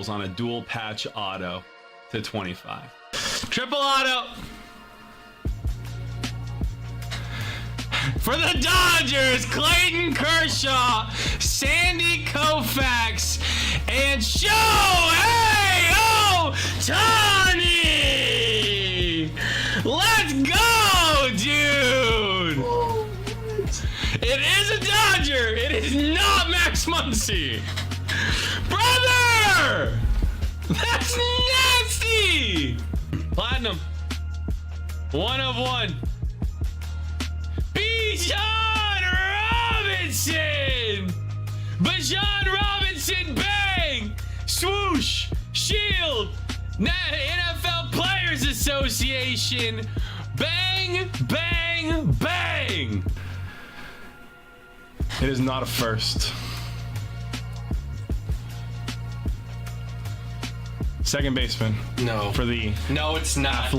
Orioles on a dual patch auto to 25. Triple auto for the Dodgers, Clayton Kershaw, Sandy Koufax, and Shohei Ohtani! Let's go, dude! It is a Dodger! It is not Max Muncy! Brother! That's nasty! Platinum. 1 of 1. Bijan Robinson! Bijan Robinson, bang! Swoosh! Shield! NFL Players Association! Bang! Bang! Bang! It is not a first. Second baseman. No. For the... No, it's not.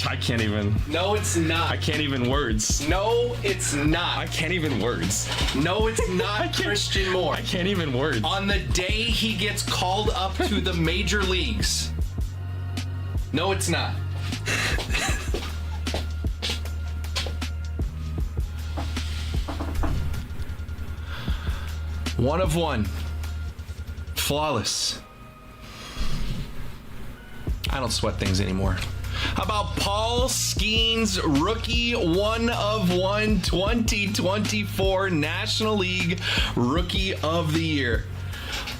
I can't even... No, it's not. I can't even words. No, it's not. I can't even words. No, it's not Christian Moore. I can't even words. On the day he gets called up to the major leagues. No, it's not. One of 1. Flawless. I don't sweat things anymore. How about Paul Skeens, rookie 1 of 1 2024 National League Rookie of the Year.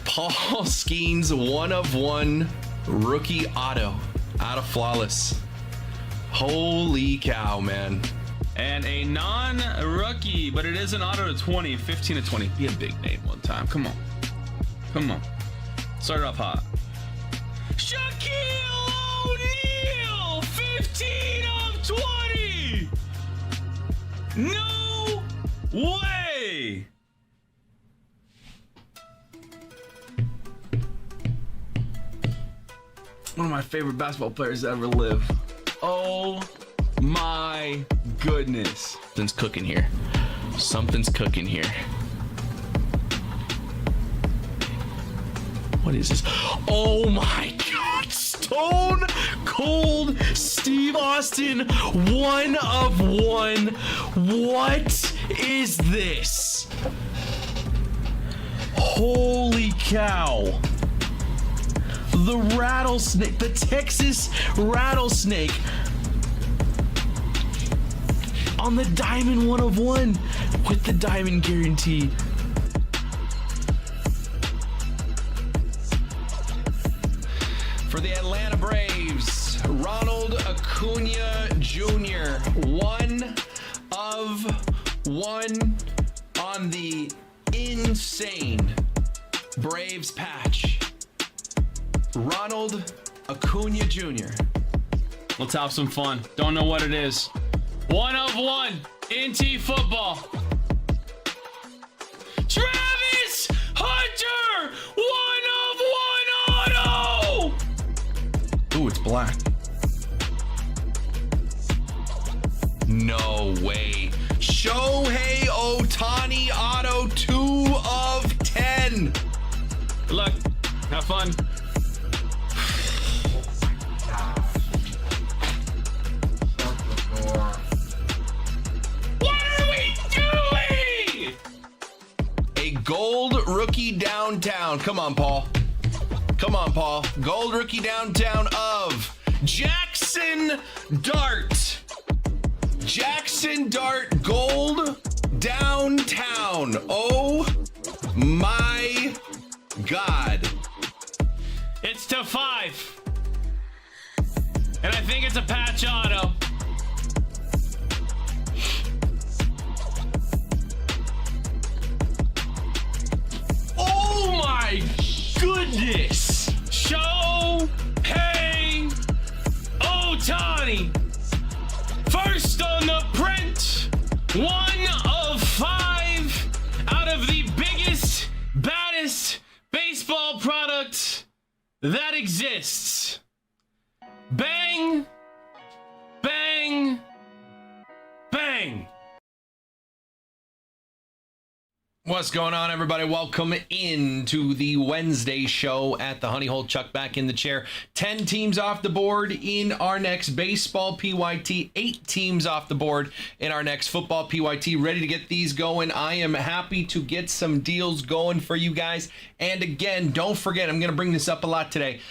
Paul Skeens 1 of 1 rookie auto out of Flawless. Holy cow, man. And a non-rookie, but it is an auto to 20, 15 to 20. Be a big name one time. Come on. Come on. Start it off hot. Shaquille O'Neal, 15 of 20. No way. One of my favorite basketball players to ever live. Oh my goodness. Something's cooking here. Something's cooking here. What is this? Oh my God! Stone Cold Steve Austin, 1 of 1. What is this? Holy cow. The rattlesnake, the Texas rattlesnake on the diamond 1 of 1 with the diamond guarantee. For the Atlanta Braves, Ronald Acuna Jr., 1 of 1 on the insane Braves patch. Ronald Acuna Jr. Let's have some fun. Don't know what it is. 1 of 1 NT football. Travis Hunter, 1 of 1 auto. Ooh, it's black. No way. Shohei Ohtani auto, 2 of 10. Good luck. Have fun. Gold rookie downtown. Come on, Paul. Come on, Paul. Gold rookie downtown of Jackson Dart. Jackson Dart gold downtown. Oh my God. It's to 5. And I think it's a patch auto. Oh my goodness! Shohei Ohtani, first on the print, 1 of 5 out of the biggest, baddest baseball product that exists. Bang, bang, bang. What's going on, everybody? Welcome into the Wednesday show at the Honey Hole. Chuck back in the chair. 10 teams off the board in our next baseball PYT. 8 teams off the board in our next football PYT. Ready to get these going. I am happy to get some deals going for you guys. And again, don't forget, I'm going to bring this up a lot today.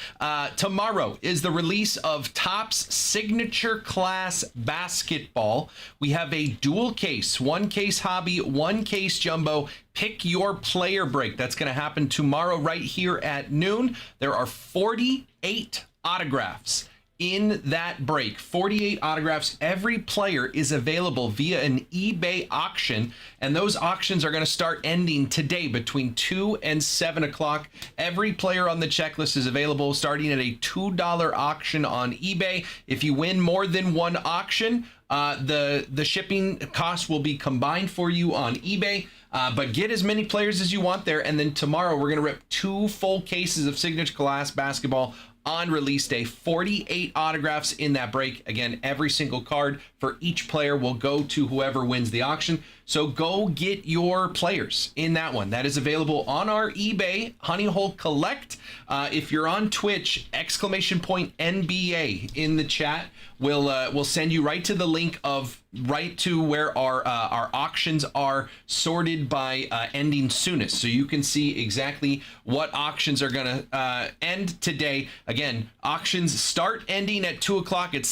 Tomorrow is the release of Topps Signature Class Basketball. We have a dual case, 1 case hobby, 1 case jumbo. Pick your player break. That's going to happen tomorrow right here at noon. There are 48 autographs in that break. 48 autographs. Every player is available via an eBay auction, and those auctions are going to start ending today between 2 and 7 o'clock. Every player on the checklist is available starting at a $2 auction on eBay. If you win more than one auction, the shipping cost will be combined for you on eBay. But get as many players as you want there. And then tomorrow we're going to rip 2 full cases of Signature Class Basketball on release day. 48 autographs in that break. Again, every single card for each player will go to whoever wins the auction. So go get your players in that one. That is available on our eBay, Honey Hole Collect. If you're on Twitch, !NBA in the chat. We'll send you right to the link of right to where our auctions are sorted by ending soonest, so you can see exactly what auctions are going to end today. Again, auctions start ending at 2 o'clock. It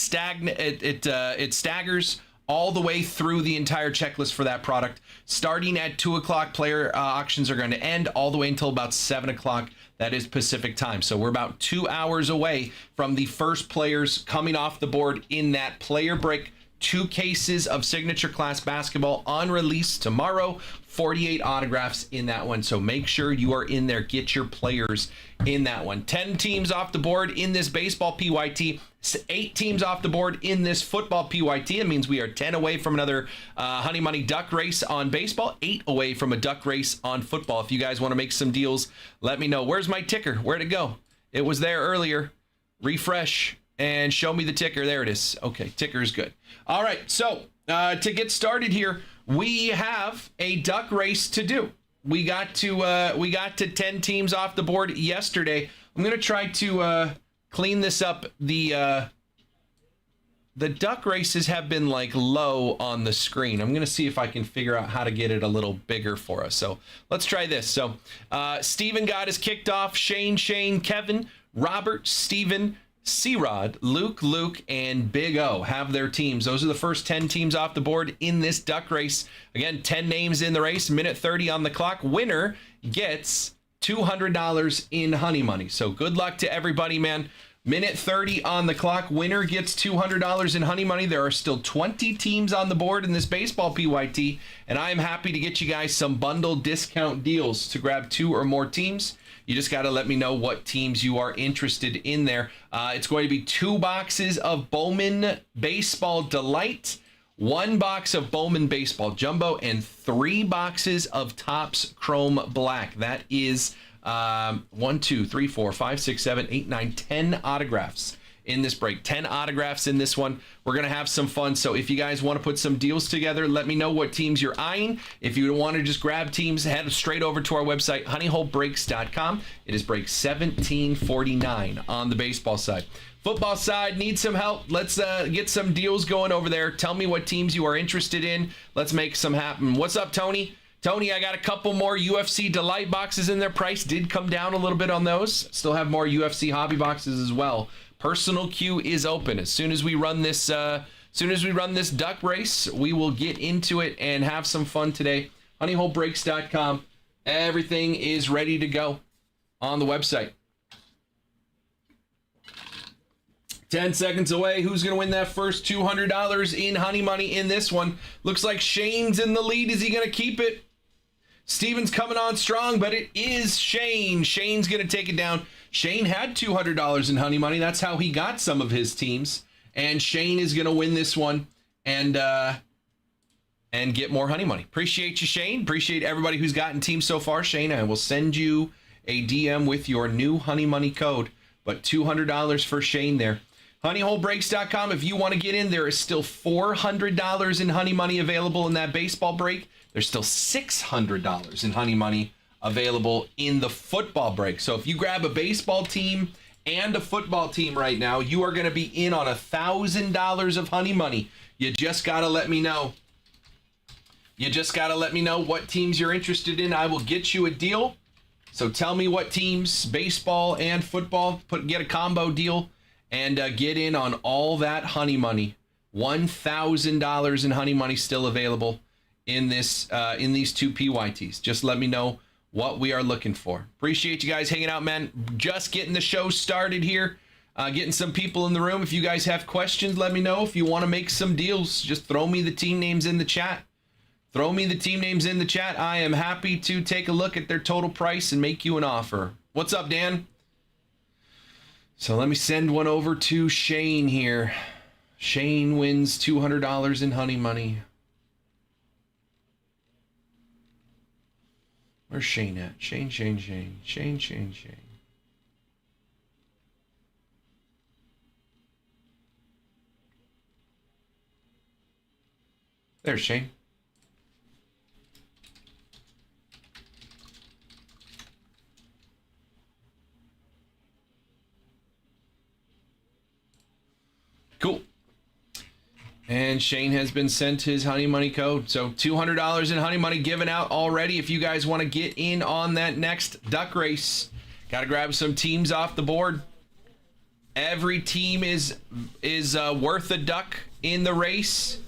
staggers all the way through the entire checklist for that product. Starting at 2 o'clock, player auctions are going to end all the way until about 7 o'clock. That is Pacific time. So we're about 2 hours away from the first players coming off the board in that player break. 2 cases of Signature Class Basketball on release tomorrow. 48 autographs in that one. So make sure you are in there. Get your players in that one. 10 teams off the board in this baseball PYT. 8 teams off the board in this football PYT. It means we are 10 away from another Honey Money Duck race on baseball. 8 away from a duck race on football. If you guys want to make some deals, let me know. Where's my ticker? Where'd it go? It was there earlier. Refresh and show me the ticker. There it is. Okay, ticker is good. All right, so to get started here, we have a duck race to do. We got to 10 teams off the board yesterday. I'm gonna try to clean this up. The duck races have been like low on the screen. I'm gonna see if I can figure out how to get it a little bigger for us. So let's try this. So Steven got us kicked off. Shane, Kevin, Robert, Steven, C-Rod, Luke, and Big O have their teams. Those are the first 10 teams off the board in this duck race. Again, 10 names in the race, minute 30 on the clock. Winner gets $200 in Honey Money. So good luck to everybody, man. Minute 30 on the clock. Winner gets $200 in Honey Money. There are still 20 teams on the board in this baseball PYT, and I am happy to get you guys some bundle discount deals to grab 2 or more teams. You just got to let me know what teams you are interested in there. It's going to be 2 boxes of Bowman Baseball Delight, 1 box of Bowman Baseball Jumbo, and 3 boxes of Topps Chrome Black. That is 1, 2, 3, 4, 5, 6, 7, 8, 9, 10 autographs in this break. 10 autographs in this one. We're going to have some fun. So if you guys want to put some deals together, let me know what teams you're eyeing. If you want to just grab teams, head straight over to our website, honeyholebreaks.com. It is break 1749 on the baseball side. Football side, need some help. Let's get some deals going over there. Tell me what teams you are interested in. Let's make some happen. What's up, Tony? Tony, I got a couple more UFC Delight boxes in there. Price did come down a little bit on those. Still have more UFC Hobby boxes as well. Personal queue is open. As soon as we run this duck race, we will get into it and have some fun today. Honeyholebreaks.com. Everything is ready to go on the website. 10 seconds away. Who's going to win that first $200 in Honey Money in this one? Looks like Shane's in the lead. Is he going to keep it? Steven's coming on strong, but it is Shane. Shane's going to take it down. Shane had $200 in Honey Money. That's how he got some of his teams. And Shane is going to win this one and get more Honey Money. Appreciate you, Shane. Appreciate everybody who's gotten teams so far. Shane, I will send you a DM with your new Honey Money code. But $200 for Shane there. Honeyholebreaks.com. If you want to get in, there is still $400 in honey money available in that baseball break. There's still $600 in honey money available in the football break. So if you grab a baseball team and a football team right now, you are going to be in on $1,000 of honey money. You just got to let me know. You just got to let me know what teams you're interested in. I will get you a deal. So tell me what teams, baseball and football, get a combo deal and get in on all that honey money. $1,000 in honey money still available in this in these two PYTs. Just let me know what we are looking for. Appreciate you guys hanging out, man. Just getting the show started here. Getting some people in the room. If you guys have questions, let me know. If you want to make some deals, just throw me the team names in the chat. Throw me the team names in the chat. I am happy to take a look at their total price and make you an offer. What's up, Dan? So let me send one over to Shane here. Shane wins $200 in honey money. Where's Shane at? Shane. There's Shane. Cool. And Shane has been sent his honey money code. So $200 in honey money given out already. If you guys want to get in on that next duck race, got to grab some teams off the board. Every team is worth a duck in the race.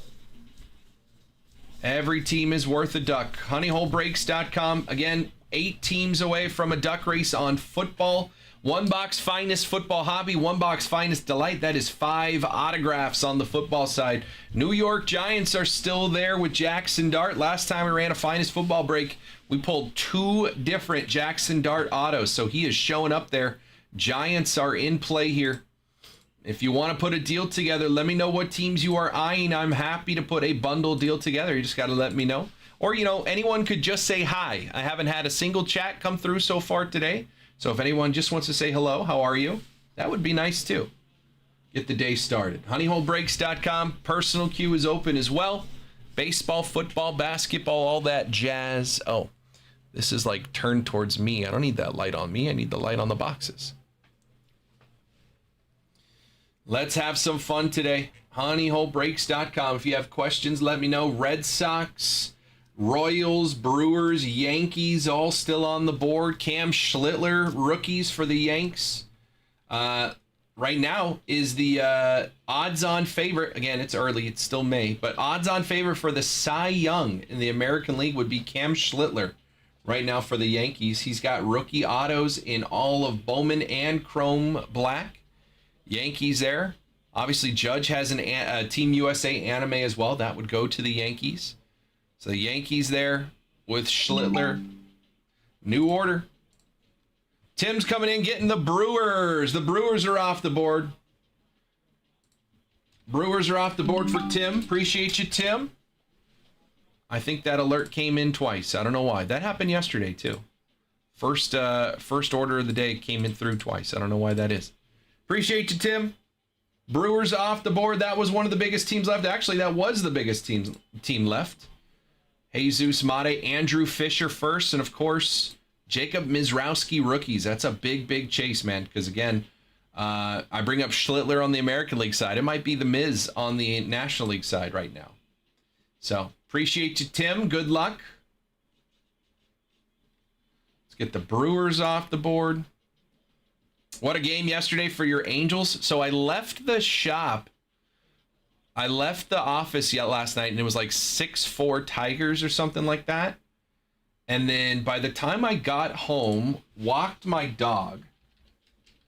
Every team is worth a duck. Honeyholebreaks.com. Again, 8 teams away from a duck race on football. One Box Finest Football Hobby, One Box Finest Delight. That is 5 autographs on the football side. New York Giants are still there with Jackson Dart. Last time we ran a Finest Football break, we pulled 2 different Jackson Dart autos, so he is showing up there. Giants are in play here. If you want to put a deal together, let me know what teams you are eyeing. I'm happy to put a bundle deal together. You just got to let me know. Or, anyone could just say hi. I haven't had a single chat come through so far today. So if anyone just wants to say hello, how are you? That would be nice too. Get the day started. Honeyholebreaks.com. Personal queue is open as well. Baseball, football, basketball, all that jazz. Oh, this is like turned towards me. I don't need that light on me. I need the light on the boxes. Let's have some fun today. Honeyholebreaks.com. If you have questions, let me know. Red Sox, Royals, Brewers, Yankees, all still on the board. Cam Schlittler, rookies for the Yanks. Right now is the odds-on favorite. Again, it's early. It's still May. But odds-on favorite for the Cy Young in the American League would be Cam Schlittler. Right now for the Yankees. He's got rookie autos in all of Bowman and Chrome Black. Yankees there. Obviously, Judge has a Team USA anime as well. That would go to the Yankees. So the Yankees there with Schlittler. New order. Tim's coming in getting the Brewers. The Brewers are off the board. Brewers are off the board for Tim. Appreciate you, Tim. I think that alert came in twice. I don't know why. That happened yesterday, too. First order of the day came in through twice. I don't know why that is. Appreciate you, Tim. Brewers off the board. That was one of the biggest teams left. Actually, that was the biggest team left. Jesus Mate, Andrew Fisher first, and of course, Jacob Mizrowski rookies. That's a big chase, man, because again, I bring up Schlittler on the American League side. It might be the Miz on the National League side right now. So, appreciate you, Tim. Good luck. Let's get the Brewers off the board. What a game yesterday for your Angels. So I left the shop. I left the office last night, and it was like 6-4 Tigers or something like that. And then by the time I got home, walked my dog,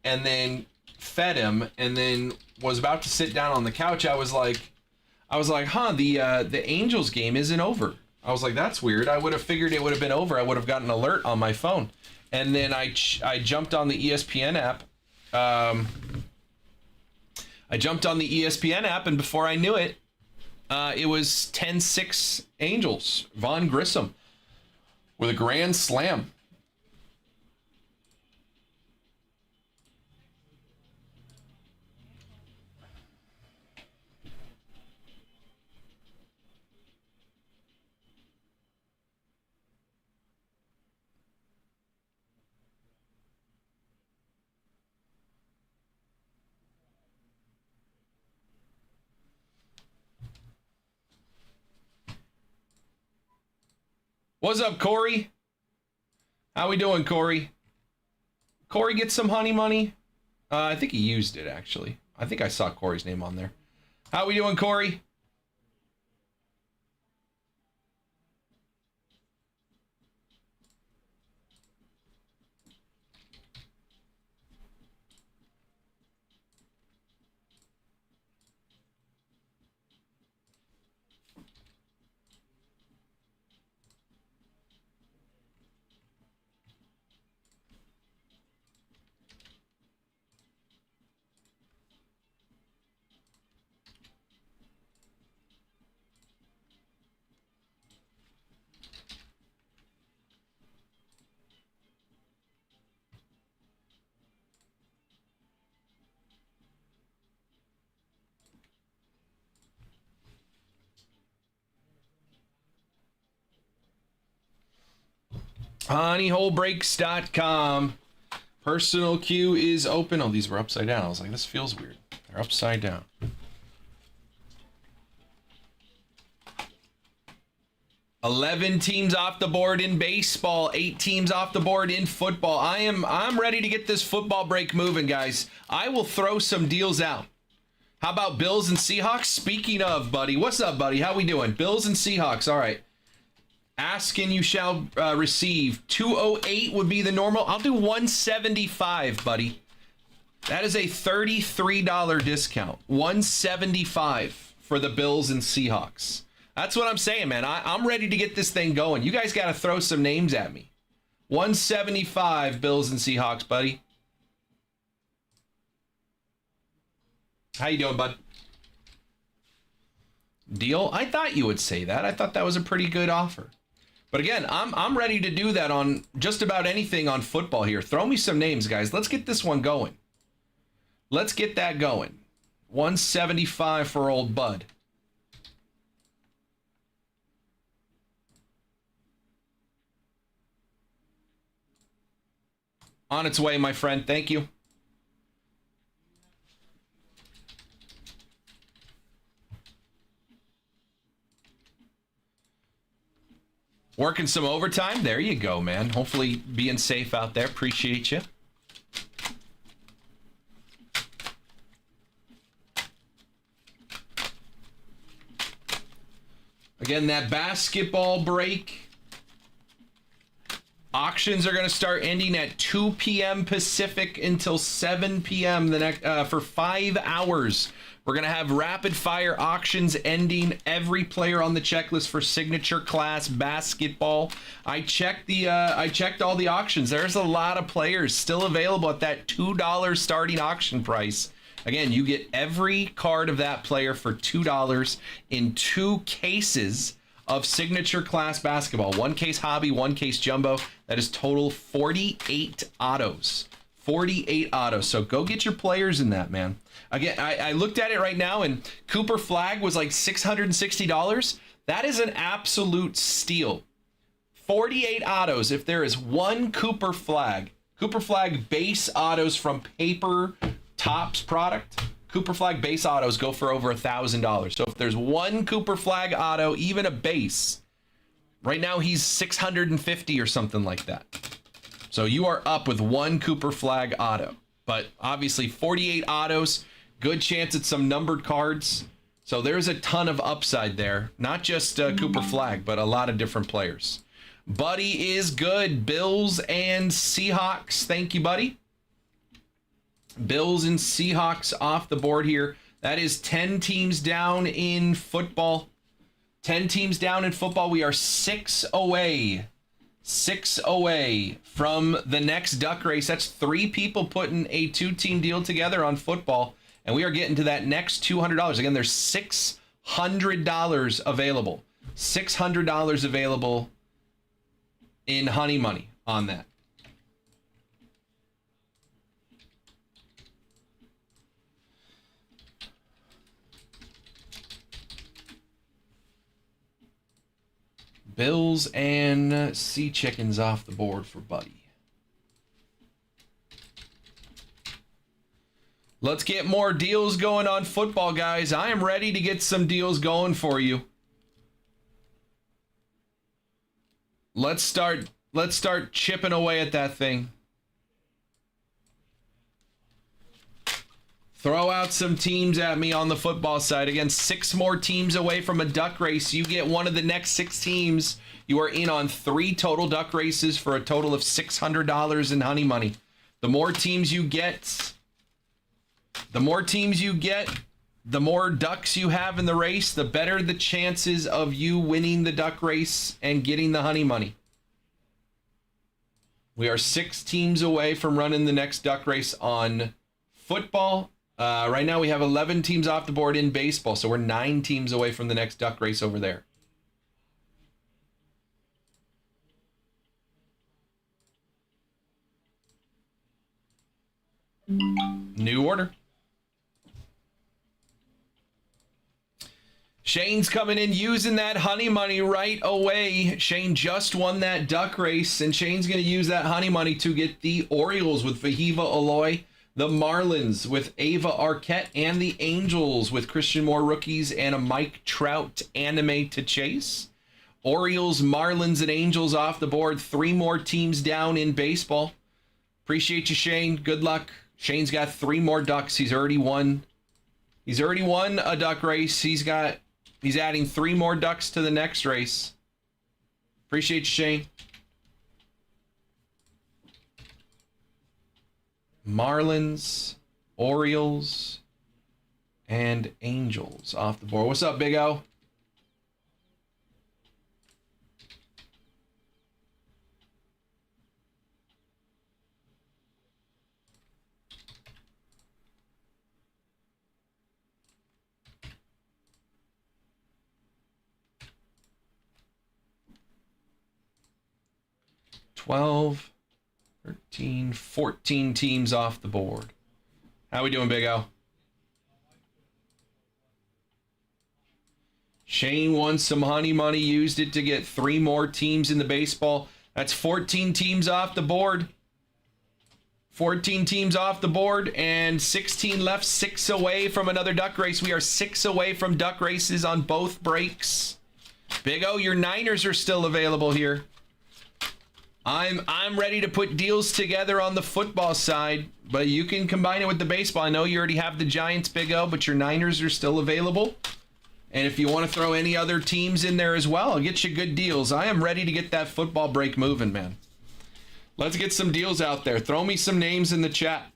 and then fed him, and then was about to sit down on the couch, I was like, the Angels game isn't over. I was like, that's weird. I would have figured it would have been over. I would have gotten an alert on my phone. And then I jumped on the ESPN app. And before I knew it, it was 10-6 Angels. Vaughn Grissom with a grand slam. What's up, Corey? How we doing, Corey? Corey get some honey money? I think he used it, actually. I think I saw Corey's name on there. How we doing, Corey? Honeyholebreaks.com. Personal queue is open. Oh, these were upside down. I was like, this feels weird. They're upside down. $11 teams off the board in baseball, 8 teams off the board in football. I'm ready to get this football break moving, guys. I will throw some deals out. How about Bills and Seahawks? Speaking of, buddy, what's up, buddy? How we doing? Bills and Seahawks. All right. Ask and you shall receive. 208 would be the normal. I'll do 175, buddy. That is a $33 discount. 175 for the Bills and Seahawks. That's what I'm saying, man. I'm ready to get this thing going. You guys got to throw some names at me. 175 Bills and Seahawks, buddy. How you doing, bud? Deal? I thought you would say that. I thought that was a pretty good offer. But again, I'm ready to do that on just about anything on football here. Throw me some names, guys. Let's get this one going. Let's get that going. 175 for old Bud. On its way, my friend. Thank you. Working some overtime. There you go, man. Hopefully being safe out there. Appreciate you. Again, that basketball break. Auctions are going to start ending at 2 p.m. Pacific until 7 p.m. the next for 5 hours. We're going to have rapid fire auctions ending. Every player on the checklist for signature class basketball. I checked all the auctions. There's a lot of players still available at that $2 starting auction price. Again, you get every card of that player for $2 in 2 cases of signature class basketball. 1 case hobby, 1 case jumbo. That is total 48 autos. 48 autos. So go get your players in that, man. Again, I looked at it right now, and Cooper Flag was like $660. That is an absolute steal. 48 autos. If there is one Cooper Flag base autos from Paper Tops product, Cooper Flag base autos go for over $1,000. So if there's one Cooper Flag auto, even a base, right now he's $650 or something like that. So you are up with one Cooper Flag auto. But obviously 48 autos, good chance at some numbered cards. So there's a ton of upside there. Not just Cooper Flag, but a lot of different players. Buddy is good. Bills and Seahawks. Thank you, buddy. Bills and Seahawks off the board here. That is 10 teams down in football. 10 teams down in football. We are 6 away. 6 away from the next duck race. That's 3 people putting a 2-team deal together on football. And we are getting to that next $200. Again, there's $600 available. $600 available in honey money on that. Bills and Sea Chickens off the board for Buddy. Let's get more deals going on football, guys. I am ready to get some deals going for you. Let's start chipping away at that thing. Throw out some teams at me on the football side. Again, 6 more teams away from a duck race. You get one of the next 6 teams. You are in on 3 total duck races for a total of $600 in honey money. The more teams you get, the more ducks you have in the race, the better the chances of you winning the duck race and getting the honey money. We are 6 teams away from running the next duck race on football. Right now we have 11 teams off the board in baseball, so we're 9 teams away from the next duck race over there. New order. Shane's coming in using that honey money right away. Shane just won that duck race, and Shane's going to use that honey money to get the Orioles with Fahiva Aloy, the Marlins with Ava Arquette, and the Angels with Christian Moore rookies and a Mike Trout anime to chase. Orioles, Marlins, and Angels off the board. 3 more teams down in baseball. Appreciate you, Shane. Good luck. Shane's got 3 more ducks. He's already won a duck race. He's adding 3 more ducks to the next race. Appreciate you, Shane. Marlins, Orioles, and Angels off the board. What's up, Big O? $12, 13, 14 teams off the board. How we doing, Big O? Shane won some honey money, used it to get 3 more teams in the baseball. That's 14 teams off the board. 14 teams off the board and 16 left, 6 away from another duck race. We are 6 away from duck races on both breaks. Big O, your Niners are still available here. I'm ready to put deals together on the football side, but you can combine it with the baseball. I know you already have the Giants, Big O, but your Niners are still available. And if you want to throw any other teams in there as well, I'll get you good deals. I am ready to get that football break moving, man. Let's get some deals out there. Throw me some names in the chat.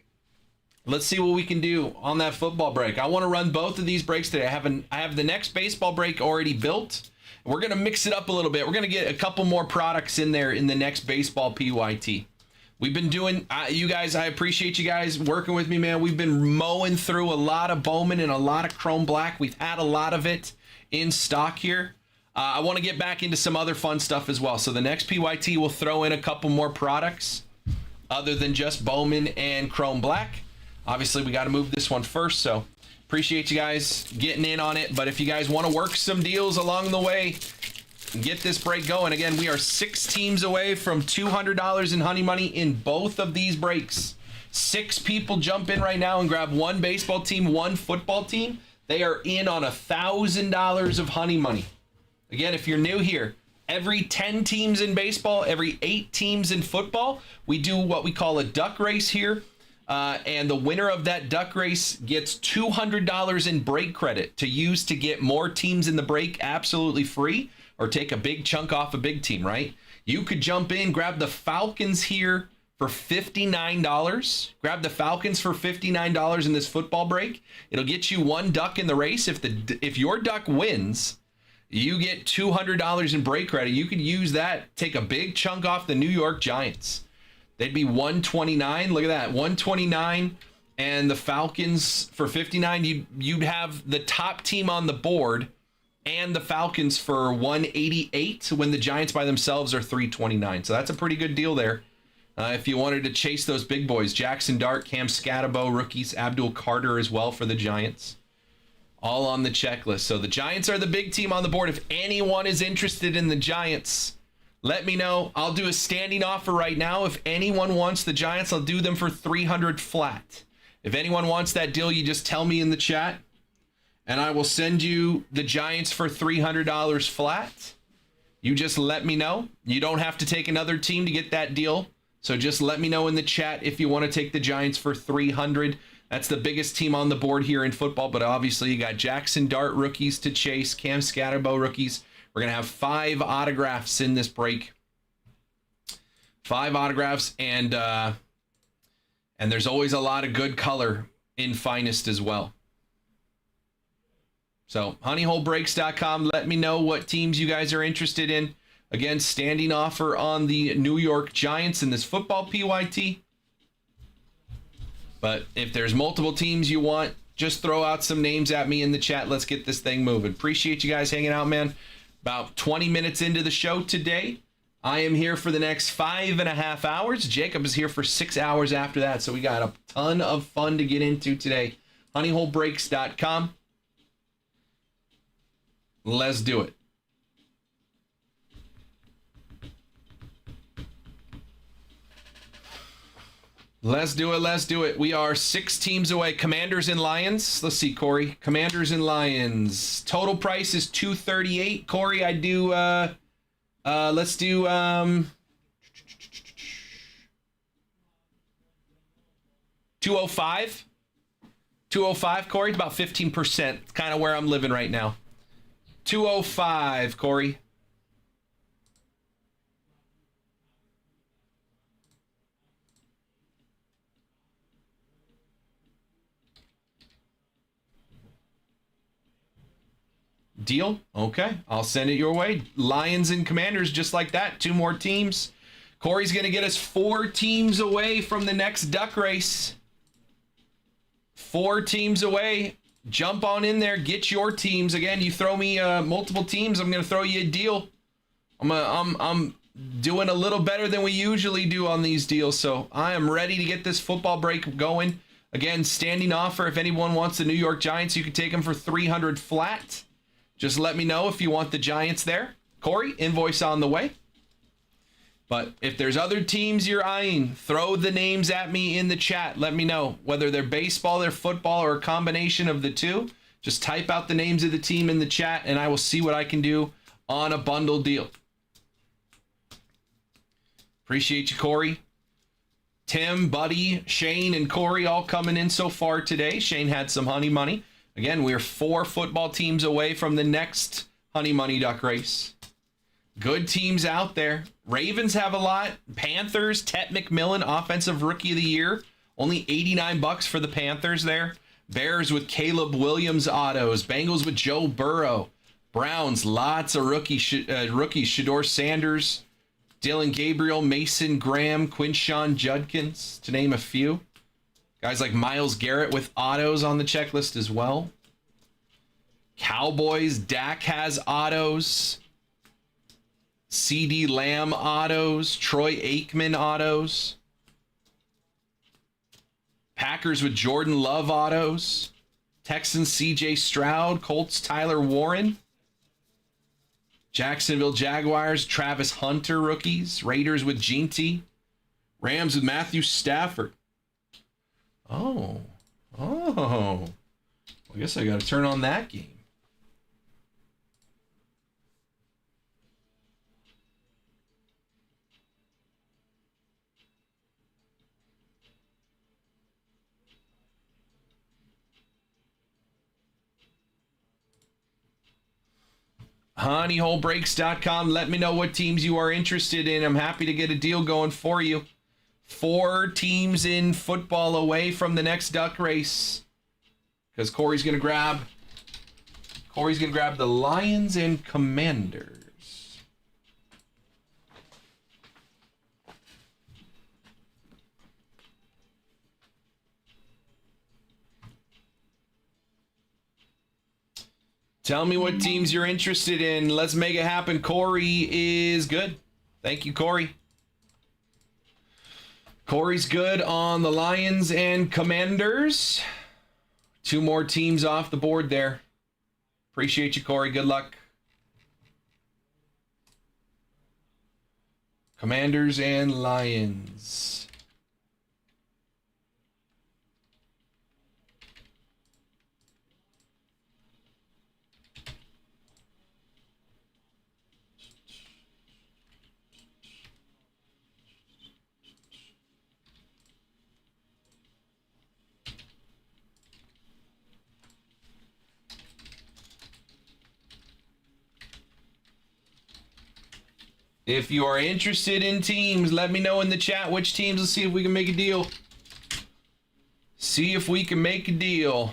Let's see what we can do on that football break. I want to run both of these breaks today. I have the next baseball break already built. We're going to mix it up a little bit. We're going to get a couple more products in there in the next baseball PYT. We've been doing, you guys, I appreciate you guys working with me, man. We've been mowing through a lot of Bowman and a lot of Chrome Black. We've had a lot of it in stock here. I want to get back into some other fun stuff as well. So the next PYT will throw in a couple more products other than just Bowman and Chrome Black. Obviously, we got to move this one first, so appreciate you guys getting in on it. But if you guys want to work some deals along the way, get this break going. Again, we are 6 teams away from $200 in honey money in both of these breaks. 6 people jump in right now and grab 1 baseball team, 1 football team. They are in on $1,000 of honey money. Again, if you're new here, every 10 teams in baseball, every 8 teams in football, we do what we call a duck race here. And the winner of that duck race gets $200 in break credit to use to get more teams in the break absolutely free, or take a big chunk off a big team, right? You could jump in, grab the Falcons here for $59. Grab the Falcons for $59 in this football break. It'll get you 1 duck in the race. If your duck wins, you get $200 in break credit. You could use that, take a big chunk off the New York Giants. They'd be $129. Look at that, $129, and the Falcons for $59. You'd have the top team on the board and the Falcons for $188 when the Giants by themselves are $329. So that's a pretty good deal there. If you wanted to chase those big boys, Jackson Dart, Cam Scatabo, rookies, Abdul Carter as well for the Giants. All on the checklist. So the Giants are the big team on the board. If anyone is interested in the Giants, let me know. I'll do a standing offer right now. If anyone wants the Giants, I'll do them for $300 flat. If anyone wants that deal, you just tell me in the chat, and I will send you the Giants for $300 flat. You just let me know. You don't have to take another team to get that deal. So just let me know in the chat if you want to take the Giants for 300. That's the biggest team on the board here in football, but obviously you got Jackson Dart rookies to chase, Cam Scatterbo rookies. We're going to have 5 autographs in this break. 5 autographs, and there's always a lot of good color in Finest as well. So honeyholebreaks.com, let me know what teams you guys are interested in. Again, standing offer on the New York Giants in this football PYT. But if there's multiple teams you want, just throw out some names at me in the chat. Let's get this thing moving. Appreciate you guys hanging out, man. About 20 minutes into the show today. I am here for the next 5.5 hours. Jacob is here for 6 hours after that. So we got a ton of fun to get into today. honeyholebreaks.com. Let's do it. Let's do it. Let's do it. We are 6 teams away. Commanders and Lions. Let's see, Corey. Commanders and Lions. Total price is $238. Corey, I do let's do 205. 205, Corey. It's about 15%. It's kind of where I'm living right now. 205, Corey. Deal? Okay. I'll send it your way. Lions and Commanders, just like that. 2 more teams. Corey's going to get us 4 teams away from the next duck race. 4 teams away. Jump on in there. Get your teams. Again, you throw me multiple teams, I'm going to throw you a deal. I'm doing a little better than we usually do on these deals, so I am ready to get this football break going. Again, standing offer. If anyone wants the New York Giants, you can take them for 300 flat. Just let me know if you want the Giants there. Corey, invoice on the way. But if there's other teams you're eyeing, throw the names at me in the chat. Let me know whether they're baseball, they're football, or a combination of the two. Just type out the names of the team in the chat, and I will see what I can do on a bundle deal. Appreciate you, Corey. Tim, Buddy, Shane, and Corey all coming in so far today. Shane had some honey money. Again, we're 4 football teams away from the next Honey Money Duck race. Good teams out there. Ravens have a lot. Panthers, Tet McMillan, Offensive Rookie of the Year. Only $89 for the Panthers there. Bears with Caleb Williams autos. Bengals with Joe Burrow. Browns, lots of rookies. Shedeur Sanders, Dylan Gabriel, Mason Graham, Quinshon Judkins, to name a few. Guys like Myles Garrett with autos on the checklist as well. Cowboys, Dak has autos. CeeDee Lamb autos. Troy Aikman autos. Packers with Jordan Love autos. Texans, CJ Stroud. Colts, Tyler Warren. Jacksonville Jaguars, Travis Hunter rookies. Raiders with Ginty. Rams with Matthew Stafford. Oh. Well, I guess I got to turn on that game. honeyholebreaks.com. Let me know what teams you are interested in. I'm happy to get a deal going for you. 4 teams in football away from the next duck race. Because Corey's going to grab the Lions and Commanders. Tell me what teams you're interested in. Let's make it happen. Corey is good. Thank you, Corey. Corey's good on the Lions and Commanders. 2 more teams off the board there. Appreciate you, Corey. Good luck. Commanders and Lions. If you are interested in teams, let me know in the chat which teams. Let's see if we can make a deal. See if we can make a deal.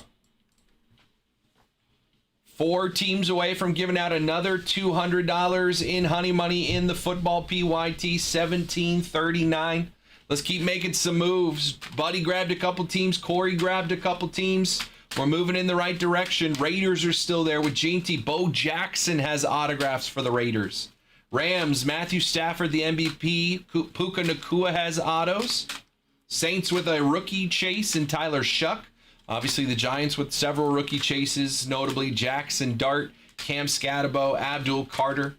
4 teams away from giving out another $200 in Honey Money in the football PYT 1739. Let's keep making some moves. Buddy grabbed a couple teams. Corey grabbed a couple teams. We're moving in the right direction. Raiders are still there with Ginty. Bo Jackson has autographs for the Raiders. Rams, Matthew Stafford, the MVP. Puka Nacua has autos. Saints with a rookie chase and Tyler Shuck. Obviously, the Giants with several rookie chases, notably Jackson Dart, Cam Scatabo, Abdul Carter.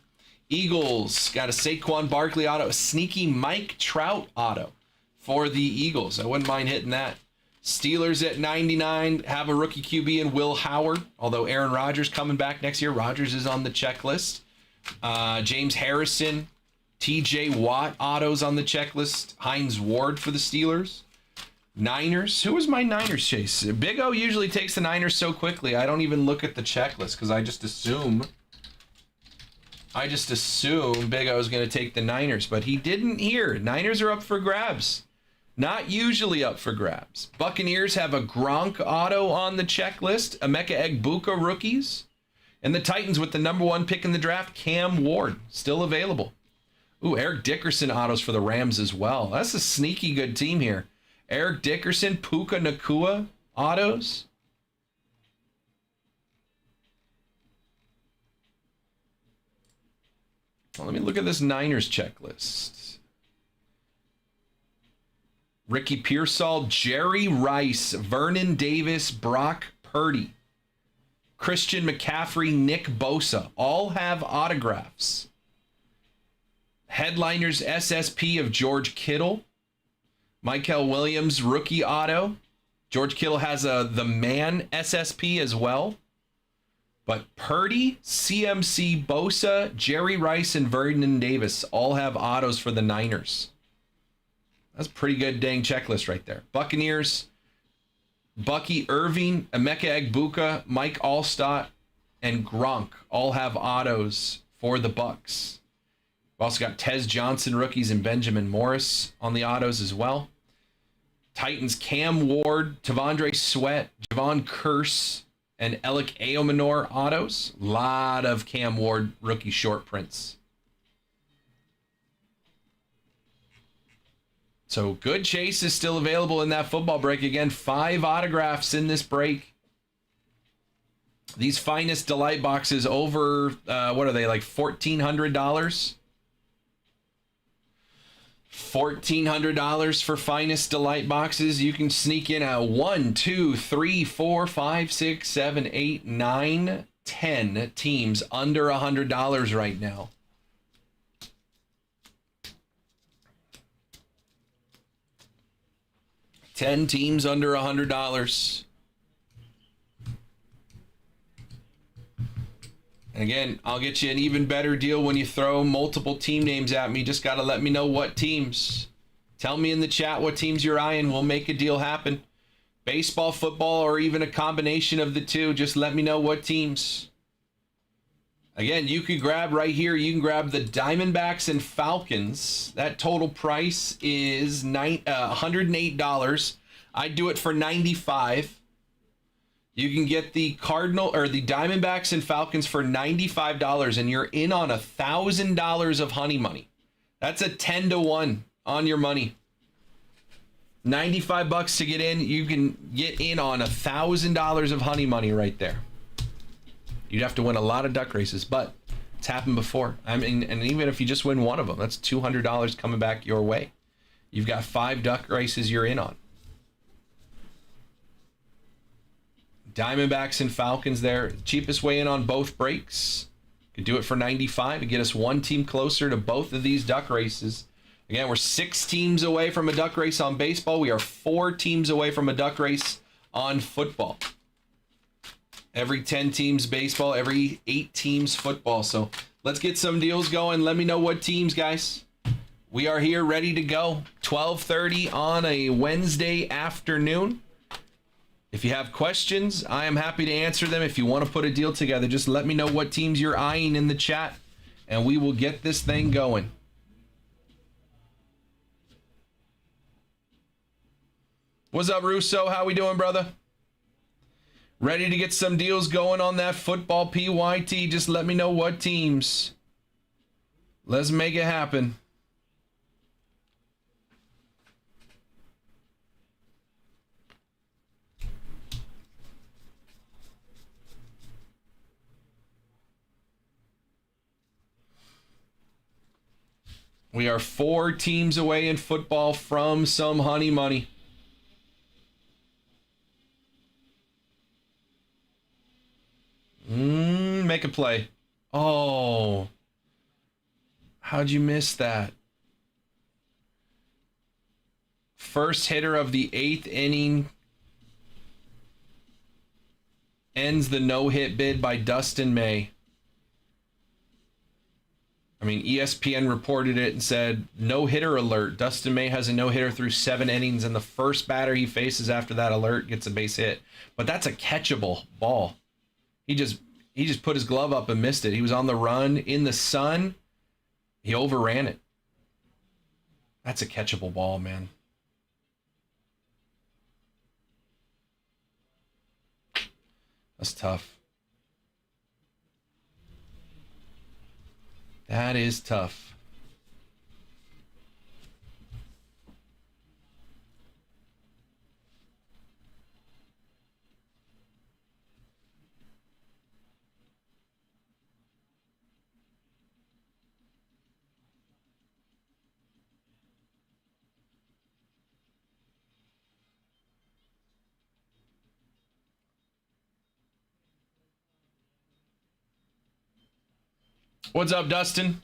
Eagles got a Saquon Barkley auto, a sneaky Mike Trout auto for the Eagles. I wouldn't mind hitting that. Steelers at 99 have a rookie QB in Will Howard, although Aaron Rodgers coming back next year. Rodgers is on the checklist. James Harrison, TJ Watt autos on the checklist. Hines Ward for the Steelers. Niners. Who was my Niners chase? Big O usually takes the Niners so quickly. I don't even look at the checklist because I just assume Big O is going to take the Niners, but he didn't here. Niners are up for grabs. Not usually up for grabs. Buccaneers have a Gronk auto on the checklist. Emeka Egbuka rookies. And the Titans with the #1 pick in the draft, Cam Ward, still available. Ooh, Eric Dickerson autos for the Rams as well. That's a sneaky good team here. Eric Dickerson, Puka Nacua autos. Well, let me look at this Niners checklist. Ricky Pearsall, Jerry Rice, Vernon Davis, Brock Purdy, Christian McCaffrey, Nick Bosa, all have autographs. Headliners SSP of George Kittle. Michael Williams, rookie auto. George Kittle has the Man SSP as well. But Purdy, CMC, Bosa, Jerry Rice, and Vernon Davis all have autos for the Niners. That's a pretty good dang checklist right there. Buccaneers, Bucky Irving, Emeka Egbuka, Mike Allstott, and Gronk all have autos for the Bucs. We've also got Tez Johnson rookies and Benjamin Morris on the autos as well. Titans, Cam Ward, Tavondre Sweat, Javon Curse, and Alec Eomanor autos. A lot of Cam Ward rookie short prints. So good chase is still available in that football break. Again, 5 autographs in this break. These Finest Delight boxes over, what are they, like $1,400? $1,400 for Finest Delight boxes. You can sneak in a 1, 2, 3, 4, 5, 6, 7, 8, 9, 10 teams under $100 right now. $10 teams under $100. And again, I'll get you an even better deal when you throw multiple team names at me. Just got to let me know what teams. Tell me in the chat what teams you're eyeing. We'll make a deal happen. Baseball, football, or even a combination of the two. Just let me know what teams. Again, you can grab right here. You can grab the Diamondbacks and Falcons. That total price is $108. I'd do it for $95. You can get the Cardinal or the Diamondbacks and Falcons for $95, and you're in on $1,000 of Honey Money. That's a 10-to-1 on your money. $95 to get in. You can get in on $1,000 of Honey Money right there. You'd have to win a lot of duck races, but it's happened before. I mean, and even if you just win one of them, that's $200 coming back your way. You've got 5 duck races you're in on. Diamondbacks and Falcons there. Cheapest way in on both breaks. Could do it for $95 and get us one team closer to both of these duck races. Again, we're 6 teams away from a duck race on baseball. We are 4 teams away from a duck race on football. Every 10 teams baseball, every 8 teams football. So let's get some deals going. Let me know what teams, guys. We are here ready to go. 12:30 on a Wednesday afternoon. If you have questions, I am happy to answer them. If you want to put a deal together, just let me know what teams you're eyeing in the chat, and we will get this thing going. What's up, Russo? How we doing, brother? Ready to get some deals going on that football PYT. Just let me know what teams. Let's make it happen. We are 4 teams away in football from some honey money. Make a play. Oh. How'd you miss that? First hitter of the 8th inning ends the no-hit bid by Dustin May. I mean, ESPN reported it and said, no-hitter alert. Dustin May has a no-hitter through 7 innings, and the first batter he faces after that alert gets a base hit. But that's a catchable ball. He just put his glove up and missed it. He was on the run in the sun. He overran it. That's a catchable ball, man. That's tough. That is tough. What's up, Dustin?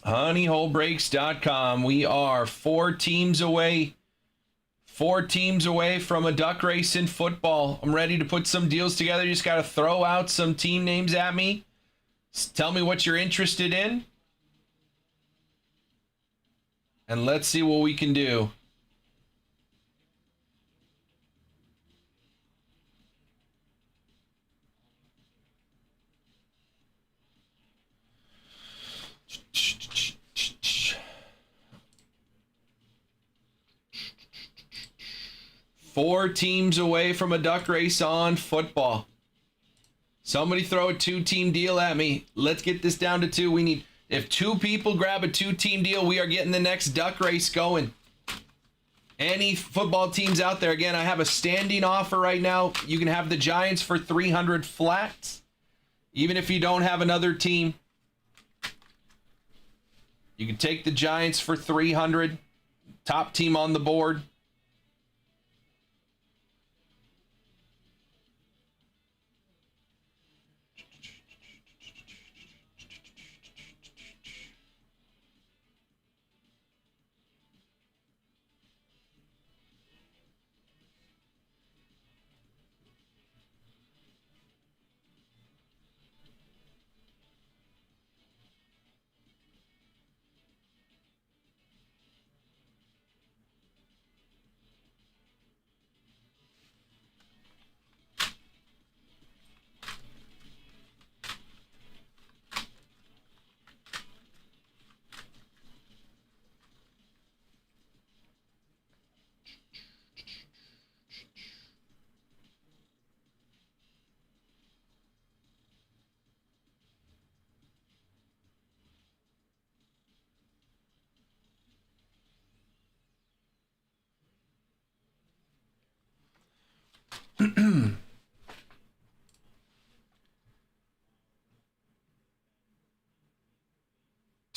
honeyholebreaks.com. We are 4 teams away. 4 teams away from a duck race in football. I'm ready to put some deals together. You just got to throw out some team names at me. Tell me what you're interested in. And let's see what we can do. Four teams away from a duck race on football. Somebody throw a 2-team deal at me. Let's get this down to 2. We need, if 2 people grab a 2-team deal, we are getting the next duck race going. Any football teams out there, again, I have a standing offer right now. You can have the Giants for 300 flats. Even if you don't have another team, you can take the Giants for 300. Top team on the board.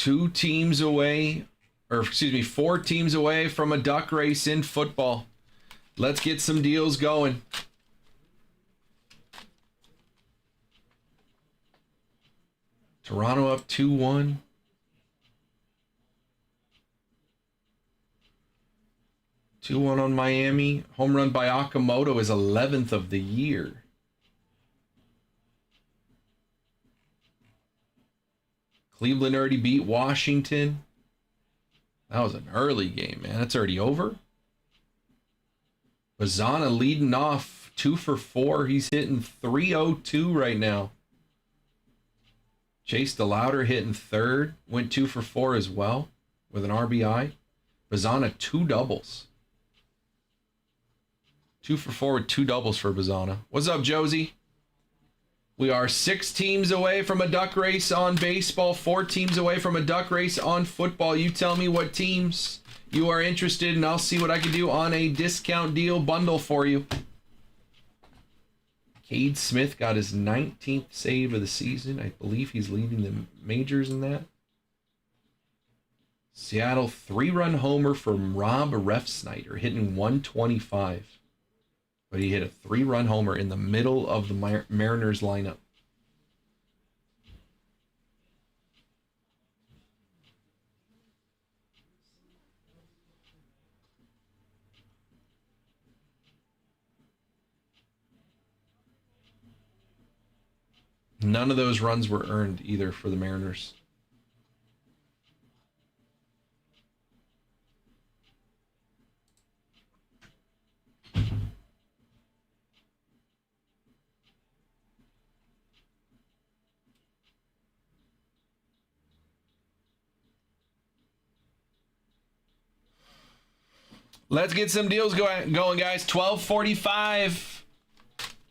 4 teams away from a duck race in football. Let's get some deals going. Toronto up 2-1. On Miami. Home run by Okamoto is 11th of the year. Cleveland already beat Washington. That was an early game, man. That's already over. Bazana leading off 2 for 4. He's hitting .302 right now. Chase DeLauder hitting third. Went 2 for 4 as well with an RBI. Bazana 2 doubles. 2 for 4 with 2 doubles for Bazana. What's up, Josie? We are 6 teams away from a duck race on baseball, 4 teams away from a duck race on football. You tell me what teams you are interested in. I'll see what I can do on a discount deal bundle for you. Cade Smith got his 19th save of the season. I believe he's leading the majors in that. Seattle 3-run homer from Rob Refsnyder, hitting 125. But he hit a 3-run homer in the middle of the Mariners lineup. None of those runs were earned either for the Mariners. Let's get some deals going, guys. 12:45.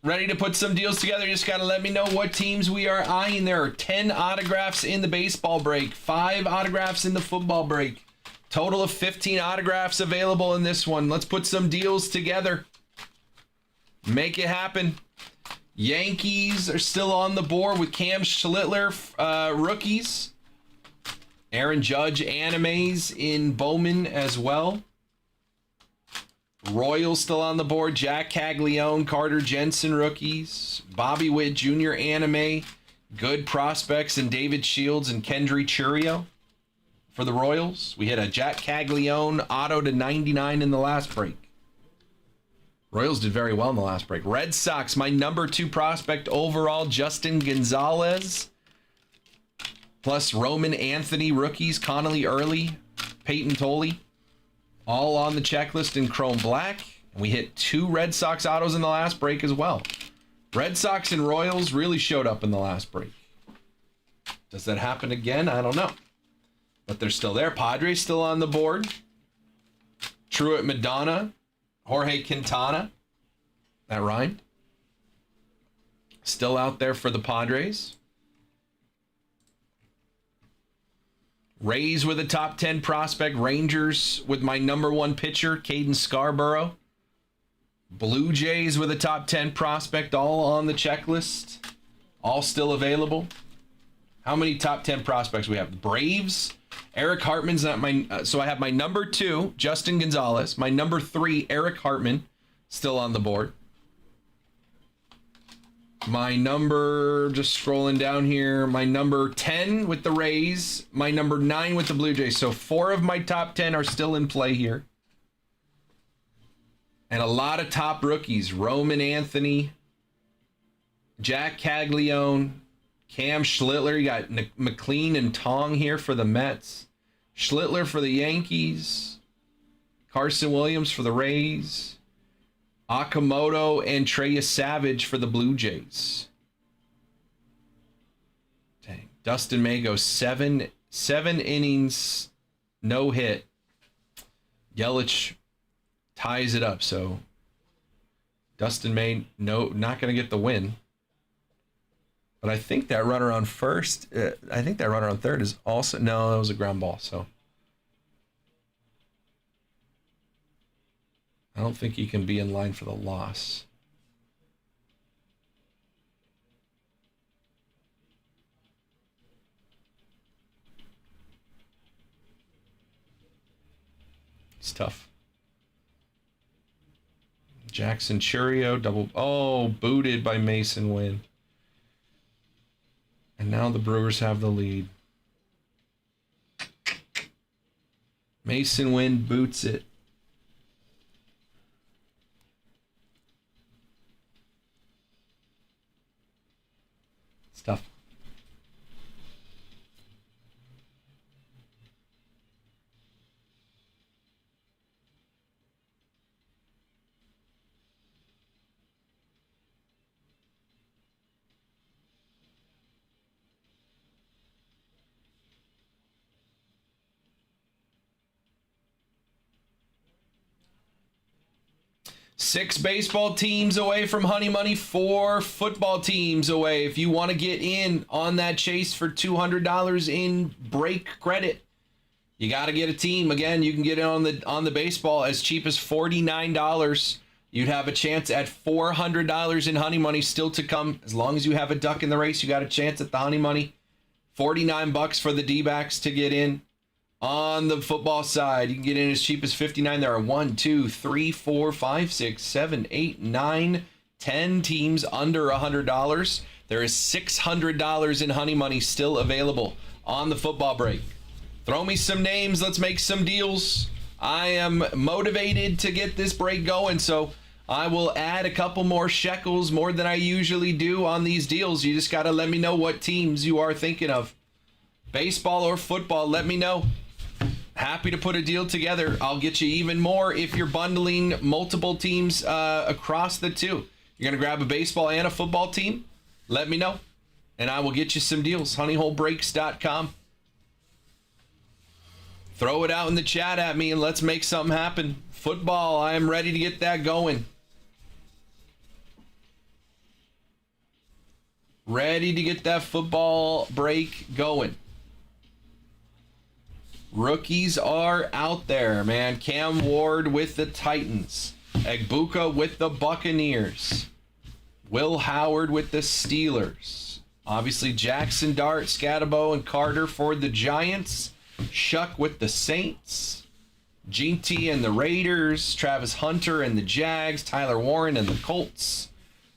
Ready to put some deals together. Just got to let me know what teams we are eyeing. There are 10 autographs in the baseball break, 5 autographs in the football break. Total of 15 autographs available in this one. Let's put some deals together. Make it happen. Yankees are still on the board with Cam Schlittler rookies. Aaron Judge animes in Bowman as well. Royals still on the board. Jack Caglione, Carter Jensen rookies. Bobby Witt Jr. anime. Good prospects and David Shields and Kendry Churio for the Royals. We hit a Jack Caglione auto to 99 in the last break. Royals did very well in the last break. Red Sox, my number 2 prospect overall, Justin Gonzalez. Plus Roman Anthony rookies, Connolly Early, Peyton Tolley. All on the checklist in chrome black. And we hit 2 Red Sox autos in the last break as well. Red Sox and Royals really showed up in the last break. Does that happen again? I don't know. But they're still there. Padres still on the board. Truett Madonna. Jorge Quintana. That rhymed. Still out there for the Padres. Rays with a top 10 prospect. Rangers with my number 1 pitcher, Caden Scarborough. Blue Jays with a top 10 prospect, all on the checklist. All still available. How many top 10 prospects we have? Braves. Eric Hartman's not my... so I have my number 2, Justin Gonzalez. My number 3, Eric Hartman, still on the board. My number, just scrolling down here, my number 10 with the Rays, my number 9 with the Blue Jays. So 4 of my top 10 are still in play here. And a lot of top rookies. Roman Anthony, Jack Caglione, Cam Schlittler. You got McLean and Tong here for the Mets. Schlittler for the Yankees. Carson Williams for the Rays. Okamoto and Treya Savage for the Blue Jays. Dang. Dustin May goes 7 innings, no hit. Yelich ties it up. So Dustin May, not going to get the win. But I think that runner on first, I think that runner on third is also, no, that was a ground ball. So I don't think he can be in line for the loss. It's tough. Jackson Churio, double. Oh, booted by Mason Wynn. And now the Brewers have the lead. Mason Wynn boots it. It's tough. Six baseball teams away from Honey Money, 4 football teams away. If you want to get in on that chase for $200 in break credit, you got to get a team. Again, you can get in on the baseball as cheap as $49. You'd have a chance at $400 in Honey Money still to come. As long as you have a duck in the race, you got a chance at the Honey Money. $49 for the D-backs to get in. On the football side, you can get in as cheap as $59. There are 1, 2, 3, 4, 5, 6, 7, 8, 9, 10 teams under $100. There is $600 in Honey Money still available on the football break. Throw me some names. Let's make some deals. I am motivated to get this break going, so I will add a couple more shekels, more than I usually do on these deals. You just got to let me know what teams you are thinking of. Baseball or football, let me know. Happy to put a deal together. I'll get you even more if you're bundling multiple teams across the two. You're going to grab a baseball and a football team? Let me know, and I will get you some deals. honeyholebreaks.com. Throw it out in the chat at me, and let's make something happen. Football, I am ready to get that going. Ready to get that football break going. Rookies are out there, man. Cam Ward with the Titans. Egbuka with the Buccaneers. Will Howard with the Steelers. Obviously, Jackson Dart, Scatabo, and Carter for the Giants. Shuck with the Saints. GT and the Raiders. Travis Hunter and the Jags. Tyler Warren and the Colts.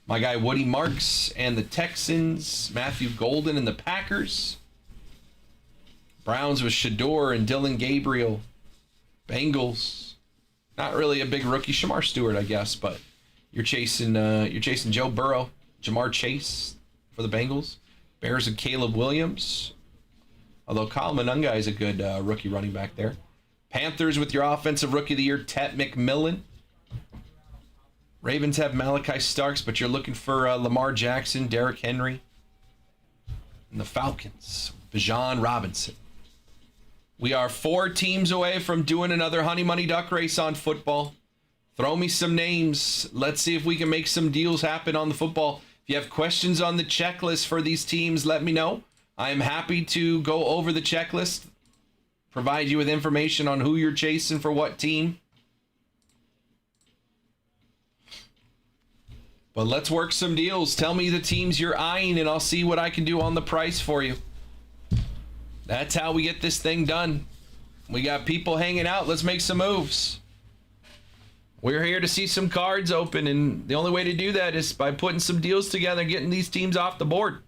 My guy Woody Marks and the Texans. Matthew Golden and the Packers. Browns with Shador and Dylan Gabriel. Bengals. Not really a big rookie. Shamar Stewart, I guess, but you're chasing Joe Burrow. Jamar Chase for the Bengals. Bears and Caleb Williams. Although Kyle Monunga is a good rookie running back there. Panthers with your offensive rookie of the year, Tet McMillan. Ravens have Malachi Starks, but you're looking for Lamar Jackson, Derrick Henry. And the Falcons, Bijan Robinson. We are 4 teams away from doing another Honey Money Duck Race on football. Throw me some names. Let's see if we can make some deals happen on the football. If you have questions on the checklist for these teams, let me know. I am happy to go over the checklist, provide you with information on who you're chasing for what team. But let's work some deals. Tell me the teams you're eyeing, and I'll see what I can do on the price for you. That's how we get this thing done. We got people hanging out. Let's make some moves. We're here to see some cards open, and the only way to do that is by putting some deals together and getting these teams off the board.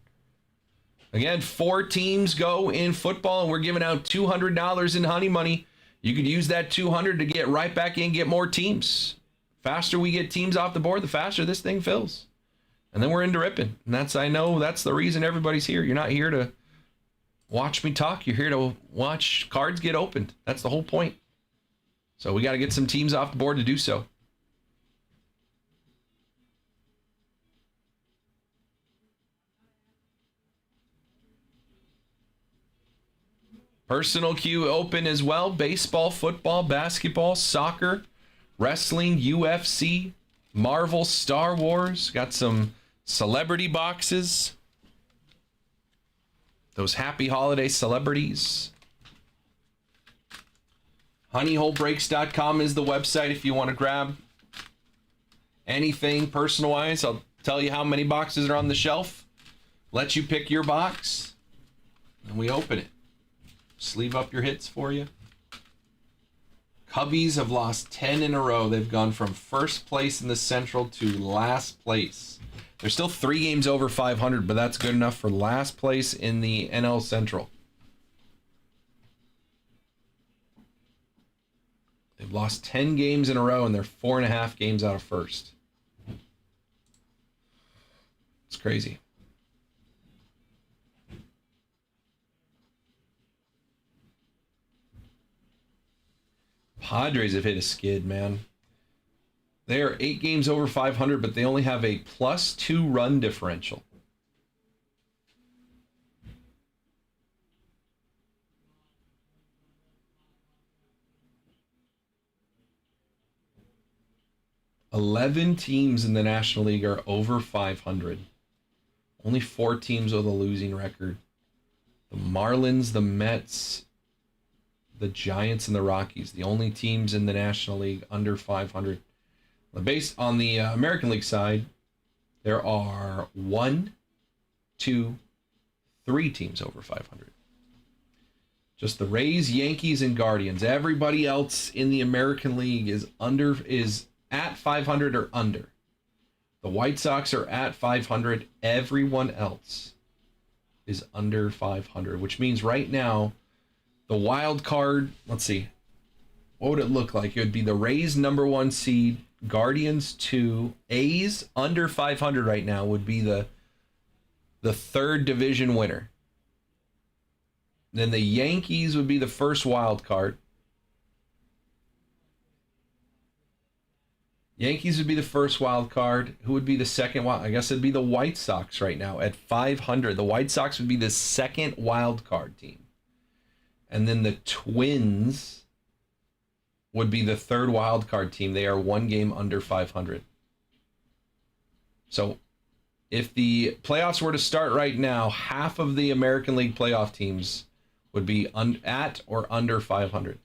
Again, 4 teams go in football, and we're giving out $200 in Honey Money. You could use that $200 to get right back in and get more teams. Faster we get teams off the board, the faster this thing fills. And then we're into ripping. And I know that's the reason everybody's here. You're not here to watch me talk. You're here to watch cards get opened. That's the whole point. So we got to get some teams off the board to do so. Personal queue open as well. Baseball, football, basketball, soccer, wrestling, UFC, Marvel, Star Wars. Got some celebrity boxes. Those happy holiday celebrities. honeyholebreaks.com is the website if you want to grab anything personal-wise. I'll tell you how many boxes are on the shelf. Let you pick your box. And we open it. Sleeve up your hits for you. Cubbies have lost 10 in a row. They've gone from first place in the Central to last place. They're still 3 games over 500, but that's good enough for last place in the NL Central. They've lost 10 games in a row, and they're 4.5 games out of first. It's crazy. Padres have hit a skid, man. They are 8 games over 500, but they only have a +2 run differential. $11 teams in the National League are over 500. Only 4 teams with a losing record. The Marlins, the Mets, the Giants, and the Rockies. The only teams in the National League under 500. Based on the American League side, there are 1, 2, 3 teams over 500. Just the Rays, Yankees, and Guardians. Everybody else in the American League is at 500 or under. The White Sox are at 500. Everyone else is under 500, which means right now, the wild card, let's see, what would it look like? It would be the Rays #1 seed, Guardians 2, A's under 500 right now would be the third division winner. Then the Yankees would be the first wild card. Yankees would be the first wild card. Who would be the second wild? I guess it'd be the White Sox right now at 500. The White Sox would be the second wild card team. And then the Twins would be the third wild card team. They are 1 game under 500. So if the playoffs were to start right now, half of the American League playoff teams would be at or under 500.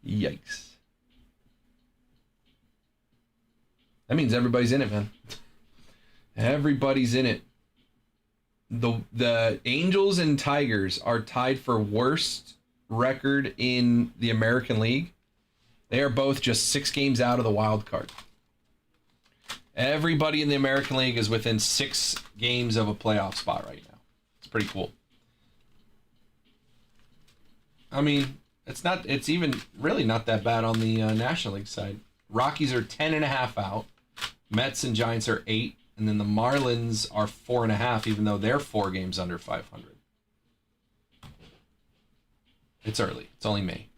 Yikes. That means everybody's in it, man. Everybody's in it. The Angels and Tigers are tied for worst record in the American League. They are both just 6 games out of the wild card. Everybody in the American League is within 6 games of a playoff spot right now. It's pretty cool. I mean, it's even really not that bad on the National League side. Rockies are 10.5 out. Mets and Giants are 8. And then the Marlins are 4.5, even though they're 4 games under 500. It's early. It's only May.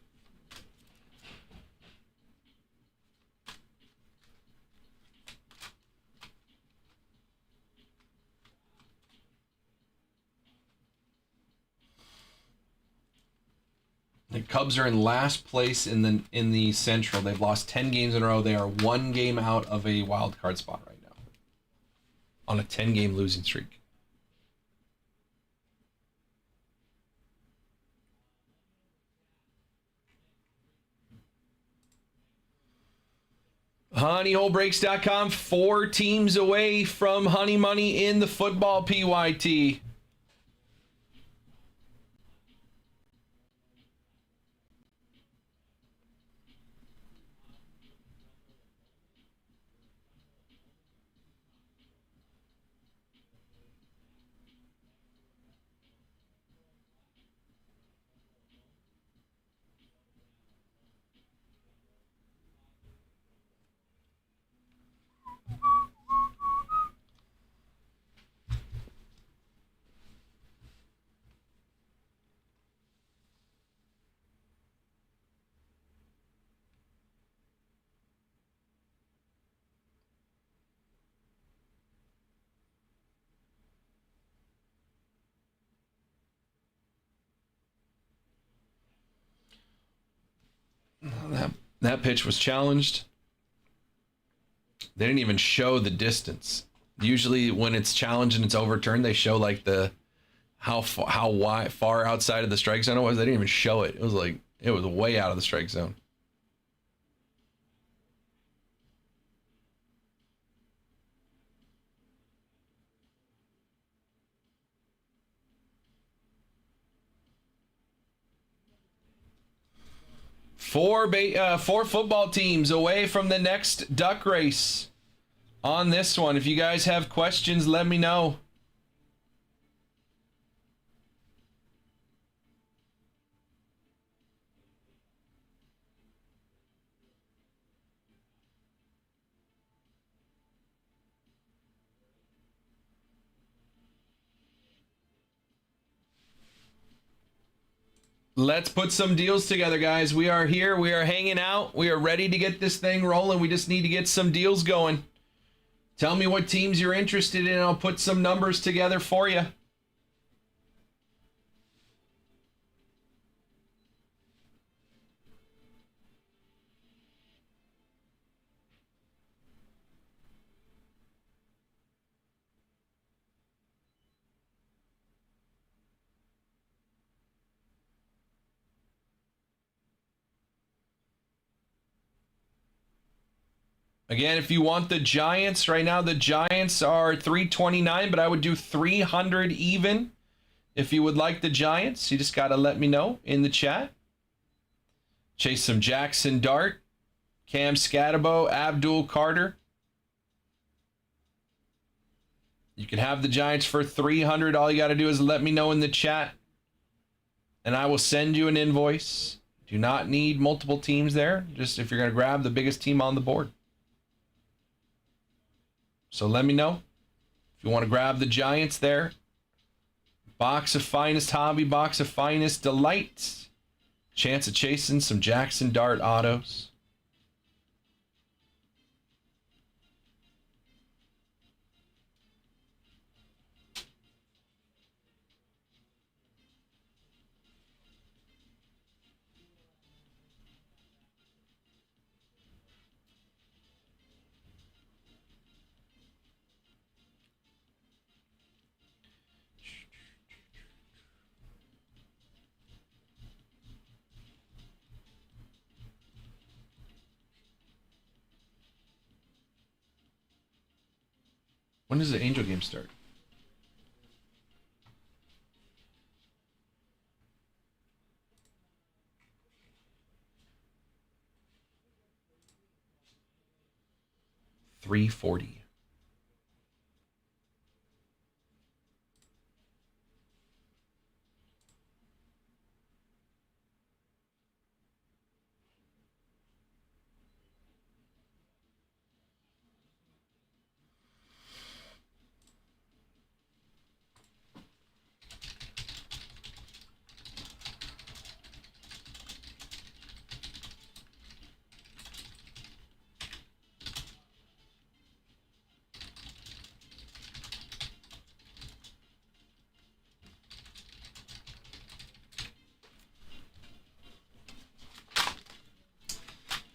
The Cubs are in last place in the Central. They've lost 10 games in a row. They are 1 game out of a wild card spot right now on a 10-game losing streak. HoneyHoleBreaks.com, 4 teams away from Honey Money in the football PYT. That pitch was challenged. They didn't even show the distance. Usually when it's challenged and it's overturned, they show like how far outside of the strike zone it was. They didn't even show it. It was way out of the strike zone. Four football teams away from the next duck race on this one. If you guys have questions, let me know. Let's put some deals together, guys. We are here. We are hanging out. We are ready to get this thing rolling. We just need to get some deals going. Tell me what teams you're interested in. I'll put some numbers together for you. Again, if you want the Giants, right now the Giants are 329, but I would do 300 even if you would like the Giants. You just got to let me know in the chat. Chase some Jackson Dart, Cam Scatabo, Abdul Carter. You can have the Giants for 300. All you got to do is let me know in the chat, and I will send you an invoice. Do not need multiple teams there. Just if you're going to grab the biggest team on the board. So let me know if you want to grab the Giants there. Box of Finest Hobby, Box of Finest Delight. Chance of chasing some Jackson Dart autos. When does the Angel game start? $340.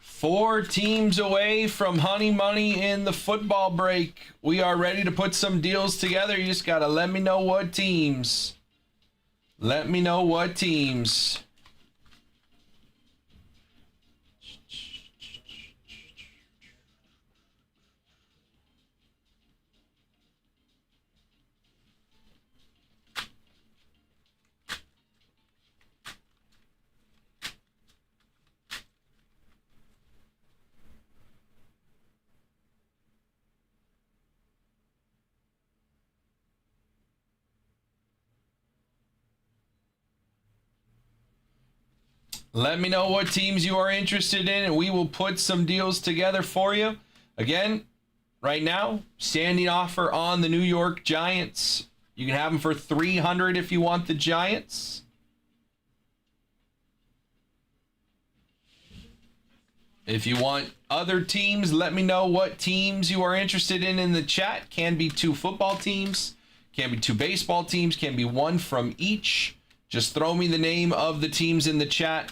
Four teams away from Honey Money in the football break. We are ready to put some deals together. You just got to let me know what teams. Let me know what teams. Let me know what teams you are interested in, and we will put some deals together for you. Again, right now, standing offer on the New York Giants. You can have them for $300 if you want the Giants. If you want other teams, let me know what teams you are interested in the chat. Can be 2 football teams, can be 2 baseball teams, can be 1 from each. Just throw me the name of the teams in the chat,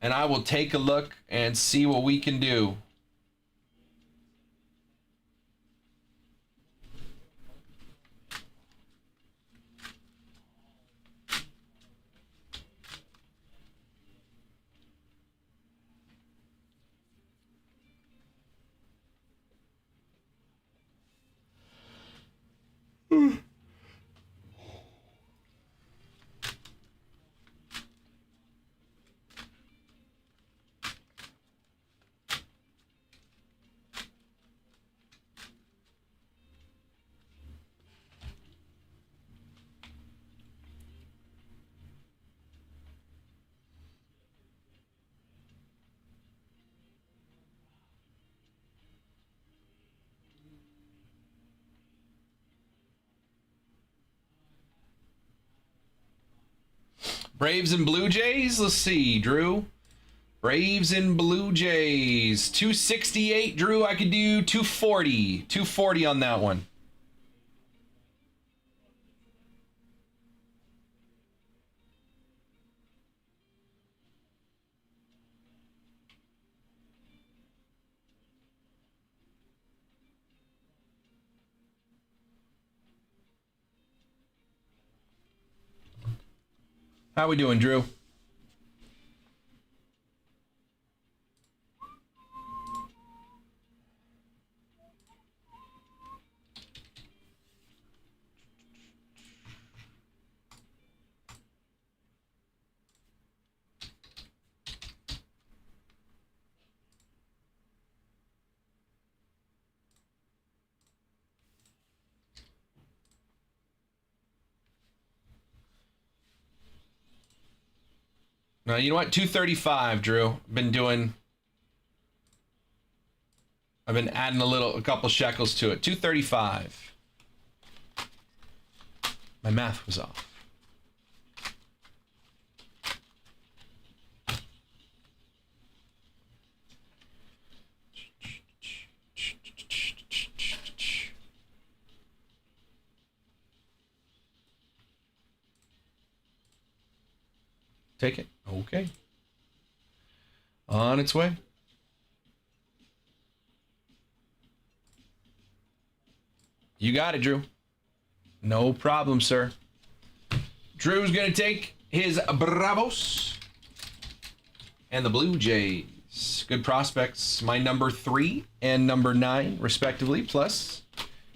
and I will take a look and see what we can do. Braves and Blue Jays. Let's see, Drew. Braves and Blue Jays. 268, Drew. I could do 240. 240 on that one. How we doing, Drew? No, you know what? 235, Drew. I've been adding a couple shekels to it. 235. My math was off. Take it. Okay. On its way. You got it, Drew. No problem, sir. Drew's going to take his Bravos and the Blue Jays. Good prospects. My number 3 and number 9, respectively. Plus,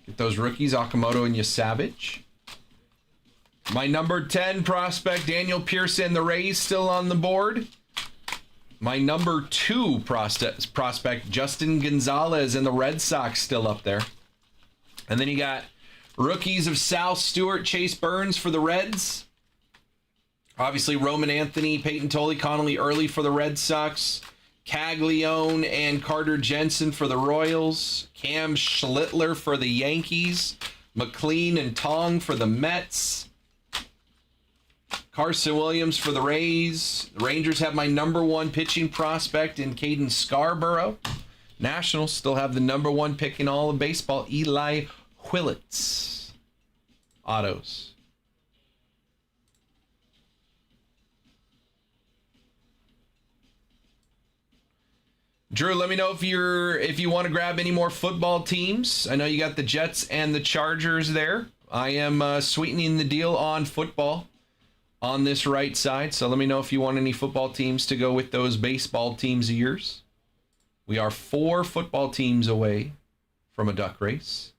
get those rookies, Okamoto and Yasavage. My number 10 prospect, Daniel Pearson, the Rays, still on the board. My number 2 prospect, Justin Gonzalez, and the Red Sox, still up there. And then you got rookies of Sal Stewart, Chase Burns for the Reds. Obviously, Roman Anthony, Peyton Tolley, Connolly Early for the Red Sox. Caglione and Carter Jensen for the Royals. Cam Schlittler for the Yankees. McLean and Tong for the Mets. Carson Williams for the Rays. The Rangers have my number 1 pitching prospect in Caden Scarborough. Nationals still have the number 1 pick in all of baseball, Eli Willits. Autos. Drew, let me know if you want to grab any more football teams. I know you got the Jets and the Chargers there. I am sweetening the deal on football on this right side. So let me know if you want any football teams to go with those baseball teams of yours. We are 4 football teams away from a duck race.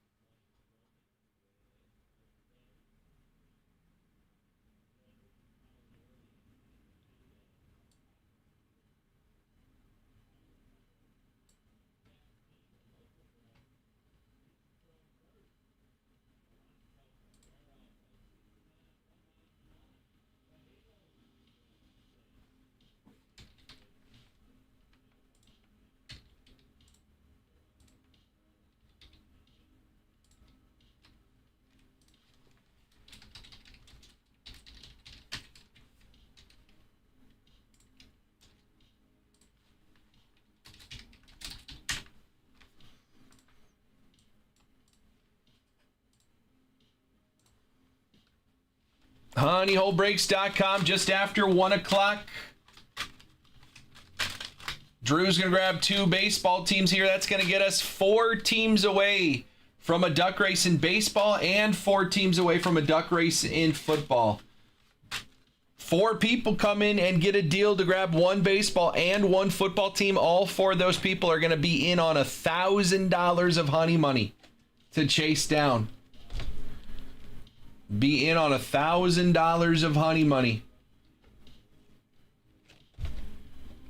Honeyholebreaks.com just after 1 o'clock. Drew's going to grab 2 baseball teams here. That's going to get us 4 teams away from a duck race in baseball and 4 teams away from a duck race in football. 4 people come in and get a deal to grab 1 baseball and 1 football team. All 4 of those people are going to be in on $1,000 of honey money to chase down. Be in on $1,000 of honey money.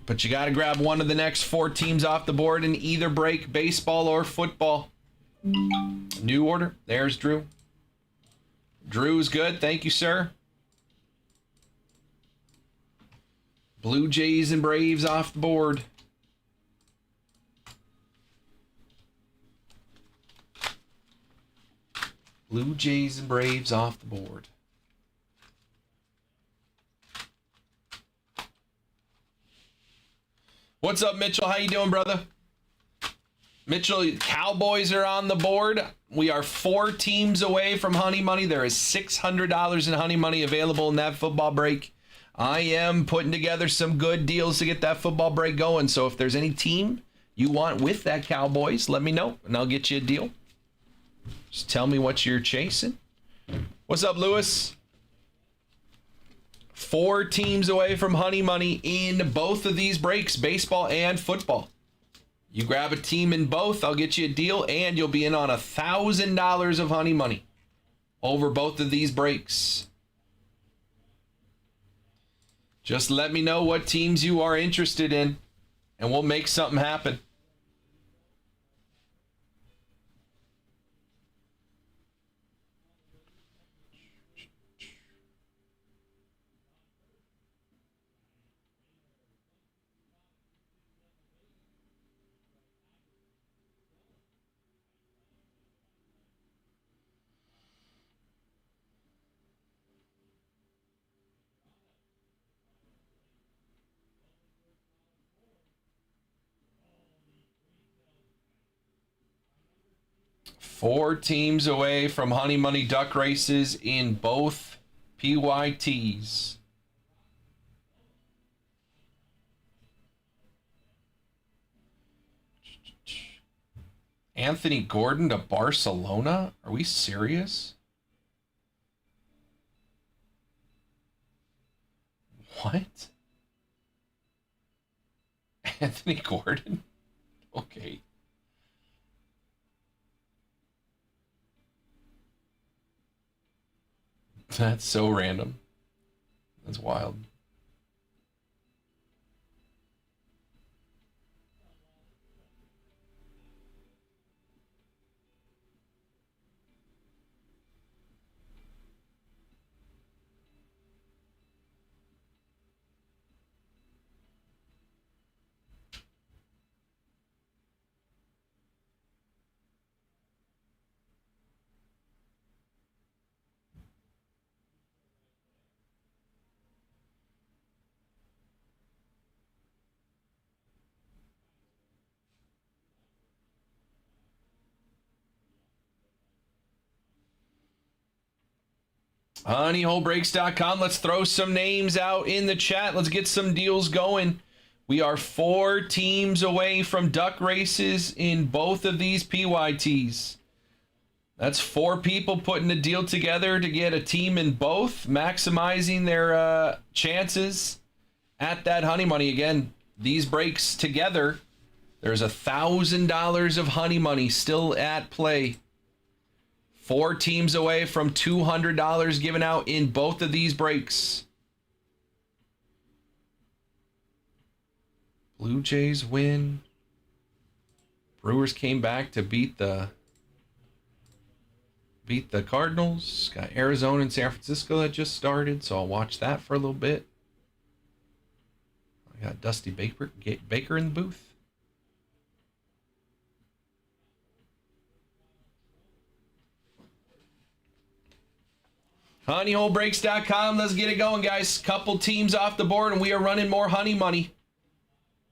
But you got to grab one of the next 4 teams off the board and either break baseball or football. New order. There's Drew. Drew's good. Thank you, sir. Blue Jays and Braves off the board. Blue Jays and Braves off the board. What's up, Mitchell? How you doing, brother? Mitchell, Cowboys are on the board. We are 4 teams away from Honey Money. There is $600 in Honey Money available in that football break. I am putting together some good deals to get that football break going. So if there's any team you want with that Cowboys, let me know, and I'll get you a deal. Just tell me what you're chasing. What's up, Lewis? 4 teams away from Honey Money in both of these breaks, baseball and football. You grab a team in both, I'll get you a deal, and you'll be in on $1,000 of Honey Money over both of these breaks. Just let me know what teams you are interested in, and we'll make something happen. Four teams away from Honey Money duck races in both PYTs. Anthony Gordon to Barcelona? Are we serious? What? Anthony Gordon? Okay. That's so random. That's wild. honeyholebreaks.com. Let's throw some names out in the chat. Let's get some deals going. We are 4 teams away from duck races in both of these PYTs. That's 4 people putting a deal together to get a team in both, maximizing their chances at that Honey Money. Again, these breaks together, there's $1,000 of Honey Money still at play. 4 teams away from $200 given out in both of these breaks. Blue Jays win. Brewers came back to beat the Cardinals. Got Arizona and San Francisco that just started, so I'll watch that for a little bit. I got Dusty Baker in the booth. honeyholebreaks.com. Let's get it going, guys. Couple teams off the board, and we are running more Honey Money.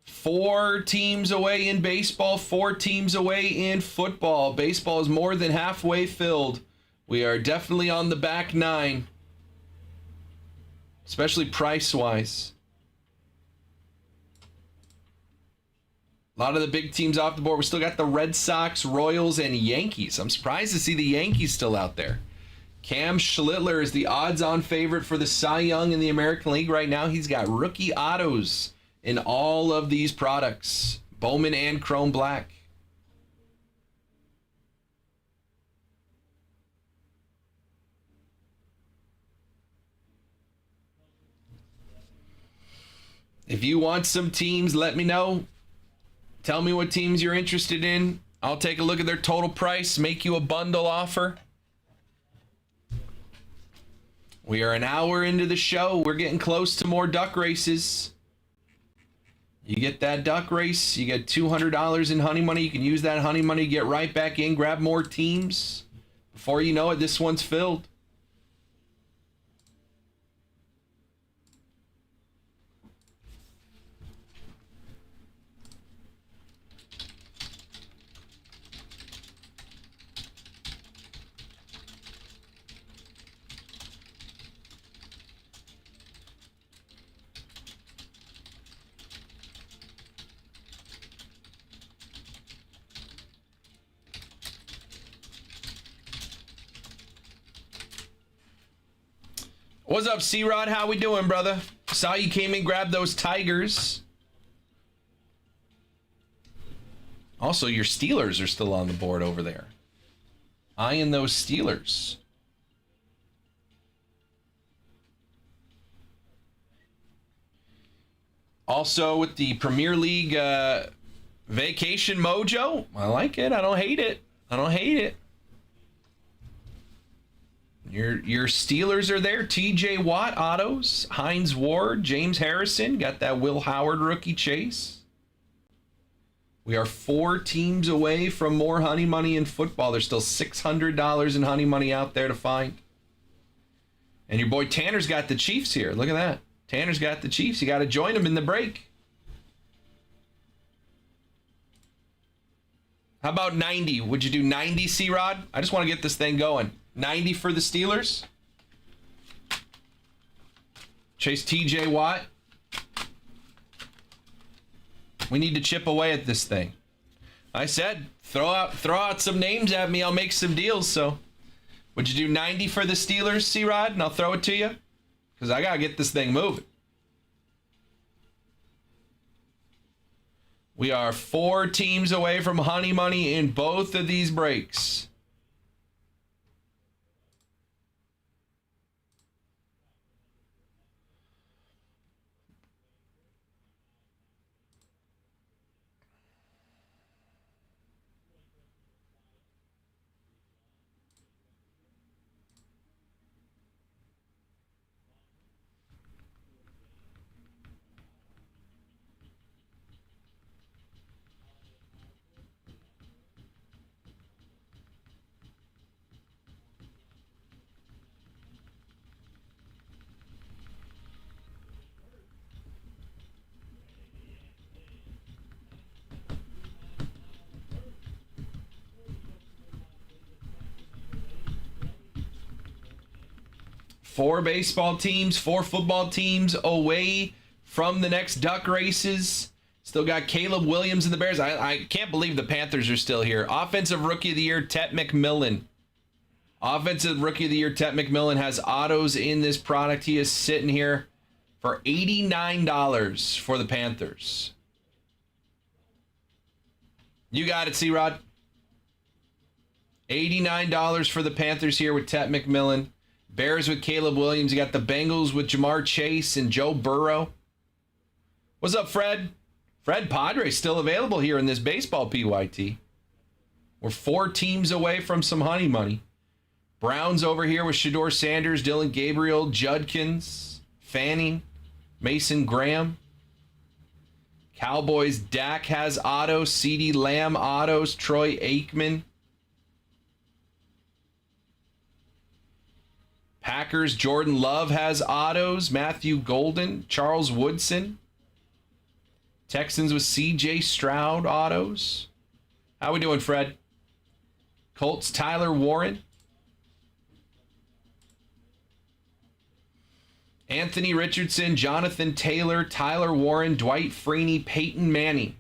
4 teams away in baseball, 4 teams away in football. Baseball is more than halfway filled. We are definitely on the back 9, especially price-wise. A lot of the big teams off the board. We still got the Red Sox, Royals, and Yankees. I'm surprised to see the Yankees still out there. Cam Schlittler is the odds-on favorite for the Cy Young in the American League right now. He's got rookie autos in all of these products, Bowman and Chrome Black. If you want some teams, let me know. Tell me what teams you're interested in. I'll take a look at their total price, make you a bundle offer. We are an hour into the show. We're getting close to more duck races. You get that duck race, you get $200 in Honey Money. You can use that Honey Money to get right back in, grab more teams. Before you know it, this one's filled. What's up, C-Rod? How we doing, brother? Saw you came and grabbed those Tigers. Also, your Steelers are still on the board over there. Eyeing those Steelers. Also, with the Premier League vacation mojo, I like it. I don't hate it. I don't hate it. Your Steelers are there. TJ Watt autos, Hines Ward, James Harrison, got that Will Howard rookie chase. We are 4 teams away from more honey money in football. There's still $600 in honey money out there to find. And your boy Tanner's got the Chiefs here. Look at that. Tanner's got the Chiefs. You got to join him in the break. How about 90? Would you do 90, C-Rod? I just want to get this thing going. 90 for the Steelers. Chase TJ Watt. We need to chip away at this thing. I said, throw out some names at me. I'll make some deals. So, would you do 90 for the Steelers, C-Rod? And I'll throw it to you? Because I got to get this thing moving. We are 4 teams away from honey money in both of these breaks. Four baseball teams, 4 football teams away from the next duck races. Still got Caleb Williams and the Bears. I can't believe the Panthers are still here. Offensive Rookie of the Year, Tet McMillan. Offensive Rookie of the Year, Tet McMillan has autos in this product. He is sitting here for $89 for the Panthers. You got it, C-Rod. $89 for the Panthers here with Tet McMillan. Bears with Caleb Williams. You got the Bengals with Jamar Chase and Joe Burrow. What's up, Fred? Fred Padres still available here in this baseball PYT. We're 4 teams away from some honey money. Browns over here with Shedeur Sanders, Dylan Gabriel, Judkins, Fanning, Mason Graham. Cowboys, Dak has autos, CeeDee Lamb autos, Troy Aikman. Packers, Jordan Love has autos. Matthew Golden, Charles Woodson. Texans with C.J. Stroud autos. How we doing, Fred? Colts, Tyler Warren. Anthony Richardson, Jonathan Taylor, Tyler Warren, Dwight Freeney, Peyton Manning.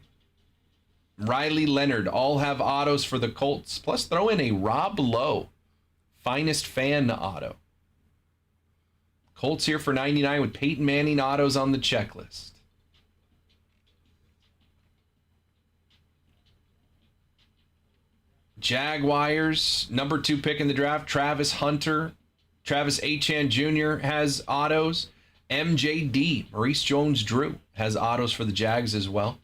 Riley Leonard all have autos for the Colts. Plus throw in a Rob Lowe, finest fan auto. Colts here for $99 with Peyton Manning autos on the checklist. Jaguars, number 2 pick in the draft, Travis Hunter. Travis Etienne Jr. has autos. MJD, Maurice Jones-Drew, has autos for the Jags as well.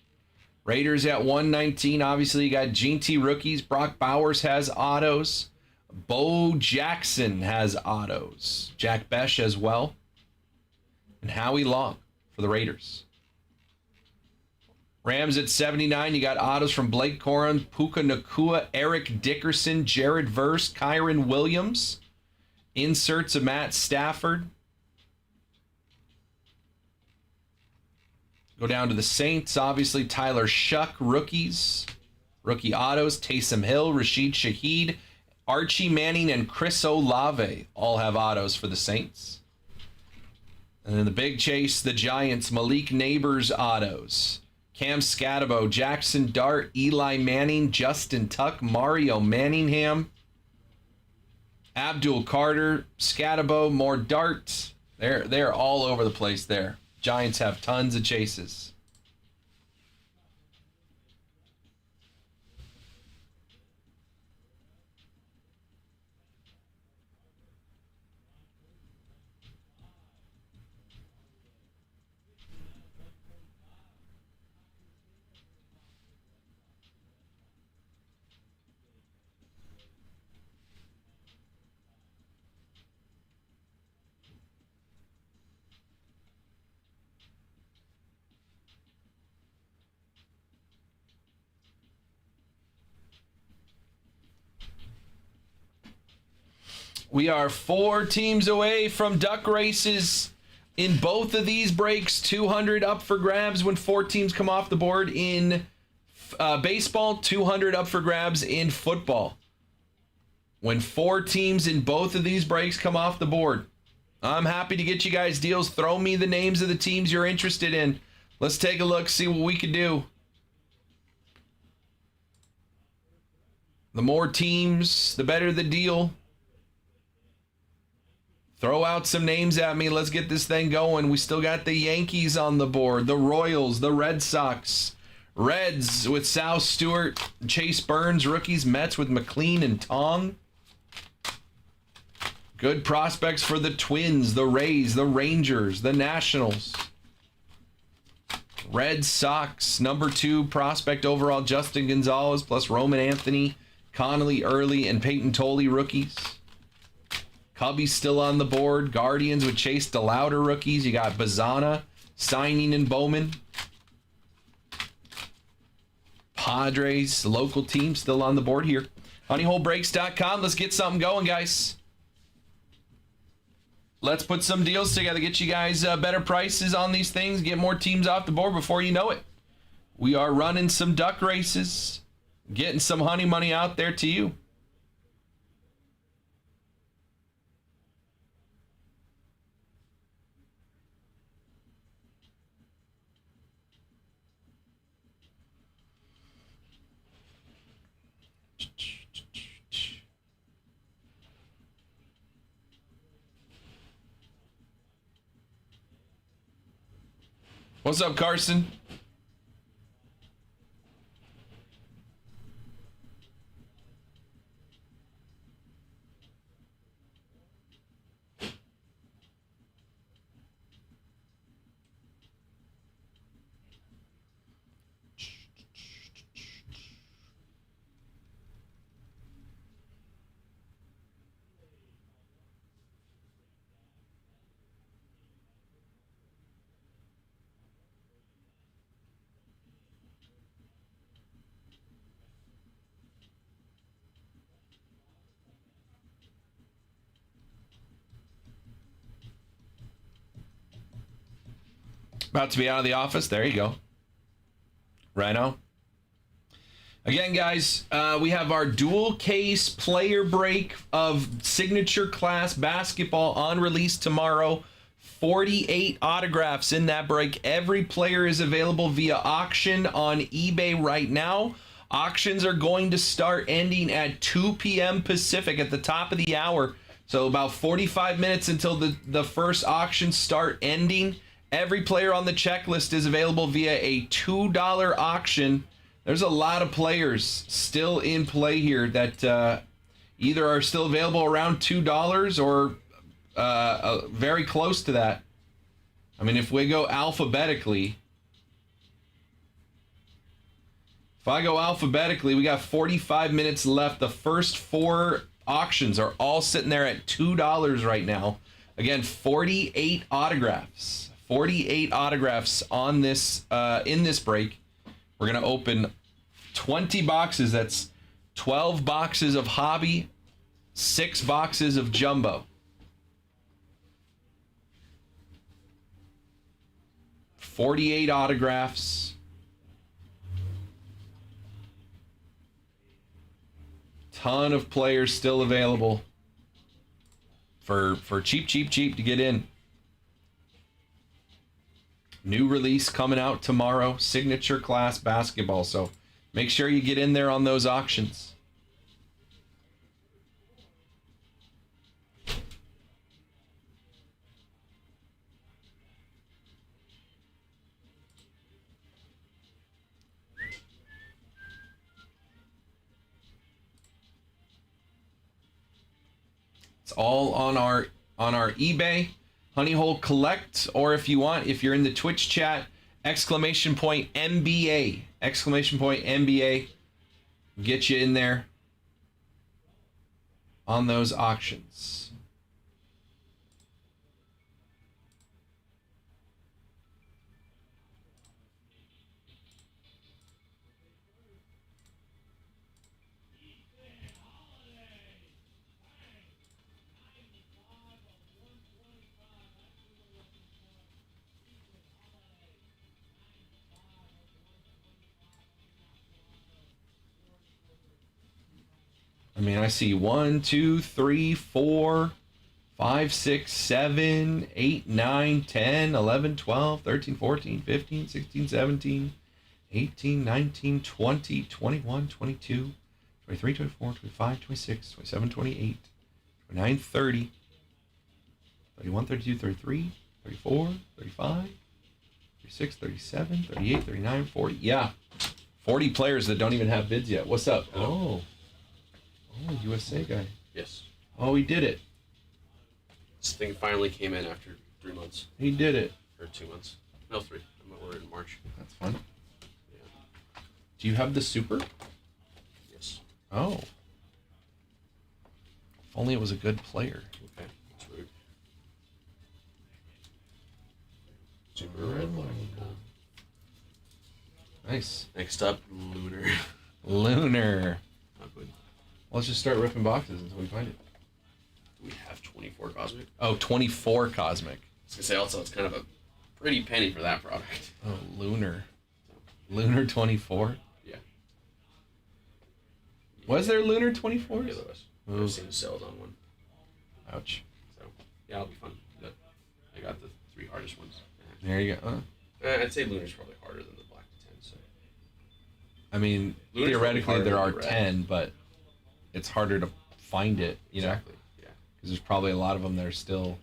Raiders at 119. Obviously, you got GT rookies. Brock Bowers has autos. Bo Jackson has autos. Jack Besh as well. And Howie Long for the Raiders. Rams at 79. You got autos from Blake Corum, Puka Nacua, Eric Dickerson, Jared Verse, Kyron Williams. Inserts of Matt Stafford. Go down to the Saints. Obviously, Tyler Shuck, rookies. Rookie autos. Taysom Hill, Rashid Shaheed, Archie Manning, and Chris Olave all have autos for the Saints. And then the big chase, the Giants, Malik Neighbors autos. Cam Scatabo, Jackson Dart, Eli Manning, Justin Tuck, Mario Manningham, Abdul Carter, Scatabo, more Dart, They're all over the place there. Giants have tons of chases. We are 4 teams away from duck races in both of these breaks. 200 up for grabs when 4 teams come off the board in baseball. 200 up for grabs in football when 4 teams in both of these breaks come off the board. I'm happy to get you guys deals. Throw me the names of the teams you're interested in. Let's take a look, see what we can do. The more teams, the better the deal. Throw out some names at me. Let's get this thing going. We still got the Yankees on the board, the Royals, the Red Sox, Reds with Sal Stewart, Chase Burns, rookies, Mets with McLean and Tong. Good prospects for the Twins, the Rays, the Rangers, the Nationals. Red Sox, number 2 prospect overall, Justin Gonzalez, plus Roman Anthony, Connolly, Early, and Peyton Tolley, rookies. Cubbies still on the board. Guardians with Chase DeLauder, rookies. You got Bazana, Signing, and Bowman. Padres, local team, still on the board here. HoneyholeBreaks.com. Let's get something going, guys. Let's put some deals together. Get you guys better prices on these things. Get more teams off the board before you know it. We are running some duck races. Getting some honey money out there to you. What's up, Carson? About to be out of the office. There you go. Rhino. Again, guys, we have our dual case player break of signature class basketball on release tomorrow. 48 autographs in that break. Every player is available via auction on eBay right now. Auctions are going to start ending at 2 p.m. Pacific at the top of the hour. So about 45 minutes until the first auction start ending. Every player on the checklist is available via a $2 auction. There's a lot of players still in play here that either are still available around $2 or very close to that. I mean, if we go alphabetically, we got 45 minutes left. The first 4 auctions are all sitting there at $2 right now. Again, 48 autographs. 48 autographs on this in this break. We're gonna open 20 boxes. That's 12 boxes of hobby, 6 boxes of jumbo. 48 autographs. Ton of players still available for cheap to get in. New release coming out tomorrow, signature class basketball. So make sure you get in there on those auctions. It's all on our eBay, Honey Hole Collect, or if you want, if you're in the Twitch chat, exclamation point NBA, exclamation point NBA, get you in there on those auctions. I mean, I see 1, 2, 3, 4, 5, 6, 7, 8, 9, 10, 11, 12, 13, 14, 15, 16, 17, 18, 19, 20, 21, 22, 23, 24, 25, 26, 27, 28, 29, 30, 31, 32, 33, 34, 35, 36, 37, 38, 39, 40. Yeah. 40 players that don't even have bids yet. What's up? Oh, USA guy. Yes. Oh, he did it. This thing finally came in after 3 months. He did it. Or 2 months. No, 3. We're in March. That's fun. Yeah. Do you have the super? Yes. Oh. If only it was a good player. Okay. That's rude. Super red, black, and gold. Nice. Next up, Lunar. Lunar. Not good. Let's just start ripping boxes until we find it. Do we have 24 Cosmic? Oh, 24 Cosmic. I was gonna say also it's kind of a pretty penny for that product. Oh, Lunar. Lunar 24? Yeah. Was there Lunar 24s? Yeah, there was. Ooh. I've seen sales on one. Ouch. So yeah, it'll be fun. I got the 3 hardest ones. There you go. I'd say Lunar's probably harder than the black to 10. So I mean, Lunar's theoretically probably there are harder than the red. 10, but it's harder to find it, you know? exactly. Yeah. Because there's probably a lot of them that are still...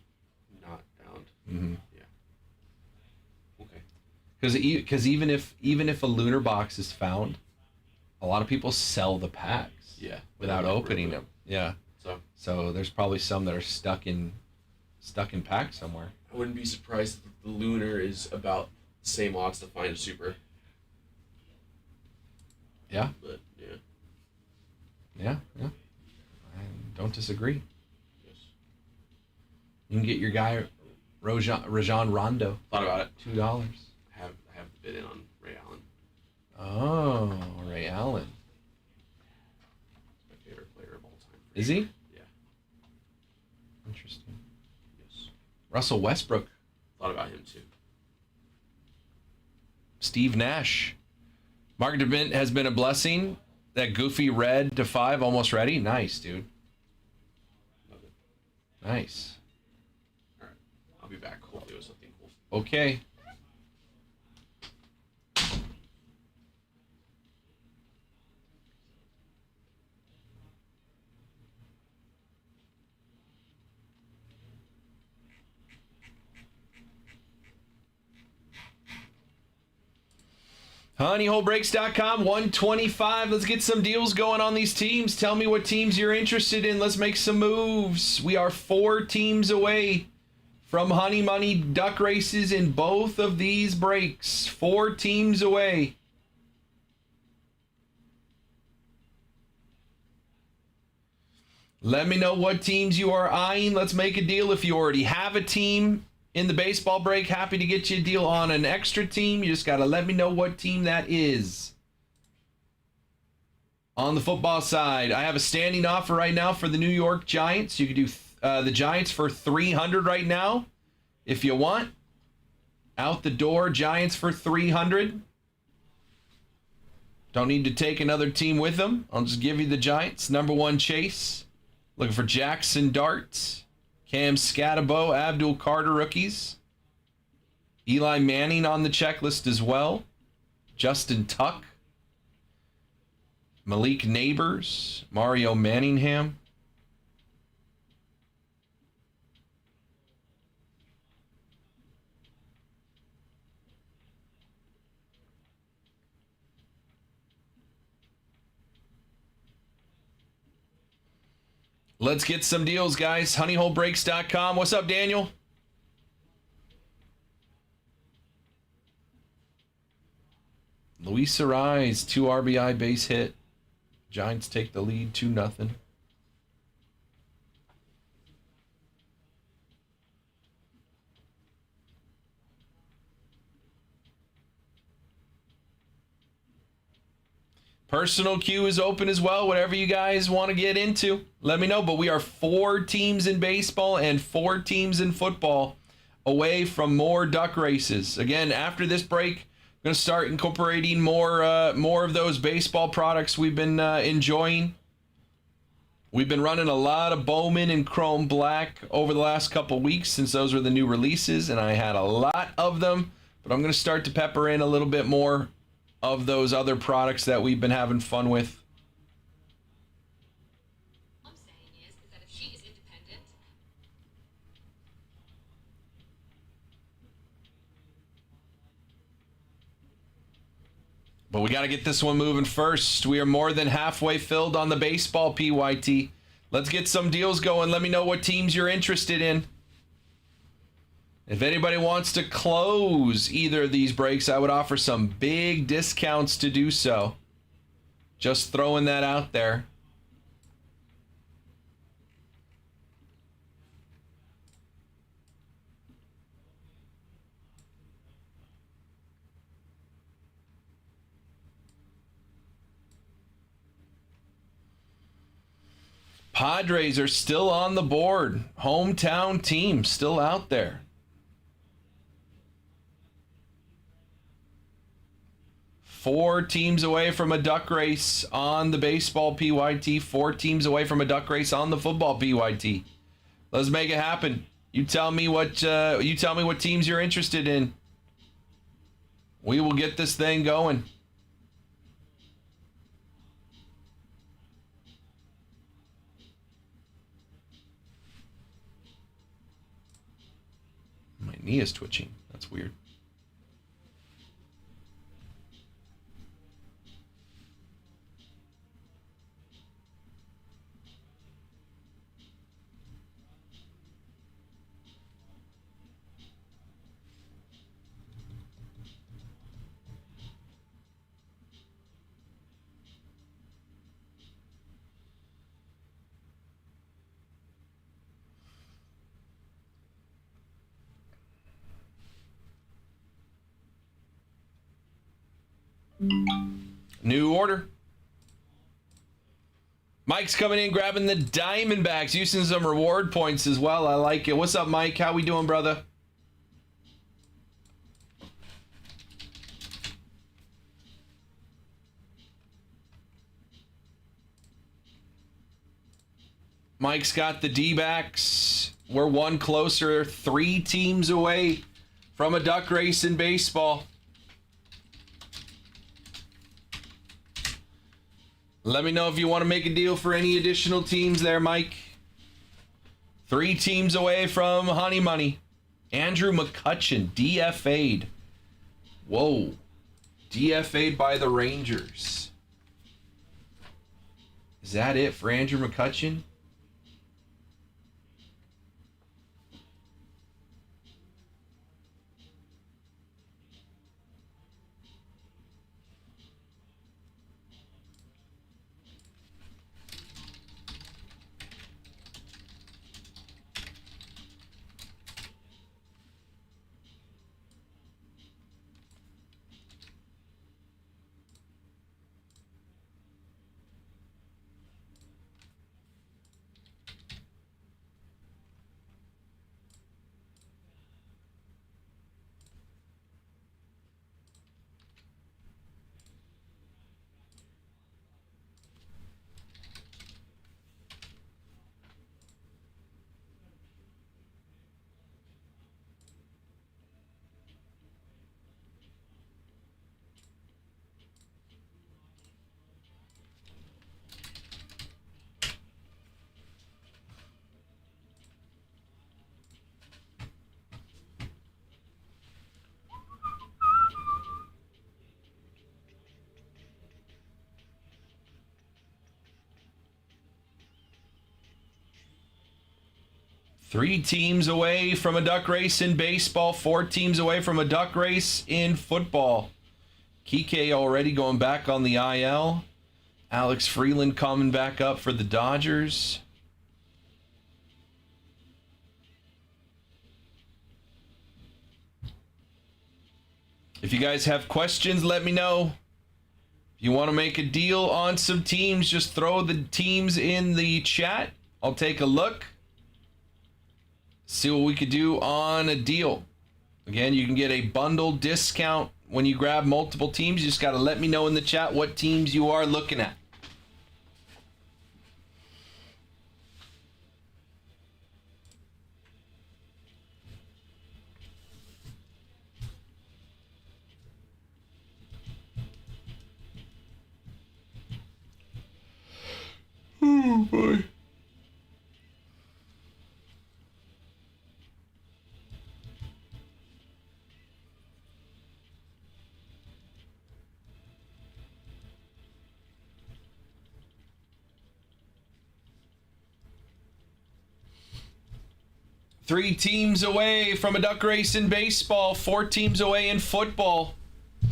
Not bound. Mm-hmm. Yeah. Okay. Because even if a Lunar box is found, a lot of people sell the packs. Yeah. Without Like opening River. them. Yeah. So there's probably some that are stuck in packs somewhere. I wouldn't be surprised if the Lunar is about the same odds to find a super. Yeah. But yeah. Yeah. I don't disagree. Yes. You can get your guy Rajon Rondo, Thought about it. $2. I have the bid in on Ray Allen. Oh, Ray Allen. He's my favorite player of all time. for Is sure. he? Yeah. Interesting. Yes. Russell Westbrook, Thought about him too. Steve Nash. Market event has been a blessing. That goofy red to 5 almost ready. Nice, dude. Love it. Nice. All right. I'll be back. Hopefully with something cool. Okay. HoneyholeBreaks.com, 125. Let's get some deals going on these teams. Tell me what teams you're interested in. Let's make some moves. We are 4 teams away from Honey Money duck races in both of these breaks. 4 teams away. Let me know what teams you are eyeing. Let's make a deal. If you already have a team in the baseball break, happy to get you a deal on an extra team. You just got to let me know what team that is. On the football side, I have a standing offer right now for the New York Giants. You can do the Giants for $300 right now if you want. Out the door, Giants for $300. Don't need to take another team with them. I'll just give you the Giants. Number 1, Chase. Looking for Jackson Dart, Cam Scatabo, Abdul Carter rookies. Eli Manning on the checklist as well. Justin Tuck. Malik Neighbors, Mario Manningham. Let's get some deals, guys. Honeyholebreaks.com. What's up, Daniel? Luis Arise, 2 RBI base hit. Giants take the lead 2-0. Personal queue is open as well. Whatever you guys want to get into, let me know. But we are 4 teams in baseball and 4 teams in football away from more duck races. Again, after this break, I'm going to start incorporating more of those baseball products we've been enjoying. We've been running a lot of Bowman and Chrome Black over the last couple weeks since those were the new releases, and I had a lot of them. But I'm going to start to pepper in a little bit more of those other products that we've been having fun with. All I'm saying is that if she is independent, But we got to get this one moving first. We are more than halfway filled on the baseball PYT. Let's get some deals going. Let me know what teams you're interested in. If anybody wants to close either of these breaks, I would offer some big discounts to do so. Just throwing that out there. Padres are still on the board. Hometown team still out there. 4 teams away from a duck race on the baseball PYT. 4 teams away from a duck race on the football PYT. Let's make it happen. You tell me what teams you're interested in. We will get this thing going. My knee is twitching. That's weird. New order. Mike's coming in, grabbing the Diamondbacks, using some reward points as well. I like it. What's up, Mike? How we doing, brother? Mike's got the D-backs. We're one closer, 3 teams away from a duck race in baseball. Let me know if you want to make a deal for any additional teams there, Mike. 3 teams away from Honey Money. Andrew McCutchen, DFA'd. Whoa. DFA'd by the Rangers. Is that it for Andrew McCutchen? 3 teams away from a duck race in baseball. 4 teams away from a duck race in football. Kike already going back on the IL. Alex Freeland coming back up for the Dodgers. If you guys have questions, let me know. If you want to make a deal on some teams, just throw the teams in the chat. I'll take a look. See what we could do on a deal. Again, you can get a bundle discount when you grab multiple teams. You just got to let me know in the chat what teams you are looking at. Oh boy. Three teams away from a duck race in baseball. 4 teams away in football.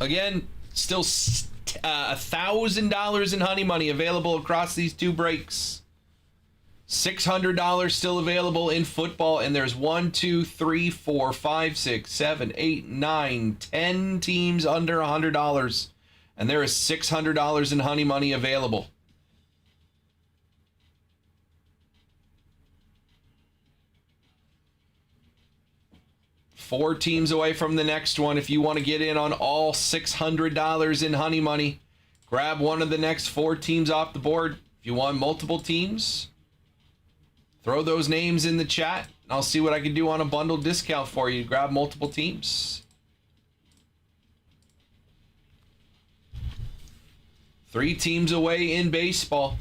Again, still $1,000 in honey money available across these 2 breaks. $600 still available in football, and there's 1, 2, 3, 4, 5, 6, 7, 8, 9, 10 teams under $100, and there is $600 in honey money available. Four teams away from the next one. If you want to get in on all $600 in honey money, grab one of the next 4 teams off the board. If you want multiple teams, throw those names in the chat, and I'll see what I can do on a bundle discount for you to grab multiple teams. 3 teams away in baseball.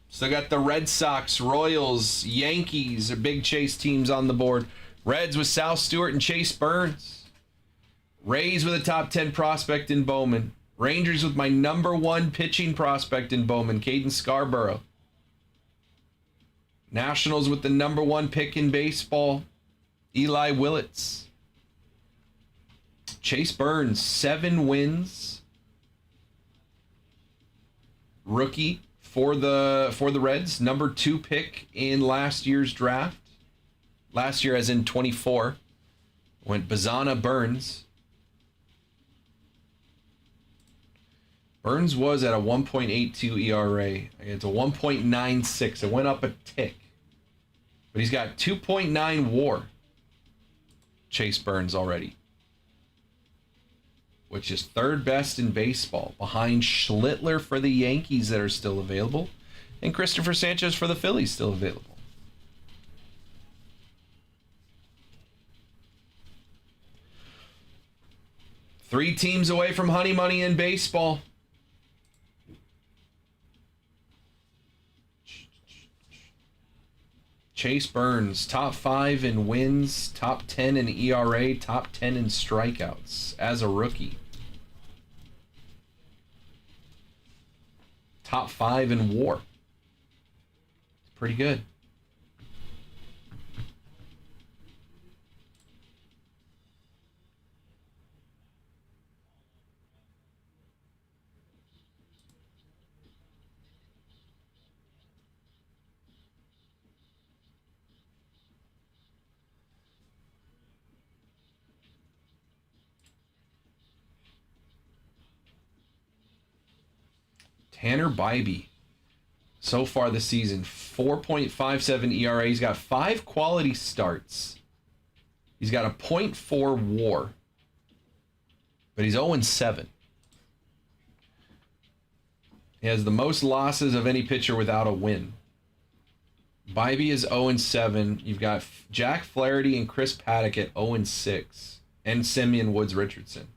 Still got the Red Sox, Royals, Yankees are big chase teams on the board. Reds with Sal Stewart and Chase Burns. Rays with a top 10 prospect in Bowman. Rangers with my number 1 pitching prospect in Bowman, Caden Scarborough. Nationals with the number 1 pick in baseball, Eli Willits. Chase Burns, 7 wins. Rookie for the Reds, number 2 pick in last year's draft. Last year, as in 24, went Bazana Burns. Burns was at a 1.82 ERA. It's a 1.96. It went up a tick. But he's got 2.9 WAR. Chase Burns already. Which is 3rd best in baseball. Behind Schlittler for the Yankees that are still available. And Christopher Sanchez for the Phillies still available. Three teams away from honey money in baseball. Chase Burns, top 5 in wins, top 10 in ERA, top 10 in strikeouts as a rookie. Top 5 in WAR. Pretty good. Tanner Bybee, so far this season, 4.57 ERA. He's got 5 quality starts. He's got a .4 WAR, but he's 0-7. He has the most losses of any pitcher without a win. Bybee is 0-7. You've got Jack Flaherty and Chris Paddock at 0-6, and Simeon Woods Richardson.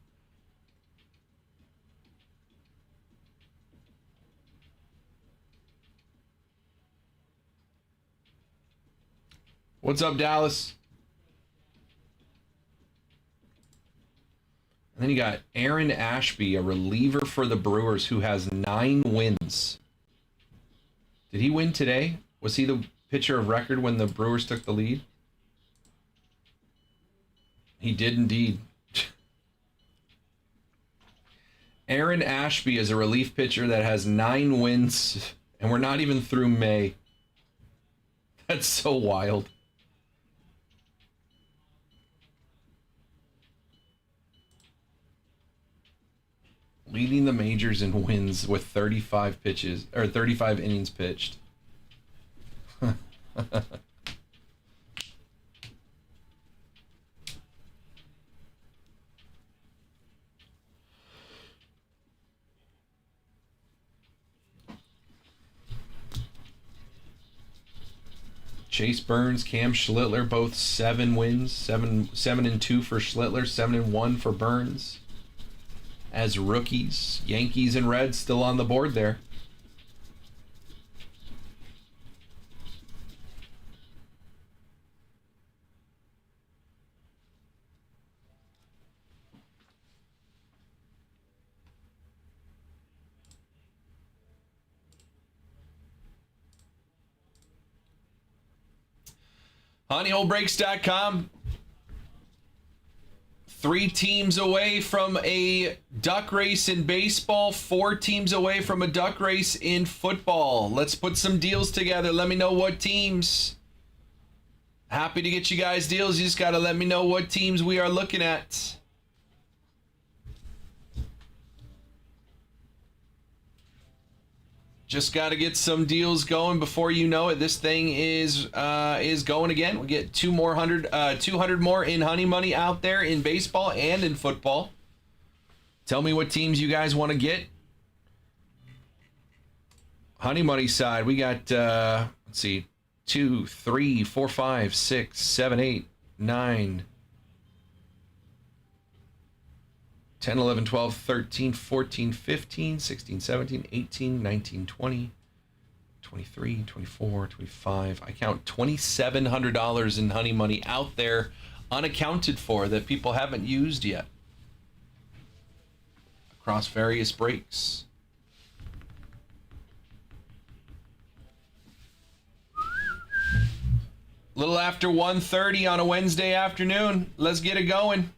What's up, Dallas? And then you got Aaron Ashby, a reliever for the Brewers who has 9 wins. Did he win today? Was he the pitcher of record when the Brewers took the lead? He did indeed. Aaron Ashby is a relief pitcher that has 9 wins, and we're not even through May. That's so wild. Leading the majors in wins with 35 pitches, or 35 innings pitched. Chase Burns, Cam Schlittler, both 7 wins, 7-2 for Schlittler, 7-1 for Burns. As rookies, Yankees and Reds still on the board there. HoneyHoleBreaks.com. 3 teams away from a duck race in baseball, 4 teams away from a duck race in football. Let's put some deals together. Let me know what teams. Happy to get you guys deals. You just got to let me know what teams we are looking at. Just got to get some deals going before you know it. This thing is going again. We get 200 more in Honey Money out there in baseball and in football. Tell me what teams you guys want to get. Honey Money side, we got let's see, 2, 3, 4, 5, 6, 7, 8, 9, 10, 11, 12, 13, 14, 15, 16, 17, 18, 19, 20, 23, 24, 25. I count $2,700 in Honey Money out there unaccounted for that people haven't used yet across various breaks. A little after 1:30 on a Wednesday afternoon. Let's get it going.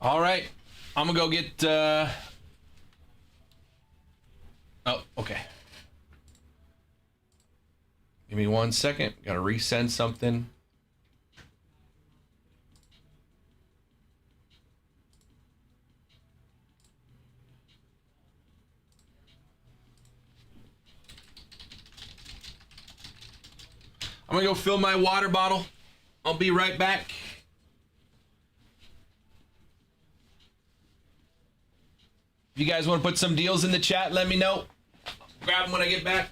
All right, I'm gonna go get. Oh, okay. Give me 1 second. Gotta resend something. I'm gonna go fill my water bottle. I'll be right back. If you guys want to put some deals in the chat, let me know. Grab them when I get back.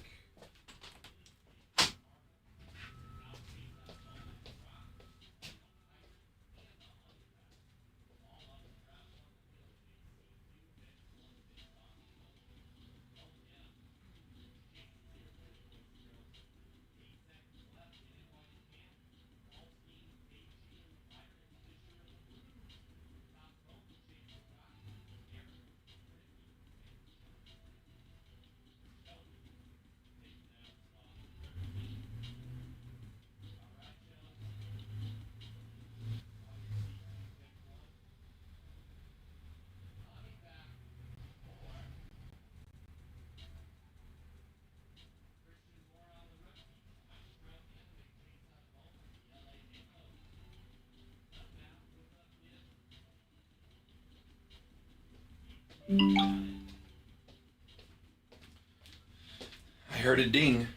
I heard a ding.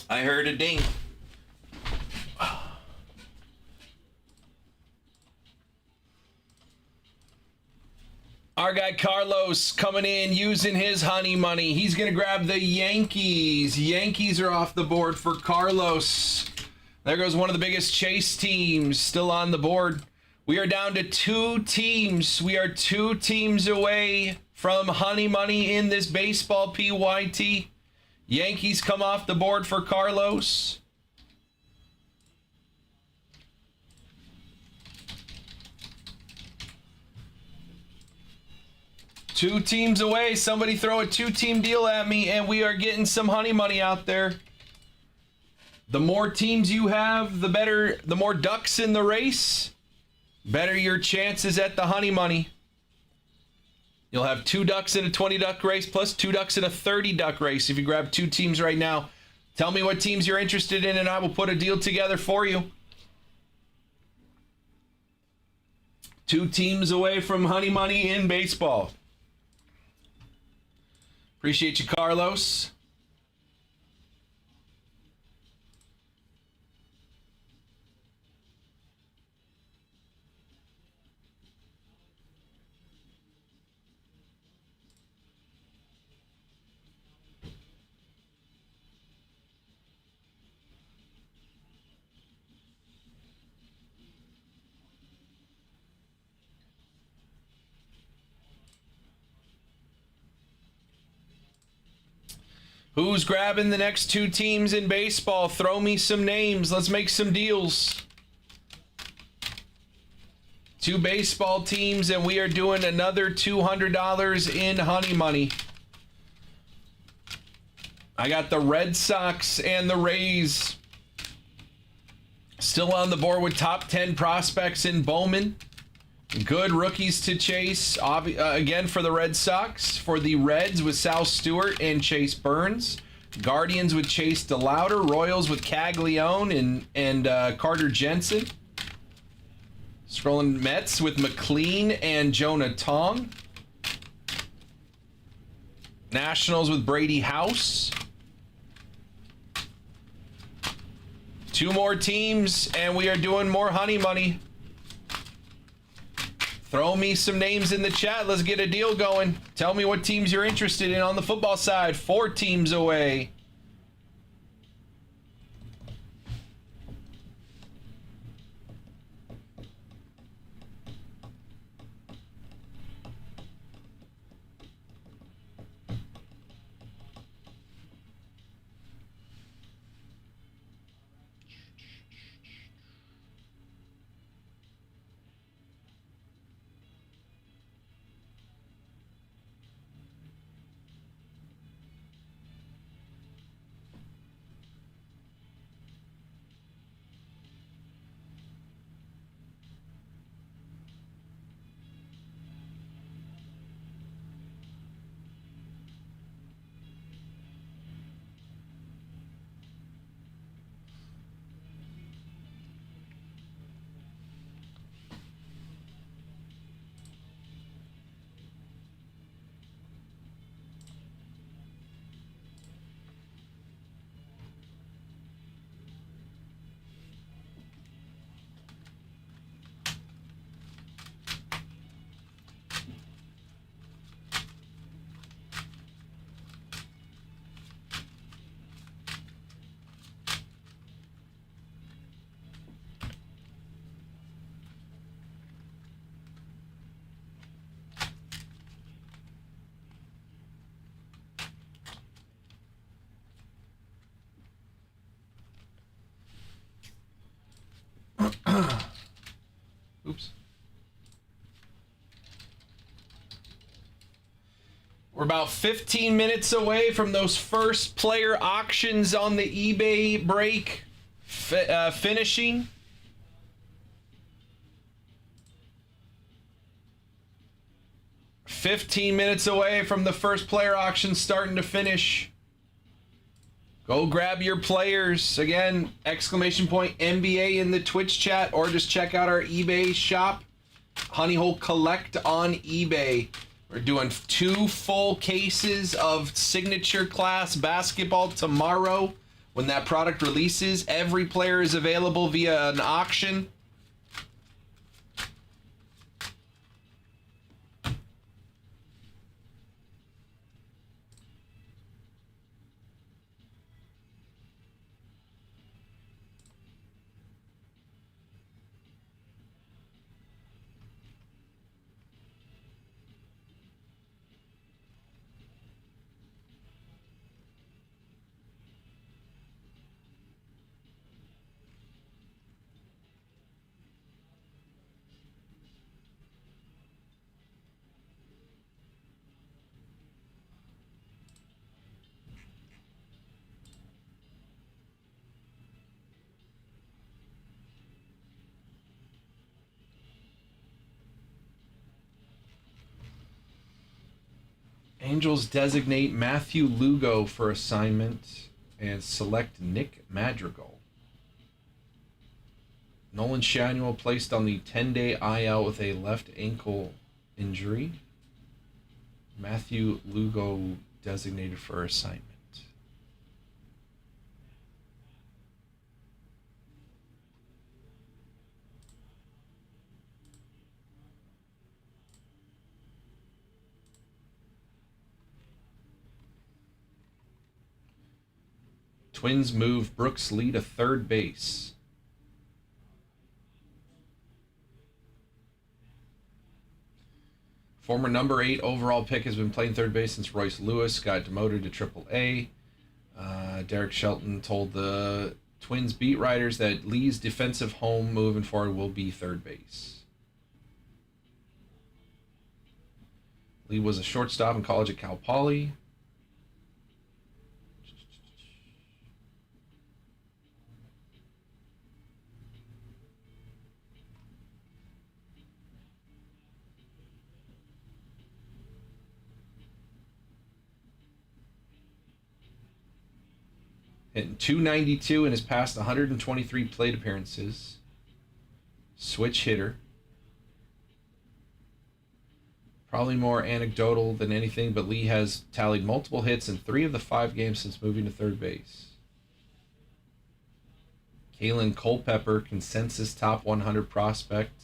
I I heard a ding. Our guy Carlos coming in using his honey money. He's going to grab the Yankees. Yankees are off the board for Carlos. There goes one of the biggest chase teams still on the board. We are down to 2 teams. We are 2 teams away from honey money in this baseball PYT. Yankees come off the board for Carlos. Two teams away. Somebody throw a 2-team deal at me, and we are getting some honey money out there. The more teams you have, the better, the more ducks in the race, better your chances at the honey money. You'll have 2 ducks in a 20-duck race plus 2 ducks in a 30-duck race if you grab 2 teams right now. Tell me what teams you're interested in, and I will put a deal together for you. 2 teams away from honey money in baseball. Appreciate you, Carlos. Who's grabbing the next 2 teams in baseball? Throw me some names. Let's make some deals. 2 baseball teams, and we are doing another $200 in honey money. I got the Red Sox and the Rays still on the board with top 10 prospects in Bowman. Good rookies to chase. Again for the Red Sox. For the Reds with Sal Stewart and Chase Burns. Guardians with Chase DeLauder. Royals with Caglione and Carter Jensen. Scrolling Mets with McLean and Jonah Tong. Nationals with Brady House. 2 more teams, and we are doing more honey money. Throw me some names in the chat. Let's get a deal going. Tell me what teams you're interested in on the football side. 4 teams away. Oops. We're about 15 minutes away from those first player auctions on the eBay break finishing. "15 minutes away from the first player auction starting to finish. Go grab your players. Again, exclamation point NBA in the Twitch chat, or just check out our eBay shop, Honey Hole Collect on eBay. We're doing 2 full cases of signature class basketball tomorrow. When that product releases, every player is available via an auction. Angels designate Matthew Lugo for assignment and select Nick Madrigal. Nolan Shanuel placed on the 10-day IL with a left ankle injury. Matthew Lugo designated for assignment. Twins move Brooks Lee to third base. Former number 8 overall pick has been playing third base since Royce Lewis got demoted to Triple-A. Derek Shelton told the Twins beat writers that Lee's defensive home moving forward will be third base. Lee was a shortstop in college at Cal Poly. Hitting .292 in his past 123 plate appearances. Switch hitter. Probably more anecdotal than anything, but Lee has tallied multiple hits in 3 of the 5 games since moving to third base. Kalen Culpepper, consensus top 100 prospect.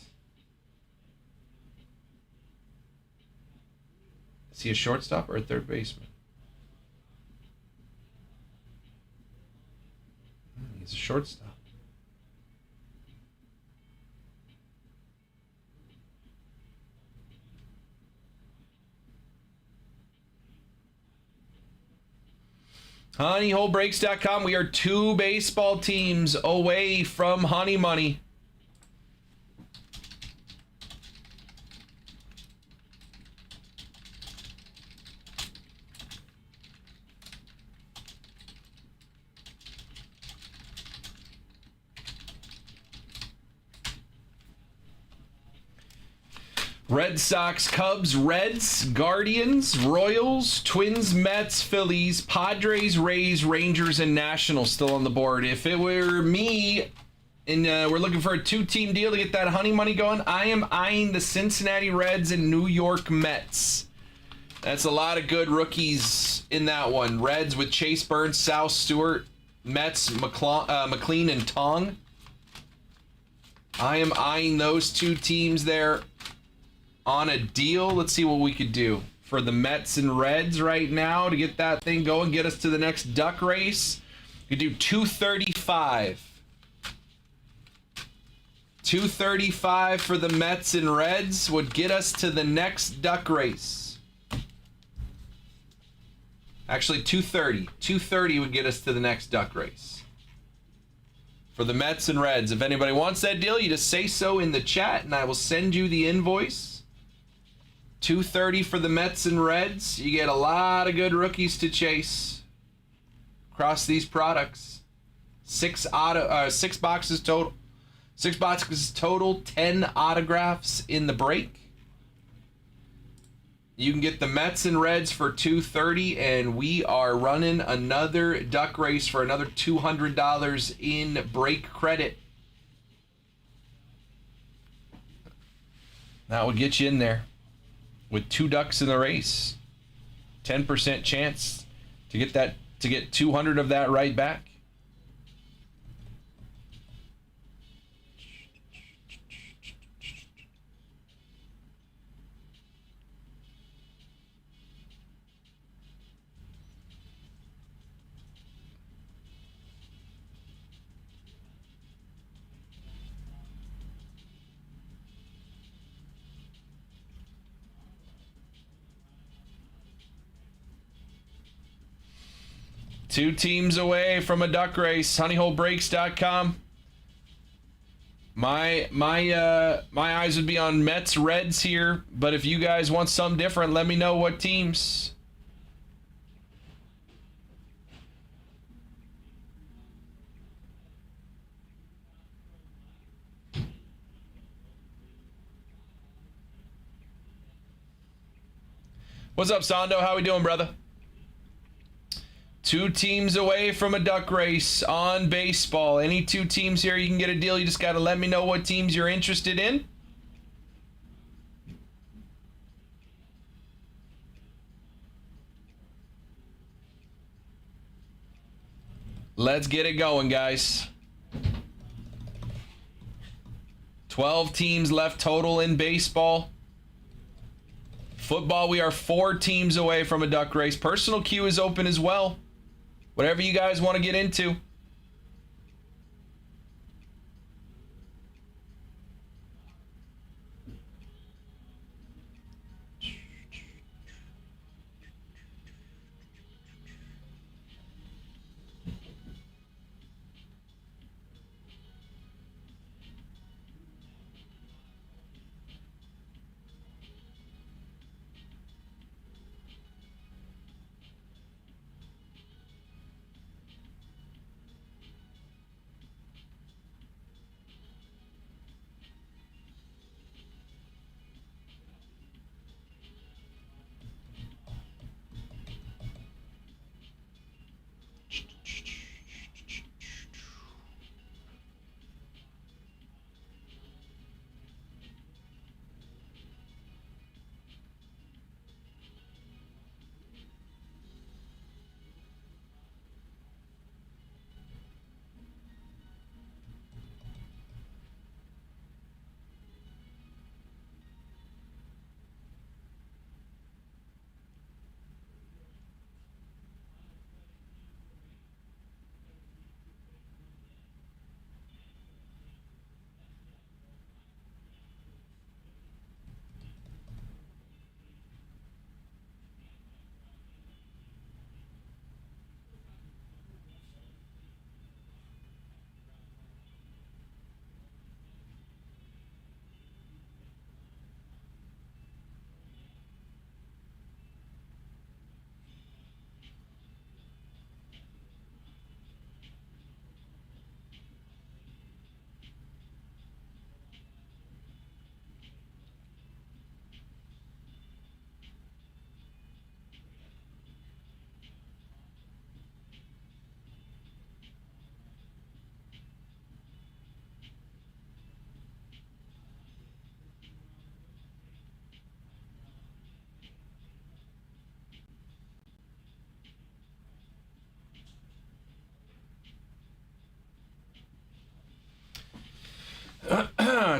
Is he a shortstop or a third baseman? He's a shortstop. HoneyHoleBreaks.com. We are 2 baseball teams away from Honey Money. Red Sox, Cubs, Reds, Guardians, Royals, Twins, Mets, Phillies, Padres, Rays, Rangers, and Nationals still on the board. If it were me and we're looking for a 2-team deal to get that Honey Money going, I am eyeing the Cincinnati Reds and New York Mets. That's a lot of good rookies in that one. Reds with Chase Burns, Sal Stewart, Mets, McLean, and Tong. I am eyeing those 2 teams there on a deal. Let's see what we could do for the Mets and Reds right now to get that thing going, get us to the next duck race. We could do 235. 235 for the Mets and Reds would get us to the next duck race. Actually, 230. 230 would get us to the next duck race. For the Mets and Reds. If anybody wants that deal, you just say so in the chat and I will send you the invoice. 230 for the Mets and Reds. You get a lot of good rookies to chase across these products. 6 boxes total. 6 boxes total. 10 autographs in the break. You can get the Mets and Reds for $230, and we are running another duck race for another $200 in break credit. That would get you in there with 2 ducks in the race. 10% chance to get 200 of that right back. 2 teams away from a duck race. Honeyholebreaks.com. My eyes would be on Mets Reds here, but if you guys want something different, let me know what teams. What's up, Sando? How we doing, brother? 2 teams away from a duck race on baseball. Any 2 teams here, you can get a deal. You just got to let me know what teams you're interested in. Let's get it going, guys. 12 teams left total in baseball. Football, we are 4 teams away from a duck race. Personal queue is open as well. Whatever you guys want to get into.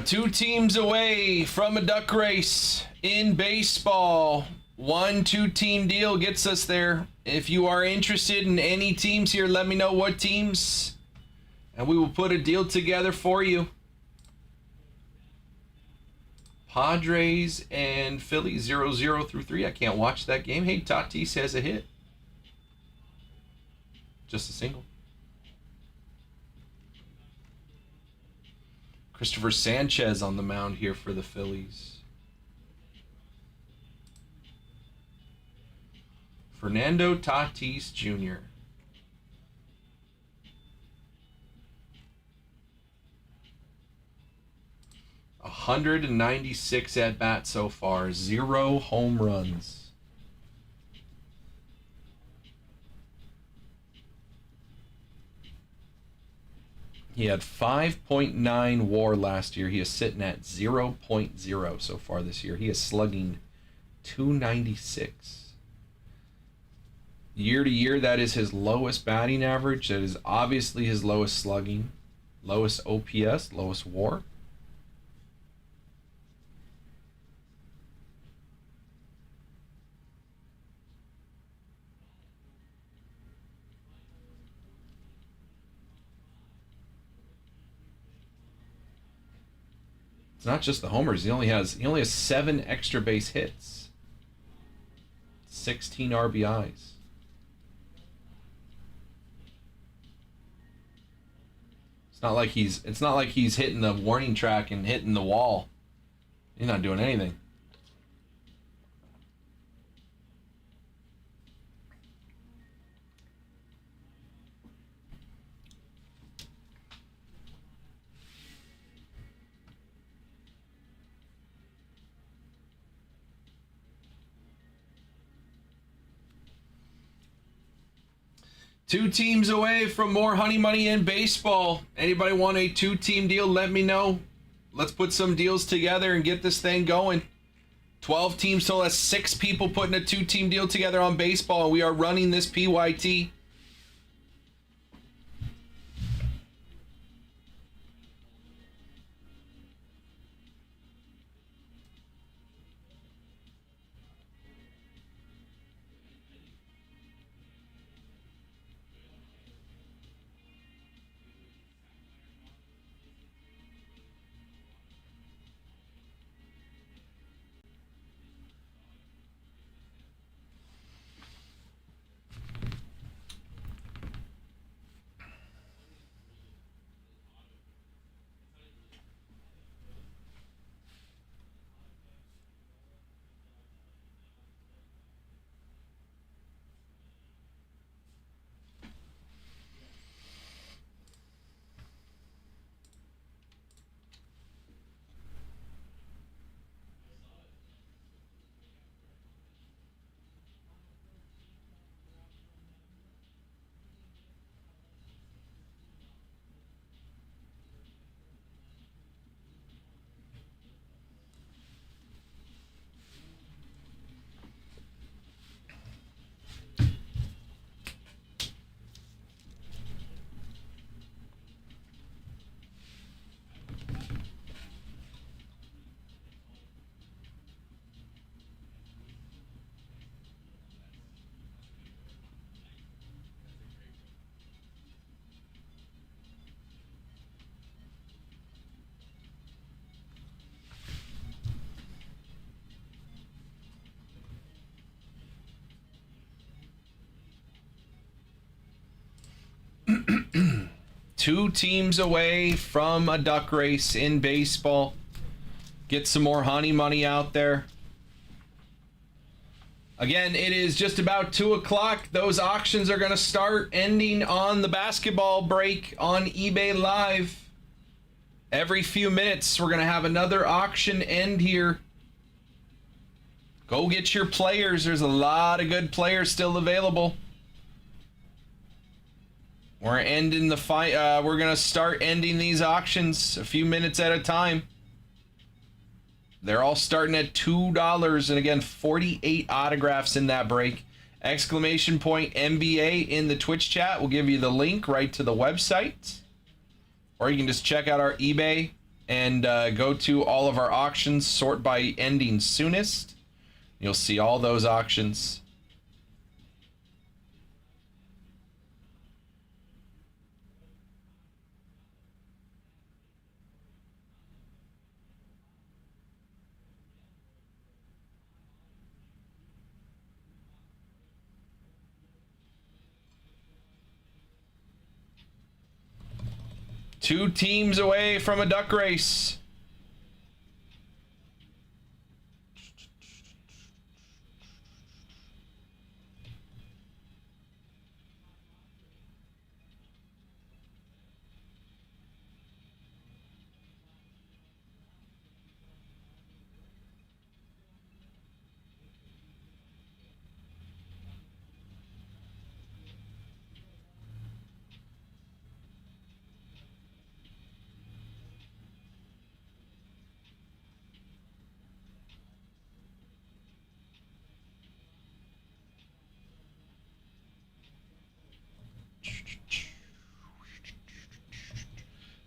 Two teams away from a duck race in baseball. 1-2 team deal gets us there. If you are interested in any teams here, let me know what teams, and we will put a deal together for you. Padres and Phillies 0-0 through 3. I can't watch that game. Hey, Tatis has a hit. Just a single. Christopher Sanchez on the mound here for the Phillies. Fernando Tatis Jr. A 196 at bat so far, 0 home runs. He had 5.9 WAR last year. He is sitting at 0.0 so far this year. He is slugging 296. Year to year, that is his lowest batting average. That is obviously his lowest slugging, lowest OPS, lowest WAR. It's not just the homers. He only has 7 extra base hits. 16 RBIs. It's not like he's hitting the warning track and hitting the wall. He's not doing anything. Two teams away from more honey money in baseball. Anybody want a 2-team deal? Let me know. Let's put some deals together and get this thing going. 12 teams total. That's 6 people putting a 2-team deal together on baseball, and we are running this PYT. Two teams away from a duck race in baseball. Get some more honey money out there. Again, it is just about 2 o'clock. Those auctions are going to start ending on the basketball break on eBay Live. Every few minutes, we're going to have another auction end here. Go get your players. There's a lot of good players still available. We're ending the fight. We're going to start ending these auctions a few minutes at a time. They're all starting at $2. And again, 48 autographs in that break. Exclamation point NBA in the Twitch chat. We'll give you the link right to the website. Or you can just check out our eBay and go to all of our auctions. Sort by ending soonest. You'll see all those auctions. Two teams away from a duck race.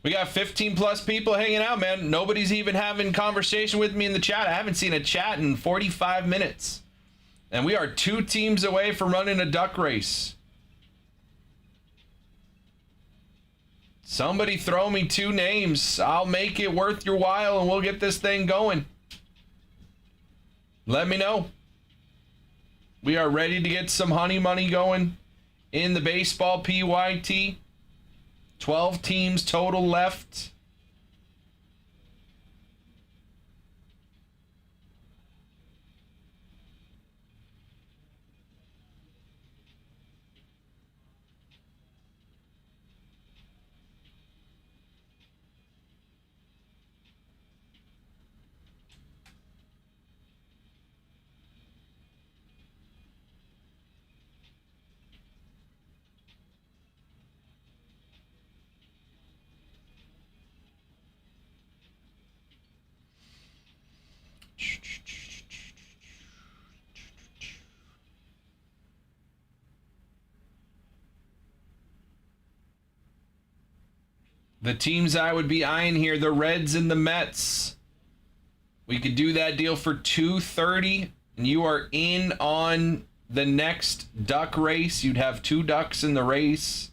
We got 15 plus people hanging out, man. Nobody's even having conversation with me in the chat. I haven't seen a chat in 45 minutes. And we are 2 teams away from running a duck race. Somebody throw me 2 names. I'll make it worth your while and we'll get this thing going. Let me know. We are ready to get some honey money going in the baseball PYT. 12 teams total left. The teams I would be eyeing here, the Reds and the Mets. We could do that deal for $230, and you are in on the next duck race. You'd have 2 ducks in the race.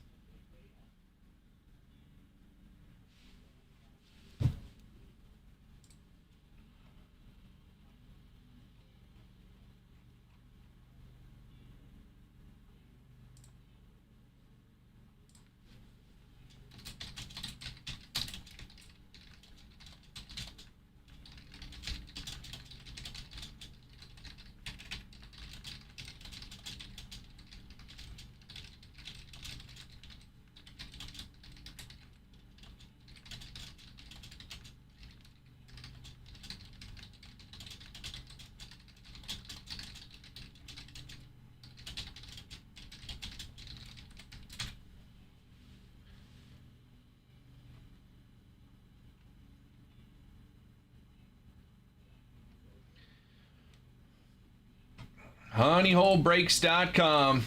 HoneyholeBreaks.com.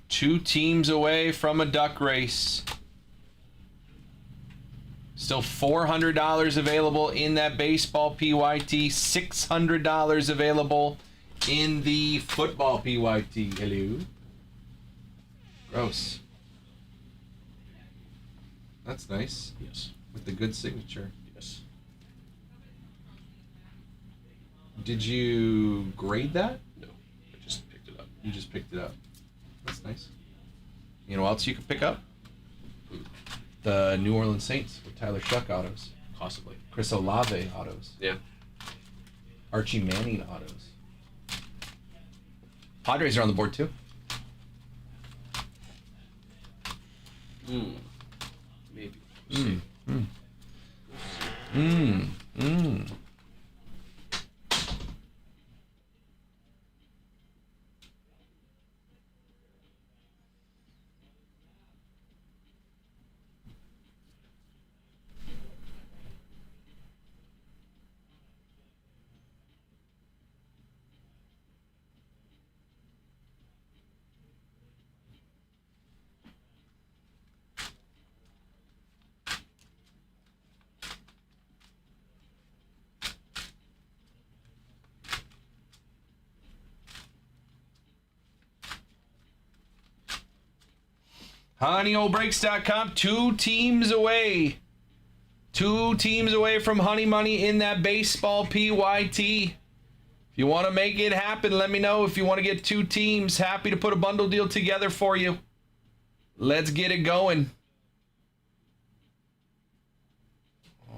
Two teams away from a duck race. Still $400 available in that baseball PYT. $600 available in the football PYT. Hello. Gross. That's nice. Yes. With the good signature. Yes. Did you grade that? No. I just picked it up. You just picked it up. That's nice. You know what else you could pick up? The New Orleans Saints with Tyler Shuck autos. Possibly. Chris Olave autos. Yeah. Archie Manning autos. Padres are on the board too. Maybe. We'll see. HoneyOldBreaks.com. 2 teams away. 2 teams away from Honey Money in that baseball PYT. If you want to make it happen, let me know. If you want to get 2 teams, happy to put a bundle deal together for you. Let's get it going.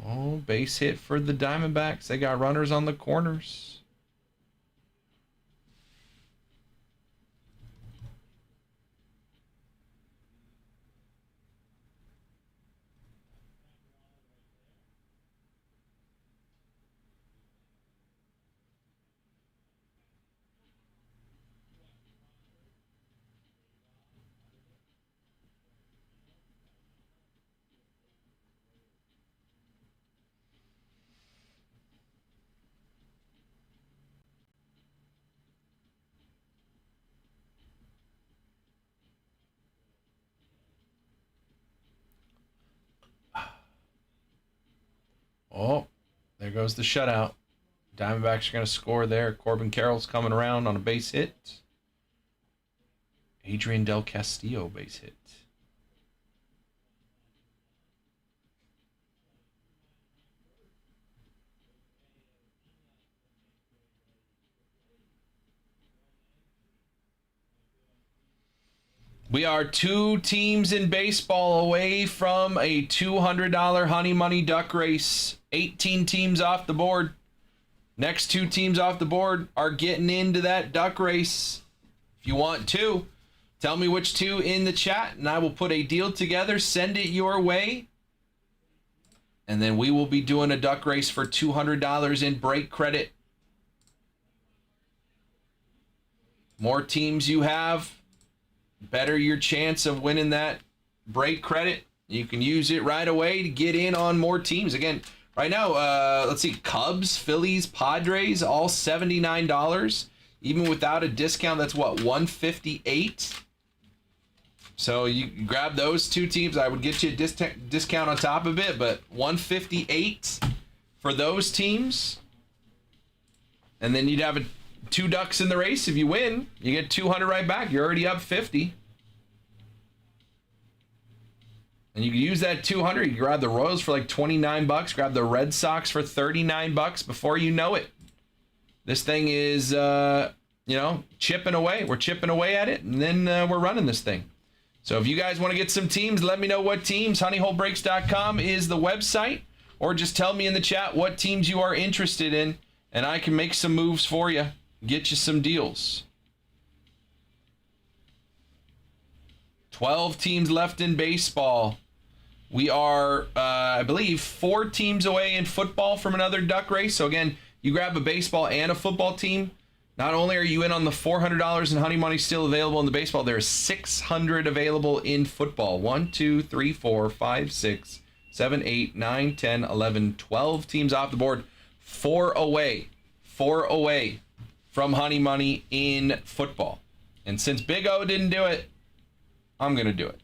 Oh, base hit for the Diamondbacks. They got runners on the corners. Oh, there goes the shutout. Diamondbacks are going to score there. Corbin Carroll's coming around on a base hit. Adrian Del Castillo base hit. We are 2 teams in baseball away from a $200 Honey Money Duck Race. 18 teams off the board. Next 2 teams off the board are getting into that duck race. If you want to, tell me which 2 in the chat, and I will put a deal together, send it your way, and then we will be doing a duck race for $200 in break credit. More teams you have, better your chance of winning that break credit. You can use it right away to get in on more teams. Again, right now, let's see, Cubs, Phillies, Padres, all $79. Even without a discount, that's what, $158? So you grab those 2 teams. I would get you a discount on top of it, but $158 for those teams. And then you'd have 2 ducks in the race. If you win, you get 200 right back. You're already up 50. And you can use that 200. You can grab the Royals for like $29. Grab the Red Sox for $39 before you know it. This thing is, chipping away. We're chipping away at it, and then we're running this thing. So if you guys want to get some teams, let me know what teams. honeyholebreaks.com is the website, or just tell me in the chat what teams you are interested in, and I can make some moves for you, get you some deals. 12 teams left in baseball. We are, I believe, 4 teams away in football from another duck race. So again, you grab a baseball and a football team. Not only are you in on the $400 in Honey Money still available in the baseball, there's $600 available in football. 1, 2, 3, 4, 5, 6, 7, 8, 9, 10, 11, 12 teams off the board. 4 away from Honey Money in football. And since Big O didn't do it, I'm going to do it.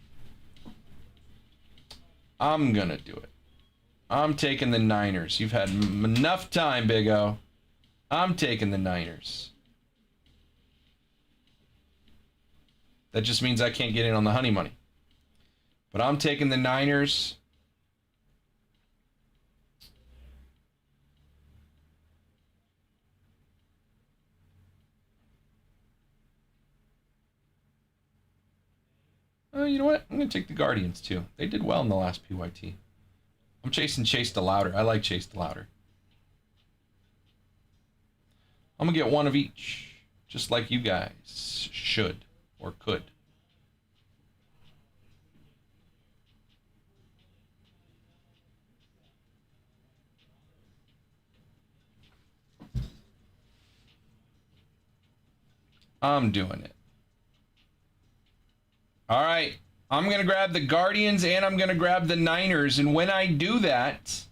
I'm taking the Niners. You've had enough time, Big O. I'm taking the Niners. That just means I can't get in on the Honey Money. But I'm taking the Niners. Oh, you know what? I'm going to take the Guardians, too. They did well in the last PYT. I'm chasing Chase DeLauder. I like Chase DeLauder. I'm going to get one of each, just like you guys should or could. I'm doing it. All right. I'm going to grab the Guardians and I'm going to grab the Niners. And when I do that,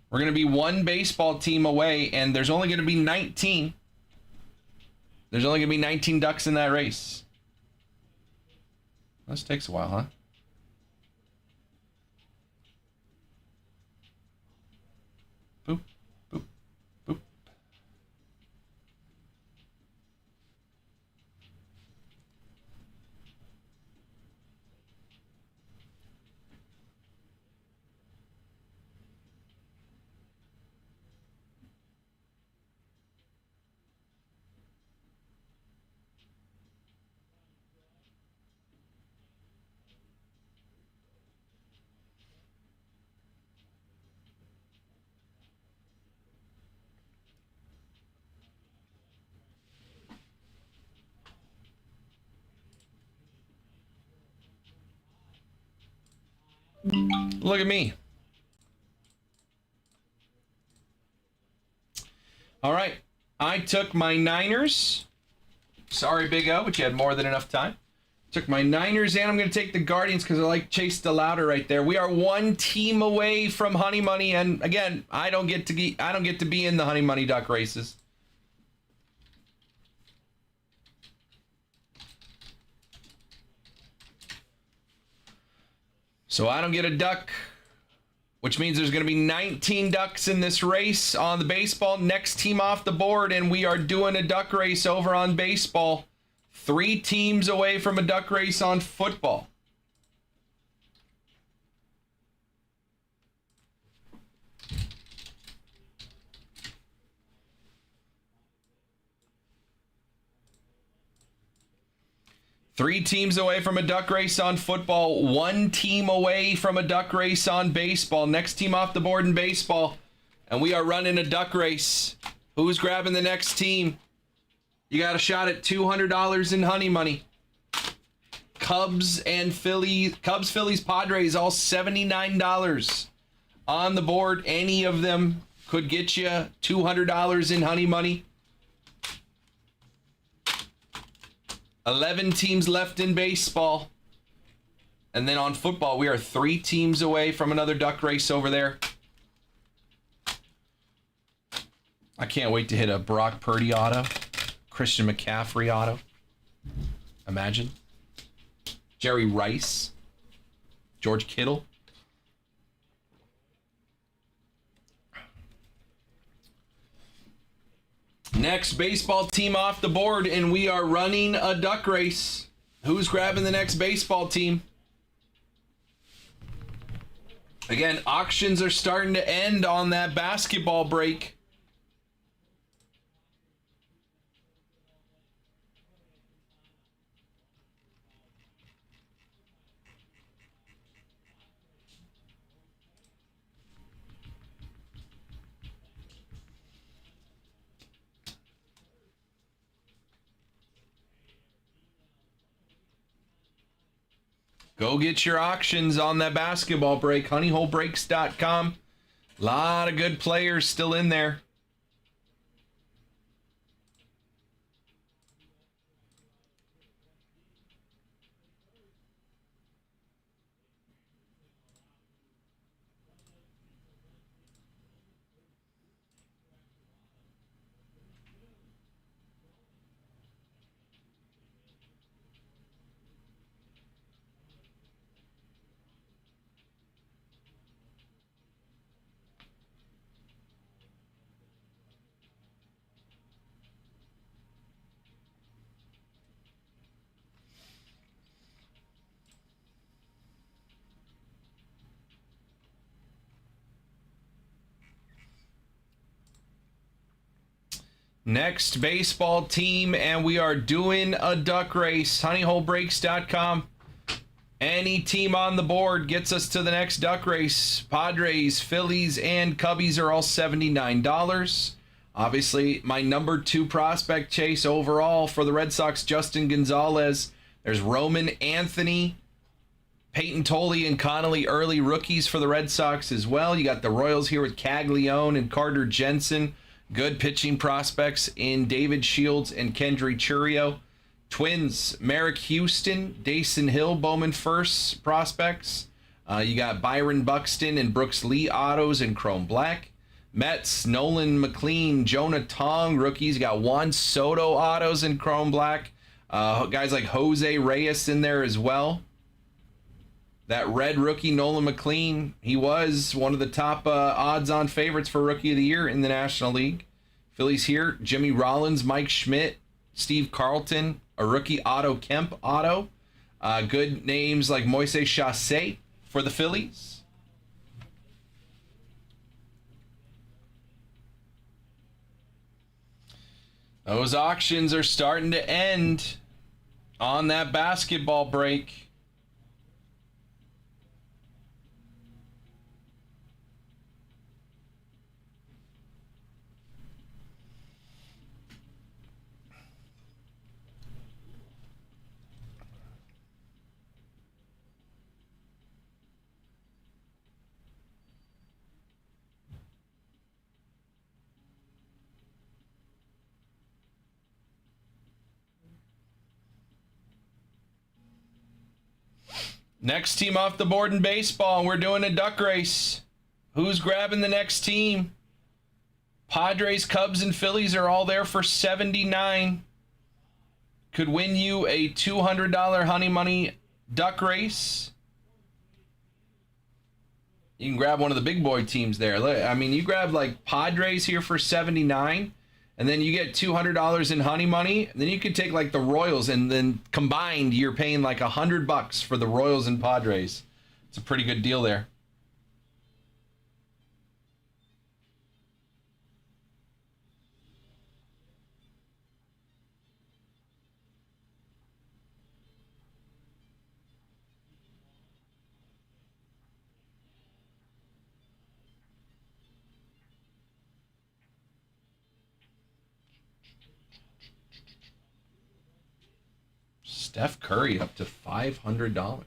we're going to be 1 baseball team away, and there's only going to be 19. There's only going to be 19 ducks in that race. This takes a while, huh? Boop, boop, boop. Look at me. All right. I took my Niners. Sorry, Big O, but you had more than enough time. Took my Niners, and I'm going to take the Guardians because I like Chase DeLauder right there. We are 1 team away from Honey Money, and again, I don't get to be in the Honey Money duck races. So I don't get a duck which means there's going to be 19 ducks in this race on the baseball. Next team off the board, and we are doing a duck race over on baseball. 3 teams away from a duck race on football. Three teams away from a duck race on football. 1 team away from a duck race on baseball. Next team off the board in baseball. And we are running a duck race. Who's grabbing the next team? You got a shot at $200 in honey money. Cubs, Phillies, Padres, all $79 on the board. Any of them could get you $200 in honey money. 11 teams left in baseball. And then on football, we are 3 teams away from another duck race over there. I can't wait to hit a Brock Purdy auto. Christian McCaffrey auto. Imagine. Jerry Rice. George Kittle. Next baseball team off the board, and we are running a duck race. Who's grabbing the next baseball team? Again, auctions are starting to end on that basketball break. Go get your auctions on that basketball break. Honeyholebreaks.com. A lot of good players still in there. Next baseball team, and we are doing a duck race. Honeyholebreaks.com. Any team on the board gets us to the next duck race. Padres, Phillies, and Cubbies are all $79. Obviously, my number 2 prospect chase overall for the Red Sox, Justin Gonzalez. There's Roman Anthony, Peyton Tolley, and Connolly, early rookies for the Red Sox as well. You got the Royals here with Caglione and Carter Jensen. Good pitching prospects in David Shields and Kendry Churio. Twins, Merrick Houston, Dason Hill, Bowman first prospects. You got Byron Buxton and Brooks Lee autos in Chrome Black. Mets, Nolan McLean, Jonah Tong rookies. You got Juan Soto autos in Chrome Black. Guys like Jose Reyes in there as well. That red rookie, Nolan McLean, he was one of the top odds-on favorites for Rookie of the Year in the National League. Phillies here, Jimmy Rollins, Mike Schmidt, Steve Carlton, a rookie Otto Kemp auto. Good names like Moises Chassé for the Phillies. Those auctions are starting to end on that basketball break. Next team off the board in baseball, we're doing a duck race. Who's grabbing the next team? Padres, Cubs, and Phillies are all there for $79. Could win you a $200 honey money duck race. You can grab one of the big boy teams there. Look, I mean, you grab like Padres here for 79, and then you get $200 in honey money. And then you could take like the Royals, and then combined, you're paying like $100 for the Royals and Padres. It's a pretty good deal there. Steph Curry up to $500.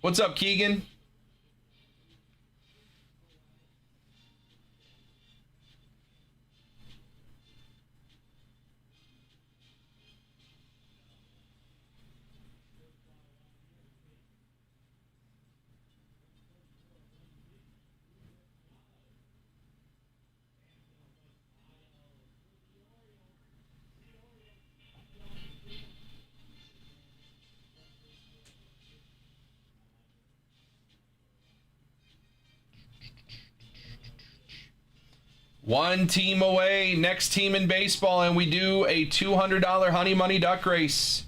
What's up, Keegan? One team away, next team in baseball, and we do a $200 honey money duck race.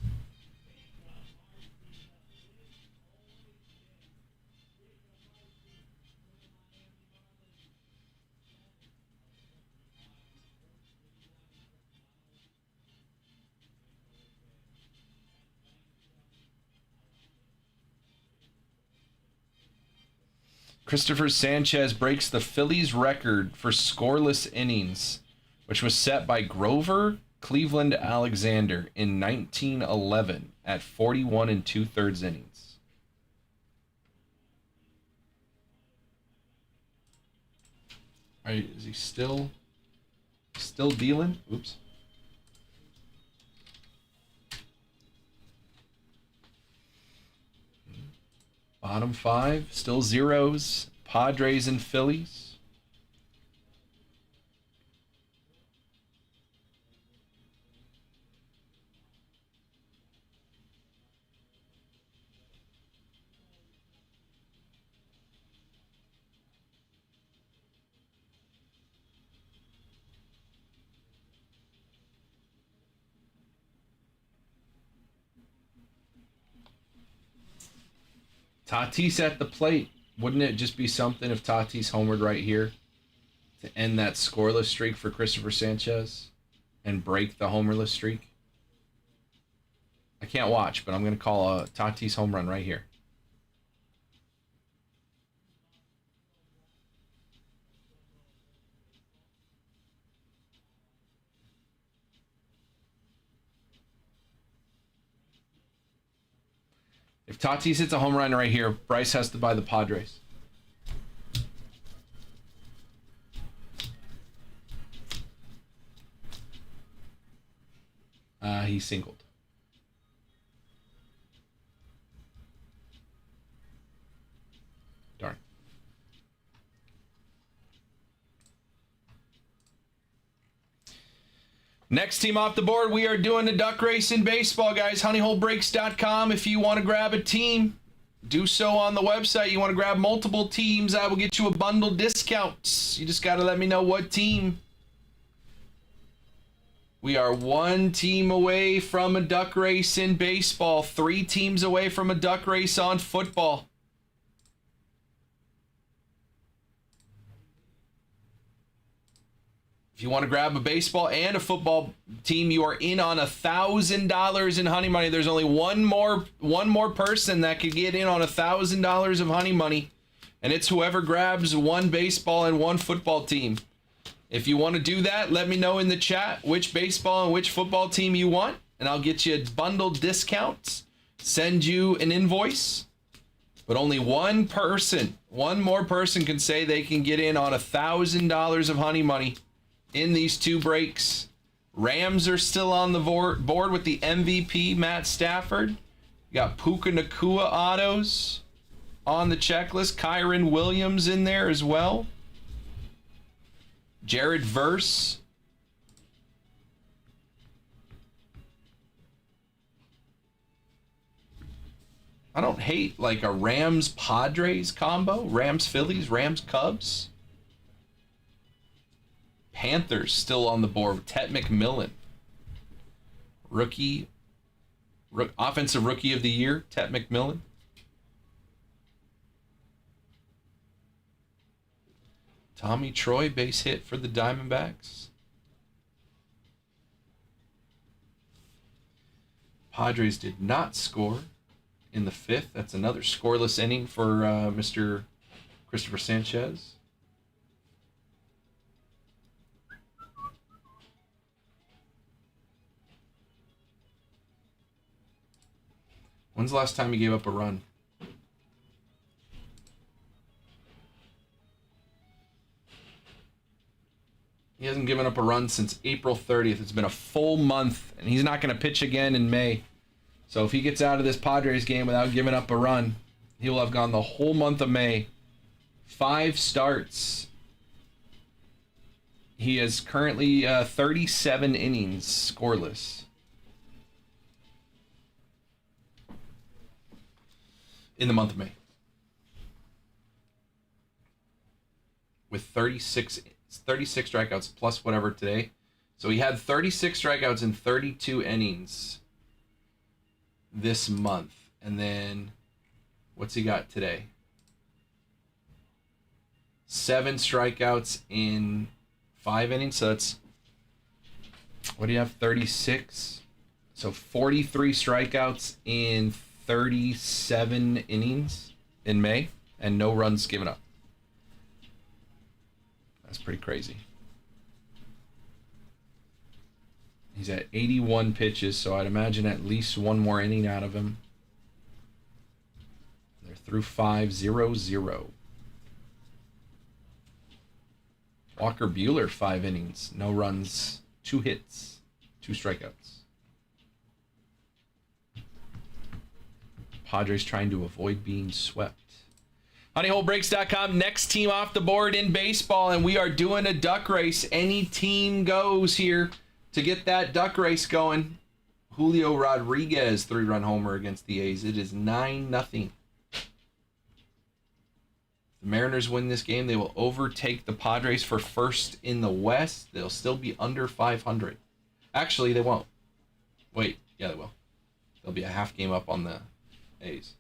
Christopher Sanchez breaks the Phillies record for scoreless innings, which was set by Grover Cleveland Alexander in 1911 at 41 2/3 innings. All right, is he still dealing? Oops. Bottom five, still zeros. Padres and Phillies. Tatis at the plate. Wouldn't it just be something if Tatis homered right here to end that scoreless streak for Christopher Sanchez and break the homerless streak? I can't watch, but I'm going to call a Tatis home run right here. If Tatis hits a home run right here, Bryce has to buy the Padres. He singled. Darn. Next team off the board, we are doing the duck race in baseball, guys. honeyholebreaks.com. If you want to grab a team, do so on the website. You want to grab multiple teams, I will get you a bundle discount. You just got to let me know what team. We are one team away from a duck race in baseball, 3 teams away from a duck race on football. If you want to grab a baseball and a football team, you are in on $1,000 in honey money. There's only one more person that could get in on $1,000 of honey money, and it's whoever grabs one baseball and one football team. If you want to do that, let me know in the chat which baseball and which football team you want, and I'll get you a bundle discount, send you an invoice. But only one more person can say they can get in on $1,000 of honey money in these 2 breaks. Rams are still on the board with the MVP, Matt Stafford. You got Puka Nacua autos on the checklist. Kyron Williams in there as well. Jared Verse. I don't hate like a Rams Padres combo, Rams Phillies, Rams Cubs. Panthers still on the board. Tet McMillan, offensive rookie of the year. Tet McMillan. Tommy Troy, base hit for the Diamondbacks. Padres did not score in the 5th. That's another scoreless inning for Mr. Christopher Sanchez. When's the last time he gave up a run? He hasn't given up a run since April 30th. It's been a full month, and he's not going to pitch again in May. So if he gets out of this Padres game without giving up a run, he will have gone the whole month of May. 5 starts. He is currently 37 innings scoreless. In the month of May. With 36 strikeouts plus whatever today. So he had 36 strikeouts in 32 innings this month. And then what's he got today? 7 strikeouts in 5 innings. So that's, what do you have? 36. So 43 strikeouts in 37 innings in May and no runs given up. That's pretty crazy. He's at 81 pitches, so I'd imagine at least one more inning out of him. They're through 5-0-0. Walker Buehler, 5 innings, no runs, 2 hits, 2 strikeouts. Padres trying to avoid being swept. HoneyHoleBreaks.com, next team off the board in baseball, and we are doing a duck race. Any team goes here to get that duck race going. Julio Rodriguez, 3-run homer against the A's. It is 9-0. The Mariners win this game. They will overtake the Padres for first in the West. They'll still be under 500. Actually, they won't. Wait, yeah, they will. They'll be a half game up on the A's.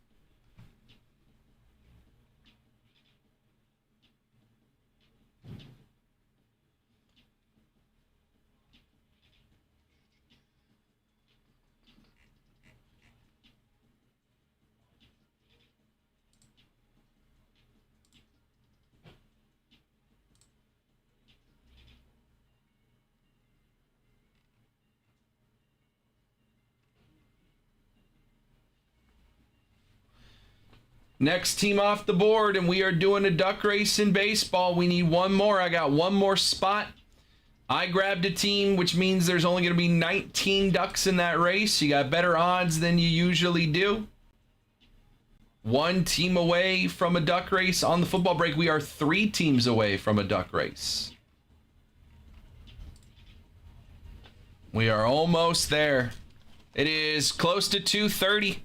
Next team off the board, and we are doing a duck race in baseball. We need one more. I got one more spot. I grabbed a team, which means there's only going to be 19 ducks in that race. You got better odds than you usually do. One team away from a duck race on the football break. We are 3 teams away from a duck race. We are almost there. It is close to 2:30.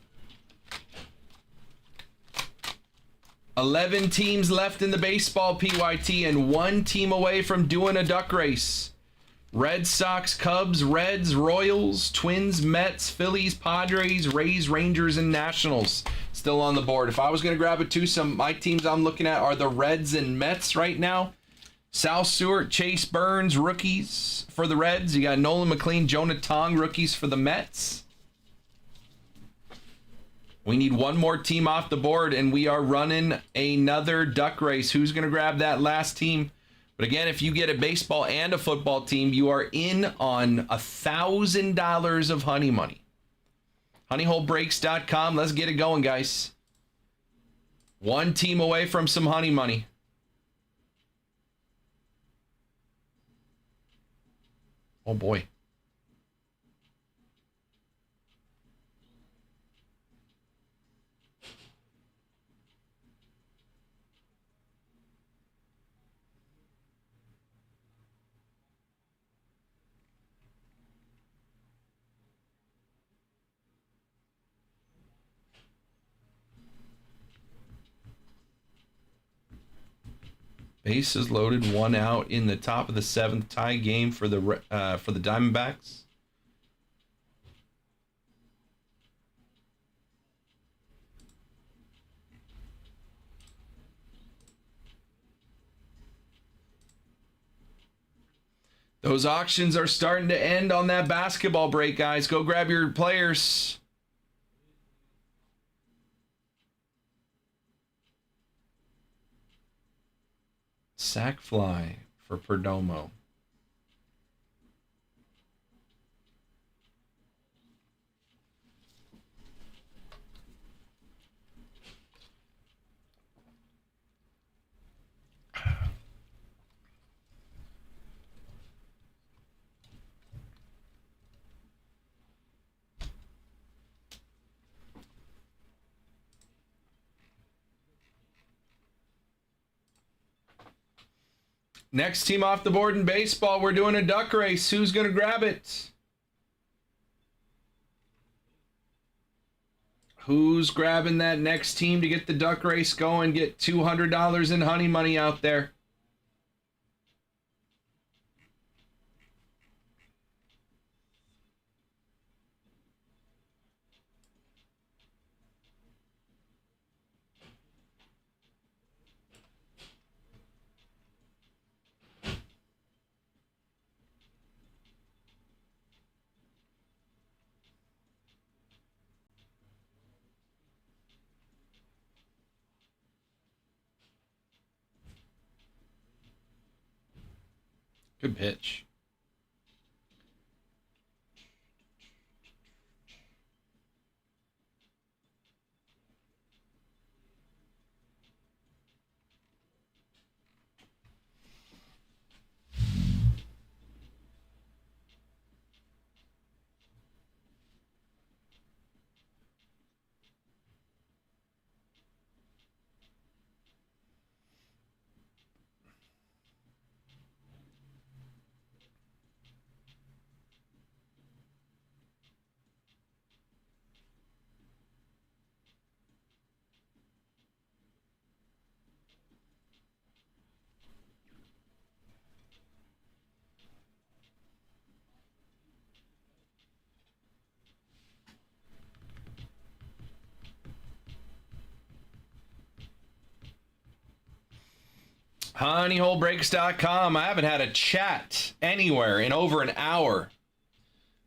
11 teams left in the baseball PYT and 1 team away from doing a duck race. Red Sox, Cubs, Reds, Royals, Twins, Mets, Phillies, Padres, Rays, Rangers, and Nationals still on the board. If I was going to grab a twosome, my teams I'm looking at are the Reds and Mets right now. Sal Stewart, Chase Burns, rookies for the Reds. You got Nolan McLean, Jonah Tong, rookies for the Mets. We need one more team off the board, and we are running another duck race. Who's going to grab that last team? But again, if you get a baseball and a football team, you are in on $1,000 of honey money. HoneyHoleBreaks.com. Let's get it going, guys. One team away from some honey money. Oh, boy. Bases loaded, 1 out in the top of the 7th, tie game for the Diamondbacks. Those auctions are starting to end on that basketball break, guys. Go grab your players. Sack fly for Perdomo. Next team off the board in baseball, we're doing a duck race. Who's going to grab it? Who's grabbing that next team to get the duck race going? Get $200 in honey money out there. Good pitch. Honeyholebreaks.com. I haven't had a chat anywhere in over an hour,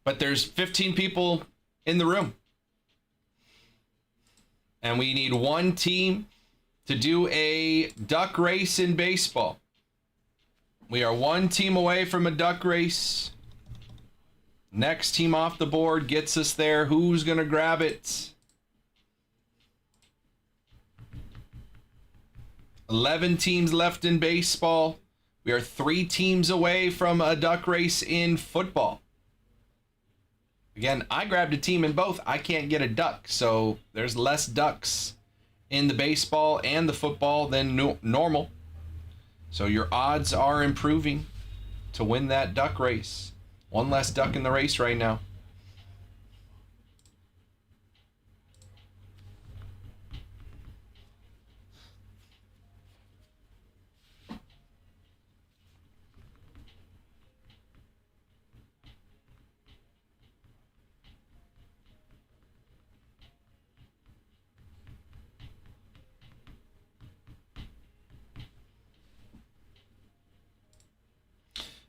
but there's 15 people in the room. And we need one team to do a duck race in baseball. We are one team away from a duck race. Next team off the board gets us there. Who's going to grab it? 11 teams left in baseball. We are 3 teams away from a duck race in football. Again, I grabbed a team in both. I can't get a duck, so there's less ducks in the baseball and the football than normal. So your odds are improving to win that duck race. One less duck in the race right now.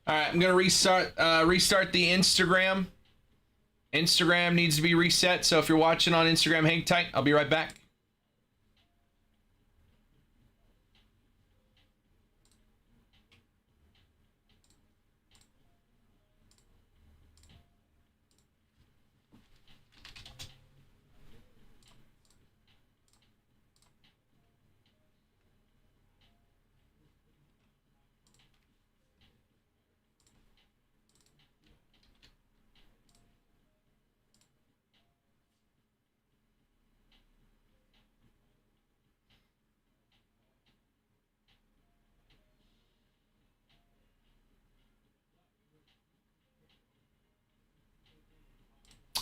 All right, I'm gonna restart the Instagram. Instagram needs to be reset, so if you're watching on Instagram, hang tight. I'll be right back.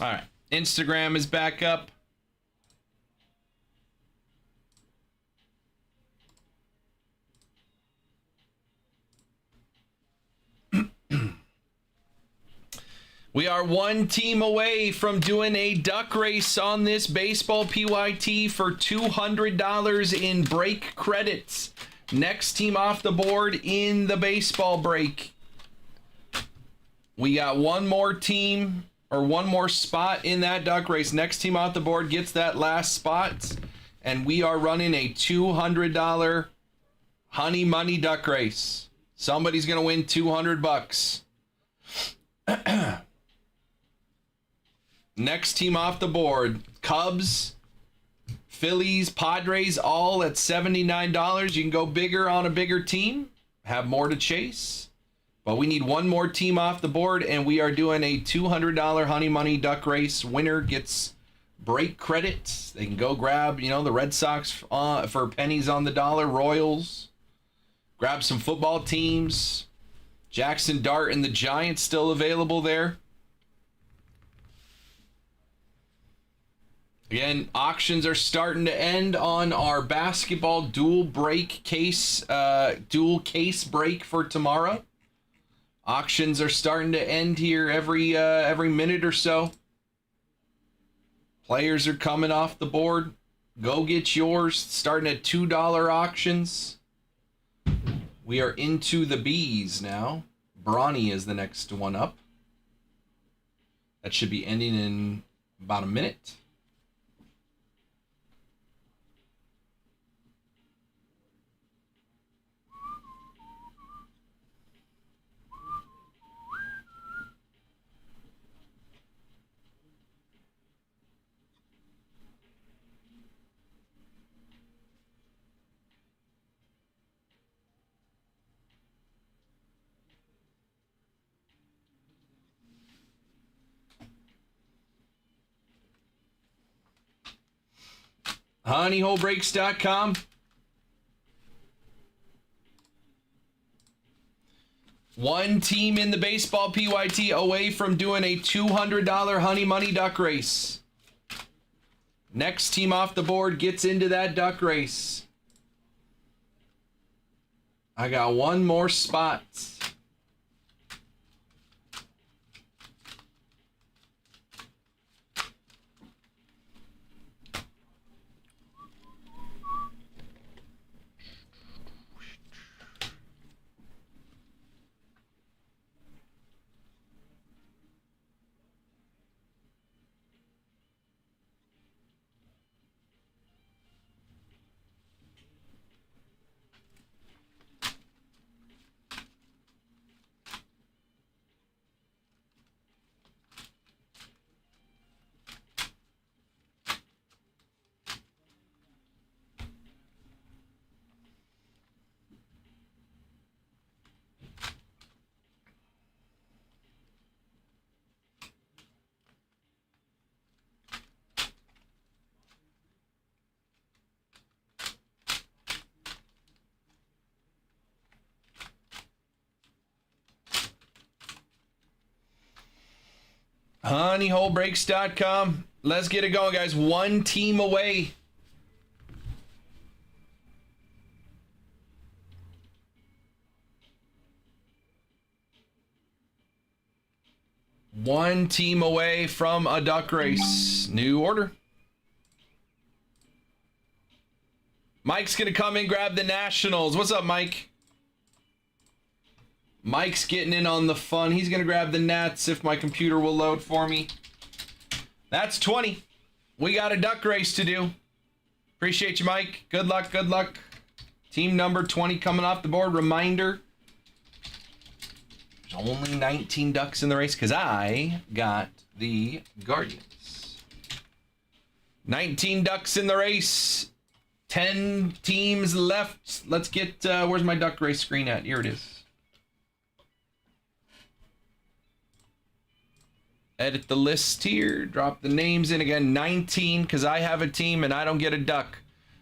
All right, Instagram is back up. We are one team away from doing a duck race on this baseball PYT for $200 in break credits. Next team off the board in the baseball break. We got one more team or one more spot in that duck race. Next team off the board gets that last spot. And we are running a $200 honey money duck race. Somebody's going to win 200 bucks. Next team off the board, Cubs, Phillies, Padres, all at $79. You can go bigger on a bigger team, have more to chase. But we need one more team off the board, and we are doing a $200 honey money duck race. Winner gets break credits. They can go grab, the Red Sox for pennies on the dollar, Royals. Grab some football teams. Jackson Dart and the Giants still available there. Again, auctions are starting to end on our basketball dual case break for tomorrow. Auctions are starting to end here every minute or so. Players are coming off the board. Go get yours. Starting at $2 auctions. We are into the B's now. Bronny is the next one up. That should be ending in about a minute. honeyholebreaks.com. One team in the baseball PYT away from doing a $200 honey money duck race. Next team off the board gets into that duck race. I got one more spot. honeyholebreaks.com. Let's get it going, guys. One team away. One team away from a duck race. New order. Mike's going to come and grab the Nationals. What's up, Mike? Mike's getting in on the fun. He's going to grab the Nats if my computer will load for me. That's 20. We got a duck race to do. Appreciate you, Mike. Good luck, good luck. Team number 20 coming off the board. Reminder, there's only 19 ducks in the race because I got the Guardians. 19 ducks in the race. 10 teams left. Let's get, where's my duck race screen at? Here it is. Edit the list here, drop the names in again. 19 because I have a team and I don't get a duck.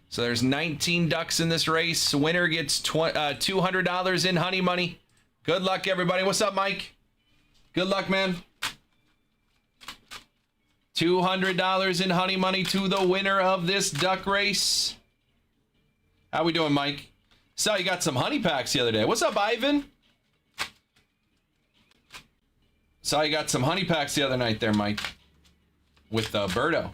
So there's 19 ducks in this race. Winner gets $200 in honey money. Good luck, everybody. What's up, Mike? Good luck, man. $200 in honey money to the winner of this duck race. How we doing, Mike? Saw you got some honey packs the other day. What's up, Ivan? Saw you got some honey packs the other night there, Mike, with Birdo.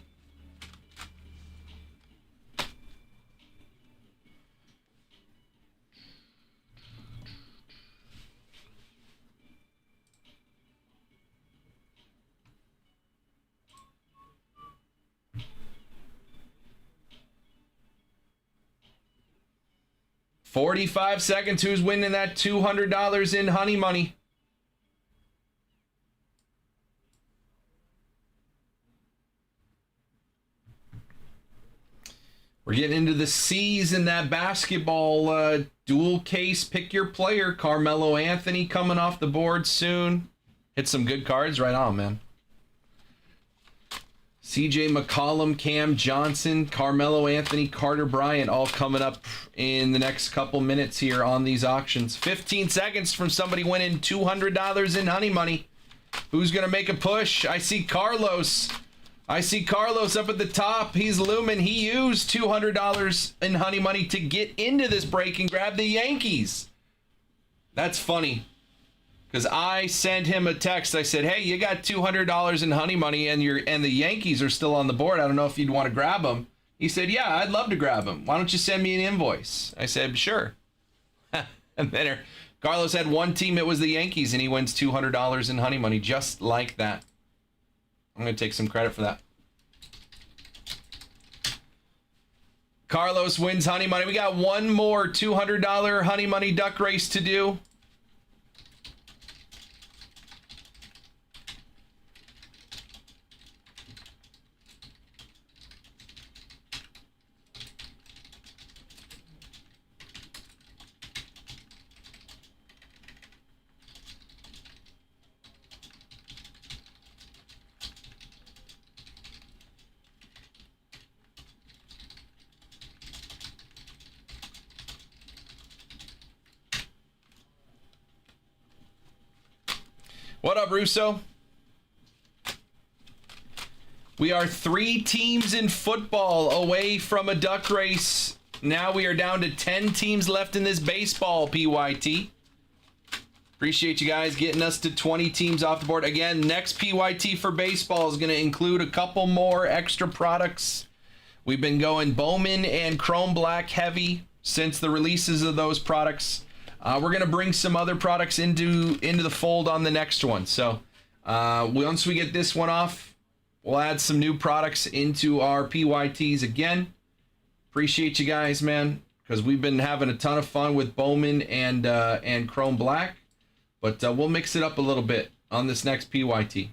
$45 seconds. Who's winning that $200 in honey money? We're getting into the C's in that basketball dual case. Pick your player. Carmelo Anthony coming off the board soon. Hit some good cards. Right on, man. CJ McCollum, Cam Johnson, Carmelo Anthony, Carter Bryant, all coming up in the next couple minutes here on these auctions. 15 seconds from somebody winning $200 in honey money. Who's going to make a push? I see Carlos. I see Carlos up at the top. He's looming. He used $200 in honey money to get into this break and grab the Yankees. That's funny. Because I sent him a text. I said, hey, you got $200 in honey money and the Yankees are still on the board. I don't know if you'd want to grab them. He said, yeah, I'd love to grab them. Why don't you send me an invoice? I said, sure. And then Carlos had one team. It was the Yankees, and he wins $200 in honey money just like that. I'm going to take some credit for that. Carlos wins honey money. We got one more $200 honey money duck race to do. What up, Russo? We are 3 teams in football away from a duck race. Now we are down to 10 teams left in this baseball, PYT. Appreciate you guys getting us to 20 teams off the board. Again, next PYT for baseball is going to include a couple more extra products. We've been going Bowman and Chrome Black heavy since the releases of those products. We're going to bring some other products into the fold on the next one. So once we get this one off, we'll add some new products into our PYTs again. Appreciate you guys, man, because we've been having a ton of fun with Bowman and Chrome Black. But we'll mix it up a little bit on this next PYT.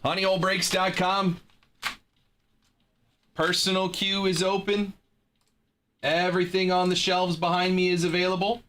HoneyHoleBreaks.com. Personal queue is open. Everything on the shelves behind me is available.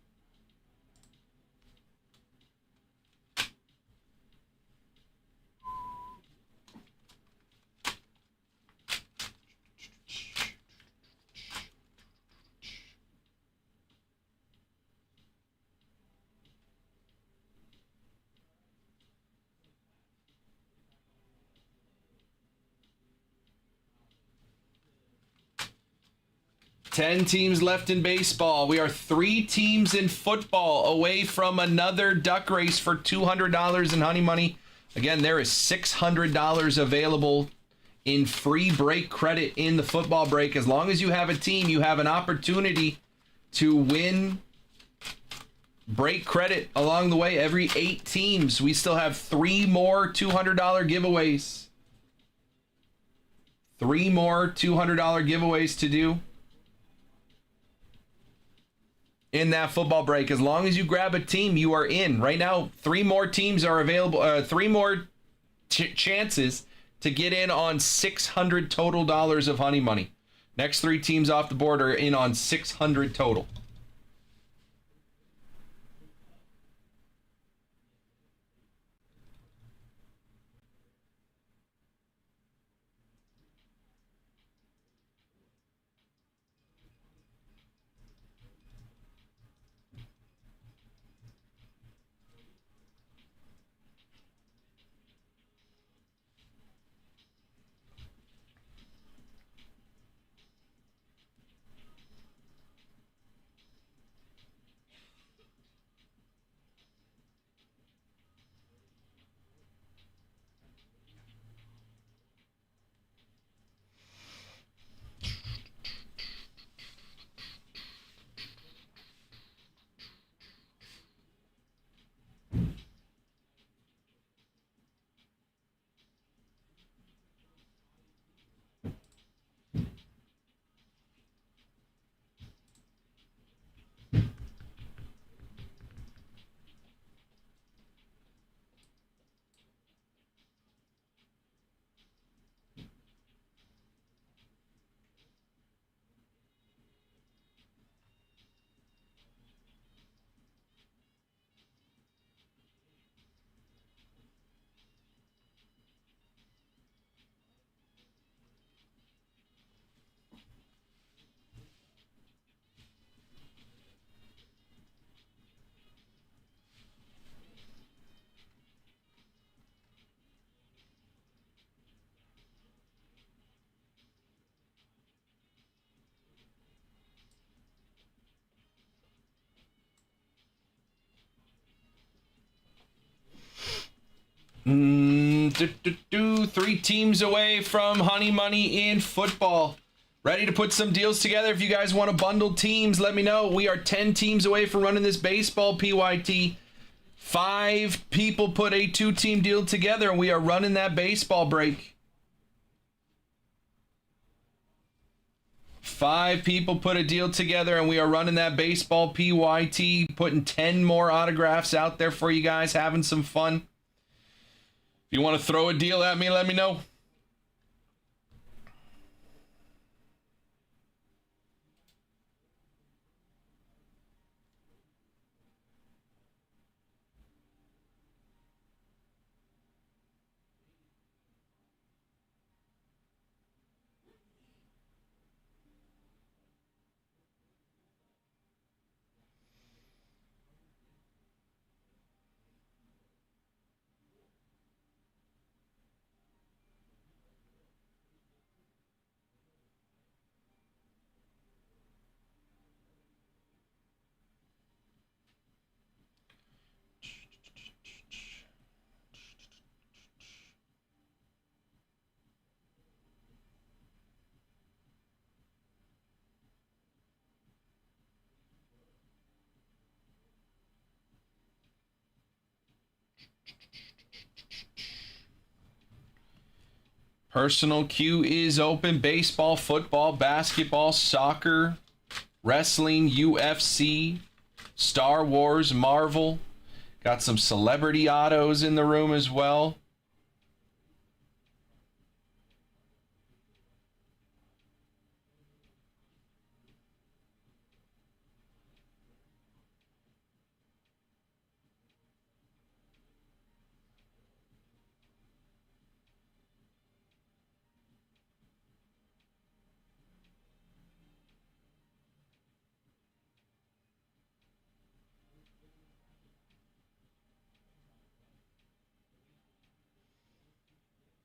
Ten teams left in baseball. We are 3 teams in football away from another duck race for $200 in honey money. Again, there is $600 available in free break credit in the football break. As long as you have a team, you have an opportunity to win break credit along the way. Every 8 teams, we still have 3 more $200 giveaways. 3 more $200 giveaways to do in that football break. As long as you grab a team, you are in. Right now, 3 more teams are available. 3 more chances to get in on $600 total dollars of honey money. Next 3 teams off the board are in on $600 total. 3 teams away from Honey Money in football. Ready to put some deals together? If you guys want to bundle teams, let me know. We are 10 teams away from running this baseball PYT. 5 people put a 2-team deal together, and we are running that baseball break. 5 people put a deal together, and we are running that baseball PYT, putting 10 more autographs out there for you guys, having some fun. If you want to throw a deal at me, let me know. Personal queue is open. Baseball, football, basketball, soccer, wrestling, UFC, Star Wars, Marvel. Got some celebrity autos in the room as well.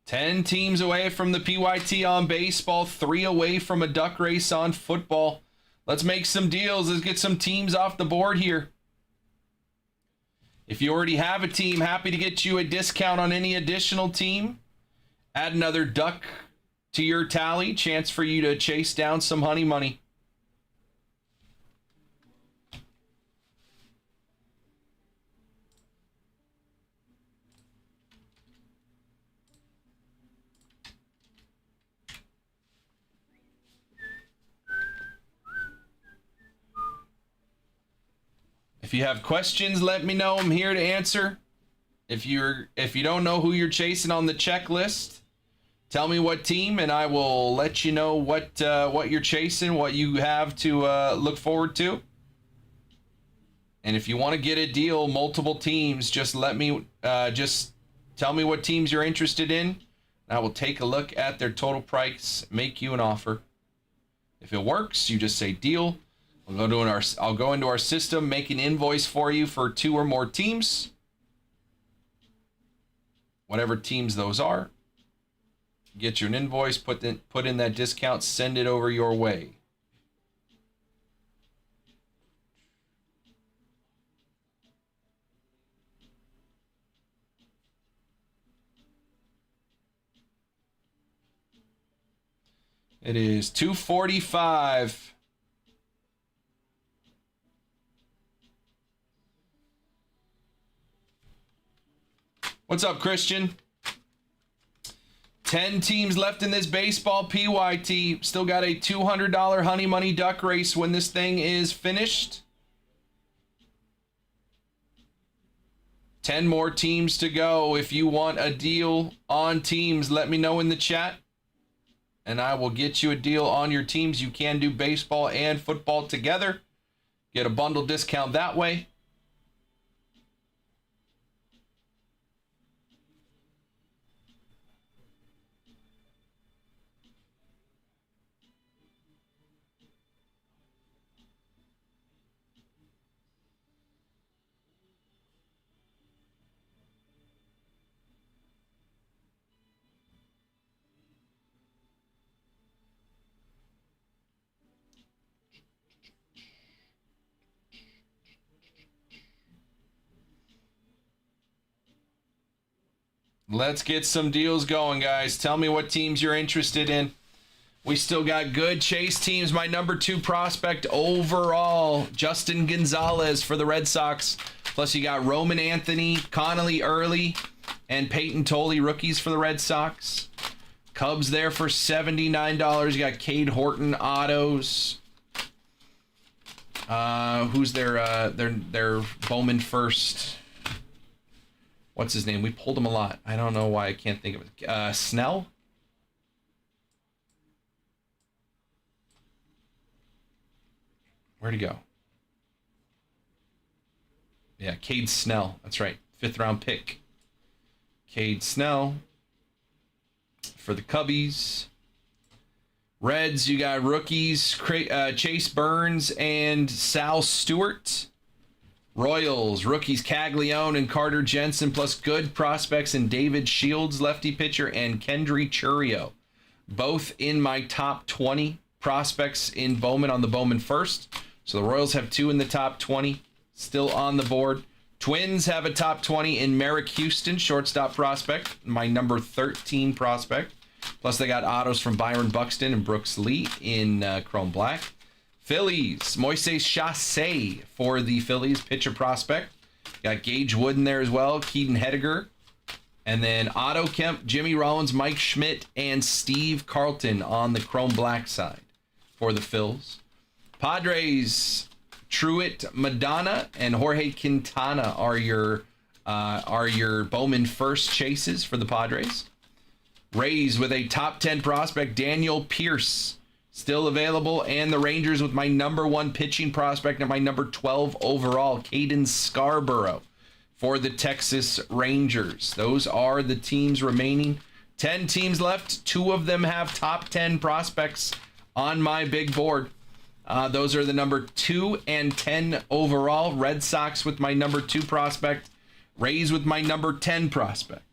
Ten teams away from the PYT on baseball, 3 away from a duck race on football. Let's make some deals. Let's get some teams off the board here. If you already have a team, happy to get you a discount on any additional team. Add another duck to your tally. Chance for you to chase down some honey money. If you have questions, let me know. I'm here to answer. If you don't know who you're chasing on the checklist, tell me what team, and I will let you know what you're chasing, what you have to look forward to. And if you want to get a deal, multiple teams, just let me just tell me what teams you're interested in, and I will take a look at their total price, make you an offer. If it works, you just say deal. I'll go into our system, make an invoice for you for 2 or more teams. Whatever teams those are. Get you an invoice, put in that discount, send it over your way. It is 2:45. What's up, Christian? 10 teams left in this baseball PYT. Still got a $200 Honey Money Duck Race when this thing is finished. 10 more teams to go. If you want a deal on teams, let me know in the chat, and I will get you a deal on your teams. You can do baseball and football together. Get a bundle discount that way. Let's get some deals going, guys. Tell me what teams you're interested in. We still got good chase teams. My number 2 prospect overall, Justin Gonzalez for the Red Sox. Plus you got Roman Anthony, Connolly Early, and Peyton Tolley rookies for the Red Sox. Cubs there for $79. You got Cade Horton autos. Who's their Bowman first? What's his name? We pulled him a lot. I don't know why I can't think of it. Snell? Where'd he go? Yeah, Cade Snell. That's right. 5th round pick. Cade Snell for the Cubbies. Reds, you got rookies, Chase Burns and Sal Stewart. Royals, rookies Caglione and Carter Jensen, plus good prospects in David Shields, lefty pitcher, and Kendry Churio. Both in my top 20 prospects in Bowman on the Bowman first. So the Royals have 2 in the top 20, still on the board. Twins have a top 20 in Merrick Houston, shortstop prospect, my number 13 prospect. Plus they got autos from Byron Buxton and Brooks Lee in Chrome Black. Phillies, Moises Chassé for the Phillies, pitcher prospect. Got Gage Wood in there as well, Keaton Hediger. And then Otto Kemp, Jimmy Rollins, Mike Schmidt, and Steve Carlton on the Chrome Black side for the Phils. Padres, Truitt Madonna and Jorge Quintana are your Bowman first chases for the Padres. Rays with a top 10 prospect, Daniel Pierce, still available, and the Rangers with my number 1 pitching prospect and my number 12 overall, Caden Scarborough for the Texas Rangers. Those are the teams remaining. 10 teams left. 2 of them have top 10 prospects on my big board. Those are the number 2 and 10 overall. Red Sox with my number 2 prospect. Rays with my number 10 prospect.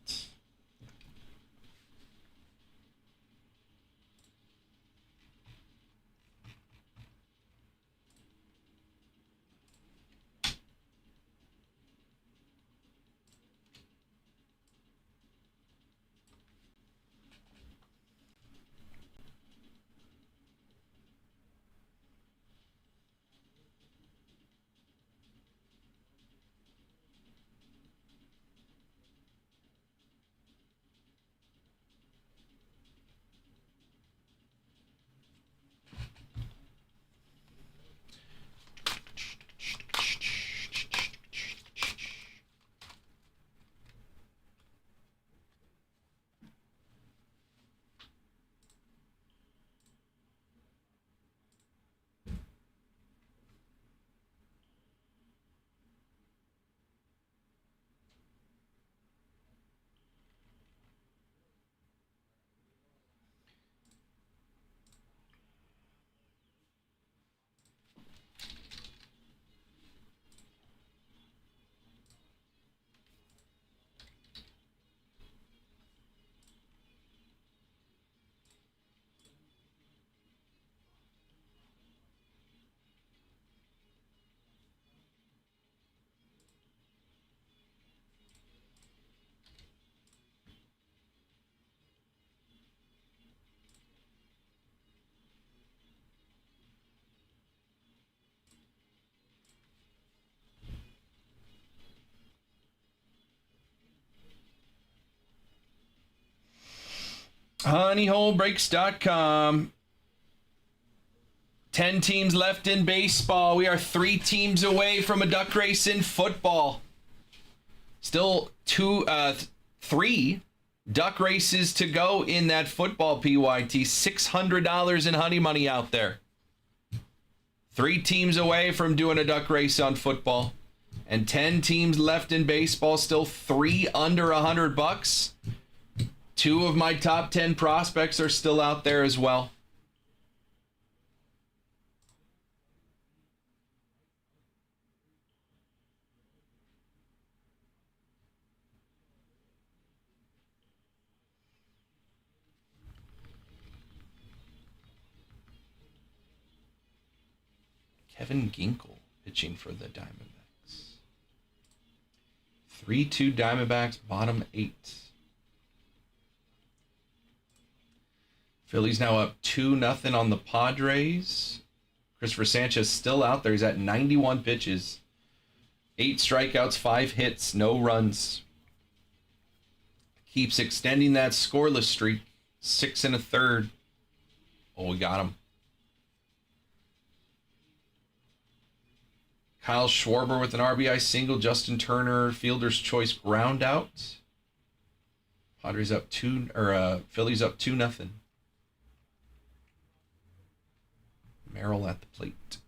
Honeyholebreaks.com. 10 teams left in baseball. We are 3 teams away from a duck race in football. Still 3 duck races to go in that football PYT. $600 in honey money out there. 3 teams away from doing a duck race on football. And 10 teams left in baseball. Still 3 under $100. 2 of my top 10 prospects are still out there as well. Kevin Ginkel pitching for the Diamondbacks. 3-2 Diamondbacks, bottom 8. Phillies now up 2-0 on the Padres. Christopher Sanchez still out there. He's at 91 pitches. 8 strikeouts, 5 hits, no runs. Keeps extending that scoreless streak. 6 1/3. Oh, we got him. Kyle Schwarber with an RBI single. Justin Turner, fielder's choice ground out. Padres up Phillies up 2-0. Merrill at the plate.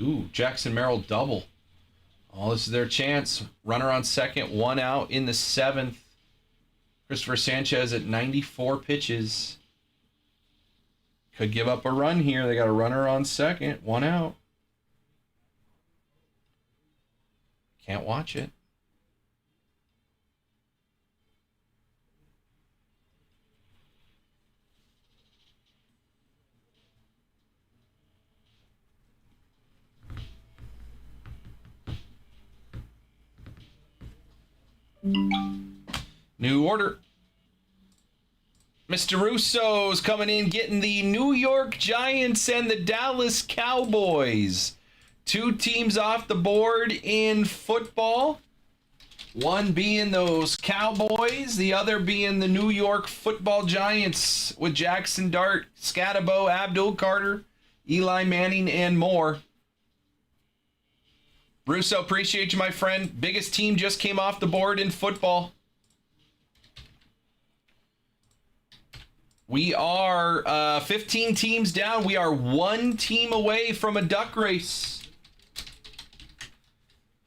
Ooh, Jackson Merrill double. Oh, this is their chance. Runner on second, 1 out in the 7th. Christopher Sanchez at 94 pitches. Could give up a run here. They got a runner on second, 1 out. Can't watch it. New order. Mr. Russo's coming in, getting the New York Giants and the Dallas Cowboys. 2 teams off the board in football. One being those Cowboys, the other being the New York Football Giants with Jackson Dart, Scatabo, Abdul Carter, Eli Manning, and more. Russo, appreciate you, my friend. Biggest team just came off the board in football. We are 15 teams down. We are 1 team away from a duck race.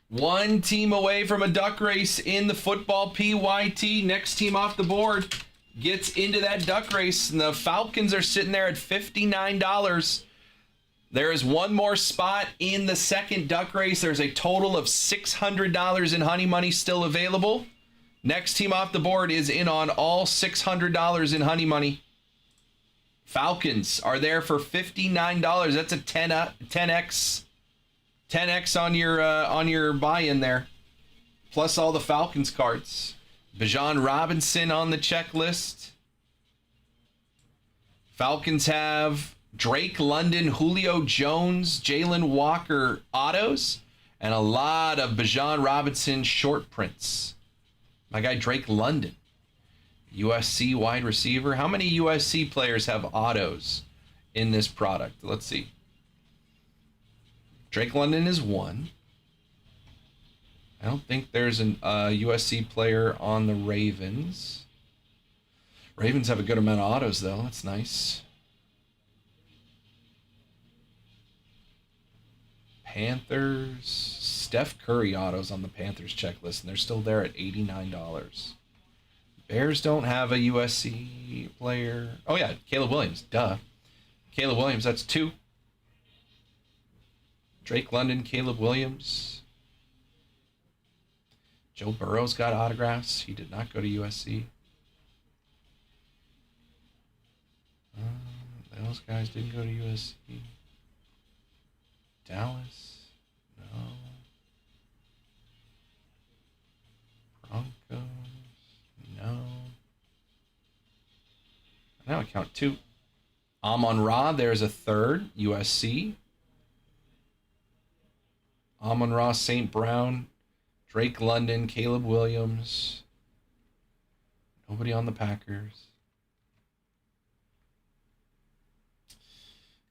1 team away from a duck race in the football PYT. Next team off the board gets into that duck race. And the Falcons are sitting there at $59. There is 1 more spot in the second duck race. There's a total of $600 in honey money still available. Next team off the board is in on all $600 in honey money. Falcons are there for $59. That's a 10x on your buy-in there. Plus all the Falcons cards. Bijan Robinson on the checklist. Falcons have Drake London, Julio Jones, Jalen Walker autos, and a lot of Bijan Robinson short prints. My guy Drake London, USC wide receiver. How many USC players have autos in this product? Let's see. Drake London is 1. I don't think there's an USC player on the Ravens. Ravens have a good amount of autos, though. That's nice. Panthers. Steph Curry autos on the Panthers checklist, and they're still there at $89. Bears don't have a USC player. Oh, yeah, Caleb Williams. Duh. Caleb Williams, that's 2. Drake London, Caleb Williams. Joe Burrow's got autographs. He did not go to USC. Those guys didn't go to USC. Dallas. No. Broncos. No. Now I count 2. Amon-Ra, there's a 3rd. USC. Amon-Ra, St. Brown. Drake London, Caleb Williams. Nobody on the Packers.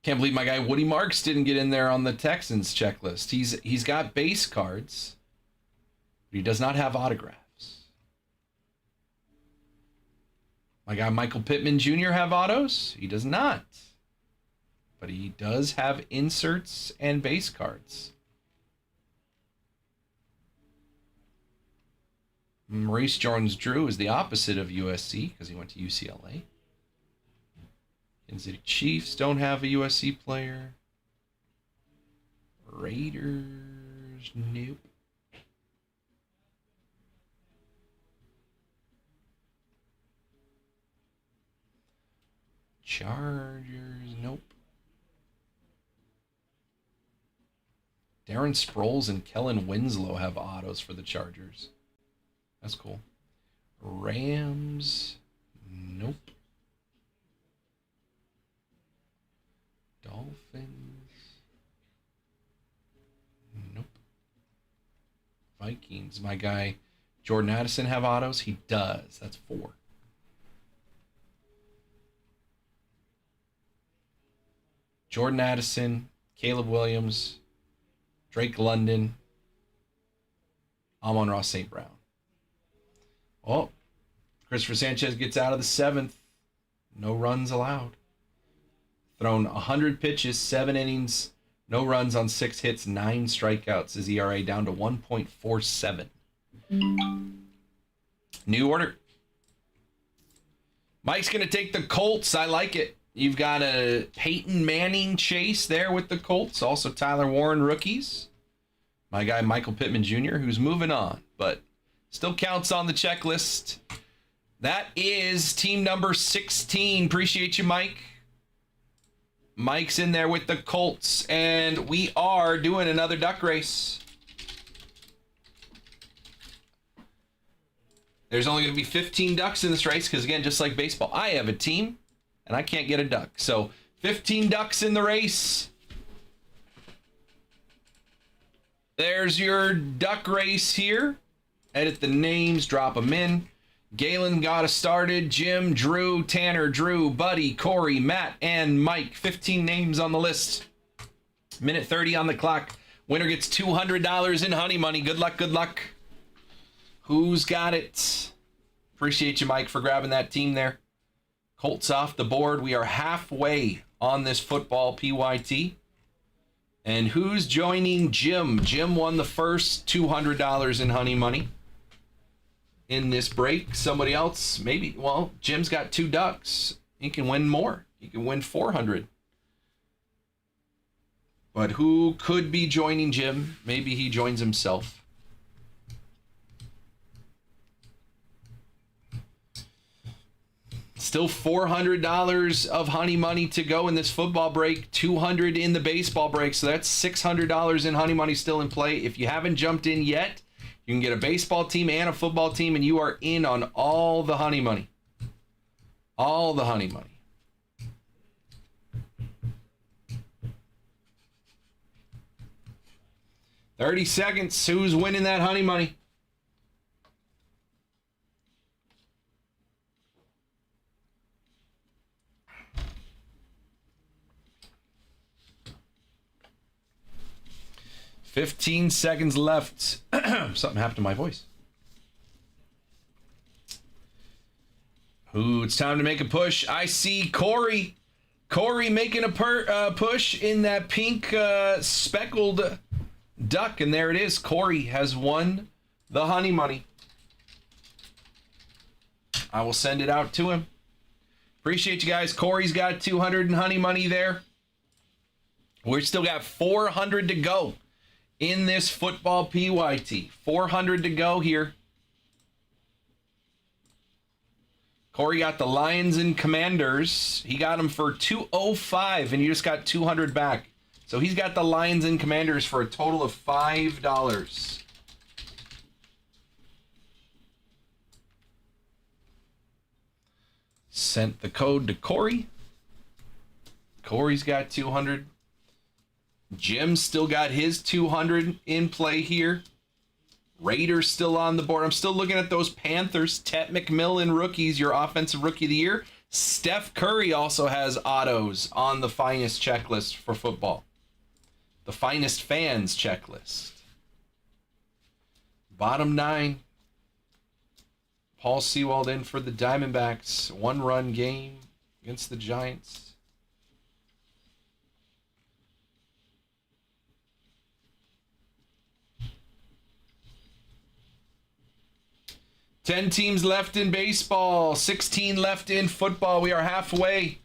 Can't believe my guy Woody Marks didn't get in there on the Texans checklist. He's got base cards, but he does not have autographs. My guy Michael Pittman Jr. have autos? He does not. But he does have inserts and base cards. Maurice Jones-Drew is the opposite of USC because he went to UCLA. Kansas City Chiefs don't have a USC player. Raiders, nope. Chargers, nope. Darren Sproles and Kellen Winslow have autos for the Chargers. That's cool. Rams, nope. Dolphins, nope. Vikings, my guy Jordan Addison have autos? He does. That's 4. Jordan Addison, Caleb Williams, Drake London, Amon-Ra St. Brown. Oh, Christopher Sanchez gets out of the 7th. No runs allowed. Thrown 100 pitches, 7 innings, no runs on 6 hits, 9 strikeouts. His ERA down to 1.47. New order. Mike's going to take the Colts. I like it. You've got a Peyton Manning chase there with the Colts. Also Tyler Warren rookies. My guy Michael Pittman Jr., who's moving on, but still counts on the checklist. That is team number 16. Appreciate you, Mike. Mike's in there with the Colts, and we are doing another duck race. There's only going to be 15 ducks in this race because, again, just like baseball, I have a team, and I can't get a duck. So 15 ducks in the race. There's your duck race here. Edit the names, drop them in. Galen got us started. Jim, Drew, Tanner, Drew, Buddy, Corey, Matt, and Mike. 15 names on the list. Minute 30 on the clock. Winner gets $200 in honey money. Good luck, good luck. Who's got it? Appreciate you, Mike, for grabbing that team there. Colts off the board. We are halfway on this football PYT. And who's joining Jim? Jim won the first $200 in honey money in this break. Somebody else, maybe, well, Jim's got 2 ducks. He can win more. He can win 400. But who could be joining Jim? Maybe he joins himself. Still $400 of honey money to go in this football break, $200 in the baseball break. So that's $600 in honey money still in play. If you haven't jumped in yet, you can get a baseball team and a football team, and you are in on all the honey money. All the honey money. $30 seconds. Who's winning that honey money? $15 seconds left. Something happened to my voice. Ooh, it's time to make a push. I see Corey. Corey making a push in that pink speckled duck. And there it is. Corey has won the honey money. I will send it out to him. Appreciate you guys. Corey's got 200 in honey money there. We've still got 400 to go in this football PYT. 400 to go here. Corey got the Lions and Commanders. He got them for $205, and you just got 200 back. So he's got the Lions and Commanders for a total of $5. Sent the code to Corey. Corey's got 200. Jim still got his 200 in play here. Raiders still on the board. I'm still looking at those Panthers. Tet McMillan rookies, your offensive rookie of the year. Steph Curry also has autos on the finest checklist for football. The finest fans checklist. Bottom 9. Paul Sewald in for the Diamondbacks. 1-run game against the Giants. Ten teams left in baseball, 16 left in football. We are halfway.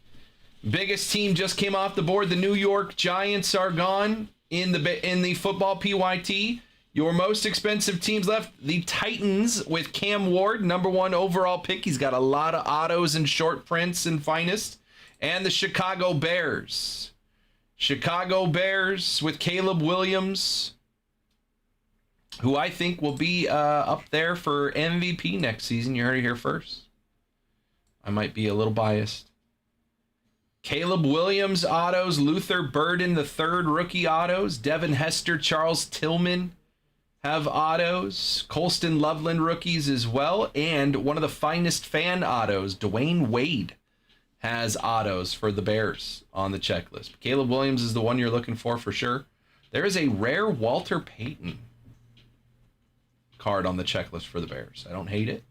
Biggest team just came off the board. The New York Giants are gone in the football PYT. Your most expensive teams left, the Titans with Cam Ward, #1 overall pick. He's got a lot of autos and short prints and finest. And the Chicago Bears. Chicago Bears with Caleb Williams, who I think will be up there for MVP next season. You heard it here first. I might be a little biased. Caleb Williams autos, Luther Burden the third rookie autos, Devin Hester, Charles Tillman have autos, Colston Loveland rookies as well, and one of the finest fan autos, Dwayne Wade, has autos for the Bears on the checklist. Caleb Williams is the one you're looking for sure. There is a rare Walter Payton card on the checklist for the Bears. I don't hate it.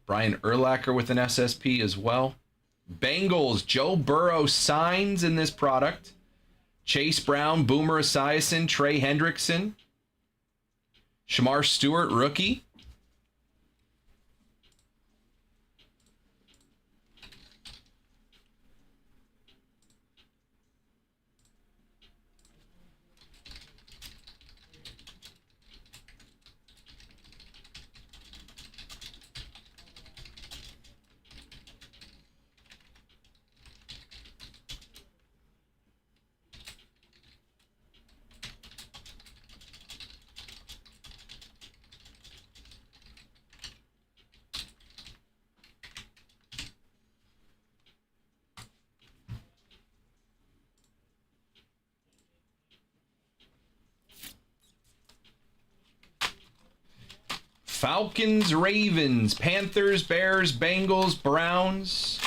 Brian Urlacher with an SSP as well. Bengals, Joe Burrow signs in this product. Chase Brown, Boomer Esiason, Trey Hendrickson. Shamar Stewart, rookie. Falcons, Ravens, Panthers, Bears, Bengals, Browns,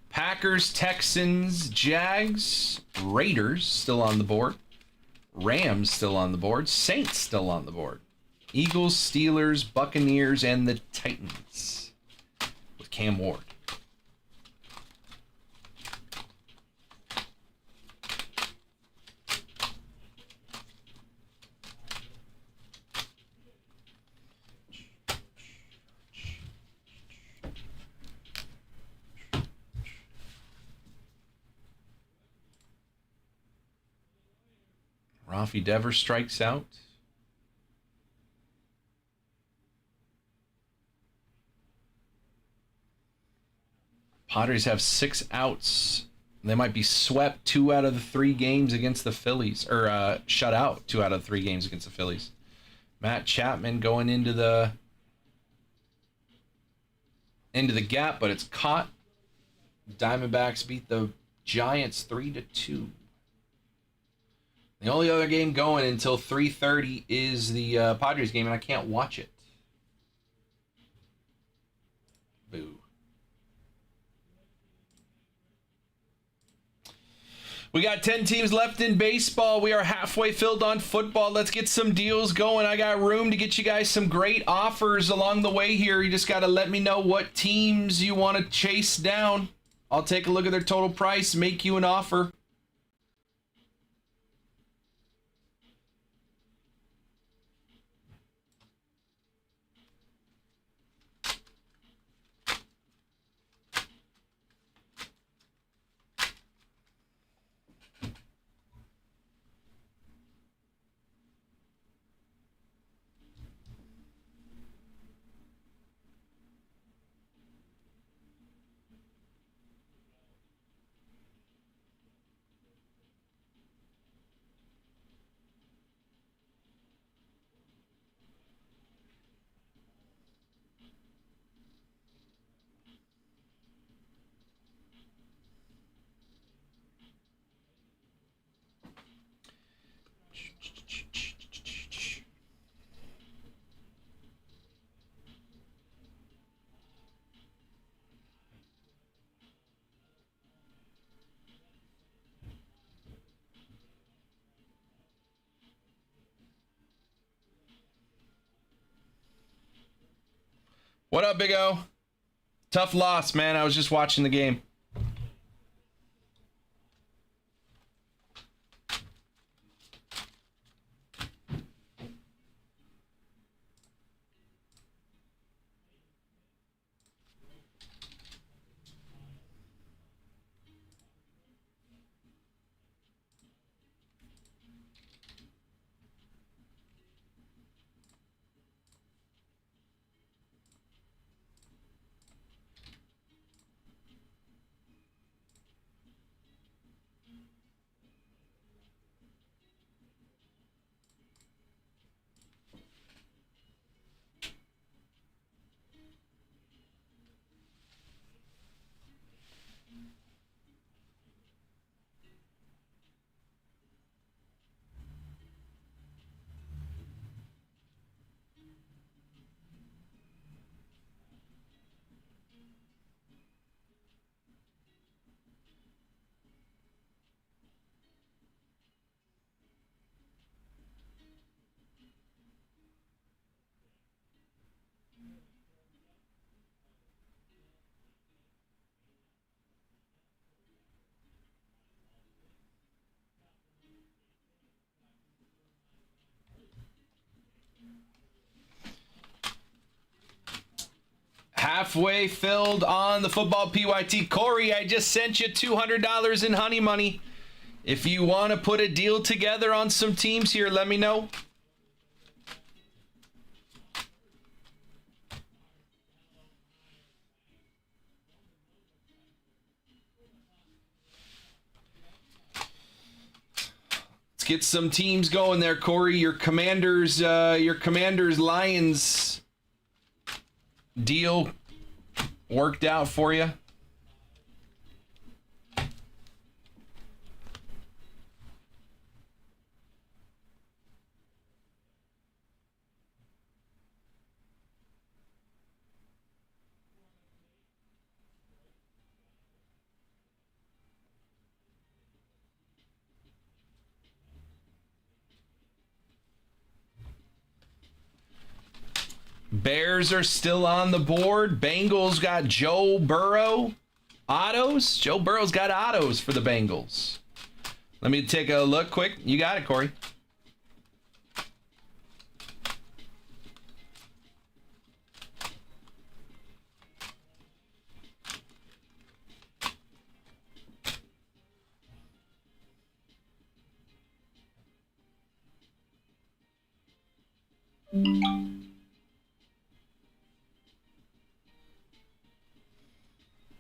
Packers, Texans, Jags, Raiders still on the board, Rams still on the board, Saints still on the board, Eagles, Steelers, Buccaneers, and the Titans with Cam Ward. Rafi Devers strikes out. Padres have 6 outs. They might be swept 2 out of the 3 games against the Phillies, or shut out 2 out of the 3 games against the Phillies. Matt Chapman going into the gap, but it's caught. Diamondbacks beat the Giants 3-2. The only other game going until 3:30 is the Padres game, and I can't watch it. Boo. We got 10 teams left in baseball. We are halfway filled on football. Let's get some deals going. I got room to get you guys some great offers along the way here. You just got to let me know what teams you want to chase down. I'll take a look at their total price, make you an offer. What up, Big O? Tough loss, man. I was just watching the game. Halfway filled on the football PYT. Corey, I just sent you $200 in honey money. If you want to put a deal together on some teams here, let me know. Let's get some teams going there, Corey. Your Commanders Lions deal worked out for you. Bears are still on the board. Bengals got Joe Burrow. Autos? Joe Burrow's got autos for the Bengals. Let me take a look quick. You got it, Corey.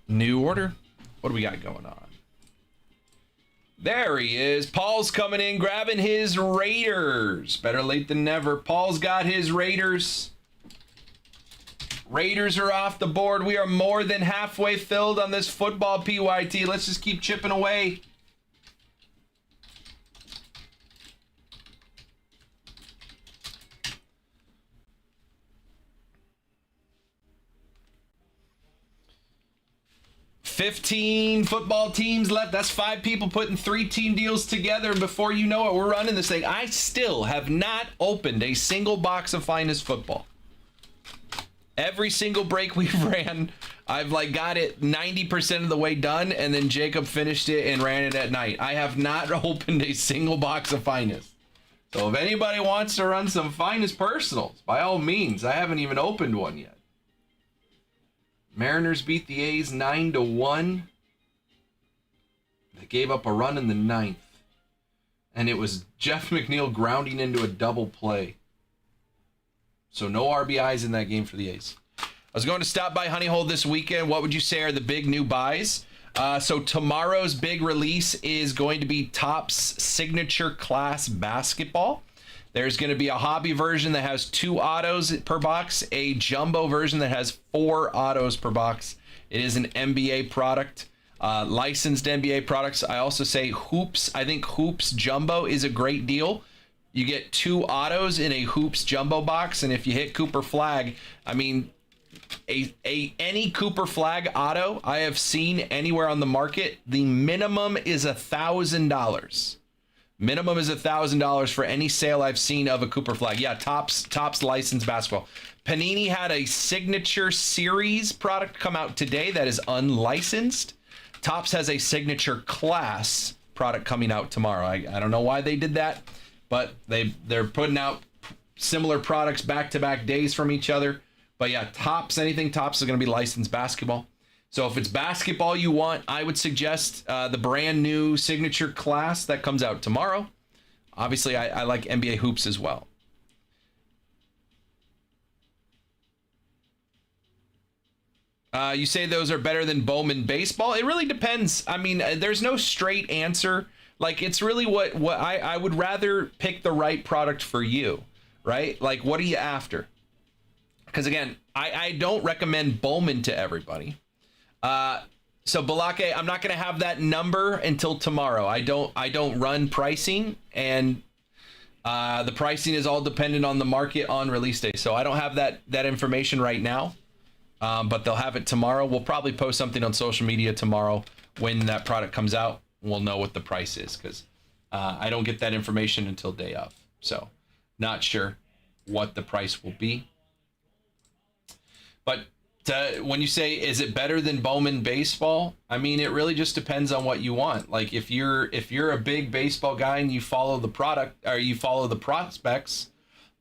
New order. What do we got going on? There he is. Paul's coming in, grabbing his Raiders. Better late than never. Paul's got his Raiders. Raiders are off the board. We are more than halfway filled on this football PYT. Let's just keep chipping away. $15 football teams left. That's 5 people putting 3 team deals together. And before you know it, we're running this thing. I still have not opened a single box of Finest Football. Every single break we've ran, I've like got it 90% of the way done, and then Jacob finished it and ran it at night. I have not opened a single box of Finest. So if anybody wants to run some Finest personals, by all means. I haven't even opened one yet. Mariners beat the A's 9-1. They gave up a run in the 9th. And it was Jeff McNeil grounding into a double play. So no RBIs in that game for the A's. I was going to stop by Honey Hole this weekend. What would you say are the big new buys? So tomorrow's big release is going to be Topps Signature Class Basketball. There's going to be a hobby version that has 2 autos per box, a jumbo version that has 4 autos per box. It is an NBA product, licensed NBA products. I also say Hoops. I think Hoops Jumbo is a great deal. You get 2 autos in a Hoops Jumbo box, and if you hit Cooper Flag, I mean, any Cooper Flag auto I have seen anywhere on the market, the minimum is $1,000. Minimum is $1,000 for any sale I've seen of a Cooper Flag. Yeah, Topps licensed basketball. Panini had a signature series product come out today that is unlicensed. Topps has a signature class product coming out tomorrow. I don't know why they did that, but they're putting out similar products back-to-back days from each other. But yeah, Topps, anything Topps is going to be licensed basketball. So if it's basketball you want, I would suggest the brand new signature class that comes out tomorrow. Obviously, I like NBA hoops as well. You say those are better than Bowman baseball? It really depends. I mean, there's no straight answer. Like, it's really what I would rather pick the right product for you, right? Like, what are you after? Because again, I don't recommend Bowman to everybody. So Balake, I'm not going to have that number until tomorrow. I don't run pricing, and the pricing is all dependent on the market on release day. So I don't have that information right now. But they'll have it tomorrow. We'll probably post something on social media tomorrow when that product comes out. We'll know what the price is, because I don't get that information until day of. So not sure what the price will be. But when you say, is it better than Bowman baseball? I mean, it really just depends on what you want. Like, if you're a big baseball guy and you follow the product, or you follow the prospects,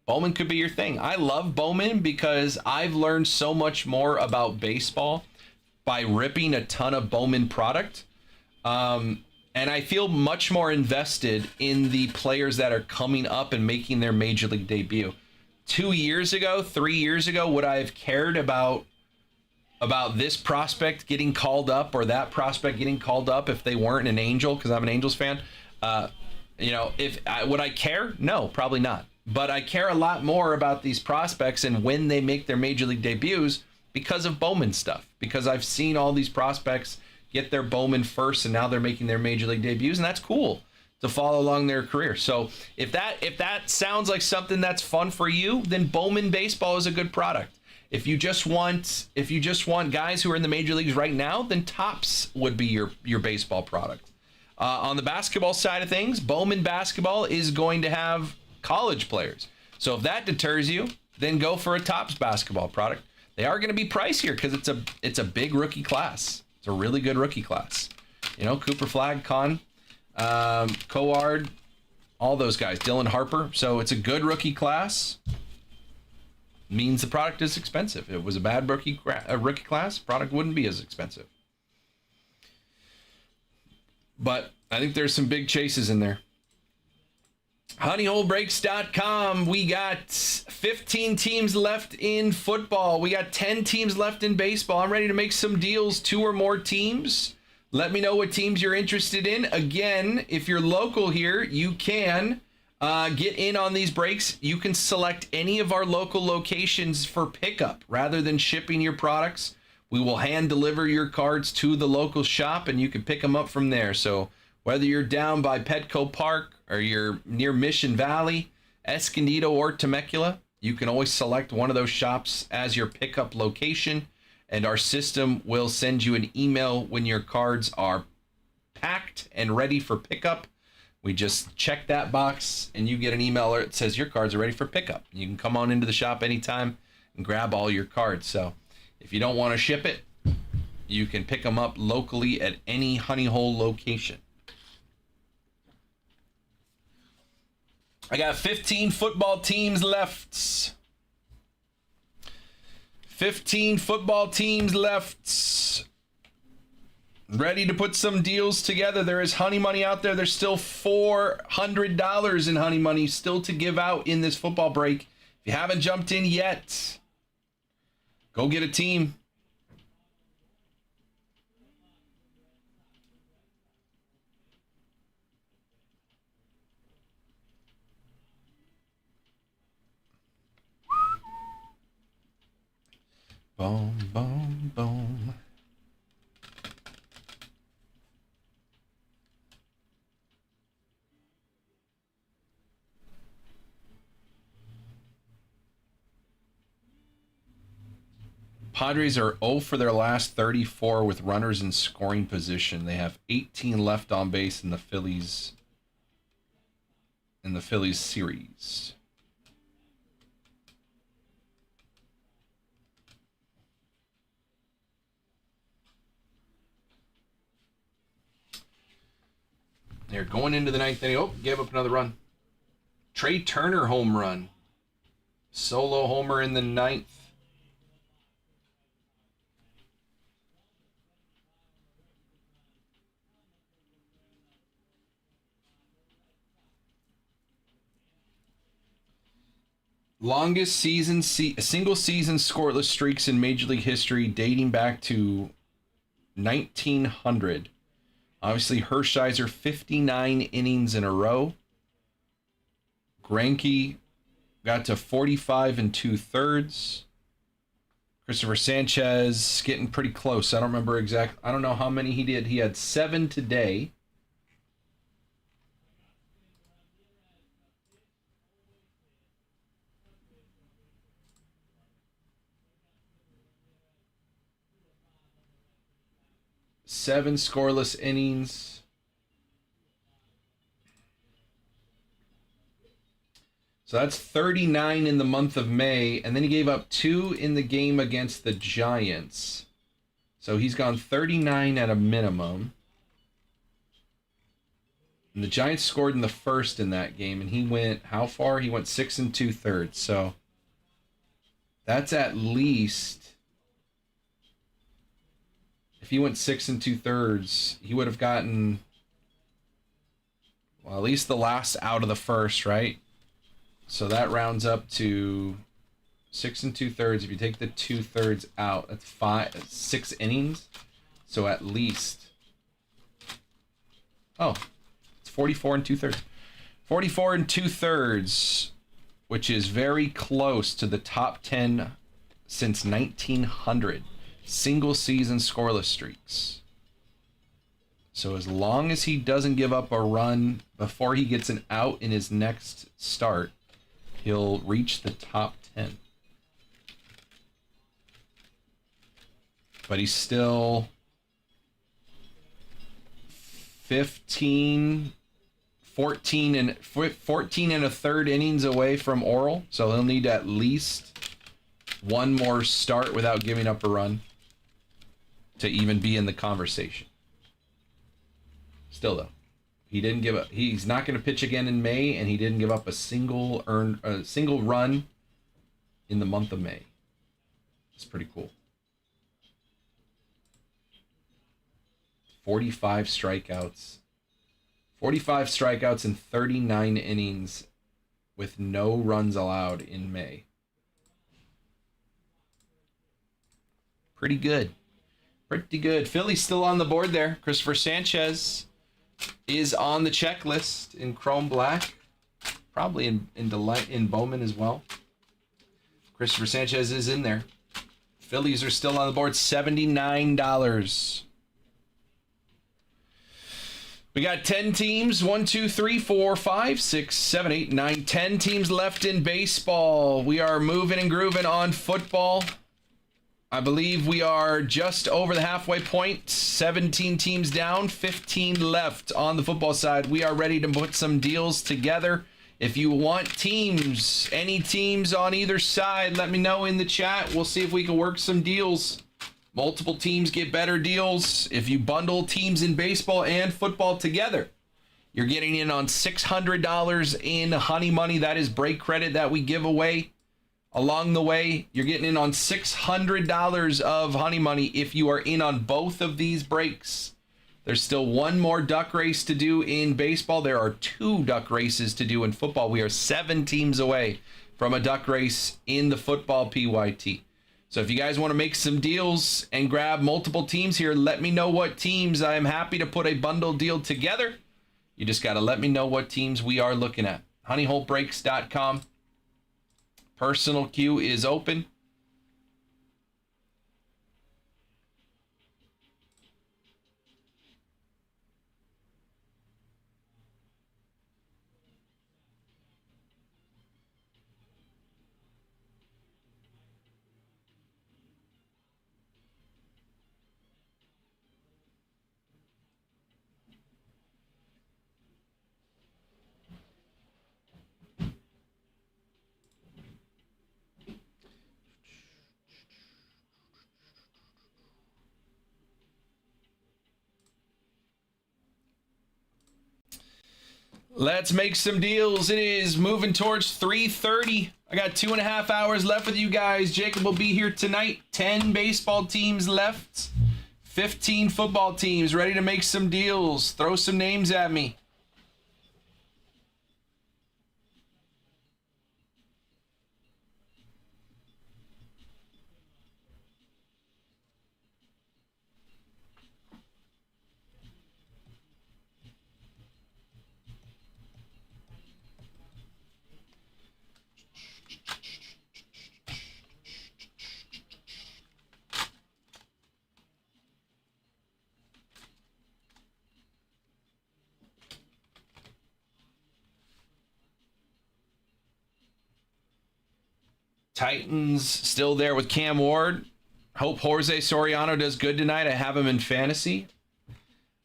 Bowman could be your thing. I love Bowman because I've learned so much more about baseball by ripping a ton of Bowman product. And I feel much more invested in the players that are coming up and making their major league debut. 2 years ago, 3 years ago, would I have cared about this prospect getting called up or that prospect getting called up if they weren't an Angel? Because I'm an Angels fan. Would I care? No, probably not. But I care a lot more about these prospects and when they make their major league debuts because of Bowman stuff. Because I've seen all these prospects get their Bowman first, and now they're making their major league debuts, and that's cool to follow along their career. So if that sounds like something that's fun for you, then Bowman baseball is a good product. If you just want guys who are in the major leagues right now, then Topps would be your baseball product. On the basketball side of things, Bowman basketball is going to have college players. So if that deters you, then go for a Topps basketball product. They are going to be pricier because it's a big rookie class. It's a really good rookie class. Cooper Flag, Coard, all those guys, Dylan Harper. So it's a good rookie class. Means the product is expensive. If it was a bad rookie class, product wouldn't be as expensive. But I think there's some big chases in there. HoneyholeBreaks.com. We got 15 teams left in football. We got 10 teams left in baseball. I'm ready to make some deals. 2 or more teams. Let me know what teams you're interested in. Again, if you're local here, you can get in on these breaks. You can select any of our local locations for pickup rather than shipping your products. We will hand deliver your cards to the local shop, and you can pick them up from there. So whether you're down by Petco Park or you're near Mission Valley, Escondido, or Temecula, you can always select one of those shops as your pickup location, and our system will send you an email when your cards are packed and ready for pickup. We just check that box, and you get an email that says your cards are ready for pickup. You can come on into the shop anytime and grab all your cards. So if you don't want to ship it, you can pick them up locally at any Honey Hole location. I got 15 football teams left. 15 football teams left. Ready to put some deals together. There is honey money out there. There's still $400 in honey money still to give out in this football break. If you haven't jumped in yet, go get a team. Boom, boom, boom. Padres are 0 for their last 34 with runners in scoring position. They have 18 left on base, and the Phillies in the Phillies series. They're going into the ninth inning. Oh, gave up another run. Trey Turner home run. Solo homer in the ninth. Longest season, single season scoreless streaks in Major League history dating back to 1900. Obviously, Hershiser, 59 innings in a row. Greinke got to 45 2/3. Christopher Sanchez getting pretty close. I don't remember exact. I don't know how many he did. He had 7 today. Seven scoreless innings. So that's 39 in the month of May, and then he gave up 2 in the game against the Giants. So he's gone 39 at a minimum. And the Giants scored in the first in that game, and he went, how far? He went 6 2/3. So that's at least, if he went 6 2/3, he would have gotten, well, at least the last out of the first, right? So that rounds up to 6 2/3. If you take the 2/3 out, that's 6 innings. So at least, it's 44 2/3. 44 2/3, which is very close to the top 10 since 1900. Single season scoreless streaks. So as long as he doesn't give up a run before he gets an out in his next start, he'll reach the top 10. But he's still 14 and 1/3 innings away from Oral. So he'll need at least one more start without giving up a run to even be in the conversation. Still though, he didn't give up. He's not going to pitch again in May, and he didn't give up a single run in the month of May. It's pretty cool. 45 strikeouts. 45 strikeouts in 39 innings with no runs allowed in May. Pretty good. Pretty good. Philly's still on the board there. Christopher Sanchez is on the checklist in Chrome Black. Probably in Bowman as well. Christopher Sanchez is in there. Phillies are still on the board, $79. We got 10 teams, 1, 2, 3, 4, 5, 6, 7, 8, 9, 10 teams left in baseball. We are moving and grooving on football. I believe we are just over the halfway point. 17 teams down, 15 left on the football side. We are ready to put some deals together. If you want teams, any teams on either side, let me know in the chat. We'll see if we can work some deals. Multiple teams get better deals. If you bundle teams in baseball and football together, you're getting in on $600 in Honey Money. That is break credit that we give away along the way. You're getting in on $600 of Honey Money if you are in on both of these breaks. There's still one more duck race to do in baseball. There are 2 duck races to do in football. We are 7 teams away from a duck race in the football PYT. So if you guys want to make some deals and grab multiple teams here, let me know what teams. I am happy to put a bundle deal together. You just got to let me know what teams we are looking at. honeyholebreaks.com. Personal queue is open. Let's make some deals. It is moving towards 3:30. I got 2.5 hours left with you guys. Jacob will be here tonight. 10 baseball teams left. 15 football teams ready to make some deals. Throw some names at me. Titans still there with Cam Ward. Hope Jorge Soriano does good tonight. I have him in fantasy.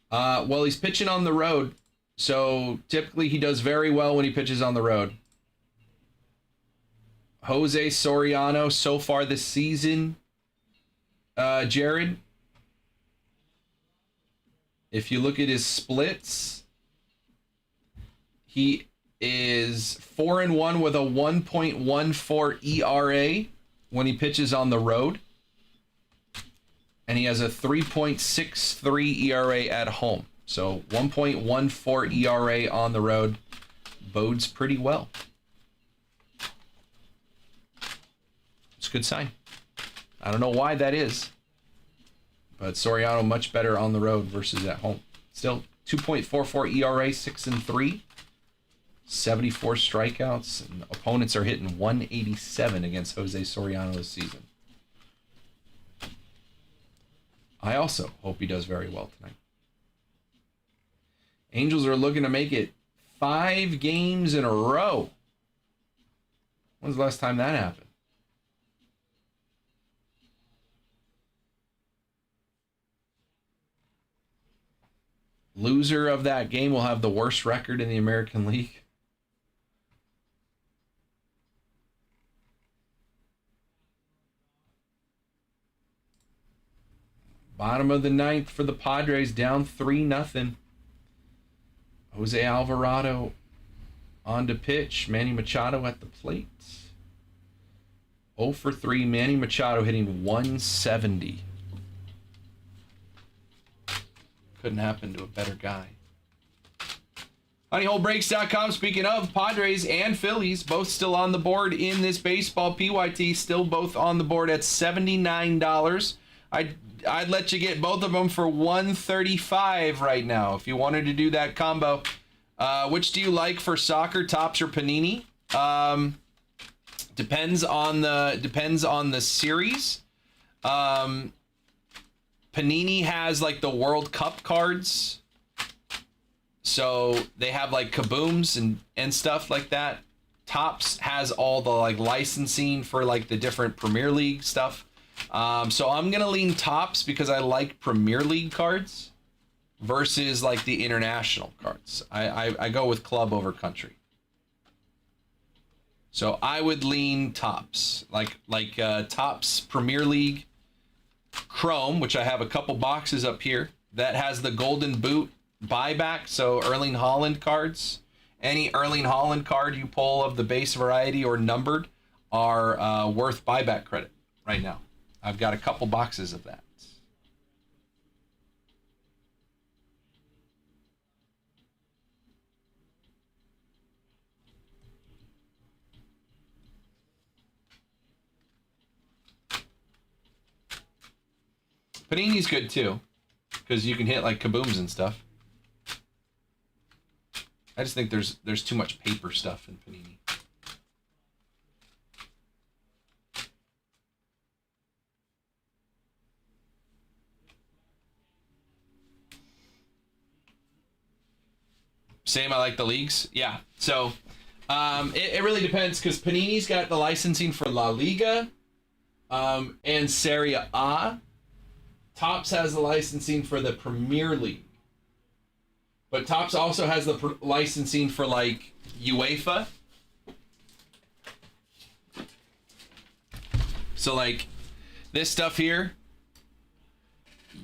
Well, he's pitching on the road, so typically he does very well when he pitches on the road. Jose Soriano so far this season, Jared, if you look at his splits, he is 4-1 with a 1.14 ERA when he pitches on the road. And he has a 3.63 ERA at home. So 1.14 ERA on the road bodes pretty well. It's a good sign. I don't know why that is. But Soriano much better on the road versus at home. Still 2.44 ERA, 6-3. 74 strikeouts, and opponents are hitting 187 against Jose Soriano this season. I also hope he does very well tonight. Angels are looking to make it 5 games in a row. When's the last time that happened? Loser of that game will have the worst record in the American League. Bottom of the 9th for the Padres, down 3-0. Jose Alvarado on to pitch. Manny Machado at the plate. 0 for 3. Manny Machado hitting 170. Couldn't happen to a better guy. HoneyholeBreaks.com. Speaking of Padres and Phillies, both still on the board in this baseball. PYT still both on the board at $79. I'd let you get both of them for $135 right now if you wanted to do that combo. Which do you like for soccer, Topps or Panini? Depends on the series. Panini has like the World Cup cards, so they have like kabooms and stuff like that. Topps has all the like licensing for like the different Premier League stuff. So I'm gonna lean Topps because I like Premier League cards versus like the international cards. I go with club over country. So I would lean Topps, like Topps Premier League Chrome, which I have a couple boxes up here that has the Golden Boot buyback. So Erling Haaland cards, any Erling Haaland card you pull of the base variety or numbered are worth buyback credit right now. I've got a couple boxes of that. Panini's good too, because you can hit like kabooms and stuff. I just think there's too much paper stuff in Panini. Same, I like the leagues. Yeah. So it really depends because Panini's got the licensing for La Liga and Serie A. Topps has the licensing for the Premier League. But Topps also has the licensing for like UEFA. So like this stuff here,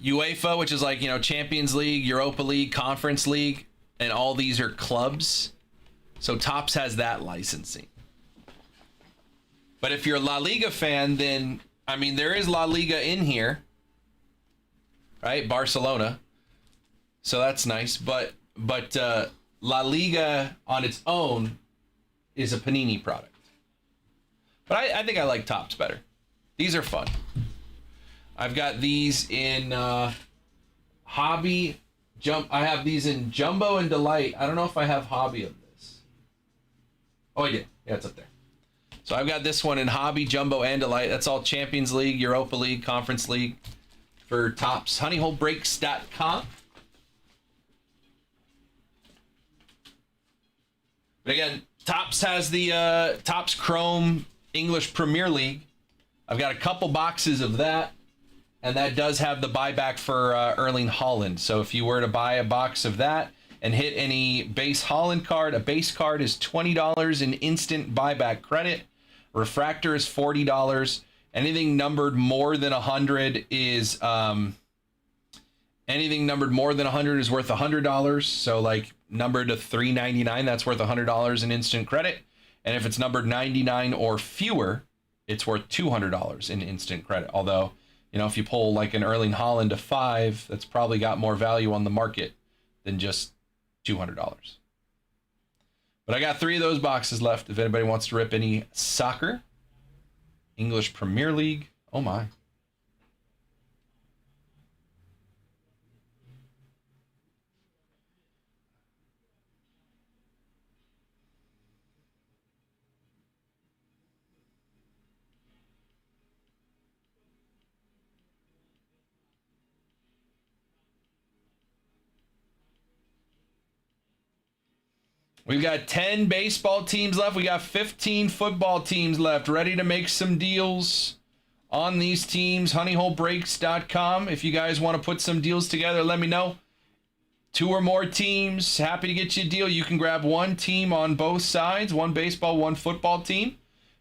UEFA, which is like, you know, Champions League, Europa League, Conference League, and all these are clubs. So Topps has that licensing. But if you're a La Liga fan, then, I mean, there is La Liga in here, right? Barcelona. So that's nice. But La Liga on its own is a Panini product. But I think I like Topps better. These are fun. I've got these in Hobby. I have these in Jumbo and Delight. I don't know if I have Hobby of this. Oh, I did. Yeah, it's up there. So I've got this one in Hobby, Jumbo, and Delight. That's all Champions League, Europa League, Conference League for Topps. HoneyholeBreaks.com. But again, Topps has the Topps Chrome English Premier League. I've got a couple boxes of that. And that does have the buyback for Erling Haaland. So if you were to buy a box of that and hit any base Haaland card, a base card is $20 in instant buyback credit. Refractor is $40. Anything numbered more than 100 is anything numbered more than 100 is worth $100. So like numbered to $399, that's worth $100 in instant credit. And if it's numbered 99 or fewer, it's worth $200 in instant credit. Although, you know, if you pull like an Erling Haaland to 5, that's probably got more value on the market than just $200. But I got 3 of those boxes left if anybody wants to rip any soccer, English Premier League. Oh my. We've got 10 baseball teams left. We got 15 football teams left. Ready to make some deals on these teams. HoneyholeBreaks.com. If you guys want to put some deals together, let me know. 2 or more teams. Happy to get you a deal. You can grab one team on both sides. One baseball, one football team.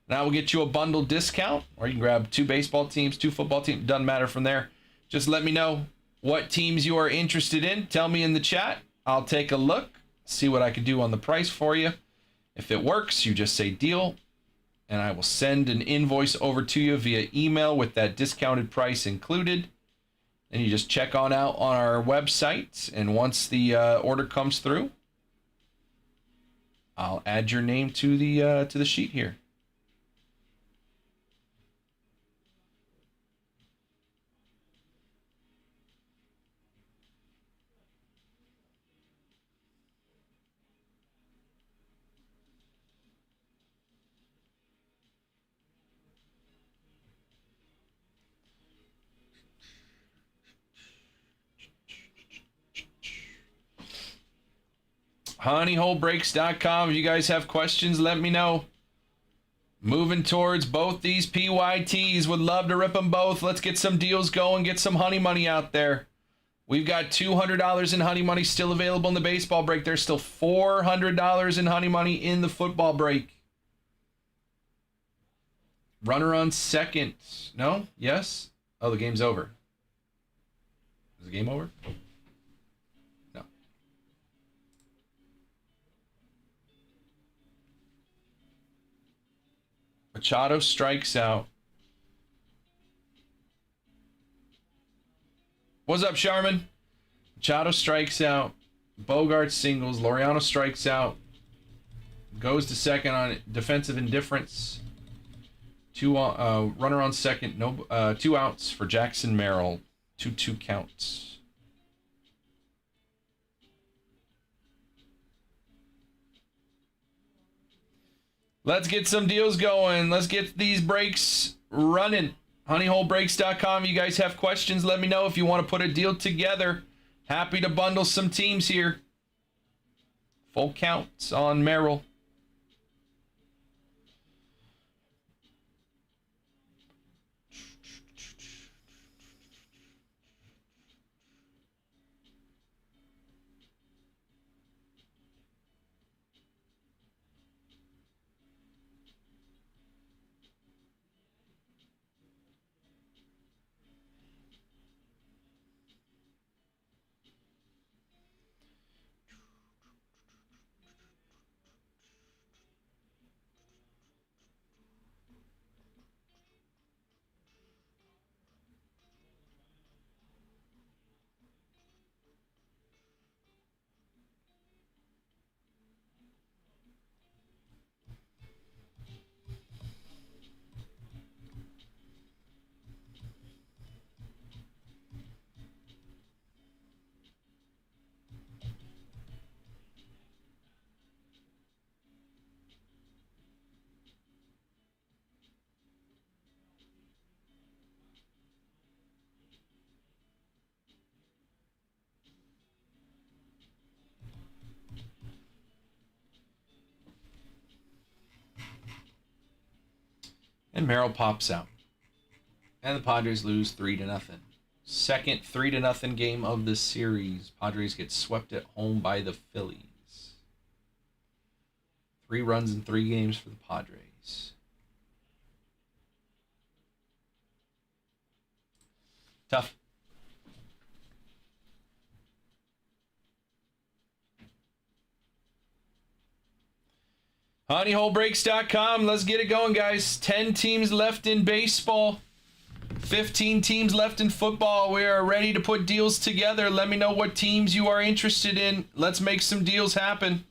And I will get you a bundle discount. Or you can grab 2 baseball teams, 2 football teams. Doesn't matter from there. Just let me know what teams you are interested in. Tell me in the chat. I'll take a look. See what I can do on the price for you. If it works, you just say deal, and I will send an invoice over to you via email with that discounted price included. And you just check on out on our website, and once the order comes through, I'll add your name to the sheet here. HoneyholeBreaks.com. If you guys have questions, let me know. Moving towards both these PYTs. Would love to rip them both. Let's get some deals going. Get some honey money out there. We've got $200 in honey money still available in the baseball break. There's still $400 in honey money in the football break. Runner on second. No? Yes? Oh, the game's over. Is the game over? No. Machado strikes out. What's up, Charmin? Machado strikes out. Bogart singles. Laureano strikes out. Goes to second on defensive indifference. Runner on second. No, 2 outs for Jackson Merrill. 2-2 counts. Let's get some deals going. Let's get these breaks running. HoneyholeBreaks.com. You guys have questions, let me know if you want to put a deal together. Happy to bundle some teams here. Full counts on Merrill. And Merrill pops out. And the Padres lose 3-0. Second 3-0 game of the series. Padres get swept at home by the Phillies. 3 runs in 3 games for the Padres. Tough. HoneyHoleBreaks.com. Let's get it going, guys. 10 teams left in baseball. 15 teams left in football. We are ready to put deals together. Let me know what teams you are interested in. Let's make some deals happen.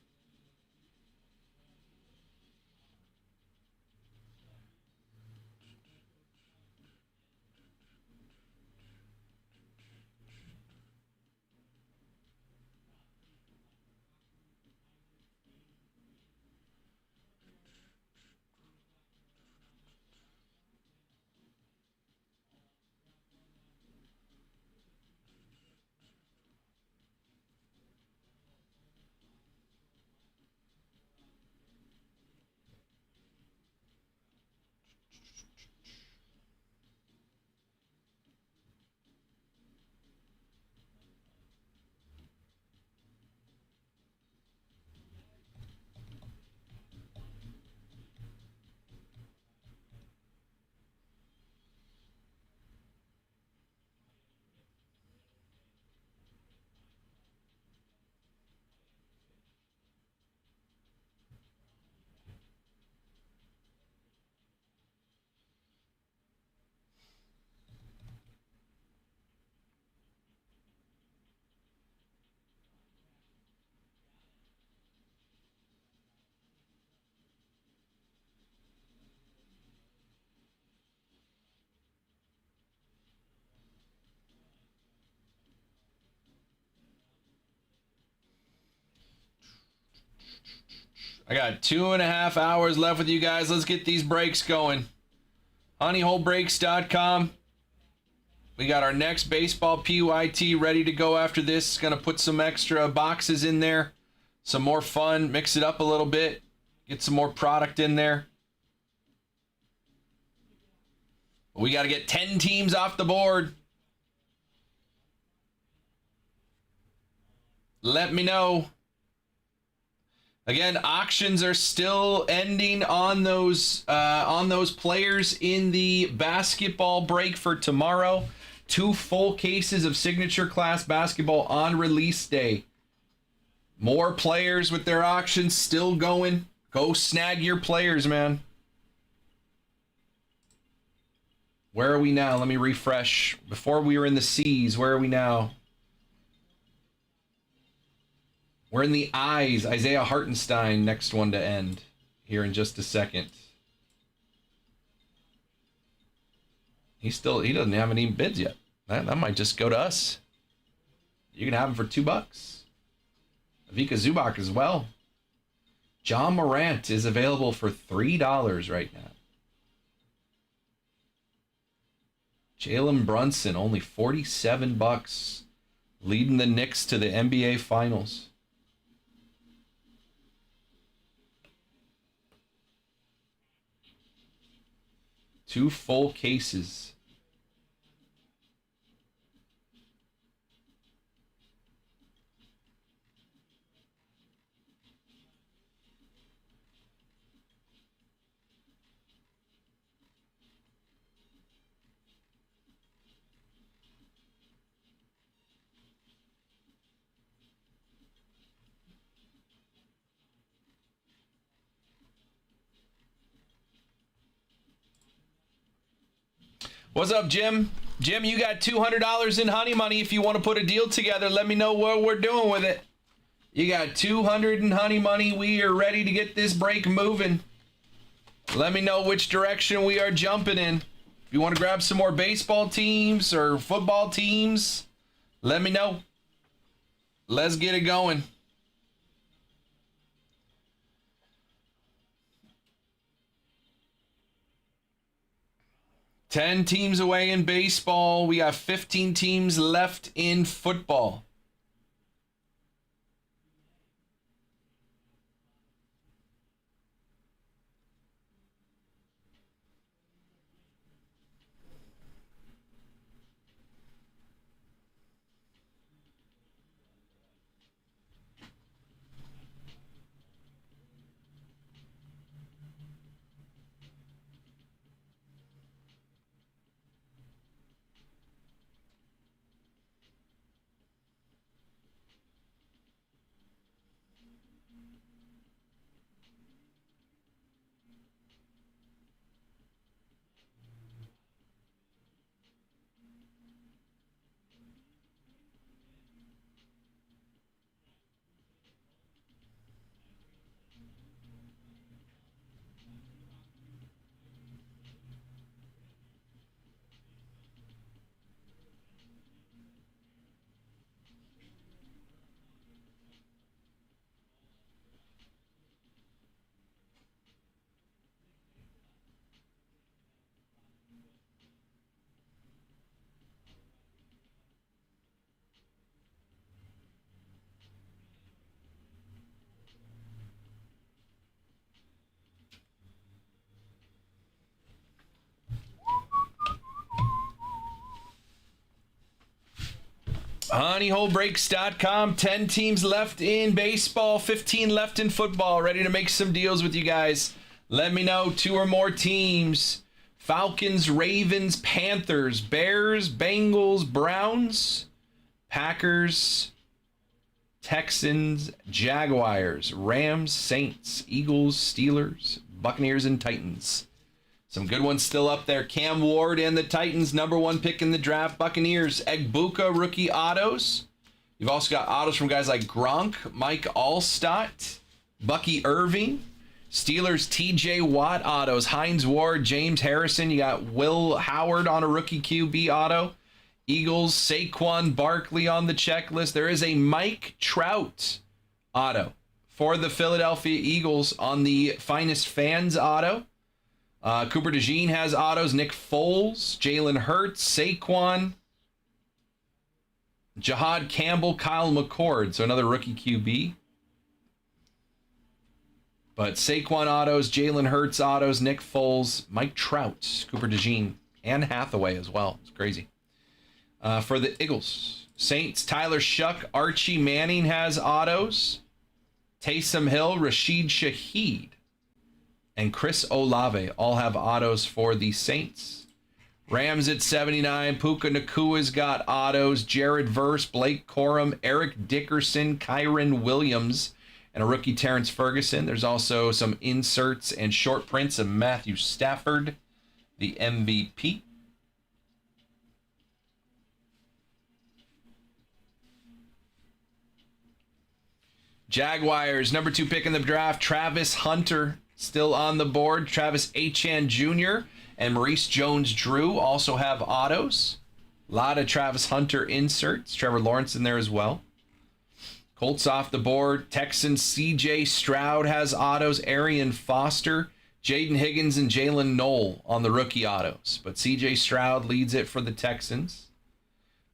I got 2.5 hours left with you guys. Let's get these breaks going. HoneyHoleBreaks.com. We got our next baseball PYT ready to go after this. Gonna put some extra boxes in there. Some more fun. Mix it up a little bit. Get some more product in there. We got to get 10 teams off the board. Let me know. Again, auctions are still ending on those players in the basketball break for tomorrow. 2 full cases of signature class basketball on release day. More players with their auctions still going. Go snag your players, man. Where are we now? Let me refresh. Before we were in the C's, where are we now? We're in the I's. Isaiah Hartenstein, next one to end here in just a second. He doesn't have any bids yet. That might just go to us. You can have him for $2. Vika Zubac as well. John Morant is available for $3 right now. Jalen Brunson, only $47, leading the Knicks to the NBA Finals. Two full cases. What's up, Jim? Jim, you got $200 in honey money. If you want to put a deal together, let me know what we're doing with it. You got $200 in honey money. We are ready to get this break moving. Let me know which direction we are jumping in. If you want to grab some more baseball teams or football teams, let me know. Let's get it going. Ten teams away in baseball. We got 15 teams left in football. Honeyholebreaks.com. 10 teams left in baseball, 15 left in football. Ready to make some deals with you guys. Let me know. 2 or more teams. Falcons, Ravens, Panthers, Bears, Bengals, Browns, Packers, Texans, Jaguars, Rams, Saints, Eagles, Steelers, Buccaneers, and Titans. Some good ones still up there. Cam Ward and the Titans, number 1 pick in the draft. Buccaneers, Egbuka, rookie autos. You've also got autos from guys like Gronk, Mike Allstott, Bucky Irving. Steelers, TJ Watt autos. Hines Ward, James Harrison. You got Will Howard on a rookie QB auto. Eagles, Saquon Barkley on the checklist. There is a Mike Trout auto for the Philadelphia Eagles on the Finest Fans auto. Cooper DeJean has autos. Nick Foles, Jalen Hurts, Saquon, Jahad Campbell, Kyle McCord. So another rookie QB. But Saquon autos, Jalen Hurts autos, Nick Foles, Mike Trout, Cooper DeJean, and Hathaway as well. It's crazy. For the Eagles, Saints, Tyler Shuck, Archie Manning has autos. Taysom Hill, Rashid Shaheed, and Chris Olave all have autos for the Saints. Rams at 79. Puka Nakua's got autos. Jared Verse, Blake Corum, Eric Dickerson, Kyron Williams, and a rookie Terrence Ferguson. There's also some inserts and short prints of Matthew Stafford, the MVP. Jaguars, number 2 pick in the draft, Travis Hunter, still on the board. Travis Achan Jr. and Maurice Jones-Drew also have autos. A lot of Travis Hunter inserts. Trevor Lawrence in there as well. Colts off the board. Texans, CJ Stroud has autos. Arian Foster, Jaden Higgins, and Jalen Knoll on the rookie autos. But CJ Stroud leads it for the Texans.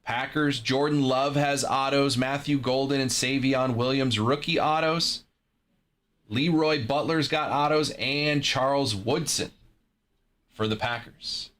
Packers, Jordan Love has autos. Matthew Golden and Savion Williams, rookie autos. Leroy Butler's got autos, and Charles Woodson for the Packers.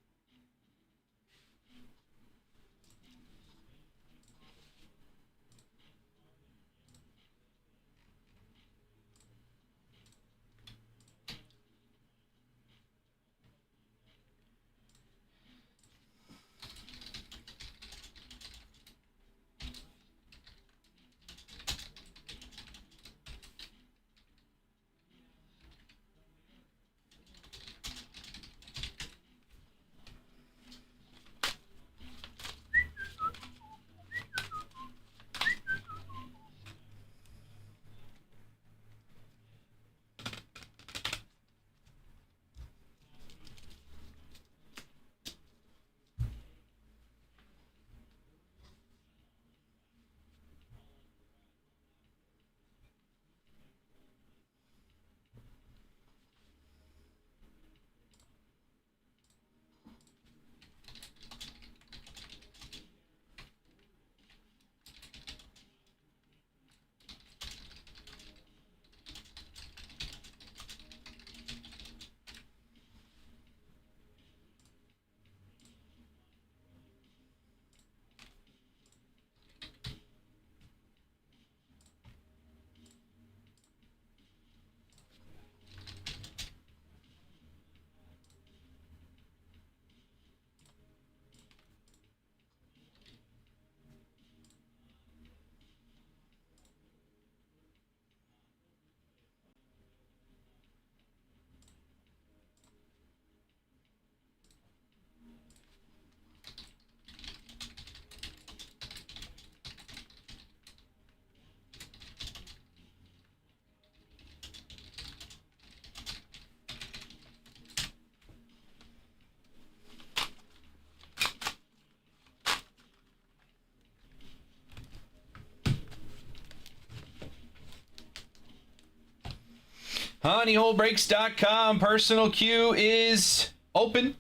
Honeyholebreaks.com. Personal queue is open.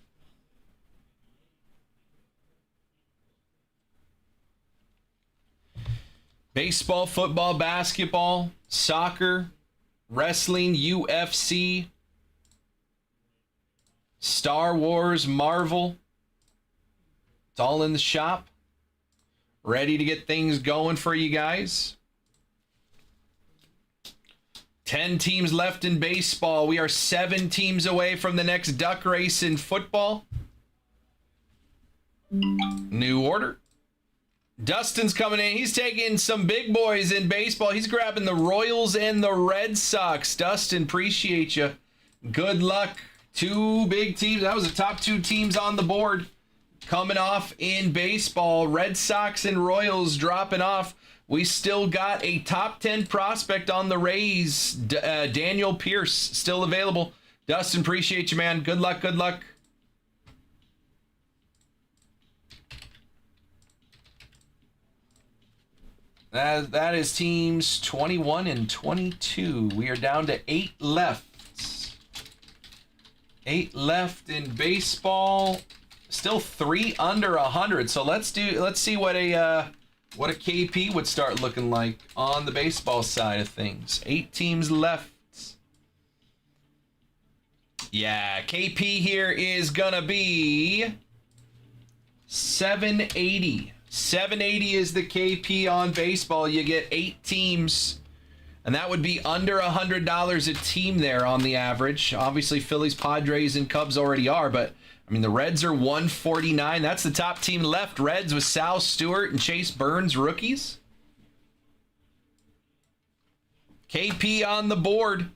Baseball, football, basketball, soccer, wrestling, UFC, Star Wars, Marvel. It's all in the shop. Ready to get things going for you guys. 10 teams left in baseball. We are 7 teams away from the next duck race in football. New order. Dustin's coming in. He's taking some big boys in baseball. He's grabbing the Royals and the Red Sox. Dustin, appreciate you. Good luck. 2 big teams. That was the top 2 teams on the board. Coming off in baseball. Red Sox and Royals dropping off. We still got a top 10 prospect on the Rays. Daniel Pierce still available. Dustin, appreciate you, man. Good luck. Good luck. That is teams 21 and 22. We are down to 8 left. 8 left in baseball. Still 3 under 100. So let's see what a KP would start looking like on the baseball side of things. 8 teams left. Yeah, KP here is gonna be 780. 780 is the KP on baseball. You get 8 teams, and that would be under $100 a team there on the average. Obviously, Phillies, Padres, and Cubs already are, but I mean, the Reds are 149. That's the top team left. Reds with Sal Stewart and Chase Burns, rookies. KP on the board.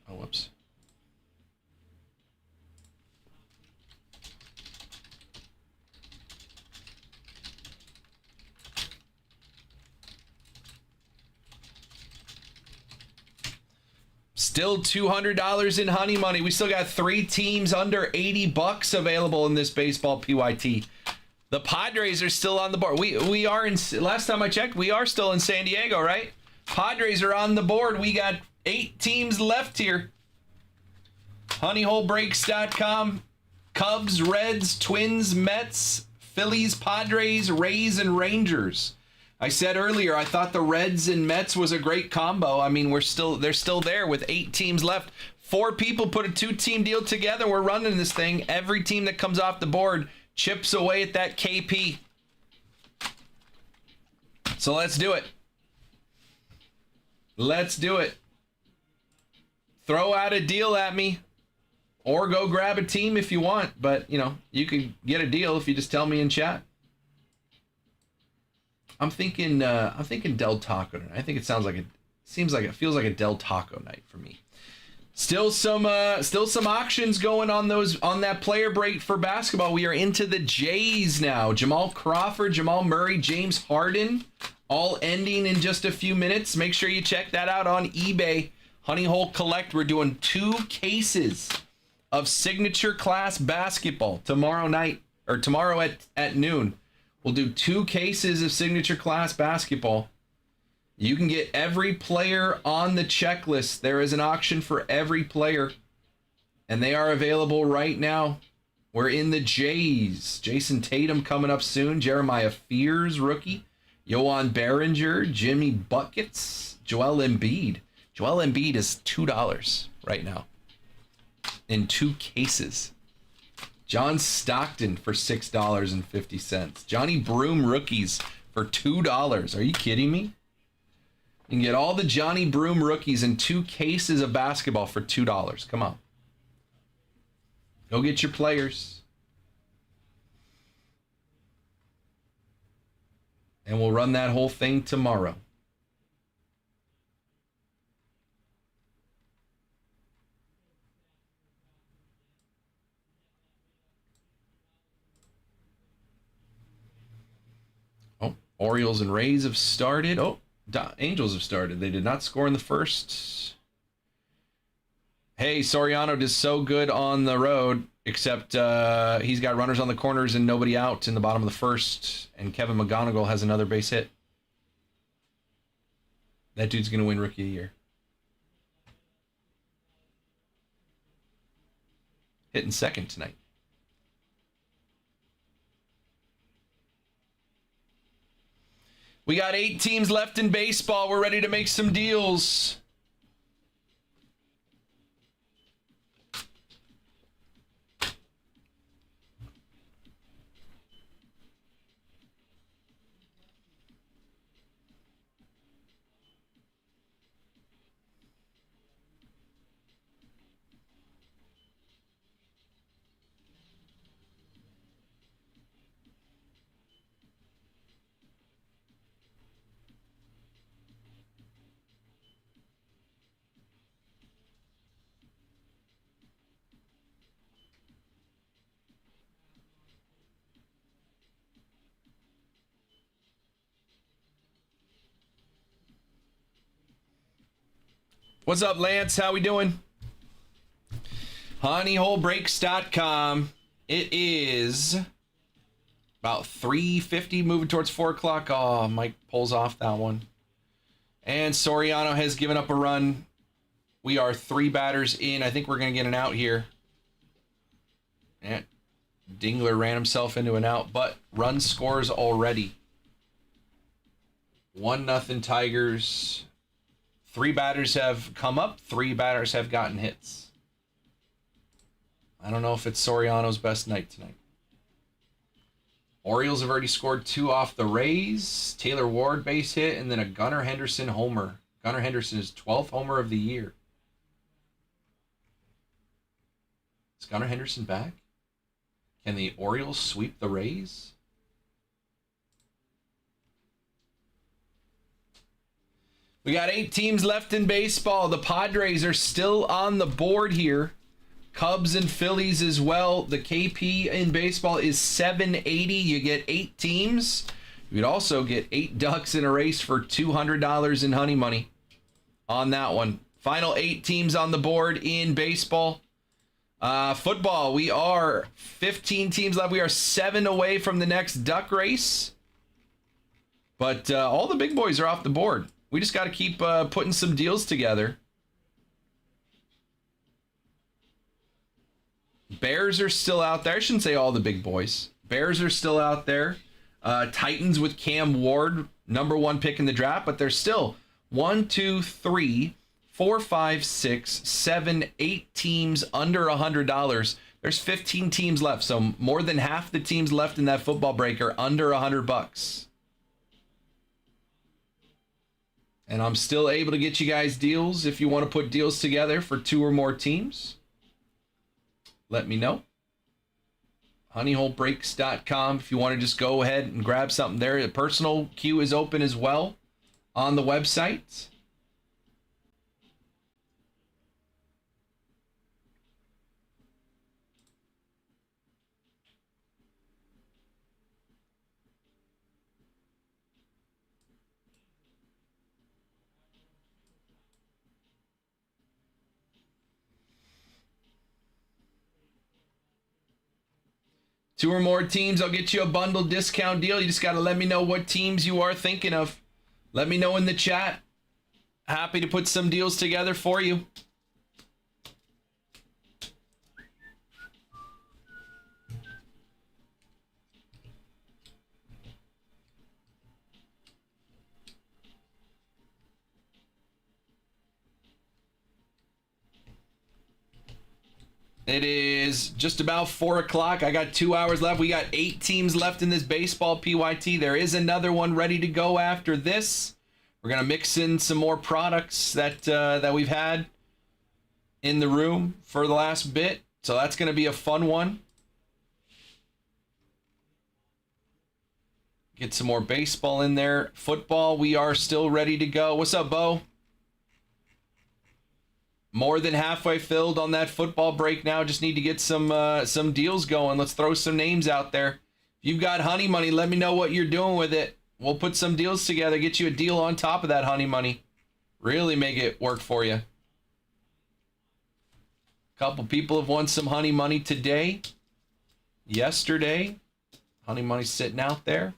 Oh, whoops. Still $200 in honey money. We still got 3 teams under $80 available in this baseball PYT. The Padres are still on the board. We are in, last time I checked, we are still in San Diego, right? Padres are on the board. We got 8 teams left here. Honeyholebreaks.com. Cubs, Reds, Twins, Mets, Phillies, Padres, Rays, and Rangers. I said earlier, I thought the Reds and Mets was a great combo. I mean, they're still there with 8 teams left. 4 people put a 2-team deal together. We're running this thing. Every team that comes off the board chips away at that KP. So let's do it. Let's do it. Throw out a deal at me, or go grab a team if you want. But, you know, you could get a deal if you just tell me in chat. I'm thinking Del Taco night. I think it feels like a Del Taco night for me. Still some auctions going on that player break for basketball. We are into the Jays now. Jamal Crawford, Jamal Murray, James Harden, all ending in just a few minutes. Make sure you check that out on eBay. Honey Hole Collect. We're doing 2 cases of signature class basketball tomorrow night, or tomorrow at noon. We'll do 2 cases of signature class basketball. You can get every player on the checklist. There is an auction for every player, and they are available right now. We're in the Jays. Jason Tatum coming up soon. Jeremiah Fears, rookie. Yohan Behringer, Jimmy Buckets, Joel Embiid. Joel Embiid is $2 right now in 2 cases. John Stockton for $6.50. Johnny Broom rookies for $2. Are you kidding me? You can get all the Johnny Broom rookies in 2 cases of basketball for $2. Come on. Go get your players. And we'll run that whole thing tomorrow. Orioles and Rays have started. Oh, Angels have started. They did not score in the first. Hey, Soriano does so good on the road, except he's got runners on the corners and nobody out in the bottom of the first, and Kevin McGonigal has another base hit. That dude's going to win Rookie of the Year. Hitting second tonight. We got 8 teams left in baseball. We're ready to make some deals. What's up, Lance? How we doing? Honeyholebreaks.com. It is about 3:50, moving towards 4 o'clock. Oh, Mike pulls off that one. And Soriano has given up a run. We are 3 batters in. I think we're going to get an out here. And Dingler ran himself into an out, but run scores already. 1-0 Tigers. 3 batters have come up. 3 batters have gotten hits. I don't know if it's Soriano's best night tonight. Orioles have already scored 2 off the Rays. Taylor Ward base hit, and then a Gunnar Henderson homer. Gunnar Henderson is 12th homer of the year. Is Gunnar Henderson back? Can the Orioles sweep the Rays? We got 8 teams left in baseball. The Padres are still on the board here. Cubs and Phillies as well. The KP in baseball is 780. You get 8 teams. You'd also get 8 ducks in a race for $200 in honey money on that one. Final 8 teams on the board in baseball. Football, we are 15 teams left. We are 7 away from the next duck race. But all the big boys are off the board. We just got to keep putting some deals together. Bears are still out there. I shouldn't say all the big boys. Bears are still out there. Titans with Cam Ward, number 1 pick in the draft, but there's still 1, 2, 3, 4, 5, 6, 7, 8 teams under $100. There's 15 teams left, so more than half the teams left in that football break are under $100. And I'm still able to get you guys deals if you want to put deals together for 2 or more teams. Let me know. Honeyholebreaks.com if you want to just go ahead and grab something there. The personal queue is open as well on the website. Two or more teams, I'll get you a bundle discount deal. You just got to let me know what teams you are thinking of. Let me know in the chat. Happy to put some deals together for you. It is just about 4 o'clock. I got 2 hours left. We got 8 teams left in this baseball PYT. There is another one ready to go after this. We're going to mix in some more products that we've had in the room for the last bit. So that's going to be a fun one. Get some more baseball in there. Football, we are still ready to go. What's up, Bo? More than halfway filled on that football break now. Just need to get some deals going. Let's throw some names out there. If you've got honey money, let me know what you're doing with it. We'll put some deals together, get you a deal on top of that honey money. Really make it work for you. A couple people have won some honey money today. Yesterday. Honey money sitting out there.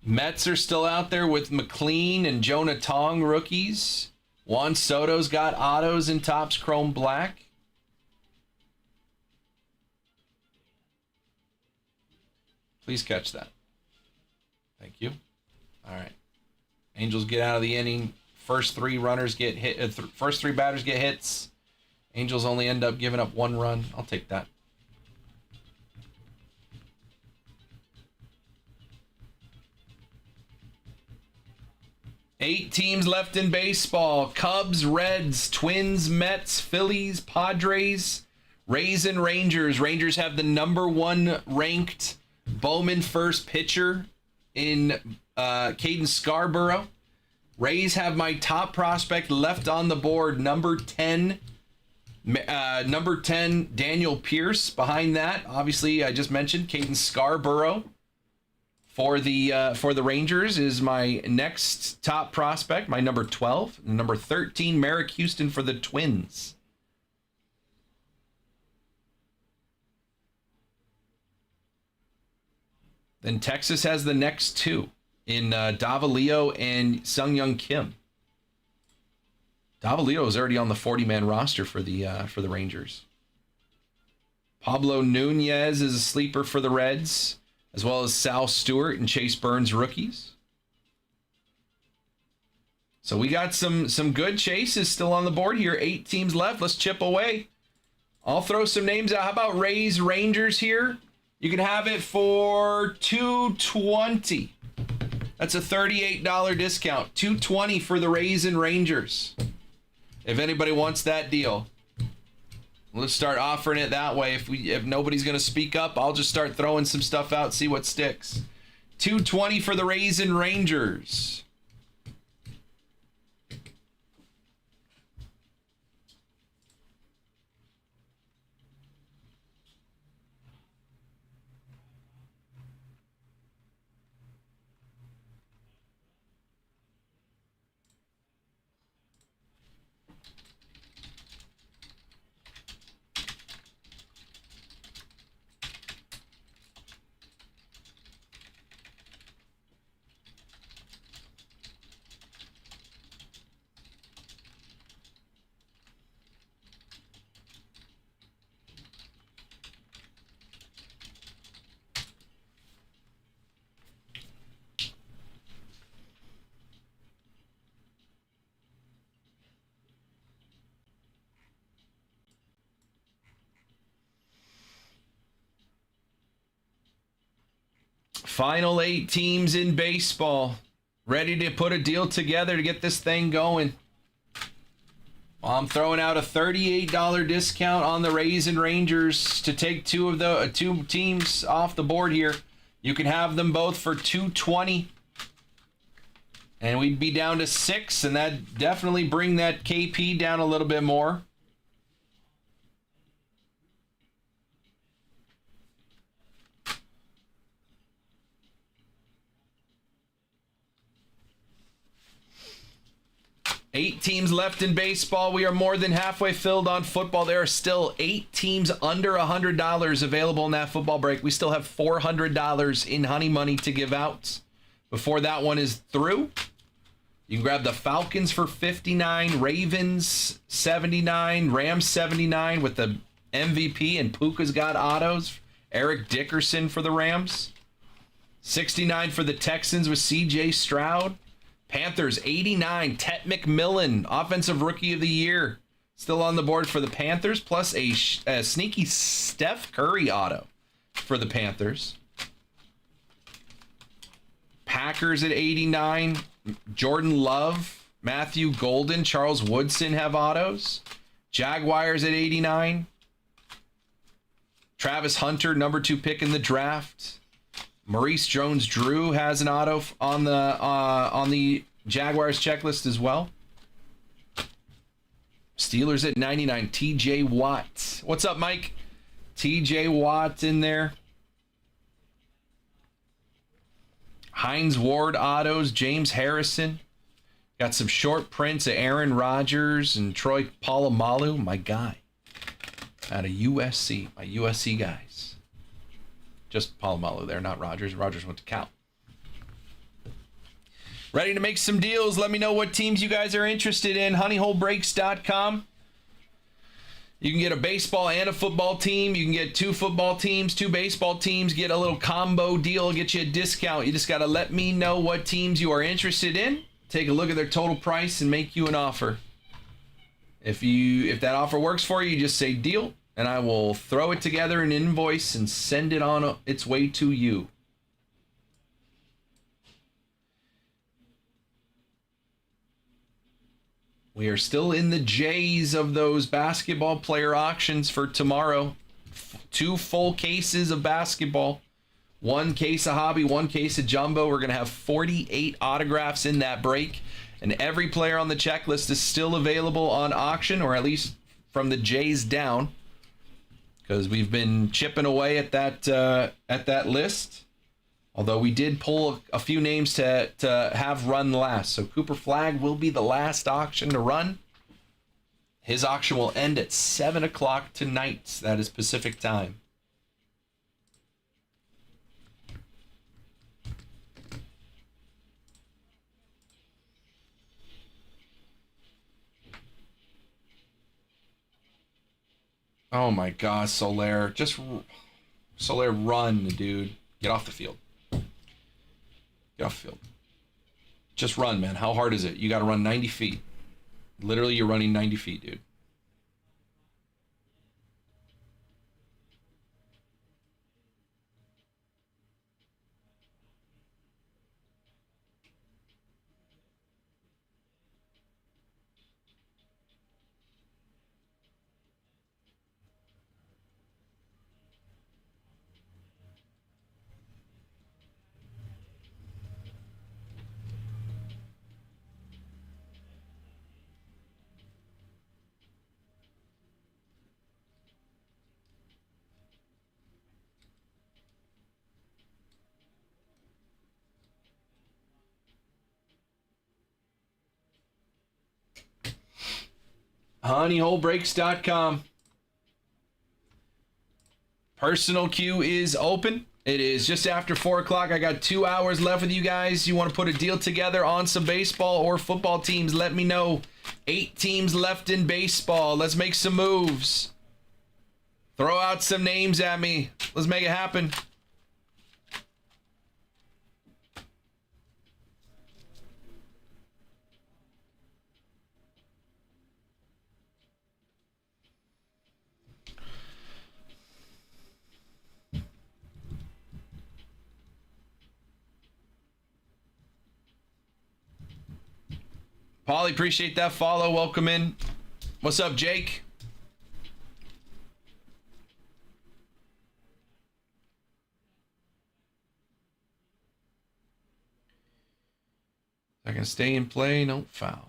Mets are still out there with McLean and Jonah Tong rookies. Juan Soto's got autos in Topps Chrome Black. Please catch that. Thank you. All right. Angels get out of the inning. First 3 runners get hit. First 3 batters get hits. Angels only end up giving up 1 run. I'll take that. Eight teams left in baseball. Cubs, Reds, Twins, Mets, Phillies, Padres, Rays, and Rangers. Rangers have the number 1 ranked Bowman first pitcher in Caden Scarborough. Rays have my top prospect left on the board, number 10 Daniel Pierce. Behind that, obviously, I just mentioned Caden Scarborough. for the Rangers is my next top prospect, my number 12, number 13, Merrick Houston for the Twins. Then Texas has the next two in Davalillo and Sunghyun Kim. Davalillo is already on the 40-man roster for the Rangers. Pablo Nunez is a sleeper for the Reds, as well as Sal Stewart and Chase Burns rookies. So we got some good chases still on the board here. 8 teams left. Let's chip away. I'll throw some names out. How about Rays Rangers here? You can have it for $220. That's a $38 discount. $220 for the Rays and Rangers. If anybody wants that deal. Let's start offering it that way. If nobody's going to speak up, I'll just start throwing some stuff out, see what sticks. $220 for the Rays and Rangers. Final 8 teams in baseball. Ready to put a deal together to get this thing going. I'm throwing out a $38 discount on the Rays and Rangers to take two teams off the board here. You can have them both for $220. And we'd be down to 6, and that definitely bring that KP down a little bit more. Eight teams left in baseball. We are more than halfway filled on football. There are still 8 teams under $100 available in that football break. We still have $400 in honey money to give out before that one is through. You can grab the Falcons for $59, Ravens $79, Rams $79 with the MVP and Puka's got autos. Eric Dickerson for the Rams. $69 for the Texans with CJ Stroud. Panthers, $89. Tet McMillan, Offensive Rookie of the Year. Still on the board for the Panthers, plus a sneaky Steph Curry auto for the Panthers. Packers at $89. Jordan Love, Matthew Golden, Charles Woodson have autos. Jaguars at $89. Travis Hunter, number 2 pick in the draft. Maurice Jones-Drew has an auto on the Jaguars checklist as well. Steelers at $99. TJ Watt. What's up, Mike? TJ Watt in there. Hines Ward autos. James Harrison. Got some short prints of Aaron Rodgers and Troy Polamalu. My guy. Out of USC. My USC guys. Just Polamalu there, not Rodgers. Rodgers went to Cal. Ready to make some deals? Let me know what teams you guys are interested in. honeyholebreaks.com. You can get a baseball and a football team. You can get 2 football teams, 2 baseball teams. Get a little combo deal, get you a discount. You just got to let me know what teams you are interested in. Take a look at their total price and make you an offer. If that offer works for you, you just say deal. And I will throw it together in an invoice and send it on its way to you. We are still in the J's of those basketball player auctions for tomorrow. 2 full cases of basketball. 1 case of hobby, 1 case of jumbo. We're going to have 48 autographs in that break. And every player on the checklist is still available on auction, or at least from the J's down. Because we've been chipping away at that list. Although we did pull a few names to have run last. So Cooper Flagg will be the last auction to run. His auction will end at 7 o'clock tonight. That is Pacific time. Oh my God, Soler. Soler, run, dude. Get off the field. Get off the field. Just run, man. How hard is it? You got to run 90 feet. Literally, you're running 90 feet, dude. honeyholebreaks.com. Personal queue is open. It is just after 4 o'clock. I got 2 hours left with you guys. You want to put a deal together on some baseball or football teams, let me know. 8 teams left in baseball. Let's make some moves. Throw out some names at me. Let's make it happen. Paulie, appreciate that follow. Welcome in. What's up, Jake? I can stay in play, don't foul.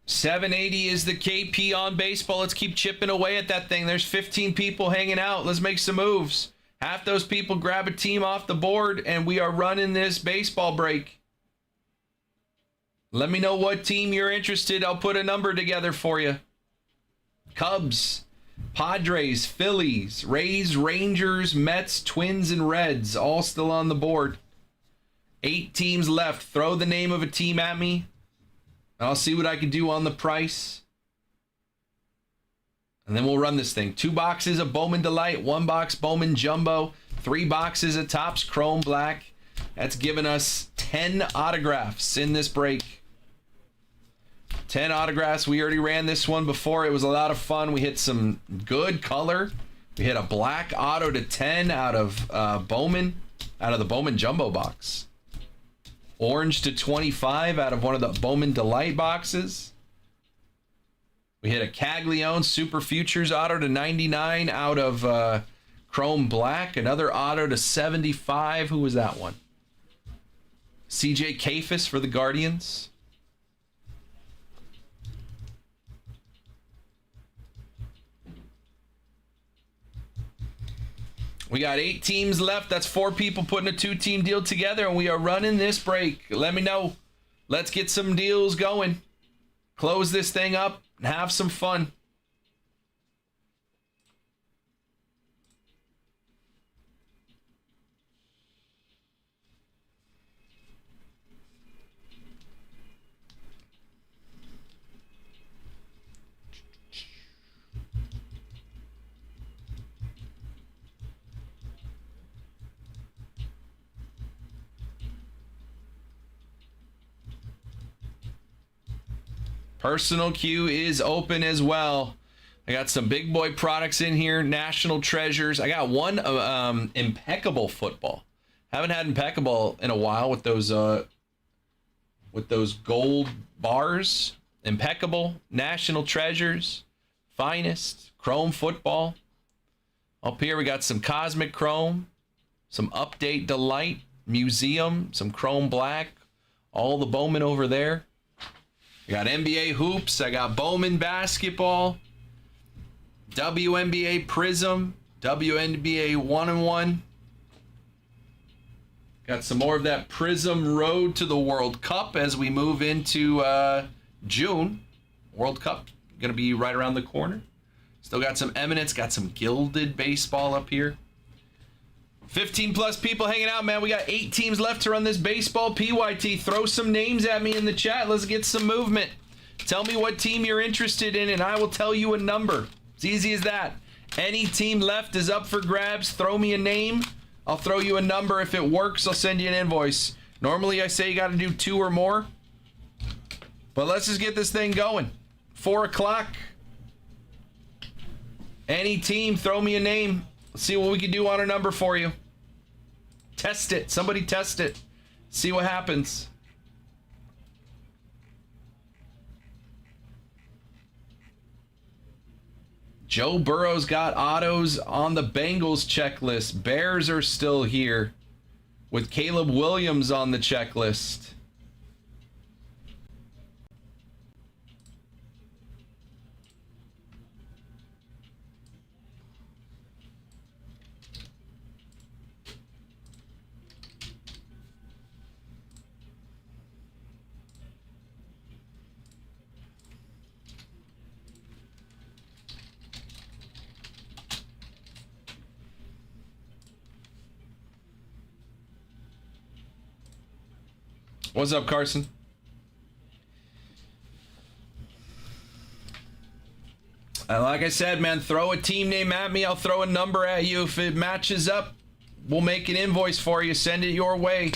$780 is the KP on baseball. Let's keep chipping away at that thing. There's 15 people hanging out. Let's make some moves. Half those people grab a team off the board, and we are running this baseball break. Let me know what team you're interested. I'll put a number together for you. Cubs, Padres, Phillies, Rays, Rangers, Mets, Twins, and Reds, all still on the board. 8 teams left. Throw the name of a team at me. I'll see what I can do on the price. And then we'll run this thing. 2 boxes of Bowman Delight, 1 box Bowman Jumbo, 3 boxes of Topps Chrome Black. That's given us 10 autographs in this break. 10 autographs. We already ran this one before. It was a lot of fun. We hit some good color. We hit a black auto to 10 out of Bowman, out of the Bowman Jumbo box. Orange to 25 out of one of the Bowman Delight boxes. We hit a Caglione Super Futures auto to 99 out of Chrome Black. Another auto to 75. Who was that one? CJ Kafis for the Guardians. We got 8 teams left. That's 4 people putting a 2-team deal together, and we are running this break. Let me know. Let's get some deals going. Close this thing up and have some fun. Personal queue is open as well. I got some big boy products in here. National Treasures. I got one Impeccable football. Haven't had Impeccable in a while with those gold bars. Impeccable, National Treasures, Finest, Chrome football. Up here we got some Cosmic Chrome, some Update Delight, Museum, some Chrome Black, all the Bowman over there. I got NBA hoops. I got Bowman basketball. WNBA Prism, WNBA 1-on-1. Got some more of that Prism road to the World Cup as we move into June. World Cup going to be right around the corner. Still got some Eminence, got some Gilded baseball up here. 15 plus people hanging out, man. We got 8 teams left to run this baseball. PYT, throw some names at me in the chat. Let's get some movement. Tell me what team you're interested in, and I will tell you a number. It's easy as that. Any team left is up for grabs. Throw me a name. I'll throw you a number. If it works, I'll send you an invoice. Normally, I say you got to do 2 or more. But let's just get this thing going. 4 o'clock. Any team, throw me a name. Let's see what we can do on a number for you. Test it. Somebody test it. See what happens. Joe Burrow's got autos on the Bengals checklist. Bears are still here with Caleb Williams on the checklist. What's up, Carson? Like I said, man, throw a team name at me. I'll throw a number at you. If it matches up, we'll make an invoice for you. Send it your way.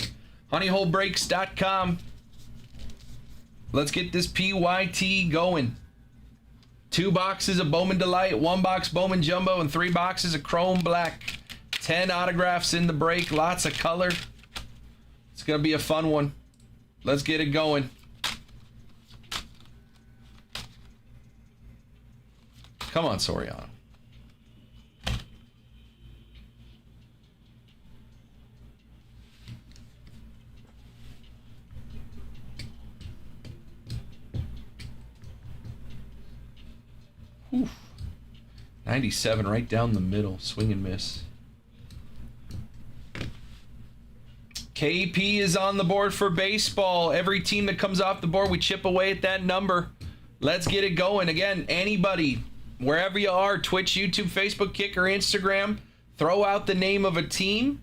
honeyholebreaks.com. Let's get this PYT going. 2 boxes of Bowman Delight, 1 box Bowman Jumbo, and 3 boxes of Chrome Black. 10 autographs in the break. Lots of color. It's going to be a fun one. Let's get it going. Come on, Soriano. Whew. 97 right down the middle. Swing and miss. KP is on the board for baseball. Every team that comes off the board, we chip away at that number. Let's get it going. Again, anybody, wherever you are, Twitch, YouTube, Facebook, Kick, or Instagram, throw out the name of a team,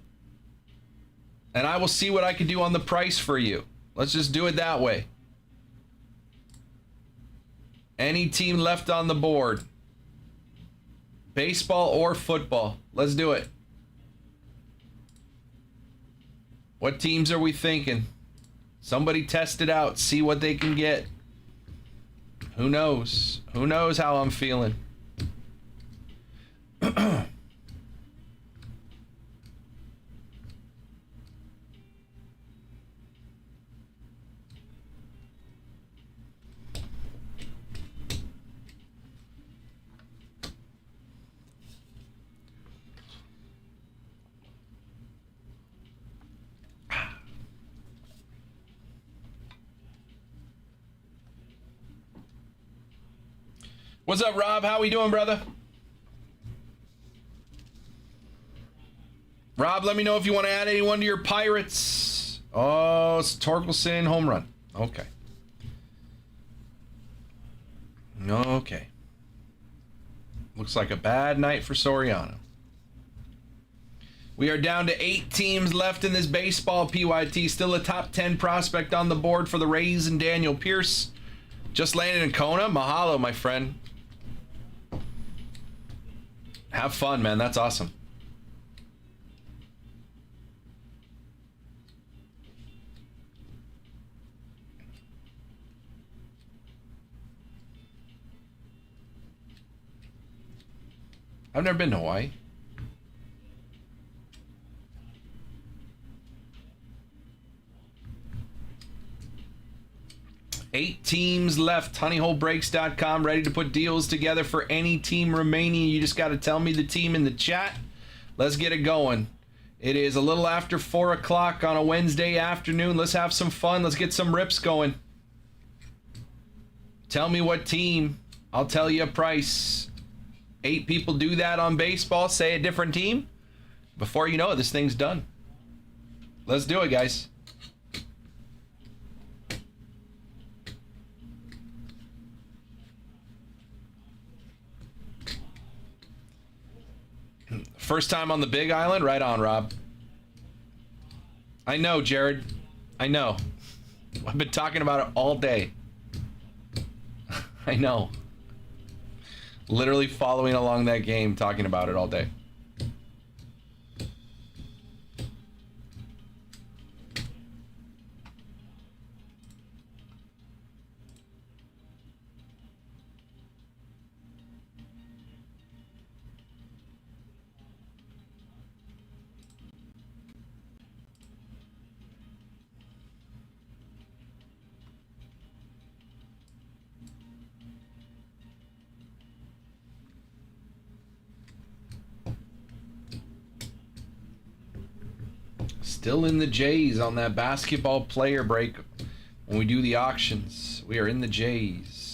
and I will see what I can do on the price for you. Let's just do it that way. Any team left on the board. Baseball or football. Let's do it. What teams are we thinking? Somebody test it out. See what they can get. Who knows? Who knows how I'm feeling? What's up, Rob? How we doing, brother? Rob, let me know if you want to add anyone to your Pirates. Oh, it's Torkelson home run. Okay. Okay. Looks like a bad night for Soriano. We are down to 8 teams left in this baseball PYT. Still a top 10 prospect on the board for the Rays and Daniel Pierce. Just landed in Kona. Mahalo, my friend. Have fun, man. That's awesome. I've never been to Hawaii. Eight teams left. honeyholebreaks.com, ready to put deals together for any team remaining. You just got to tell me the team in the chat. Let's get it going. It is a little after 4 o'clock on a Wednesday afternoon. Let's have some fun. Let's get some rips going. Tell me what team. I'll tell you a price. 8 people do that on baseball, say a different team. Before you know it, this thing's done. Let's do it, guys. First time on the Big Island? Right on, Rob. I know, Jared. I know. I've been talking about it all day. I know. Literally following along that game, talking about it all day. Still in the Jays on that basketball player break when we do the auctions. We are in the Jays.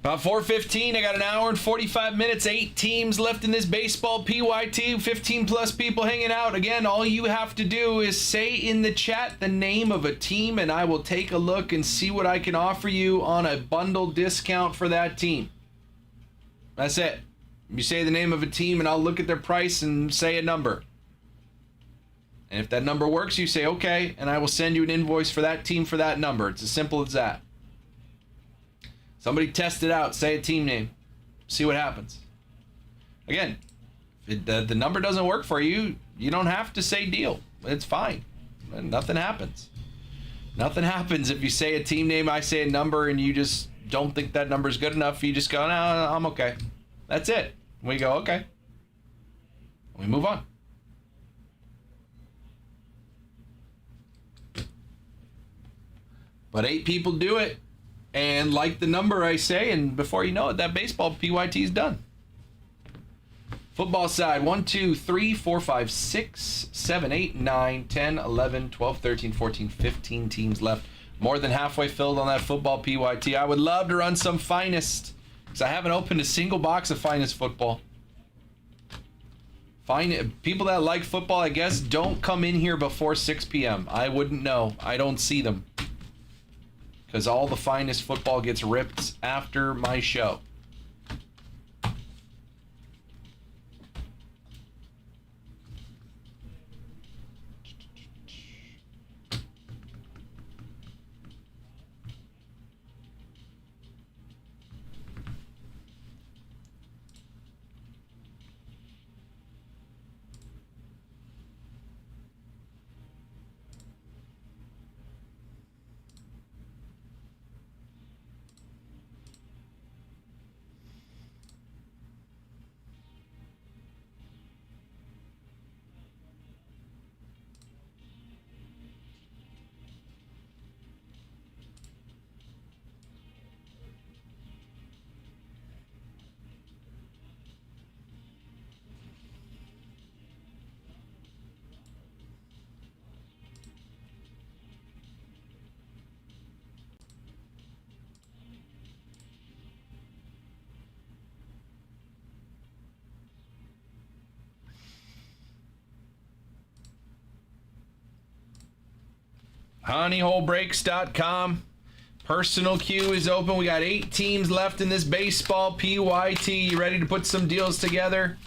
About 4:15, I got an hour and 45 minutes, 8 teams left in this baseball PYT, 15 plus people hanging out. Again, all you have to do is say in the chat the name of a team and I will take a look and see what I can offer you on a bundle discount for that team. That's it. You say the name of a team and I'll look at their price and say a number. And if that number works, you say okay, and I will send you an invoice for that team for that number. It's as simple as that. Somebody test it out. Say a team name. See what happens. Again, if the number doesn't work for you, you don't have to say deal. It's fine. Nothing happens. Nothing happens if you say a team name, I say a number, and you just don't think that number is good enough. You just go, no, I'm okay. That's it. We go, okay. We move on. But 8 people do it. And like the number I say, and before you know it, that baseball PYT is done. Football side, 1, 2, 3, 4, 5, 6, 7, 8, 9, 10, 11, 12, 13, 14, 15 teams left. More than halfway filled on that football PYT. I would love to run some Finest, because I haven't opened a single box of Finest football. People that like football, I guess, don't come in here before 6 p.m. I wouldn't know. I don't see them. Because all the Finest football gets ripped after my show. honeyholebreaks.com. Personal queue is open. We got 8 teams left in this baseball PYT. You ready to put some deals together?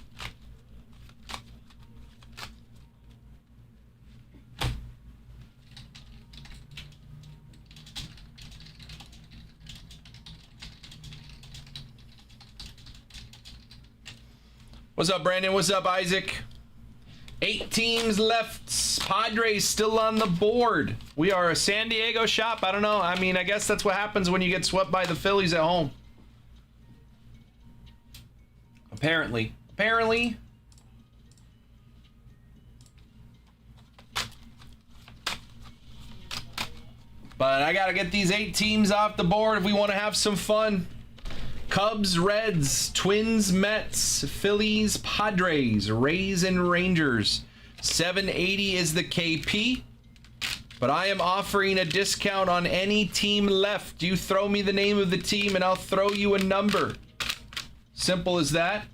What's up, Brandon? What's up, Isaac? 8 teams left. Padres still on the board. We are a San Diego shop. I don't know. I mean, I guess that's what happens when you get swept by the Phillies at home. Apparently. But I got to get these 8 teams off the board if we want to have some fun. Cubs, Reds, Twins, Mets, Phillies, Padres, Rays, and Rangers. 780 is the KP. But I am offering a discount on any team left. You throw me the name of the team and I'll throw you a number. Simple as that.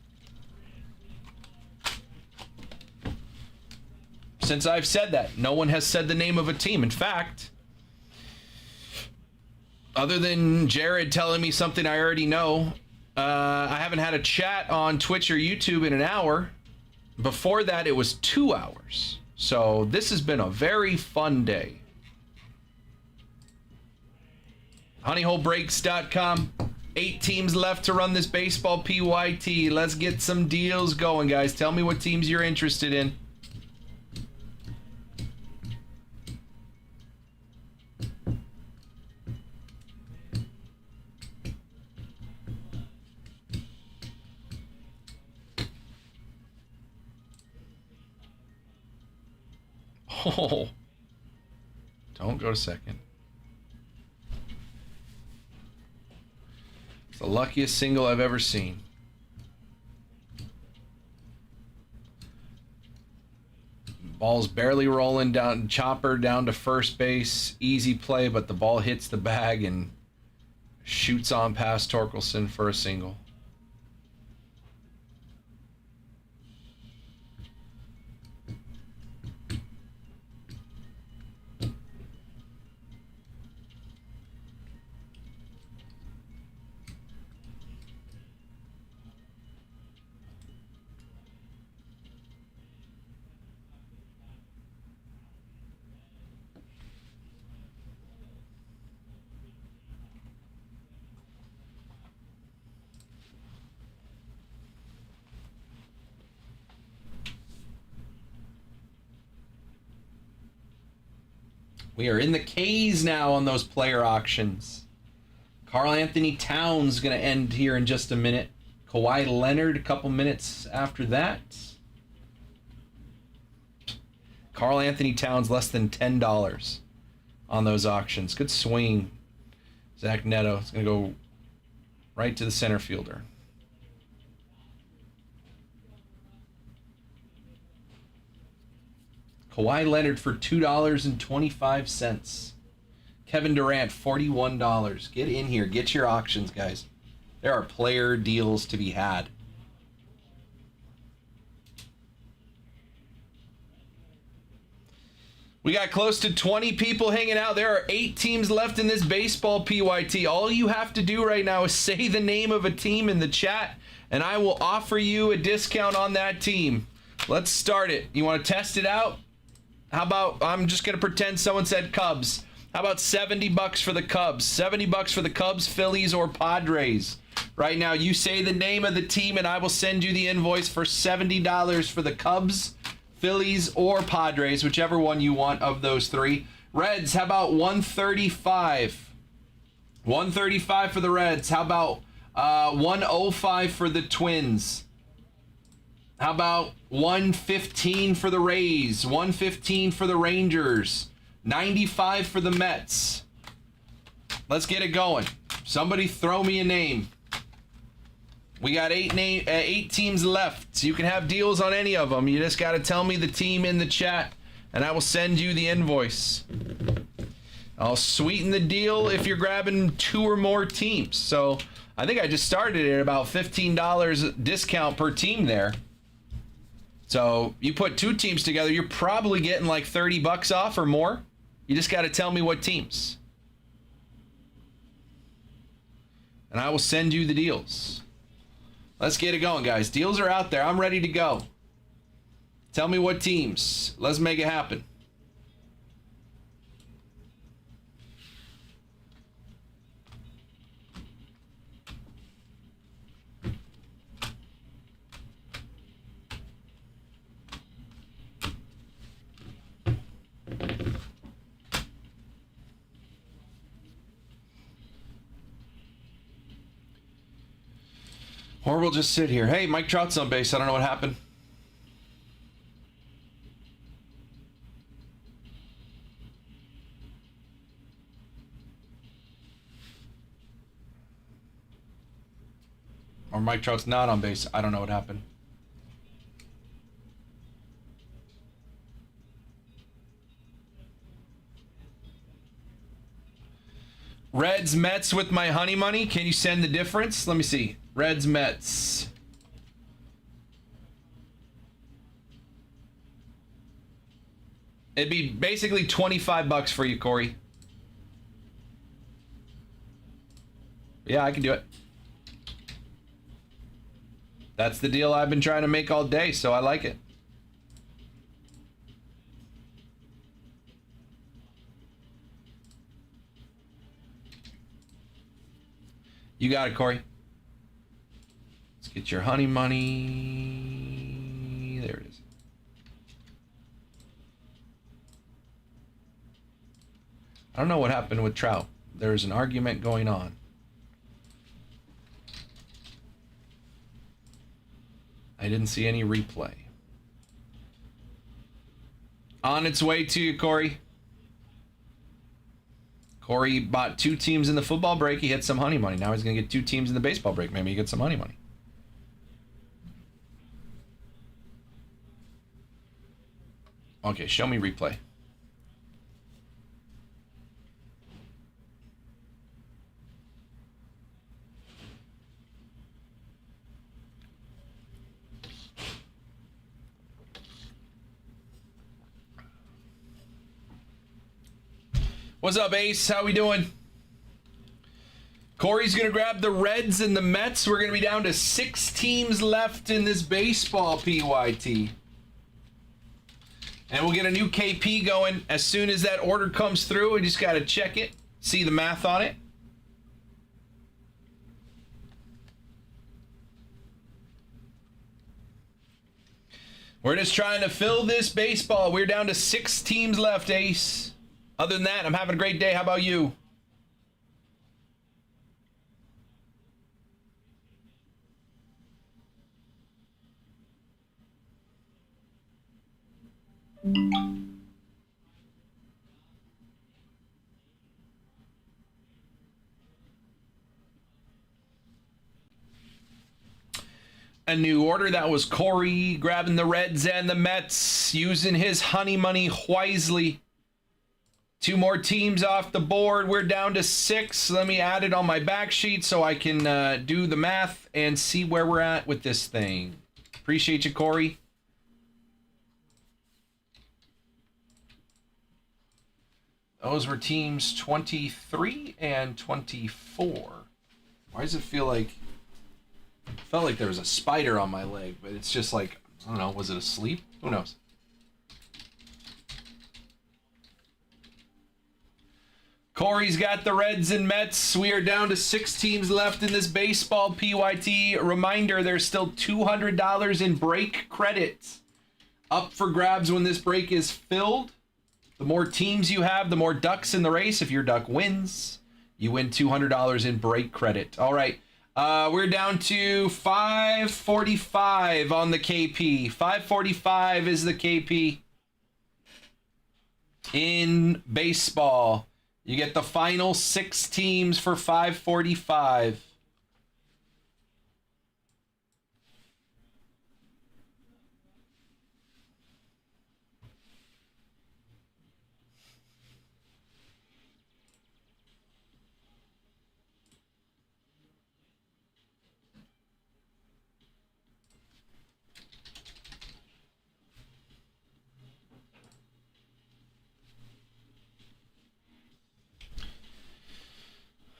Since I've said that, no one has said the name of a team. In fact, other than Jared telling me something I already know, I haven't had a chat on Twitch or YouTube in an hour. Before that, it was 2 hours. So this has been a very fun day. Honeyholebreaks.com. 8 teams left to run this baseball PYT. Let's get some deals going, guys. Tell me what teams you're interested in. Oh, don't go to second. It's the luckiest single I've ever seen. Ball's barely rolling down, chopper down to first base. Easy play, but the ball hits the bag and shoots on past Torkelson for a single. We are in the K's now on those player auctions. Karl Anthony Towns going to end here in just a minute. Kawhi Leonard a couple minutes after that. Karl Anthony Towns less than $10 on those auctions. Good swing. Zach Neto is going to go right to the center fielder. Kawhi Leonard for $2.25. Kevin Durant, $41. Get in here. Get your auctions, guys. There are player deals to be had. We got close to 20 people hanging out. There are 8 teams left in this baseball PYT. All you have to do right now is say the name of a team in the chat, and I will offer you a discount on that team. Let's start it. You want to test it out? How about, I'm just going to pretend someone said Cubs. How about $70 for the Cubs? $70 for the Cubs, Phillies, or Padres. Right now, you say the name of the team, and I will send you the invoice for $70 for the Cubs, Phillies, or Padres, whichever one you want of those 3. Reds, how about 135? 135 for the Reds. How about 105 for the Twins? How about 115 for the Rays, 115 for the Rangers, 95 for the Mets? Let's get it going. Somebody throw me a name. We got 8 teams left, so you can have deals on any of them. You just got to tell me the team in the chat, and I will send you the invoice. I'll sweeten the deal if you're grabbing 2 or more teams. So I think I just started at about $15 discount per team there. So you put 2 teams together, you're probably getting like $30 off or more. You just got to tell me what teams. And I will send you the deals. Let's get it going, guys. Deals are out there. I'm ready to go. Tell me what teams. Let's make it happen. Or we'll just sit here. Hey, Mike Trout's on base. I don't know what happened. Or Mike Trout's not on base. I don't know what happened. Reds, Mets with my honey money. Can you send the difference? Let me see. Reds, Mets. It'd be basically $25 for you, Corey. Yeah, I can do it. That's the deal I've been trying to make all day, so I like it. You got it, Corey. Let's get your honey money. There it is. I don't know what happened with Trout. There's an argument going on. I didn't see any replay. On its way to you, Corey. Corey bought 2 teams in the football break. He hit some honey money. Now he's going to get 2 teams in the baseball break. Maybe he gets some honey money. Okay, show me replay. What's up, Ace? How we doing? Corey's going to grab the Reds and the Mets. We're going to be down to 6 teams left in this baseball, PYT. And we'll get a new KP going as soon as that order comes through. We just got to check it, see the math on it. We're just trying to fill this baseball. We're down to 6 teams left, Ace. Other than that, I'm having a great day. How about you? A new order. That was Corey grabbing the Reds and the Mets, using his honey money wisely. 2 more teams off the board. We're down to 6. Let me add it on my back sheet so I can do the math and see where we're at with this thing. Appreciate you, Corey. Those were teams 23 and 24. Why does it feel like... felt like there was a spider on my leg, but it's just like, I don't know, was it asleep? Who knows? Corey's got the Reds and Mets. We are down to 6 teams left in this baseball, PYT. Reminder, there's still $200 in break credits up for grabs when this break is filled. The more teams you have, the more ducks in the race. If your duck wins, you win $200 in break credit. All right. We're down to 545 on the KP. 545 is the KP in baseball. You get the final 6 teams for 545.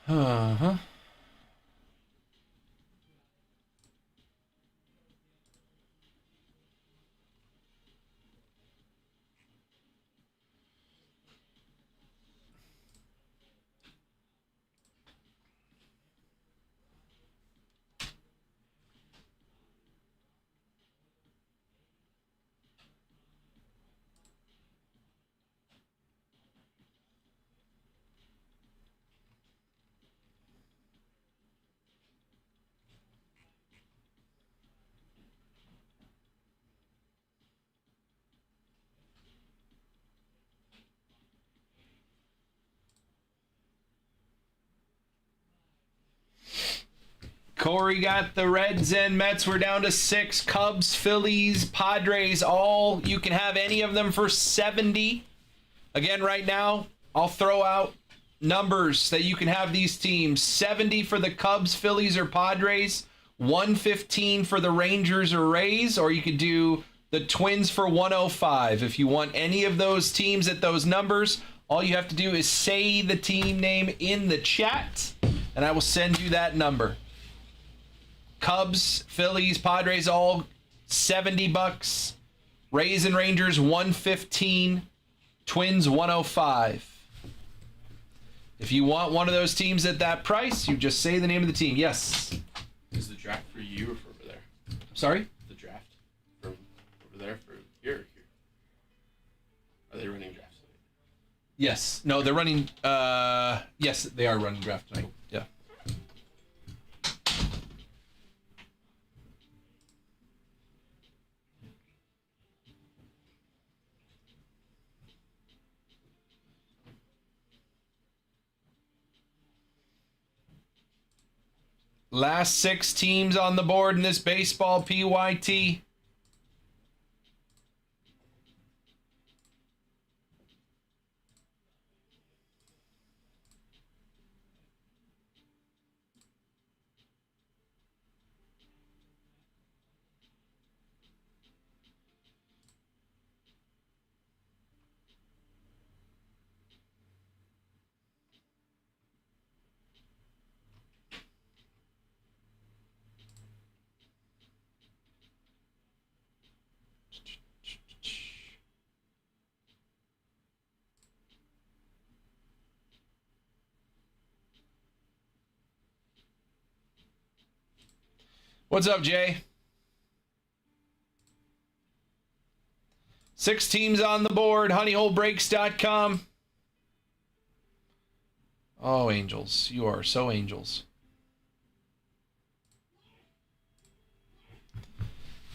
Uh-huh. Corey got the Reds and Mets. We're down to 6. Cubs, Phillies, Padres, all. You can have any of them for 70. Again, right now, I'll throw out numbers that you can have these teams: 70 for the Cubs, Phillies, or Padres, 115 for the Rangers or Rays, or you could do the Twins for 105. If you want any of those teams at those numbers, all you have to do is say the team name in the chat, and I will send you that number. Cubs, Phillies, Padres, all $70. Rays and Rangers, 115. Twins, 105. If you want one of those teams at that price, you just say the name of the team. Yes. Is the draft for you or for over there? Sorry? The draft from over there for here or here? Are they running drafts tonight? Yes. No, they're running. Yes, they are running draft tonight. Yeah. Last 6 teams on the board in this baseball PYT. What's up, Jay? 6 teams on the board, honeyholebreaks.com. Oh, Angels. You are so Angels.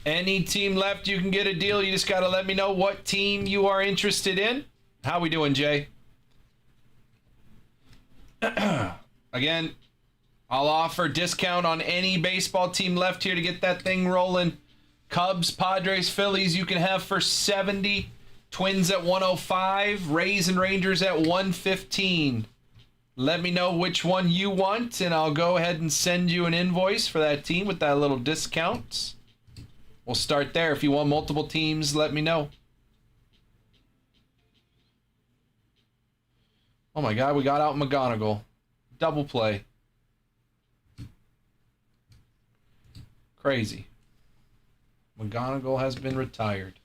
Any team left, you can get a deal. You just got to let me know what team you are interested in. How we doing, Jay? Again, I'll offer discount on any baseball team left here to get that thing rolling. Cubs, Padres, Phillies, you can have for 70. Twins at 105. Rays and Rangers at 115. Let me know which one you want, and I'll go ahead and send you an invoice for that team with that little discount. We'll start there. If you want multiple teams, let me know. Oh my God, we got out McGonigal. Double play. Crazy. McGonigal has been retired.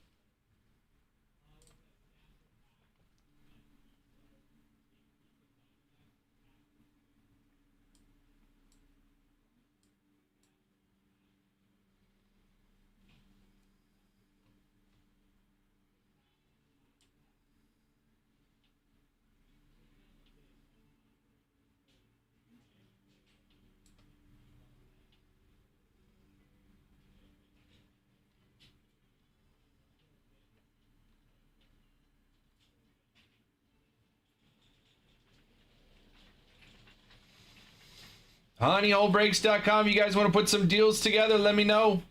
honeyholebreaks.com. You guys want to put some deals together? Let me know.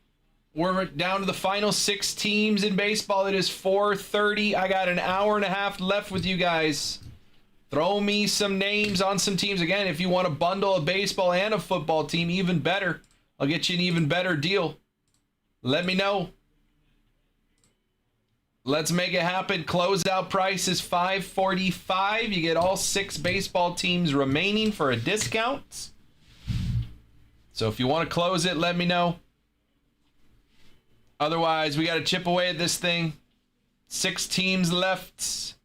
We're down to the final 6 teams in baseball. It is 4:30. I got an hour and a half left with you guys. Throw me some names on some teams. Again, if you want to bundle a baseball and a football team, even better. I'll get you an even better deal. Let me know. Let's make it happen. Closeout price is $545. You get all 6 baseball teams remaining for a discount. So if you want to close it, let me know. Otherwise, we got to chip away at this thing. 6 teams left.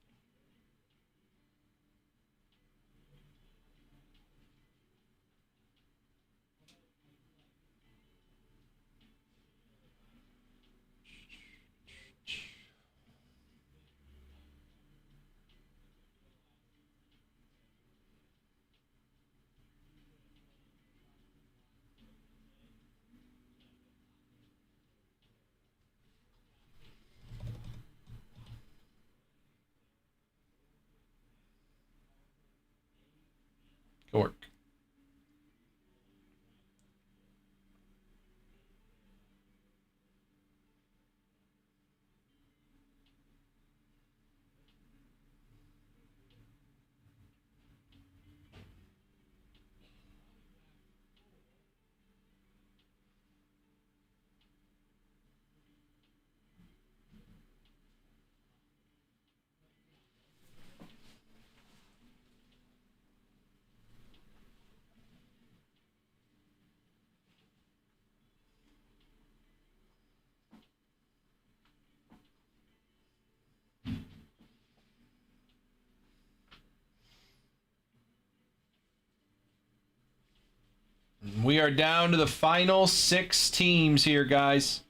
are down to the final 6 teams here, guys.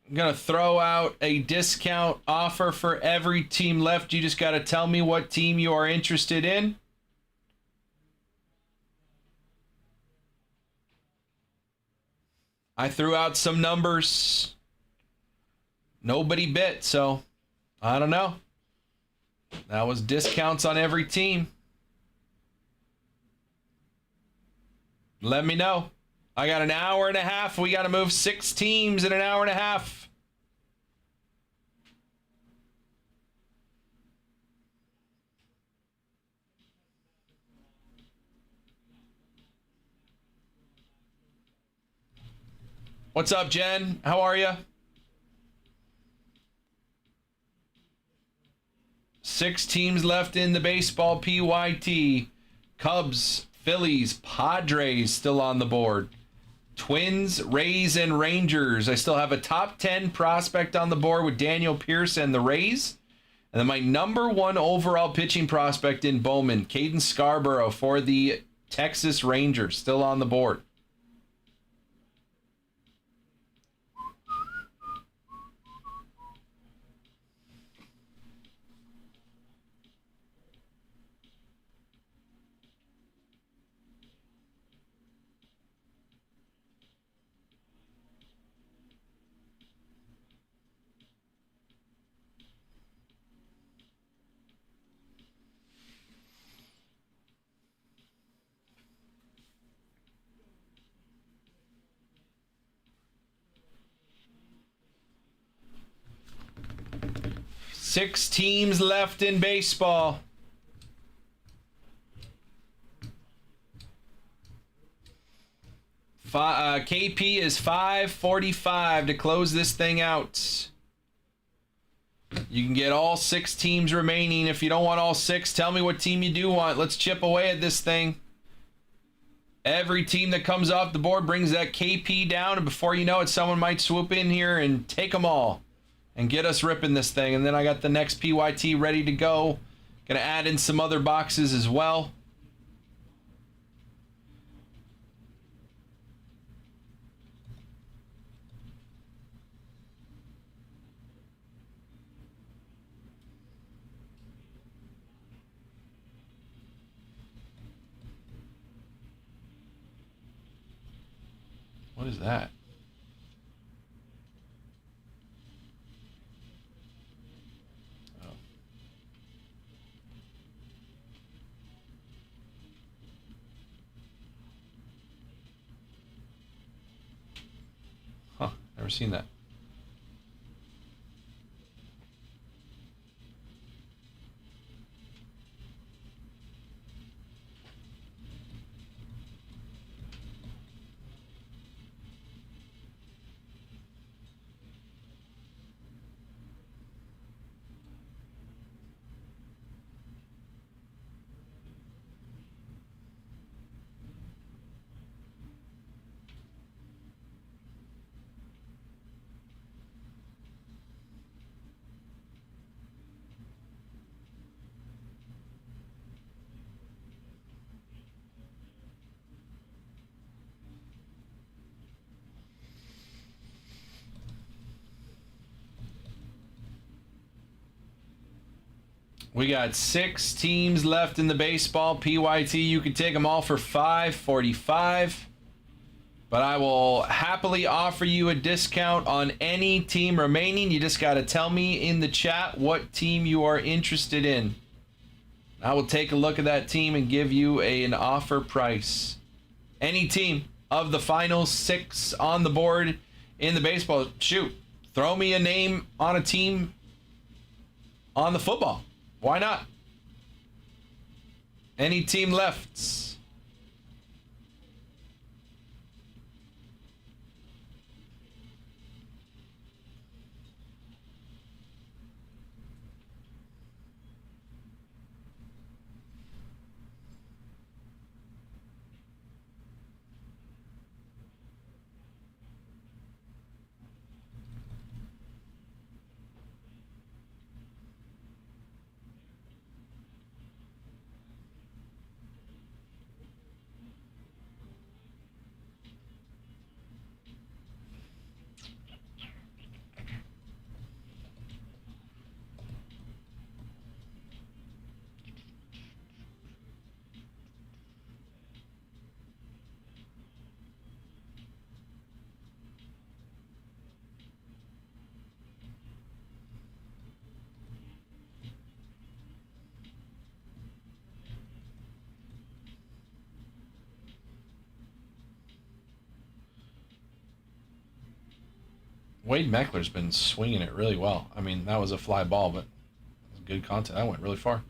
I'm going to throw out a discount offer for every team left. You just got to tell me what team you are interested in. I threw out some numbers. Nobody bit, so I don't know. That was discounts on every team. Let me know. I got an hour and a half. We got to move 6 teams in an hour and a half. What's up, Jen? How are you? 6 teams left in the baseball PYT. Cubs, Phillies, Padres still on the board. Twins, Rays, and Rangers. I still have a top 10 prospect on the board with Daniel Pierce and the Rays. And then my number 1 overall pitching prospect in Bowman, Caden Scarborough for the Texas Rangers, still on the board. Six teams left in baseball. KP is 5:45 to close this thing out. You can get all 6 teams remaining. If you don't want all 6, tell me what team you do want. Let's chip away at this thing. Every team that comes off the board brings that KP down, and before you know it, someone might swoop in here and take them all and get us ripping this thing. And then I got the next PYT ready to go. Gonna add in some other boxes as well. What is that? Huh, never seen that. We got 6 teams left in the baseball PYT. You can take them all for $5.45. But I will happily offer you a discount on any team remaining. You just got to tell me in the chat what team you are interested in. I will take a look at that team and give you an offer price. Any team of the final 6 on the board in the baseball. Shoot, throw me a name on a team on the football. Why not? Any team left? Wade Meckler's been swinging it really well. I mean, that was a fly ball, but it was good content. That went really far.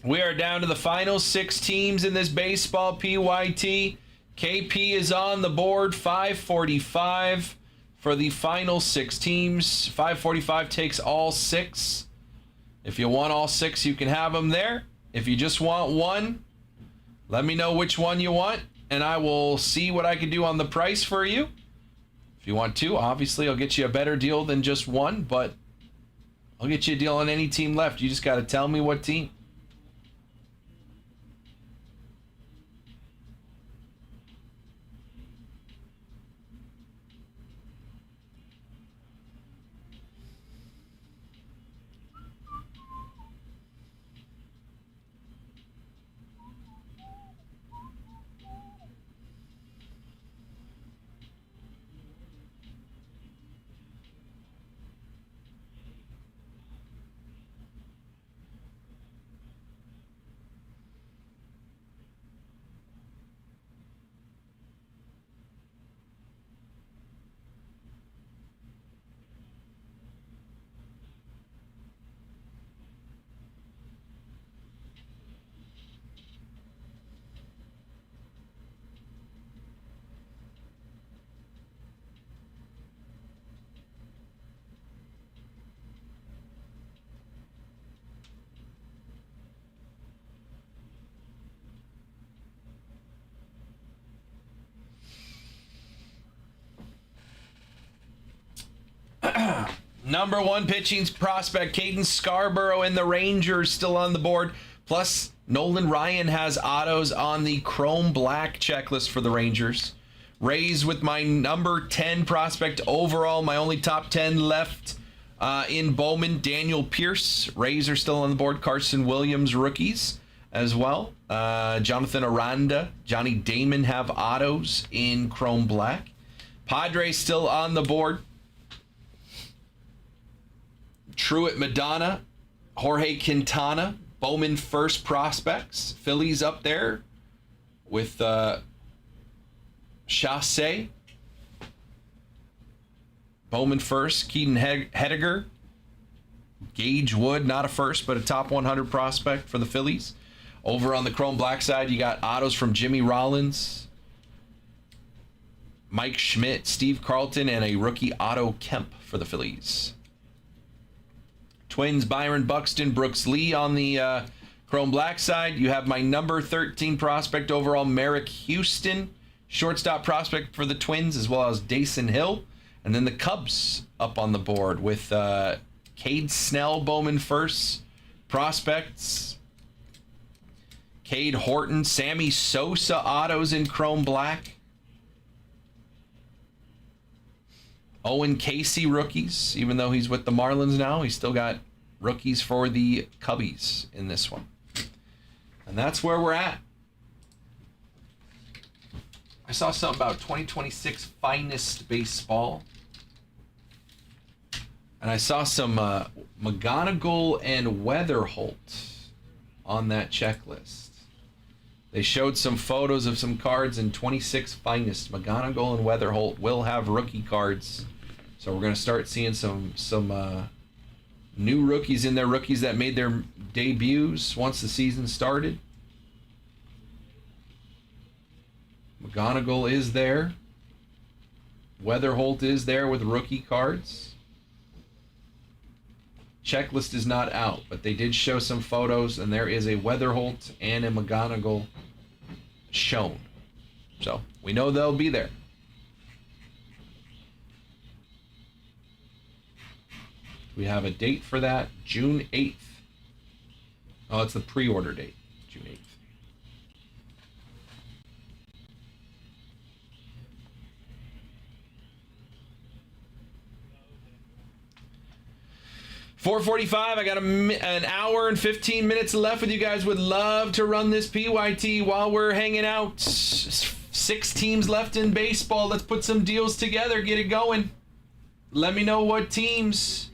We are down to the final 6 teams in this baseball PYT. KP is on the board, 545 for the final 6 teams. 545 takes all 6. If you want all 6, you can have them there. If you just want one, let me know which one you want, and I will see what I can do on the price for you. If you want 2, obviously I'll get you a better deal than just one, but I'll get you a deal on any team left. You just got to tell me what team. Number 1 pitching prospect, Caden Scarborough and the Rangers still on the board. Plus, Nolan Ryan has autos on the chrome black checklist for the Rangers. Rays with my number 10 prospect overall, my only top 10 left in Bowman, Daniel Pierce. Rays are still on the board. Carson Williams, rookies as well. Jonathan Aranda, Johnny Damon have autos in chrome black. Padres still on the board. Truett Madonna, Jorge Quintana, Bowman first prospects. Phillies up there with Chassé. Bowman first, Keaton Hediger. Gage Wood, not a first, but a top 100 prospect for the Phillies. Over on the chrome black side, you got autos from Jimmy Rollins, Mike Schmidt, Steve Carlton, and a rookie Otto Kemp for the Phillies. Twins, Byron Buxton, Brooks Lee on the chrome black side. You have my number 13 prospect overall, Merrick Houston, shortstop prospect for the Twins, as well as Dason Hill. And then the Cubs up on the board with Cade Snell, Bowman first prospects. Cade Horton, Sammy Sosa autos in chrome black. Owen Casey rookies, even though he's with the Marlins now, he's still got rookies for the Cubbies in this one. And that's where we're at. I saw something about 2026 finest baseball. And I saw some McGonigal and Weatherholt on that checklist. They showed some photos of some cards in 26 finest. McGonigal and Weatherholt will have rookie cards. So we're going to start seeing some new rookies in there, rookies that made their debuts once the season started. McGonigal is there. Weatherholt is there with rookie cards. Checklist is not out, but they did show some photos, and there is a Weatherholt and a McGonigal shown. So we know they'll be there. We have a date for that, June 8th. Oh, it's the pre-order date, June 8th. 4:45. I got an hour and 15 minutes left with you guys. Would love to run this PYT while we're hanging out. 6 teams left in baseball. Let's put some deals together. Get it going. Let me know what teams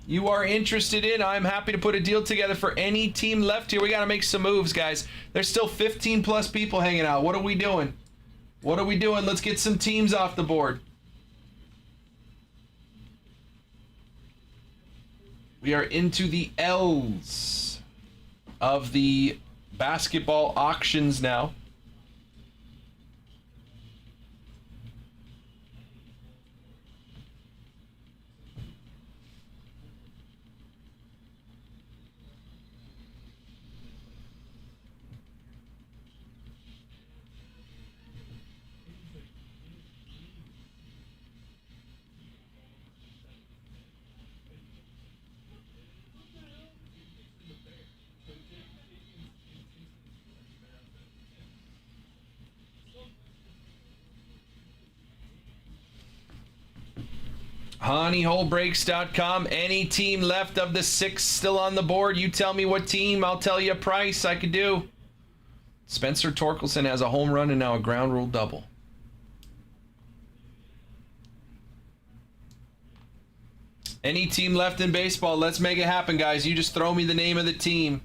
you are interested in. I'm happy to put a deal together for any team left here. We got to make some moves, guys. There's still 15 plus people hanging out. What are we doing? What are we doing? Let's get some teams off the board. We are into the L's of the basketball auctions now. honeyholebreaks.com. Any team left of the 6 still on the board? You tell me what team, I'll tell you a price I could do. Spencer Torkelson has a home run and now a ground rule double. Any team left in baseball, let's make it happen, guys. You just throw me the name of the team.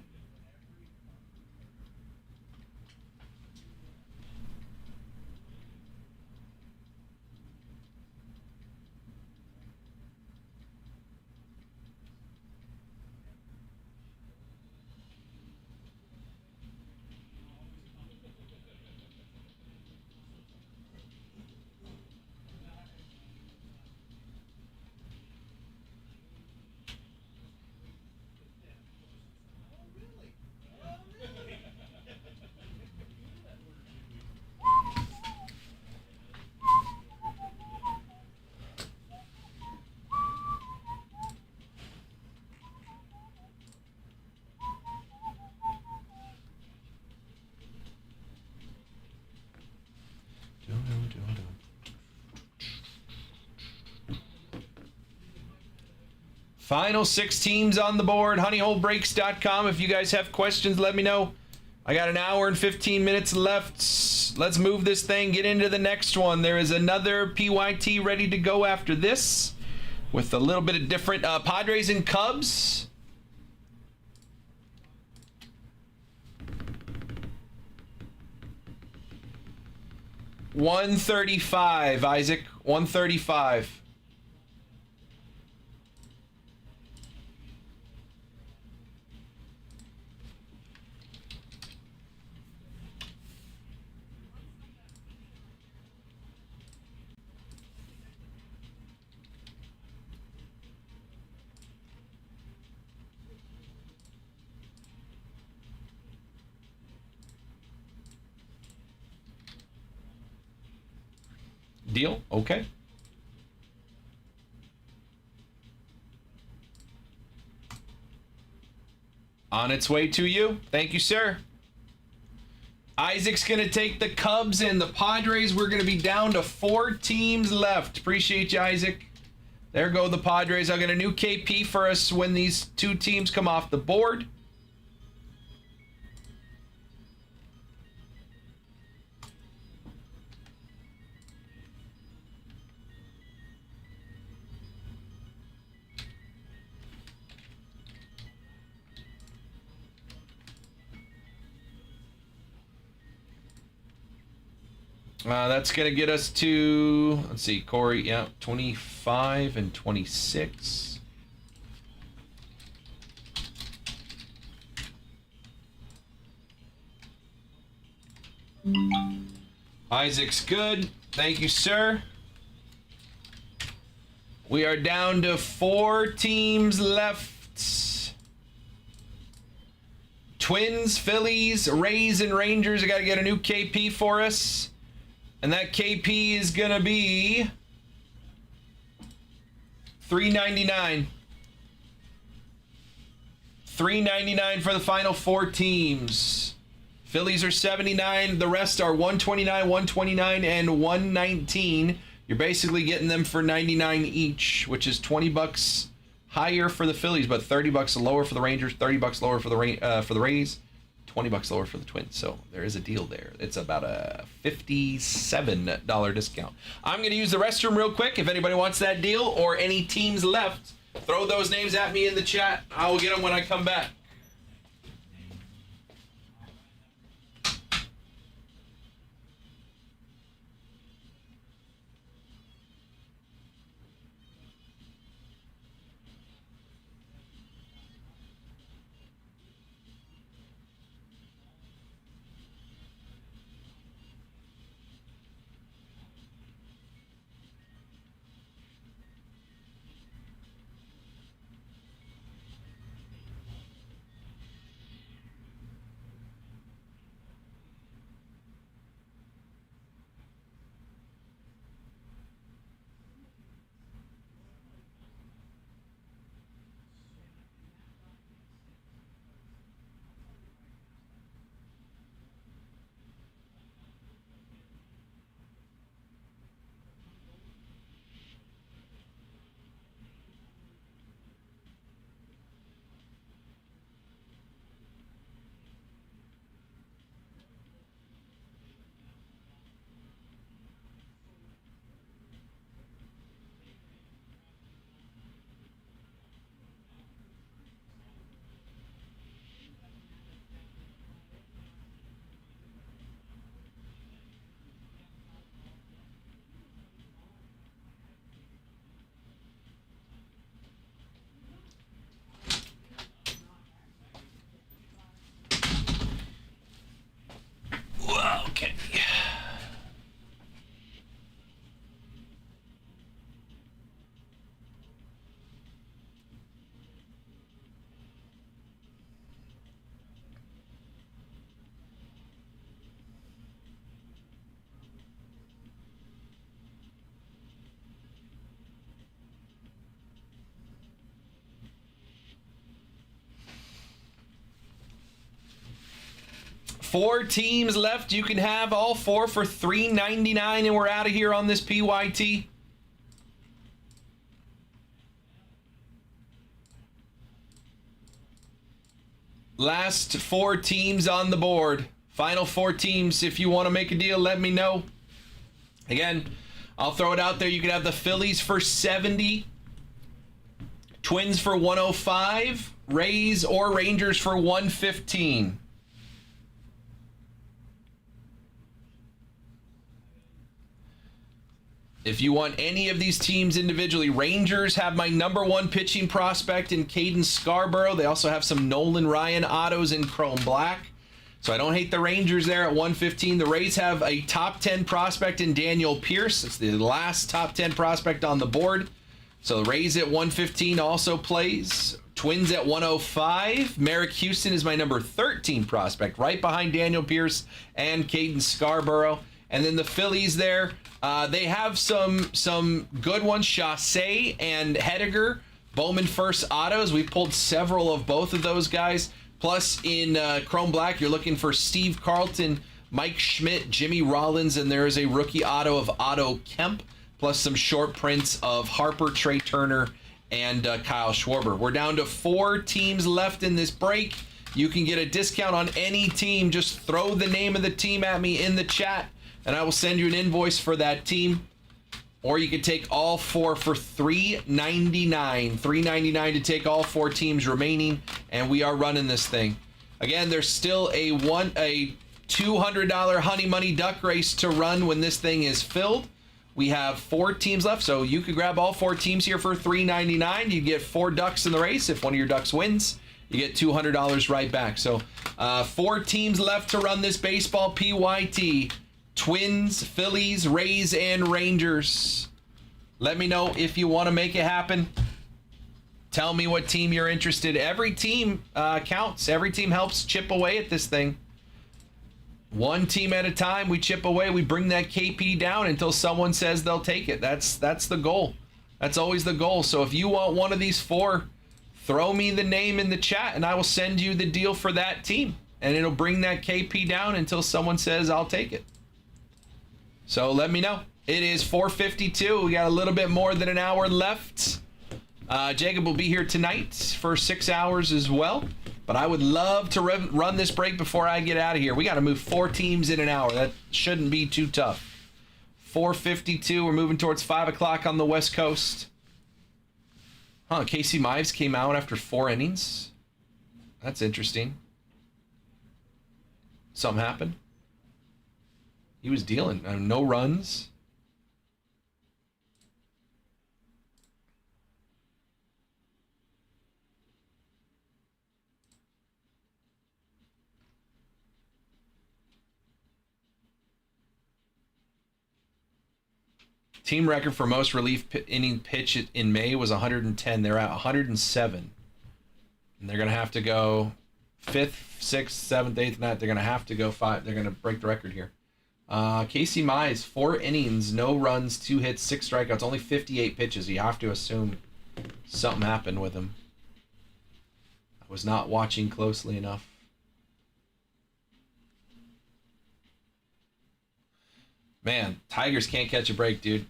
Final 6 teams on the board. honeyholebreaks.com. If you guys have questions, let me know. I got an hour and 15 minutes left. Let's move this thing, get into the next one. There is another PYT ready to go after this with a little bit of different Padres and Cubs. $135, Isaac. $135. Deal? Okay. On its way to you. Thank you, sir. Isaac's going to take the Cubs and the Padres. We're going to be down to 4 teams left. Appreciate you, Isaac. There go the Padres. I'll get a new KP for us when these 2 teams come off the board. That's going to get us to, let's see, Corey, yeah, 25 and 26. Isaac's good. Thank you, sir. We are down to 4 teams left. Twins, Phillies, Rays, and Rangers. I got to get a new KP for us. And that KP is going to be $399. $399 for the final 4 teams. Phillies are $79. The rest are $129, $129, and $119. You're basically getting them for $99 each, which is $20 higher for the Phillies, but $30 lower for the Rangers, $30 lower for the Rays, $20 lower for the Twins. So there is a deal there. It's about a $57 discount. I'm going to use the restroom real quick. If anybody wants that deal or any teams left, throw those names at me in the chat. I will get them when I come back. Okay. Four teams left. You can have all four for $3.99, and we're out of here on this PYT. Last four teams on the board. Final four teams. If you want to make a deal, let me know. Again, I'll throw it out there. You can have the Phillies for 70, Twins for 105, Rays or Rangers for 115. If you want any of these teams individually, Rangers have my #1 pitching prospect in Caden Scarborough. They also have some Nolan Ryan autos in Chrome Black. So I don't hate the Rangers there at 115. The Rays have a top 10 prospect in Daniel Pierce. It's the last top 10 prospect on the board. So the Rays at 115 also plays. Twins at 105. Merrick Houston is my #13 prospect, right behind Daniel Pierce and Caden Scarborough. And then the Phillies there, they have some good ones, Chassé and Hediger, Bowman First autos. We pulled several of both of those guys. Plus in Chrome Black, you're looking for Steve Carlton, Mike Schmidt, Jimmy Rollins, and there is a rookie auto of Otto Kemp, plus some short prints of Harper, Trey Turner, and Kyle Schwarber. We're down to 4 teams left in this break. You can get a discount on any team. Just throw the name of the team at me in the chat, and I will send you an invoice for that team. Or you could take all 4 for $3.99. $3.99 to take all 4 teams remaining, and we are running this thing. Again, there's still a $200 Honey Money Duck race to run when this thing is filled. We have 4 teams left, so you could grab all 4 teams here for $3.99. You get 4 ducks in the race. If one of your ducks wins, you get $200 right back. So 4 teams left to run this baseball PYT. Twins, Phillies, Rays, and Rangers. Let me know if you want to make it happen. Tell me what team you're interested in. Every team counts. Every team helps chip away at this thing. One team at a time, we chip away. We bring that KP down until someone says they'll take it. That's the goal. That's always the goal. So if you want one of these 4, throw me the name in the chat, and I will send you the deal for that team. And it'll bring that KP down until someone says I'll take it. So let me know. It is 4:52. We got a little bit more than an hour left. Jacob will be here tonight for 6 hours as well. But I would love to run this break before I get out of here. We got to move 4 teams in an hour. That shouldn't be too tough. 4:52. We're moving towards 5 o'clock on the West Coast. Casey Mize came out after 4 innings. That's interesting. Something happened. He was dealing. No runs. Team record for most relief inning pitch in May was 110. They're at 107. And they're going to have to go 5th, 6th, 7th, 8th, 9th. They're going to have to go 5. They're going to break the record here. Casey Mize, 4 innings, no runs, 2 hits, 6 strikeouts, only 58 pitches. You have to assume something happened with him. I was not watching closely enough. Man, Tigers can't catch a break, dude.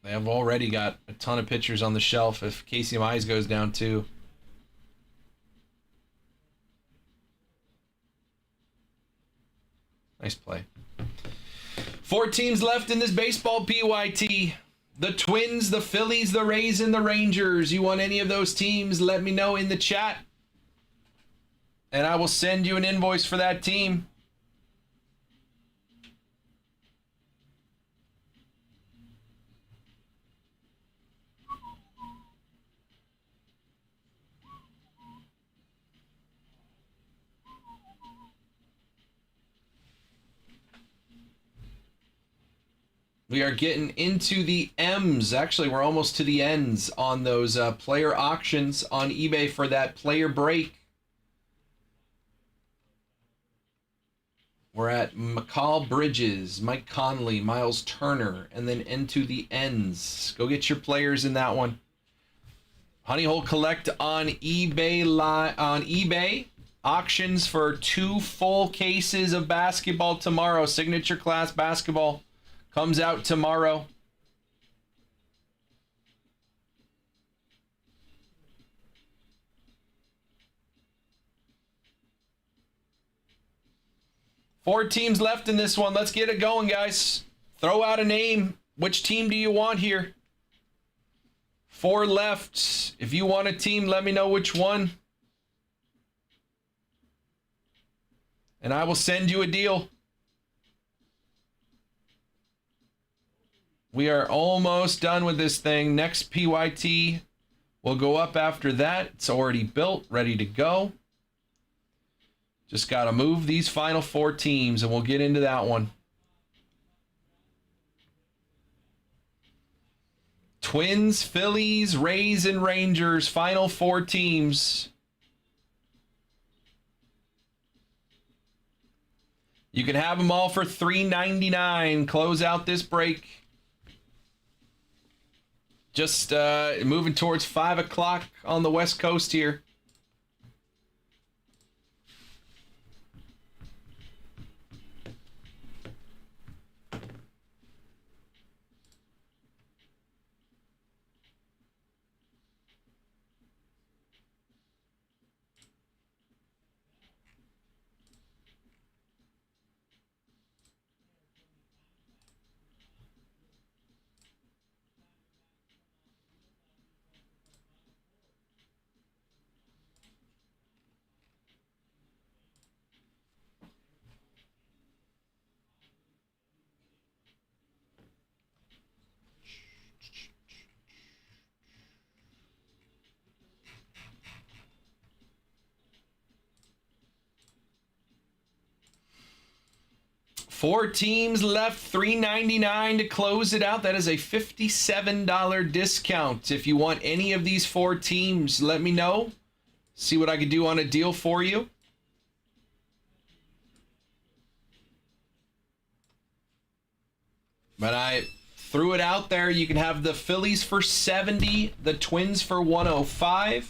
They have already got a ton of pitchers on the shelf if Casey Mize goes down too. Nice play. 4 teams left in this baseball PYT. The Twins, the Phillies, the Rays, and the Rangers. You want any of those teams, let me know in the chat. And I will send you an invoice for that team. We are getting into the M's. Actually, we're almost to the ends on those player auctions on eBay for that player break. We're at McCall Bridges, Mike Conley, Miles Turner, and then into the ends. Go get your players in that one. Honey Hole Collect on eBay. Auctions for 2 full cases of basketball tomorrow. Signature class basketball. Comes out tomorrow. Four teams left in this one. Let's get it going, guys. Throw out a name. Which team do you want here? 4 left. If you want a team, let me know which one. And I will send you a deal. We are almost done with this thing. Next PYT will go up after that. It's already built, ready to go. Just got to move these final 4 teams, and we'll get into that one. Twins, Phillies, Rays, and Rangers. Final 4 teams. You can have them all for $3.99. Close out this break. Just moving towards 5 o'clock on the West Coast here. Four teams left, $3.99 to close it out. That is a $57 discount. If you want any of these 4 teams, let me know. See what I can do on a deal for you. But I threw it out there. You can have the Phillies for $70, the Twins for $105,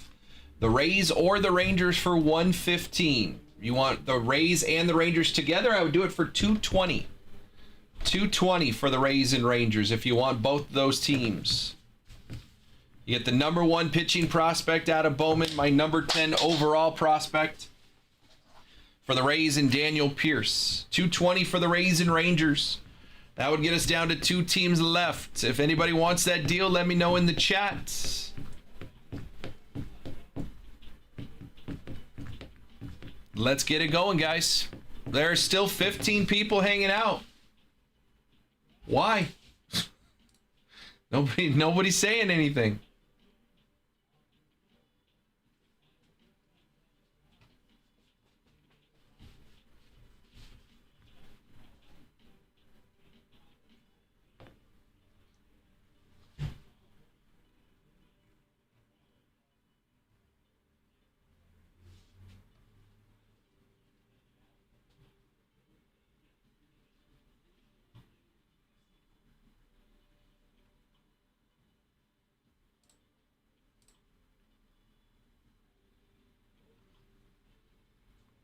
the Rays or the Rangers for $115. You want the Rays and the Rangers together? I would do it for $220. $220 for the Rays and Rangers if you want both those teams. You get the number 1 pitching prospect out of Bowman, my number 10 overall prospect for the Rays and Daniel Pierce. 220 for the Rays and Rangers. That would get us down to 2 teams left. If anybody wants that deal, let me know in the chat. Let's get it going, guys. There are still 15 people hanging out. Why? Nobody's saying anything.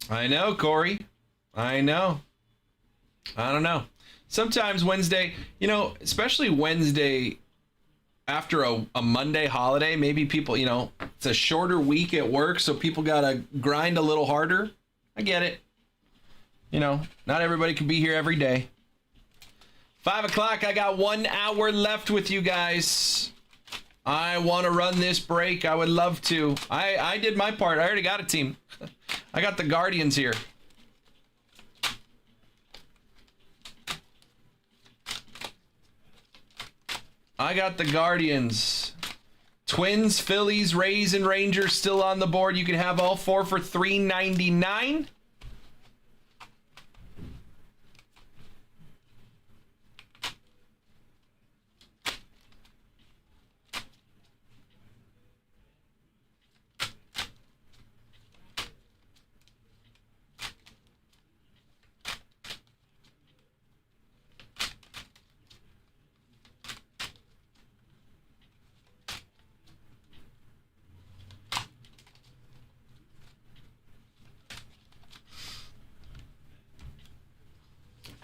I know, Corey. I know. I don't know. Sometimes Wednesday, you know, especially Wednesday after a Monday holiday, maybe people, you know, it's a shorter week at work, so people got to grind a little harder. I get it. You know, not everybody can be here every day. 5 o'clock, I got 1 hour left with you guys. I want to run this break. I would love to. I did my part. I already got a team. I got the Guardians here. I got the Guardians. Twins, Phillies, Rays, and Rangers still on the board. You can have all 4 for $3.99.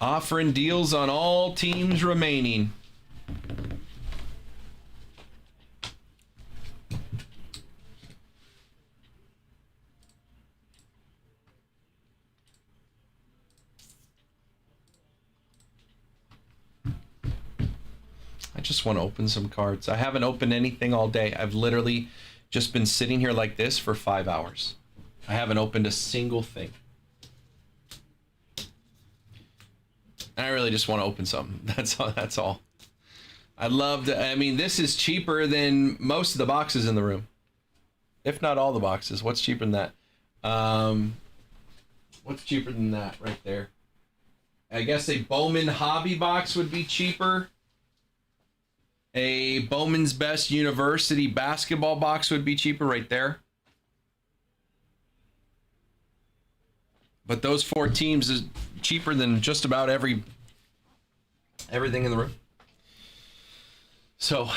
Offering deals on all teams remaining. I just want to open some cards. I haven't opened anything all day. I've literally just been sitting here like this for 5 hours. I haven't opened a single thing. I really just want to open something. That's all. I mean, this is cheaper than most of the boxes in the room. If not all the boxes. What's cheaper than that? What's cheaper than that right there? I guess a Bowman hobby box would be cheaper. A Bowman's Best University basketball box would be cheaper right there. But those 4 teams is cheaper than just about everything in the room. So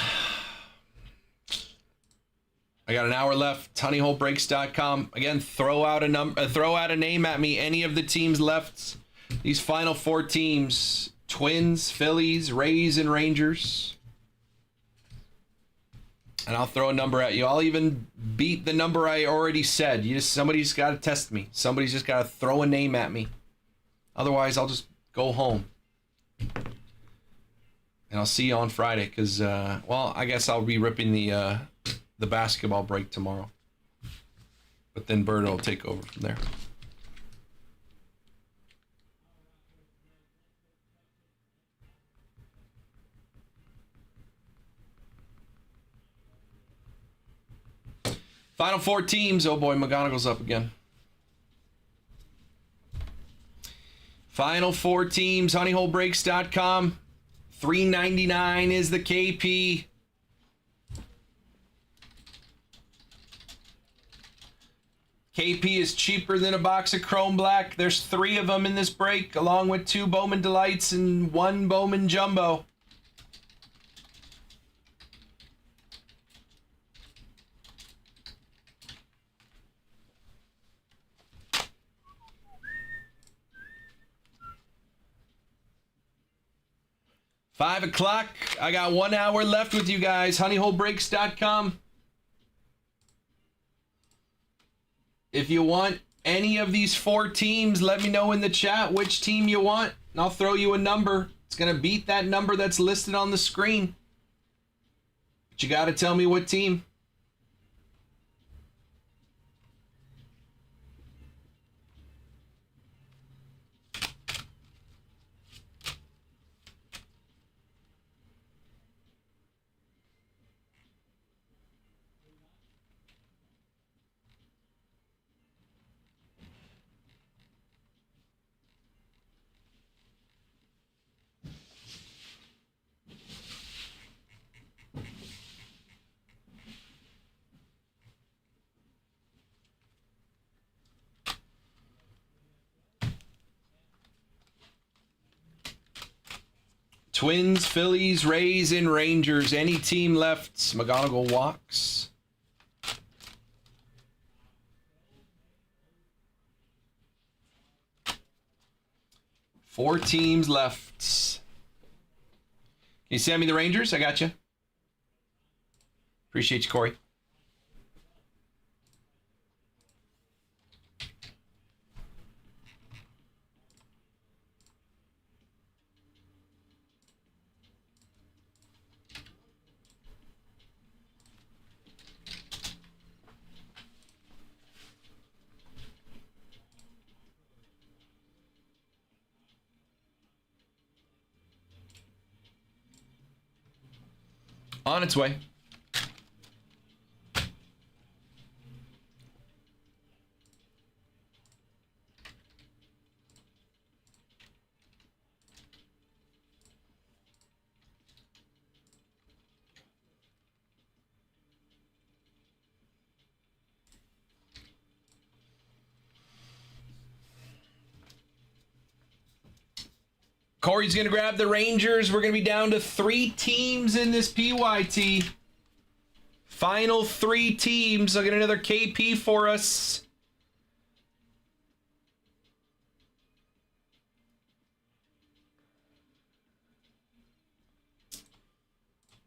I got an hour left. honeyholebreaks.com. Again, throw out a name at me. Any of the teams left. These final 4 teams: Twins, Phillies, Rays, and Rangers. And I'll throw a number at you. I'll even beat the number I already said. Somebody's got to test me. Somebody's just got to throw a name at me. Otherwise, I'll just go home. And I'll see you on Friday because, well, I guess I'll be ripping the basketball break tomorrow. But then Bird will take over from there. Final 4 teams. Oh boy, McGonagall's up again. Final 4 teams. honeyholebreaks.com. $3.99 is the KP. KP is cheaper than a box of Chrome Black. There's 3 of them in this break, along with 2 Bowman Delights and 1 Bowman Jumbo. 5 o'clock. I got 1 hour left with you guys. Honeyholebreaks.com. If you want any of these 4 teams, let me know in the chat which team you want, and I'll throw you a number. It's going to beat that number that's listed on the screen. But you got to tell me what team. Twins, Phillies, Rays, and Rangers. Any team left, McGonigal walks. Four teams left. Can you send me the Rangers? I got you. Appreciate you, Corey. On its way. Corey's going to grab the Rangers. We're going to be down to 3 teams in this PYT. Final 3 teams. I'll get another KP for us.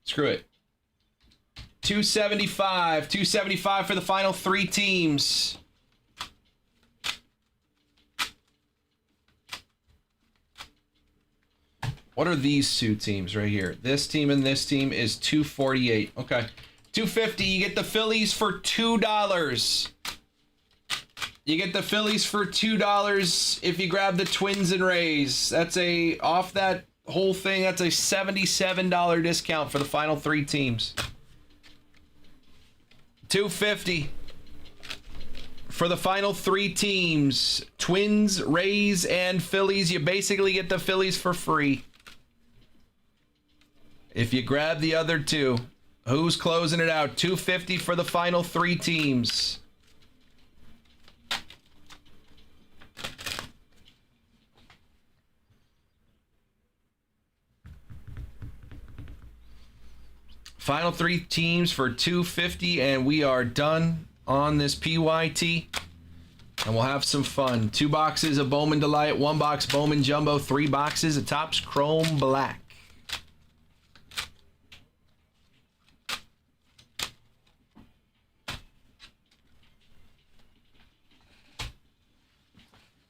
Screw it. 275. 275 for the final 3 teams. What are these 2 teams right here? This team and this team is 248. Okay. 250. You get the Phillies for $2. You get the Phillies for $2 if you grab the Twins and Rays. That's a, off that whole thing, that's a $77 discount for the final 3 teams. 250 for the final 3 teams. Twins, Rays, and Phillies. You basically get the Phillies for free if you grab the other 2. Who's closing it out? 250 for the final 3 teams. Final 3 teams for 250, and we are done on this PYT. And we'll have some fun. 2 boxes of Bowman Delight, 1 box Bowman Jumbo, 3 boxes of Topps Chrome Black.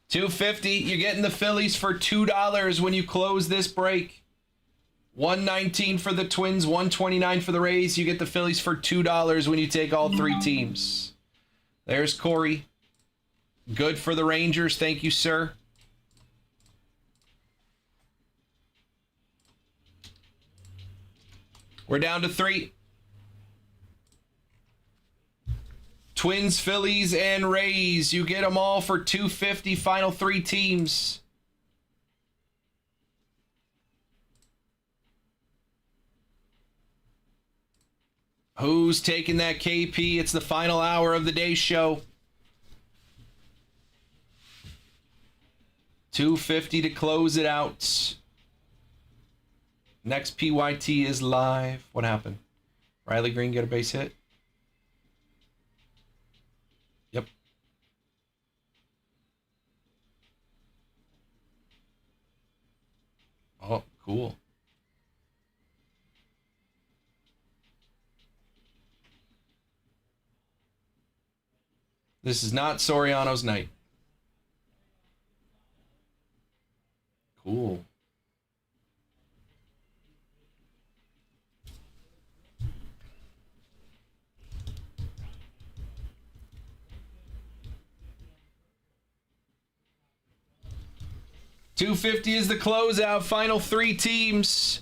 $250. You're getting the Phillies for $2 when you close this break. $119 for the Twins, $129 for the Rays. You get the Phillies for $2 when you take all 3 teams. There's Corey. Good for the Rangers. Thank you, sir. We're down to 3. Twins, Phillies, and Rays. You get them all for $250. Final 3 teams. Who's taking that KP? It's the final hour of the day show. $250 to close it out. Next PYT is live. What happened? Riley Green get a base hit? Yep. Oh, cool. This is not Soriano's night. Cool. $250 is the closeout. Final 3 teams.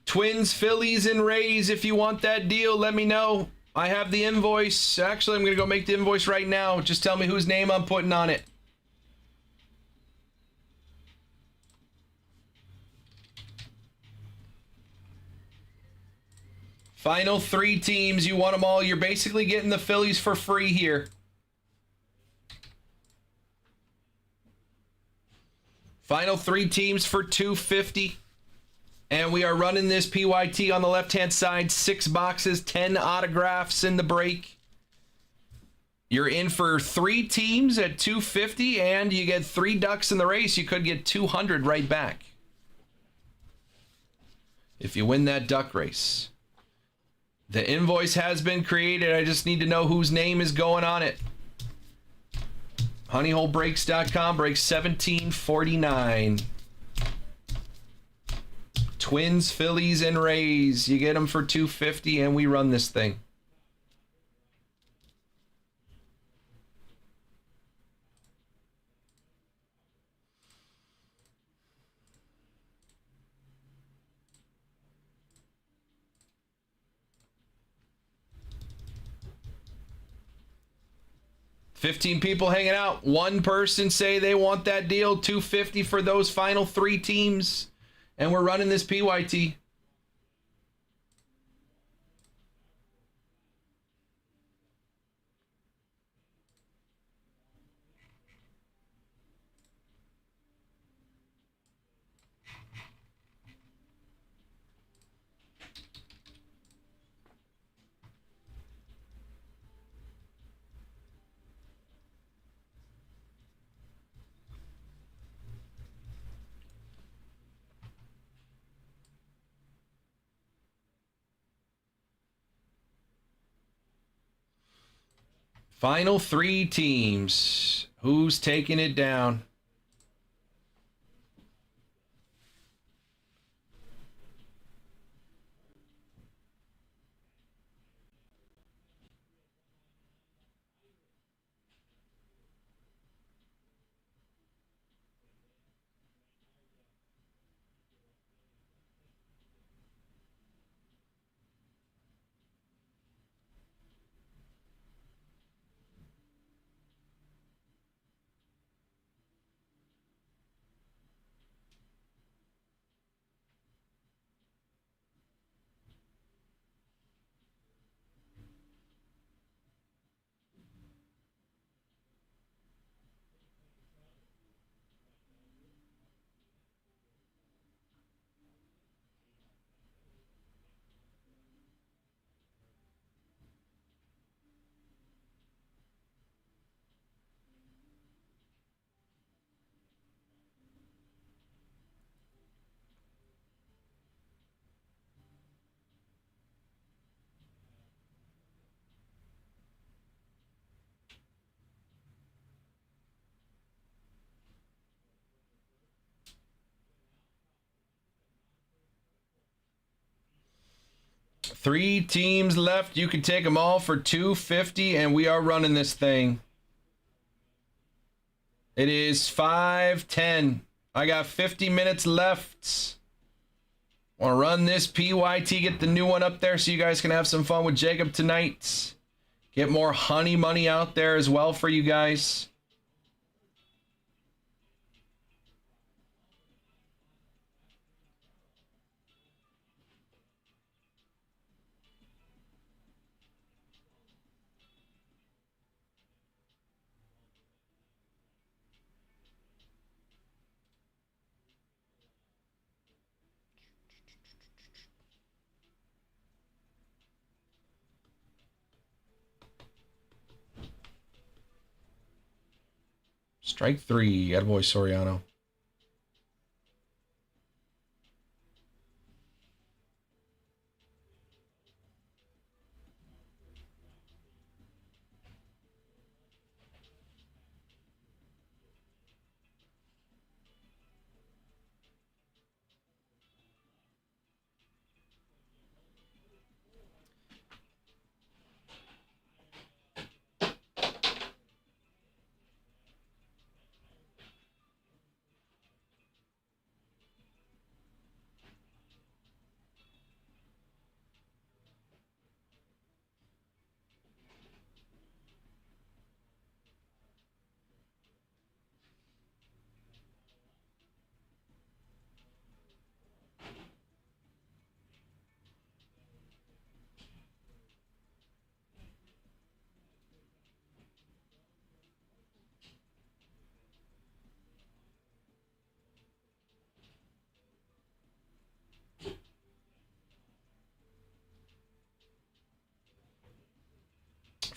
Twins, Phillies, and Rays. If you want that deal, let me know. I have the invoice. Actually, I'm going to go make the invoice right now. Just tell me whose name I'm putting on it. Final 3 teams. You want them all. You're basically getting the Phillies for free here. Final 3 teams for $250. And we are running this PYT on the left-hand side. 6 boxes, 10 autographs in the break. You're in for 3 teams at $250, and you get 3 ducks in the race. You could get $200 right back if you win that duck race. The invoice has been created. I just need to know whose name is going on it. HoneyholeBreaks.com, break 1749. Twins, Phillies, and Rays. You get them for $250, and we run this thing. $15 people hanging out. 1 person say they want that deal. $250 for those final 3 teams. And we're running this PYT. Final 3 teams. Who's taking it down? Three teams left. You can take them all for $250, and we are running this thing. It is 5:10. I got 50 minutes left. Want to run this PYT, get the new one up there so you guys can have some fun with Jacob tonight. Get more honey money out there as well for you guys. Strike 3, attaboy Soriano.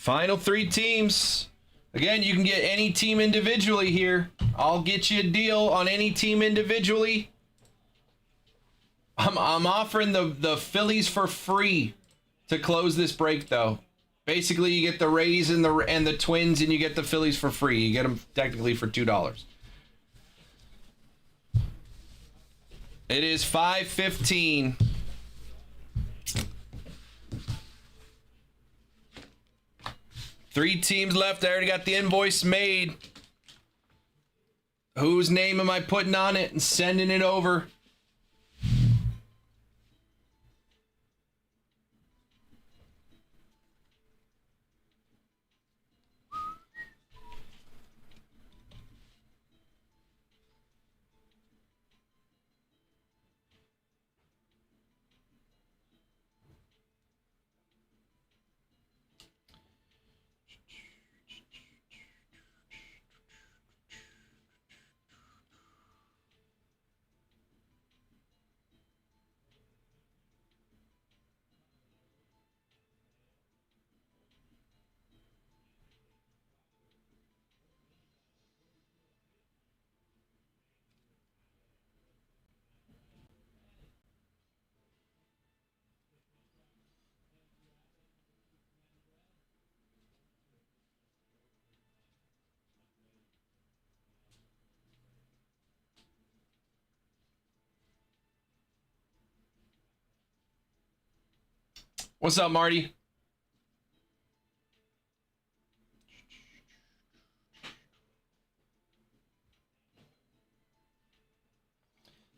Final 3 teams. Again, you can get any team individually here. I'll get you a deal on any team individually. I'm offering the Phillies for free to close this break, though. Basically, you get the Rays and the Twins, and you get the Phillies for free. You get them technically for $2. It is 5:15. Three teams left. I already got the invoice made. Whose name am I putting on it and sending it over? What's up, Marty?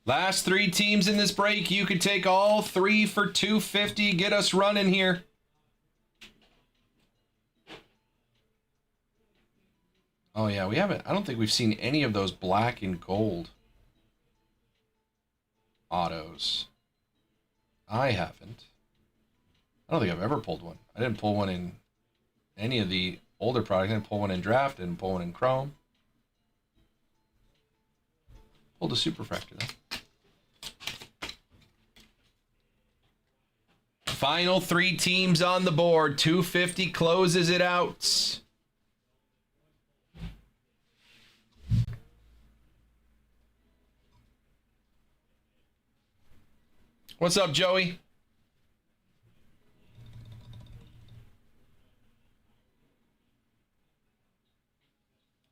Last 3 teams in this break. You could take all 3 for $250. Get us running here. Oh yeah, we haven't. I don't think we've seen any of those black and gold autos. I haven't. I don't think I've ever pulled one. I didn't pull one in any of the older products. I didn't pull one in draft. Didn't pull one in chrome. Pulled a superfractor though. Final 3 teams on the board. 250 closes it out. What's up, Joey?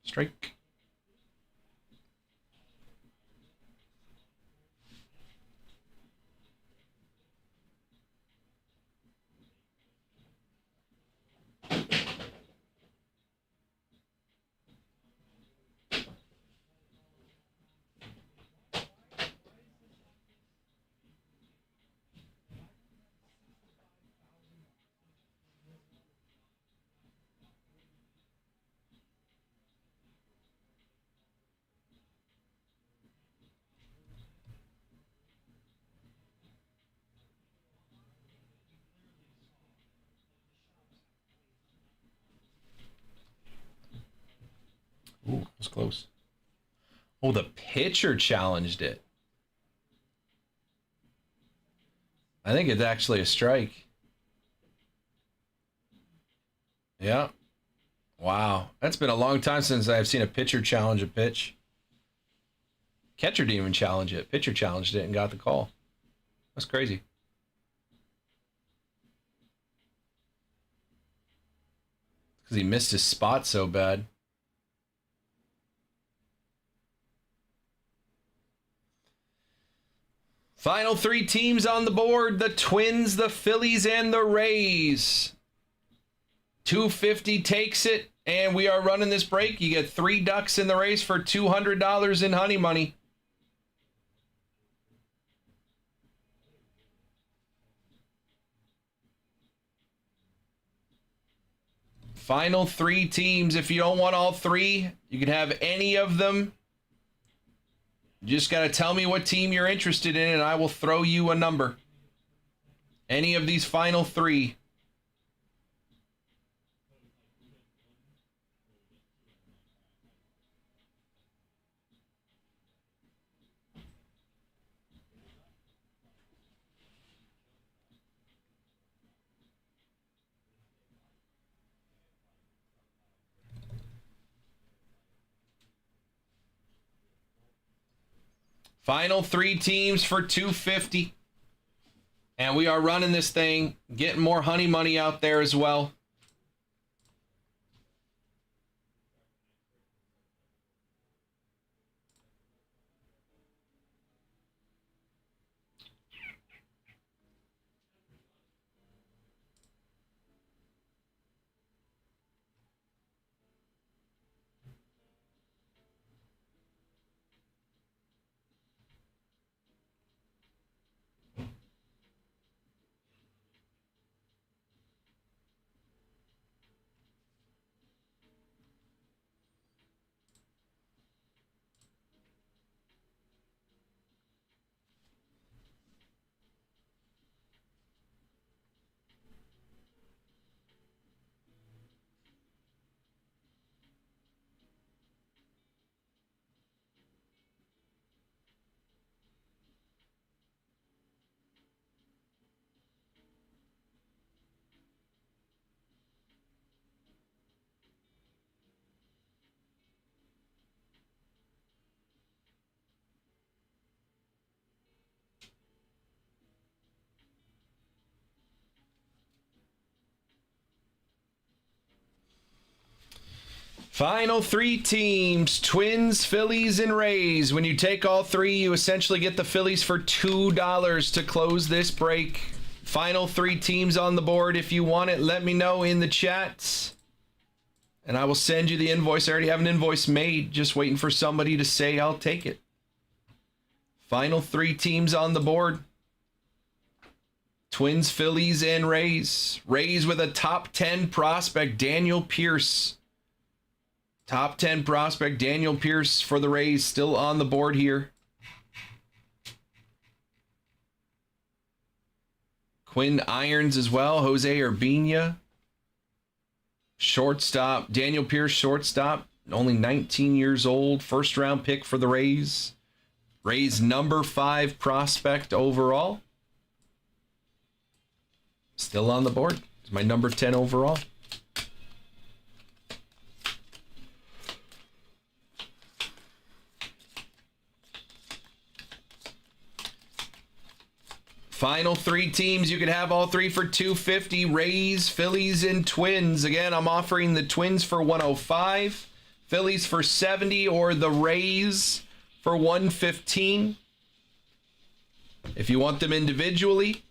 Strike. Ooh, that was close. Oh, the pitcher challenged it. I think it's actually a strike. Yeah. Wow. That's been a long time since I've seen a pitcher challenge a pitch. Catcher didn't even challenge it. Pitcher challenged it and got the call. That's crazy. Because he missed his spot so bad. Final 3 teams on the board. The Twins, the Phillies, and the Rays. 250 takes it, and we are running this break. You get 3 ducks in the race for $200 in honey money. Final 3 teams. If you don't want all 3, you can have any of them. You just got to tell me what team you're interested in, and I will throw you a number. Any of these final 3. Final 3 teams for $250. And we are running this thing, getting more honey money out there as well. Final 3 teams, Twins, Phillies, and Rays. When you take all 3, you essentially get the Phillies for $2 to close this break. Final 3 teams on the board. If you want it, let me know in the chat. And I will send you the invoice. I already have an invoice made. Just waiting for somebody to say I'll take it. Final 3 teams on the board. Twins, Phillies, and Rays. Rays with a top 10 prospect, Daniel Pierce. Top 10 prospect, Daniel Pierce for the Rays, still on the board here. Quinn Irons as well, Jose Urbina. Shortstop, Daniel Pierce, shortstop, only 19 years old, first round pick for the Rays. Rays number 5 prospect overall. Still on the board. It's my number 10 overall. Final 3 teams, you can have all 3 for $250. Rays, Phillies, and Twins. Again, I'm offering the Twins for $105, Phillies for $70, or the Rays for $115. If you want them individually,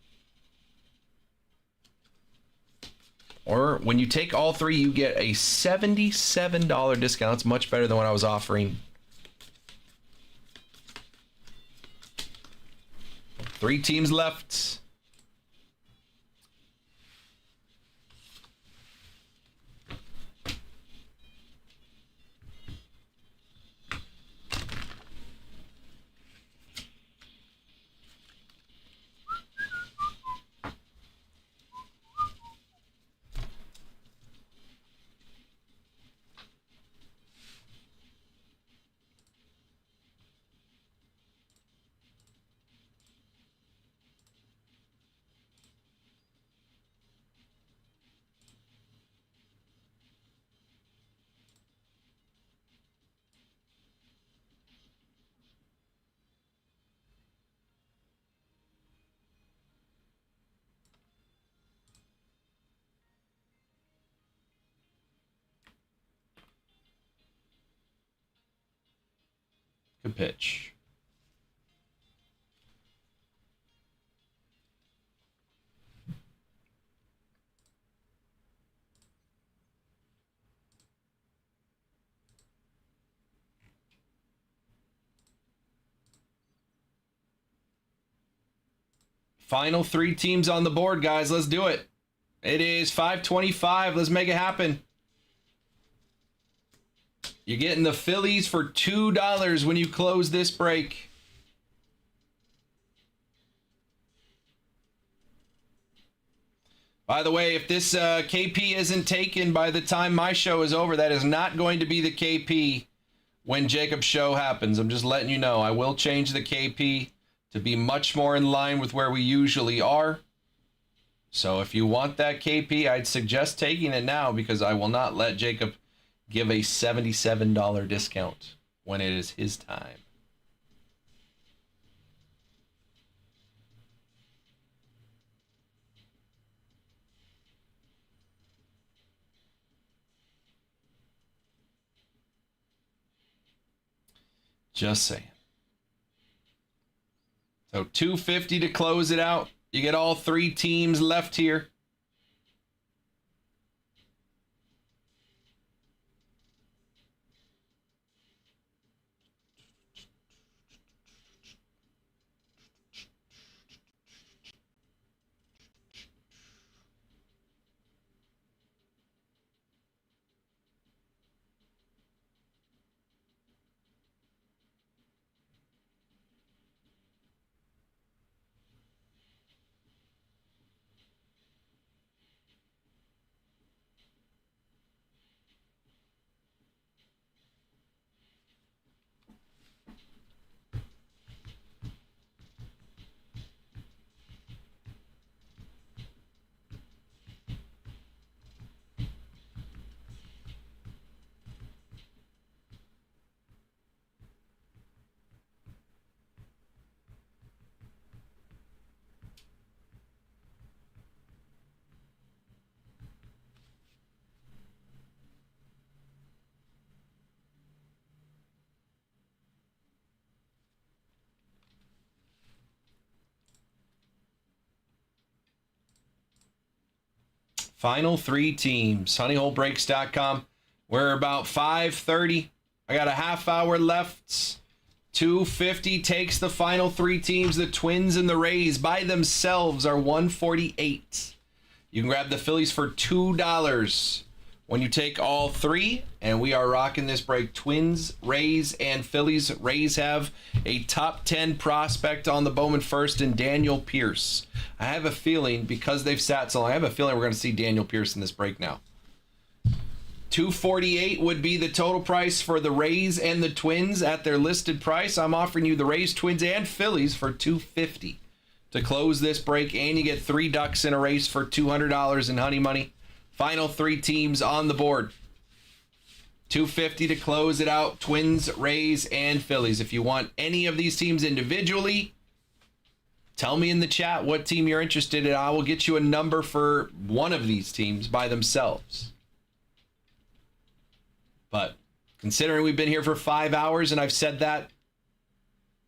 or when you take all 3, you get a $77 discount. It's much better than what I was offering. 3 teams left. Good pitch. Final 3 teams on the board, guys. Let's do it. It is 5:25. Let's make it happen. You're getting the Phillies for $2 when you close this break. By the way, if this KP isn't taken by the time my show is over, that is not going to be the KP when Jacob's show happens. I'm just letting you know. I will change the KP to be much more in line with where we usually are. So if you want that KP, I'd suggest taking it now, because I will not let Jacob give a $77 discount when it is his time. Just saying. So $250 to close it out. You get all three teams left here. Final three teams. Honeyholebreaks.com. We're about 5:30. I got a half hour left. $250 takes the final three teams. The Twins and the Rays by themselves are $148. You can grab the Phillies for $2 when you take all three. And we are rocking this break. Twins, Rays, and Phillies. Rays have a top 10 prospect on the Bowman first in Daniel Pierce. I have a feeling, because they've sat so long, I have a feeling we're going to see Daniel Pierce in this break now. $248 would be the total price for the Rays and the Twins at their listed price. I'm offering you the Rays, Twins, and Phillies for $250 to close this break, and you get 3 ducks in a race for $200 in honey money. Final three teams on the board. $250 to close it out. Twins, Rays, and Phillies. If you want any of these teams individually, tell me in the chat what team you're interested in. I will get you a number for one of these teams by themselves. But considering we've been here for 5 hours and I've said that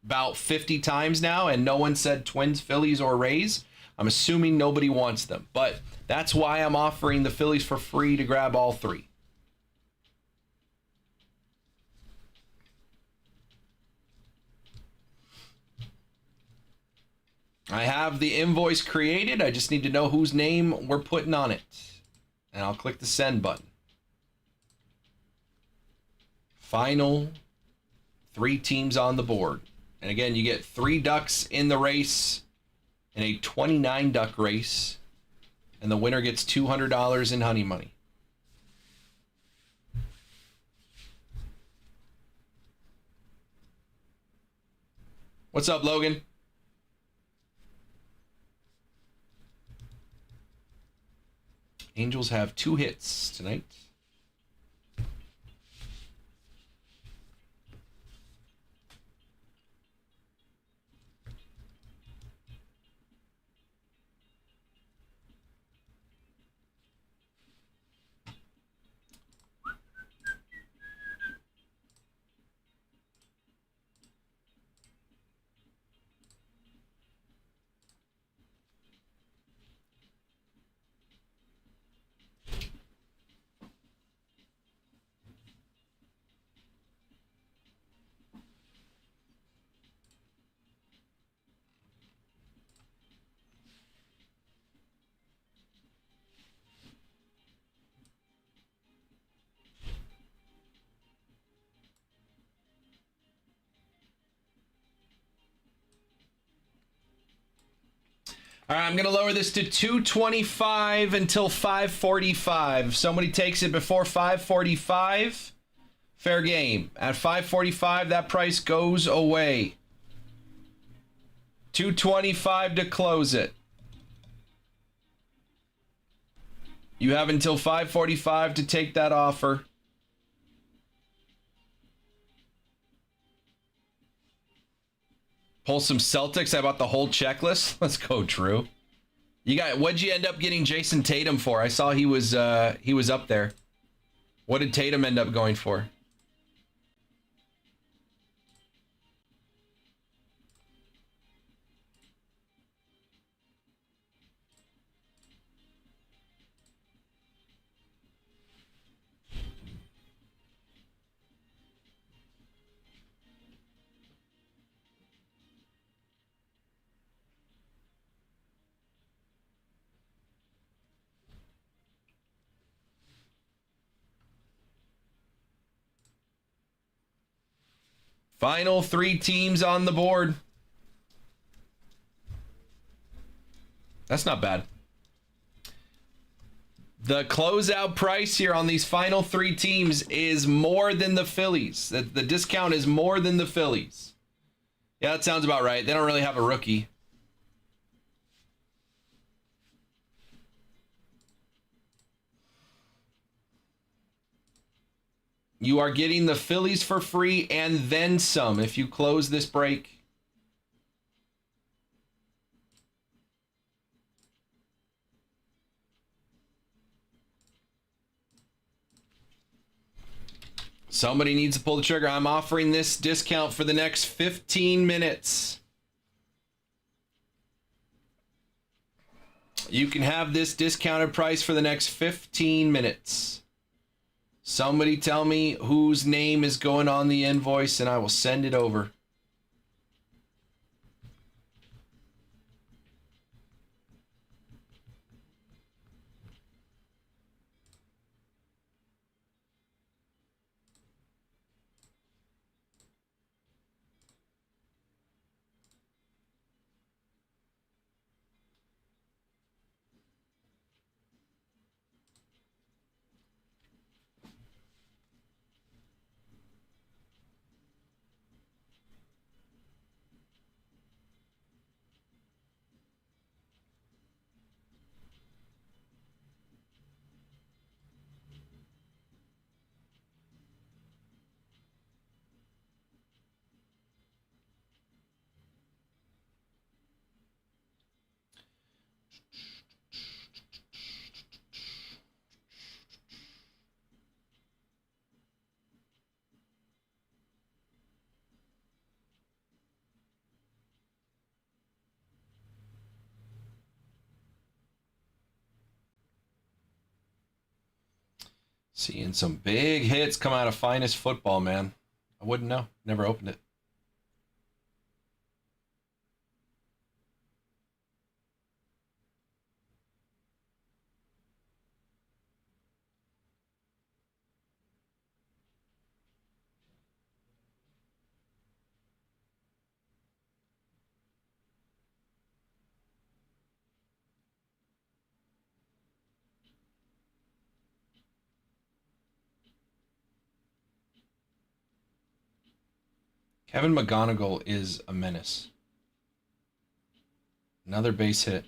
about 50 times now and no one said Twins, Phillies, or Rays, I'm assuming nobody wants them. But that's why I'm offering the Phillies for free to grab all three. I have the invoice created. I just need to know whose name we're putting on it. And I'll click the send button. Final three teams on the board. And again, you get 3 ducks in the race in a 29 duck race. And the winner gets $200 in honey money. What's up, Logan? Angels have 2 hits tonight. All right, I'm going to lower this to $225 until $545. If somebody takes it before $545, fair game. At $545, that price goes away. $225 to close it. You have until $545 to take that offer. Pull some Celtics. I bought the whole checklist. Let's go, Drew. What'd you end up getting Jason Tatum for? I saw he was up there. What did Tatum end up going for? Final 3 teams on the board. That's not bad. The closeout price here on these final 3 teams is more than the Phillies. The discount is more than the Phillies. Yeah, that sounds about right. They don't really have a rookie. You are getting the Phillies for free and then some if you close this break. Somebody needs to pull the trigger. I'm offering this discount for the next 15 minutes. You can have this discounted price for the next 15 minutes. Somebody tell me whose name is going on the invoice and I will send it over. Seeing some big hits come out of Finest Football, man. I wouldn't know. Never opened it. Kevin McGonigal is a menace. Another base hit.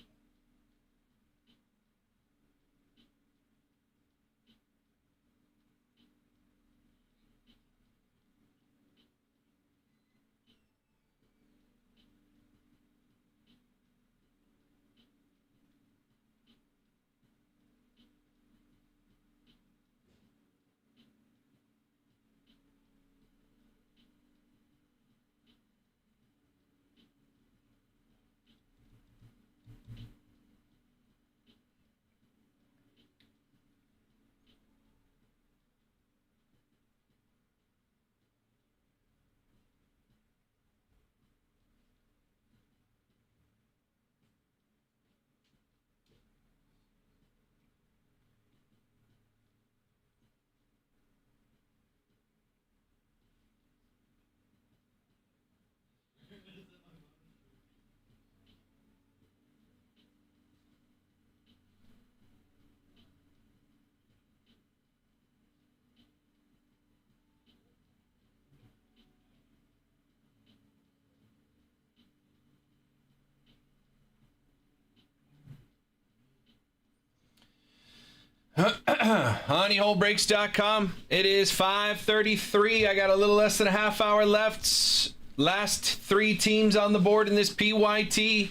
Honeyholebreaks.com. It is 5:33. I got a little less than a half hour left. Last 3 teams on the board in this PYT.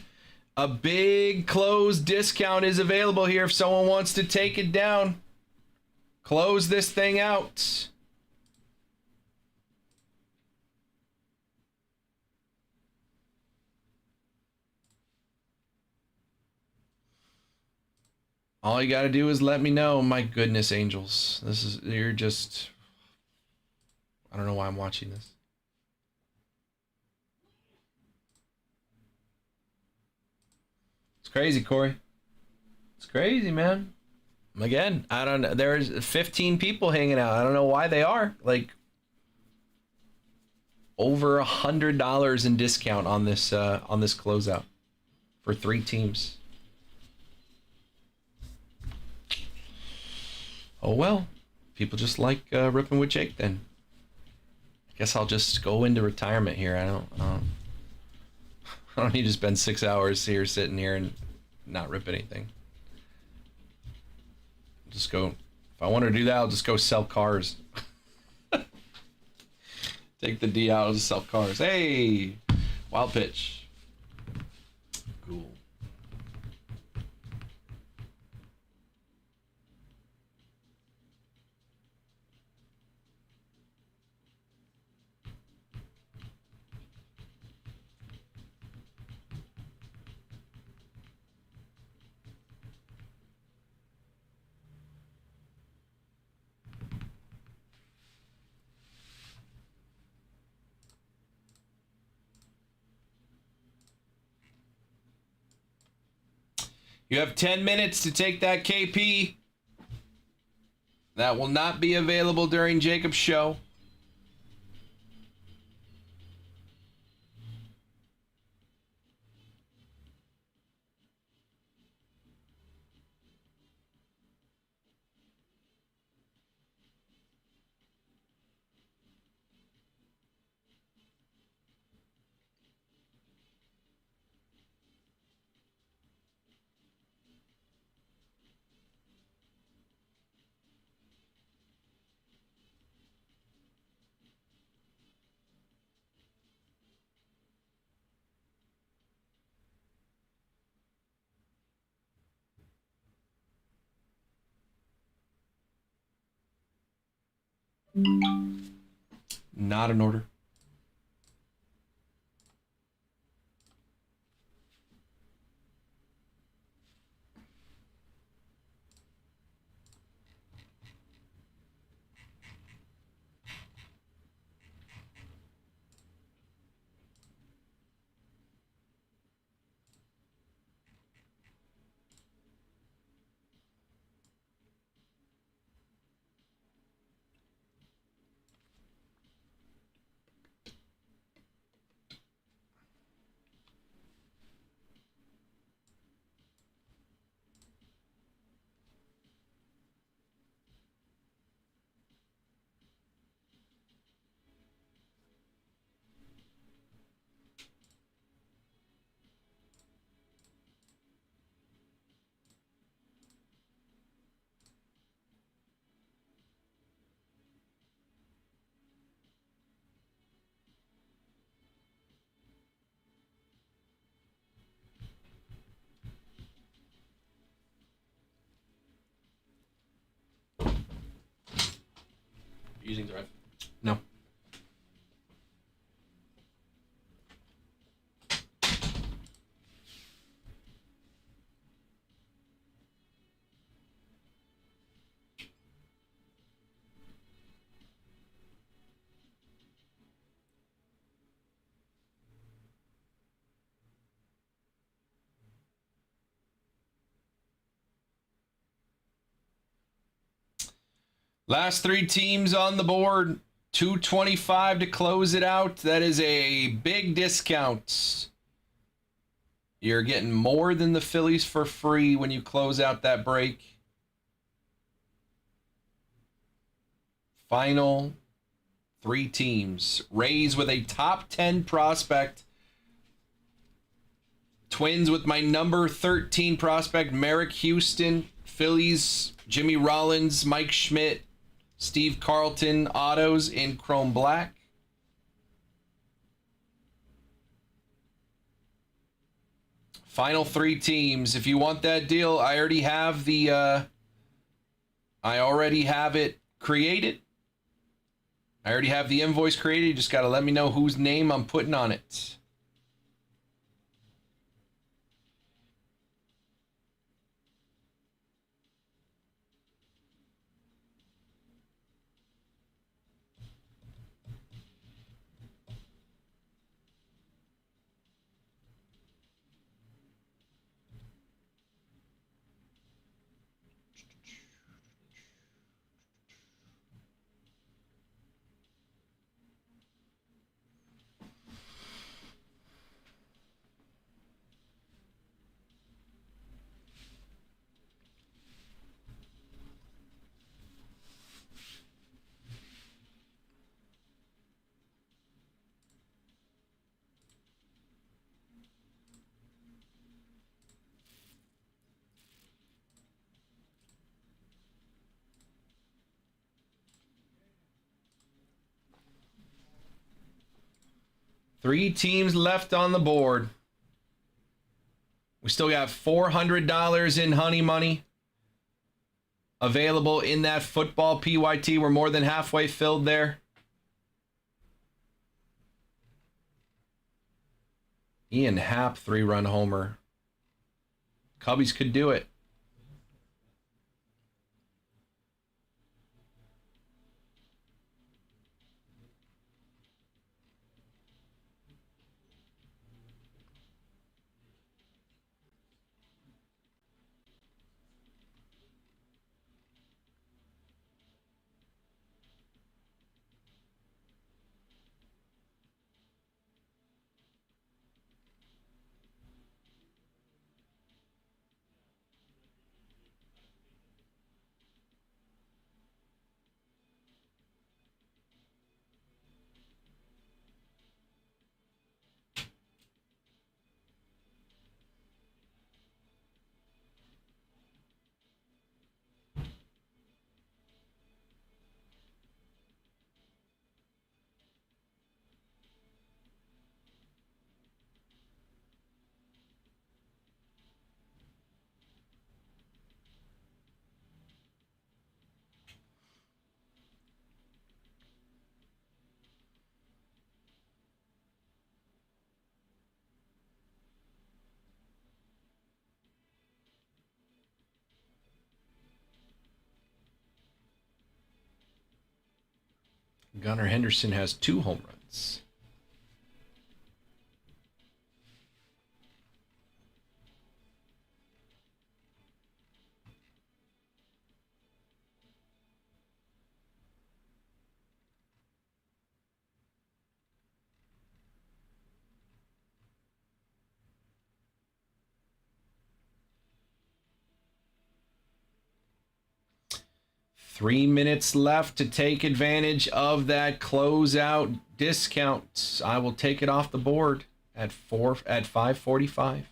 A big close discount is available here if someone wants to take it down. Close this thing out. All you got to do is let me know. My goodness, Angels. You're just, I don't know why I'm watching this. It's crazy, Corey. It's crazy, man. Again, I don't know. There's 15 people hanging out. I don't know why they are. Like, Over $100 in discount on this closeout for 3 teams. Oh well, people just like ripping with Jake then. I guess I'll just go into retirement here. I don't need to spend 6 hours here sitting here and not rip anything. Just go. If I want to do that, I'll just go sell cars. Take the D out, I'll just sell cars. Hey, wild pitch. Cool. You have 10 minutes to take that KP. That will not be available during Jacob's show. Not in order. Using drive. No. Last 3 teams on the board. $225 to close it out. That is a big discount. You're getting more than the Phillies for free when you close out that break. Final 3 teams. Rays with a top 10 prospect. Twins with my number 13 prospect, Merrick Houston. Phillies, Jimmy Rollins, Mike Schmidt, Steve Carlton, autos in chrome black. Final 3 teams. If you want that deal, I already have it created. I already have the invoice created. You just got to let me know whose name I'm putting on it. 3 teams left on the board. We still got $400 in honey money available in that football PYT. We're more than halfway filled there. Ian Happ, 3-run homer. Cubbies could do it. Gunnar Henderson has 2 home runs. Three minutes left to take advantage of that closeout discount. I will take it off the board at 5:45.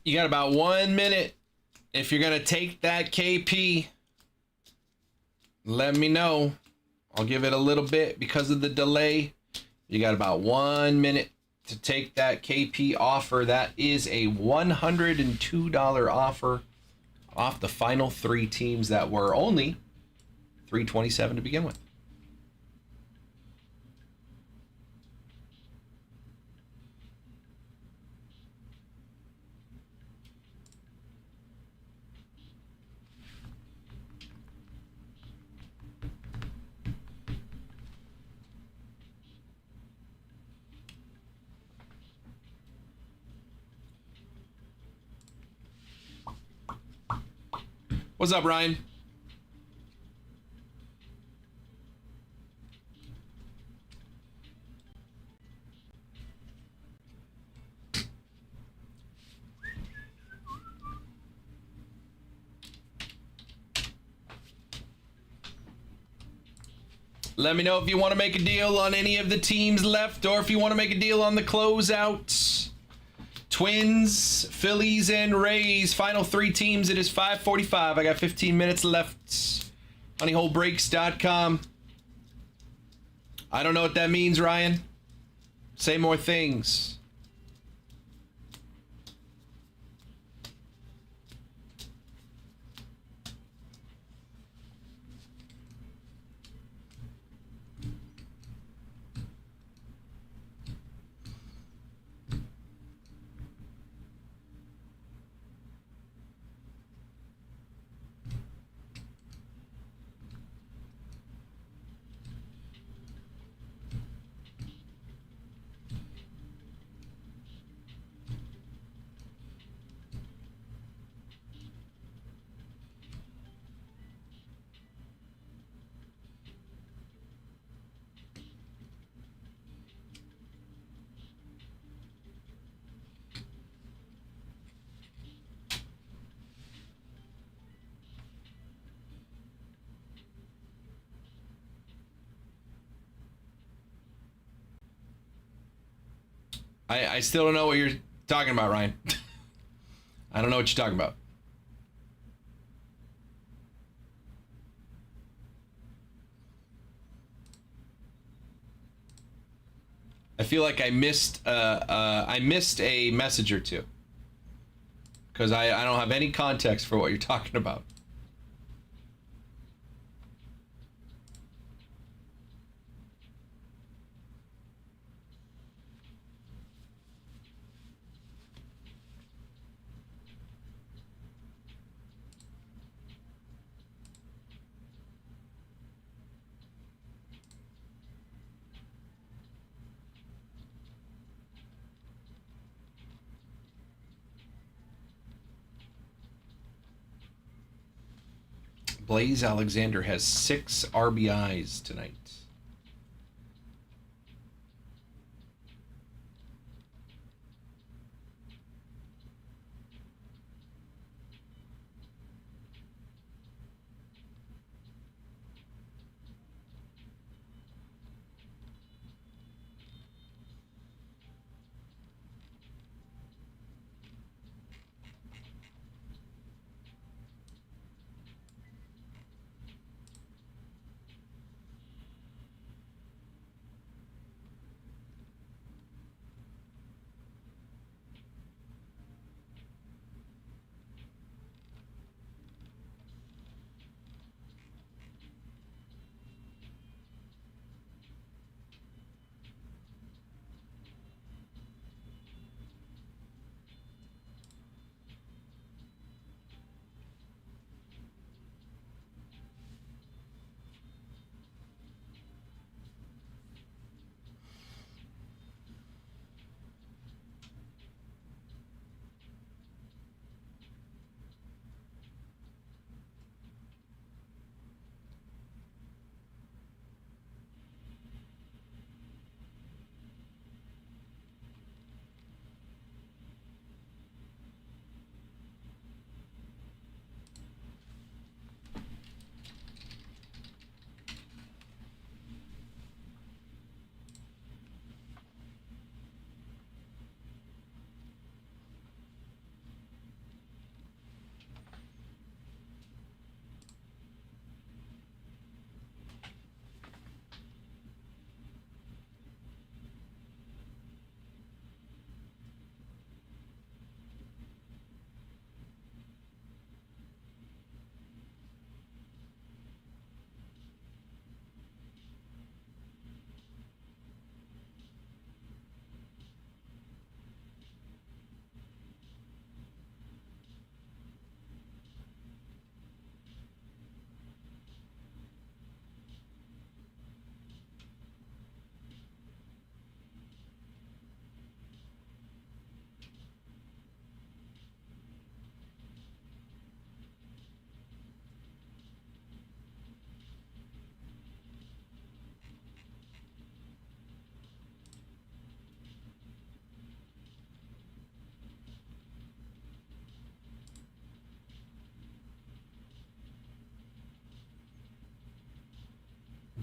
You got about 1 minute. If you're going to take that KP, let me know. I'll give it a little bit because of the delay. You got about 1 minute to take that KP offer. That is a $102 offer off the final 3 teams that were only $327 to begin with. What's up, Ryan? Let me know if you want to make a deal on any of the teams left, or if you want to make a deal on the closeouts. Twins, Phillies, and Rays. Final 3 teams. It is 5:45. I got 15 minutes left. Honeyholebreaks.com. I don't know what that means, Ryan. Say more things. I still don't know what you're talking about, Ryan. I don't know what you're talking about. I feel like I missed a message or two, because I don't have any context for what you're talking about. Blaze Alexander has 6 RBIs tonight.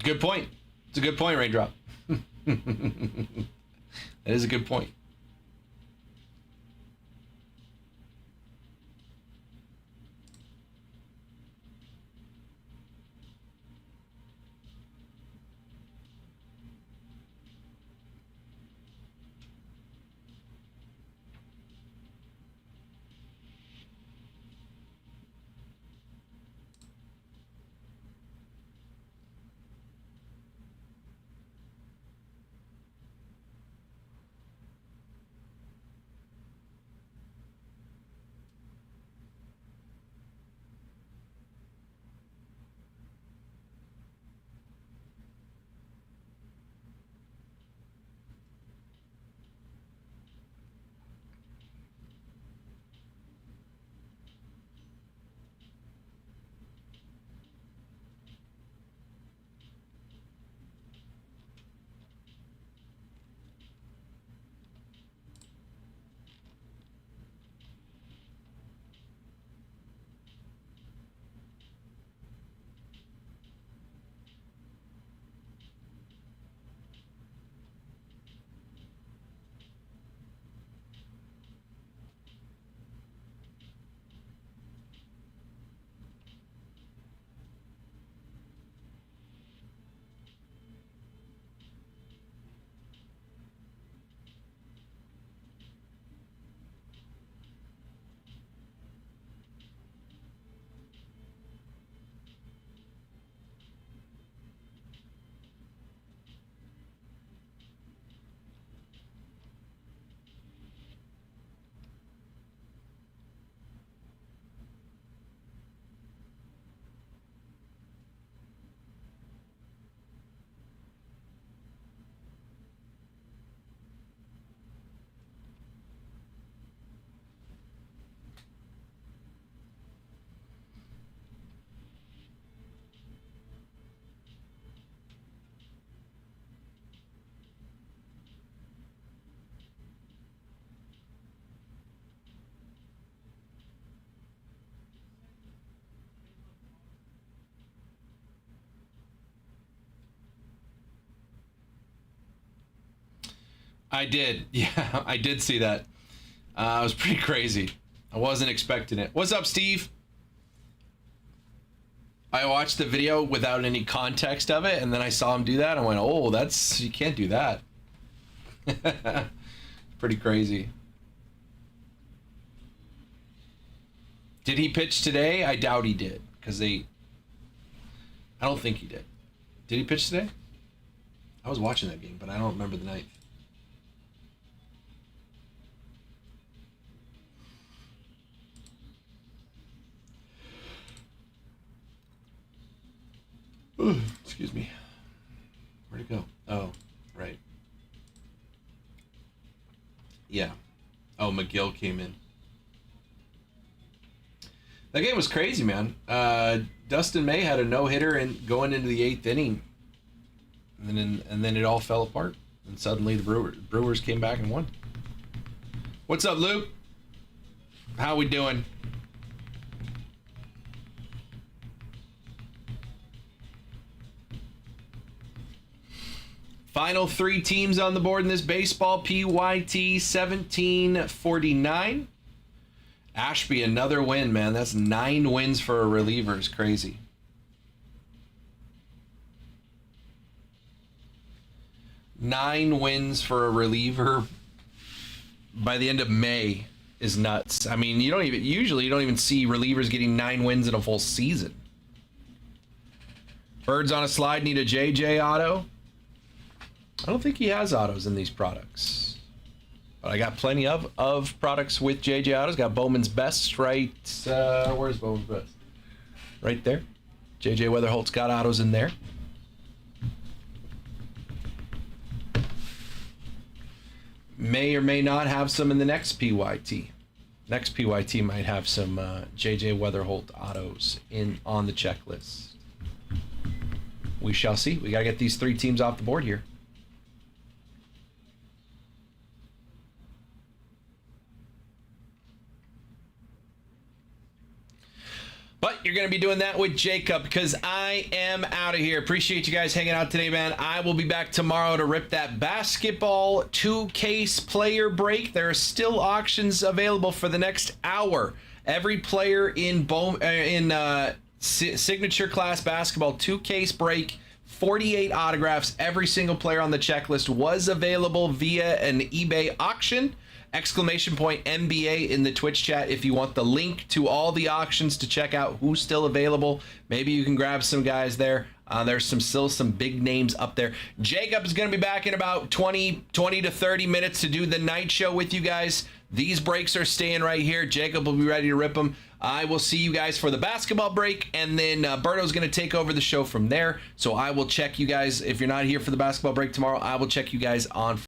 Good point. It's a good point, Raindrop. That is a good point. I did. Yeah, I did see that. It was pretty crazy. I wasn't expecting it. What's up, Steve? I watched the video without any context of it, and then I saw him do that. I went, oh, that's, you can't do that. Pretty crazy. Did he pitch today? I doubt he did, because I don't think he did. Did he pitch today? I was watching that game, but I don't remember the ninth. Excuse me. Where'd it go? Oh, right. Yeah. Oh, McGill came in. That game was crazy, man. Dustin May had a no-hitter and going into the 8th inning, and then it all fell apart. And suddenly the Brewers came back and won. What's up, Luke? How we doing? Final 3 teams on the board in this baseball. PYT 1749. Ashby, another win, man. That's 9 wins for a reliever. Is crazy. Nine wins for a reliever by the end of May is nuts. I mean, you don't even see relievers getting 9 wins in a full season. Birds on a Slide need a JJ auto. I don't think he has autos in these products, but I got plenty of products with JJ autos. Got Bowman's Best right. Where's Bowman's Best? Right there. JJ Weatherholt's got autos in there. May or may not have some in the next PYT. Next PYT might have some JJ Weatherholt autos on the checklist. We shall see. We gotta get these 3 teams off the board here. But you're going to be doing that with Jacob because I am out of here. Appreciate you guys hanging out today, man. I will be back tomorrow to rip that basketball 2-case player break. There are still auctions available for the next hour. Every player in signature class basketball 2-case break, 48 autographs. Every single player on the checklist was available via an eBay auction. !NBA in the Twitch chat if you want the link to all the auctions to check out who's still available. Maybe you can grab some guys there. There's still some big names up there. Jacob is going to be back in about 20 to 30 minutes to do the night show with you guys. These breaks are staying right here. Jacob will be ready to rip them. I will see you guys for the basketball break, and then Berto's going to take over the show from there. So I will check you guys. If you're not here for the basketball break tomorrow, I will check you guys on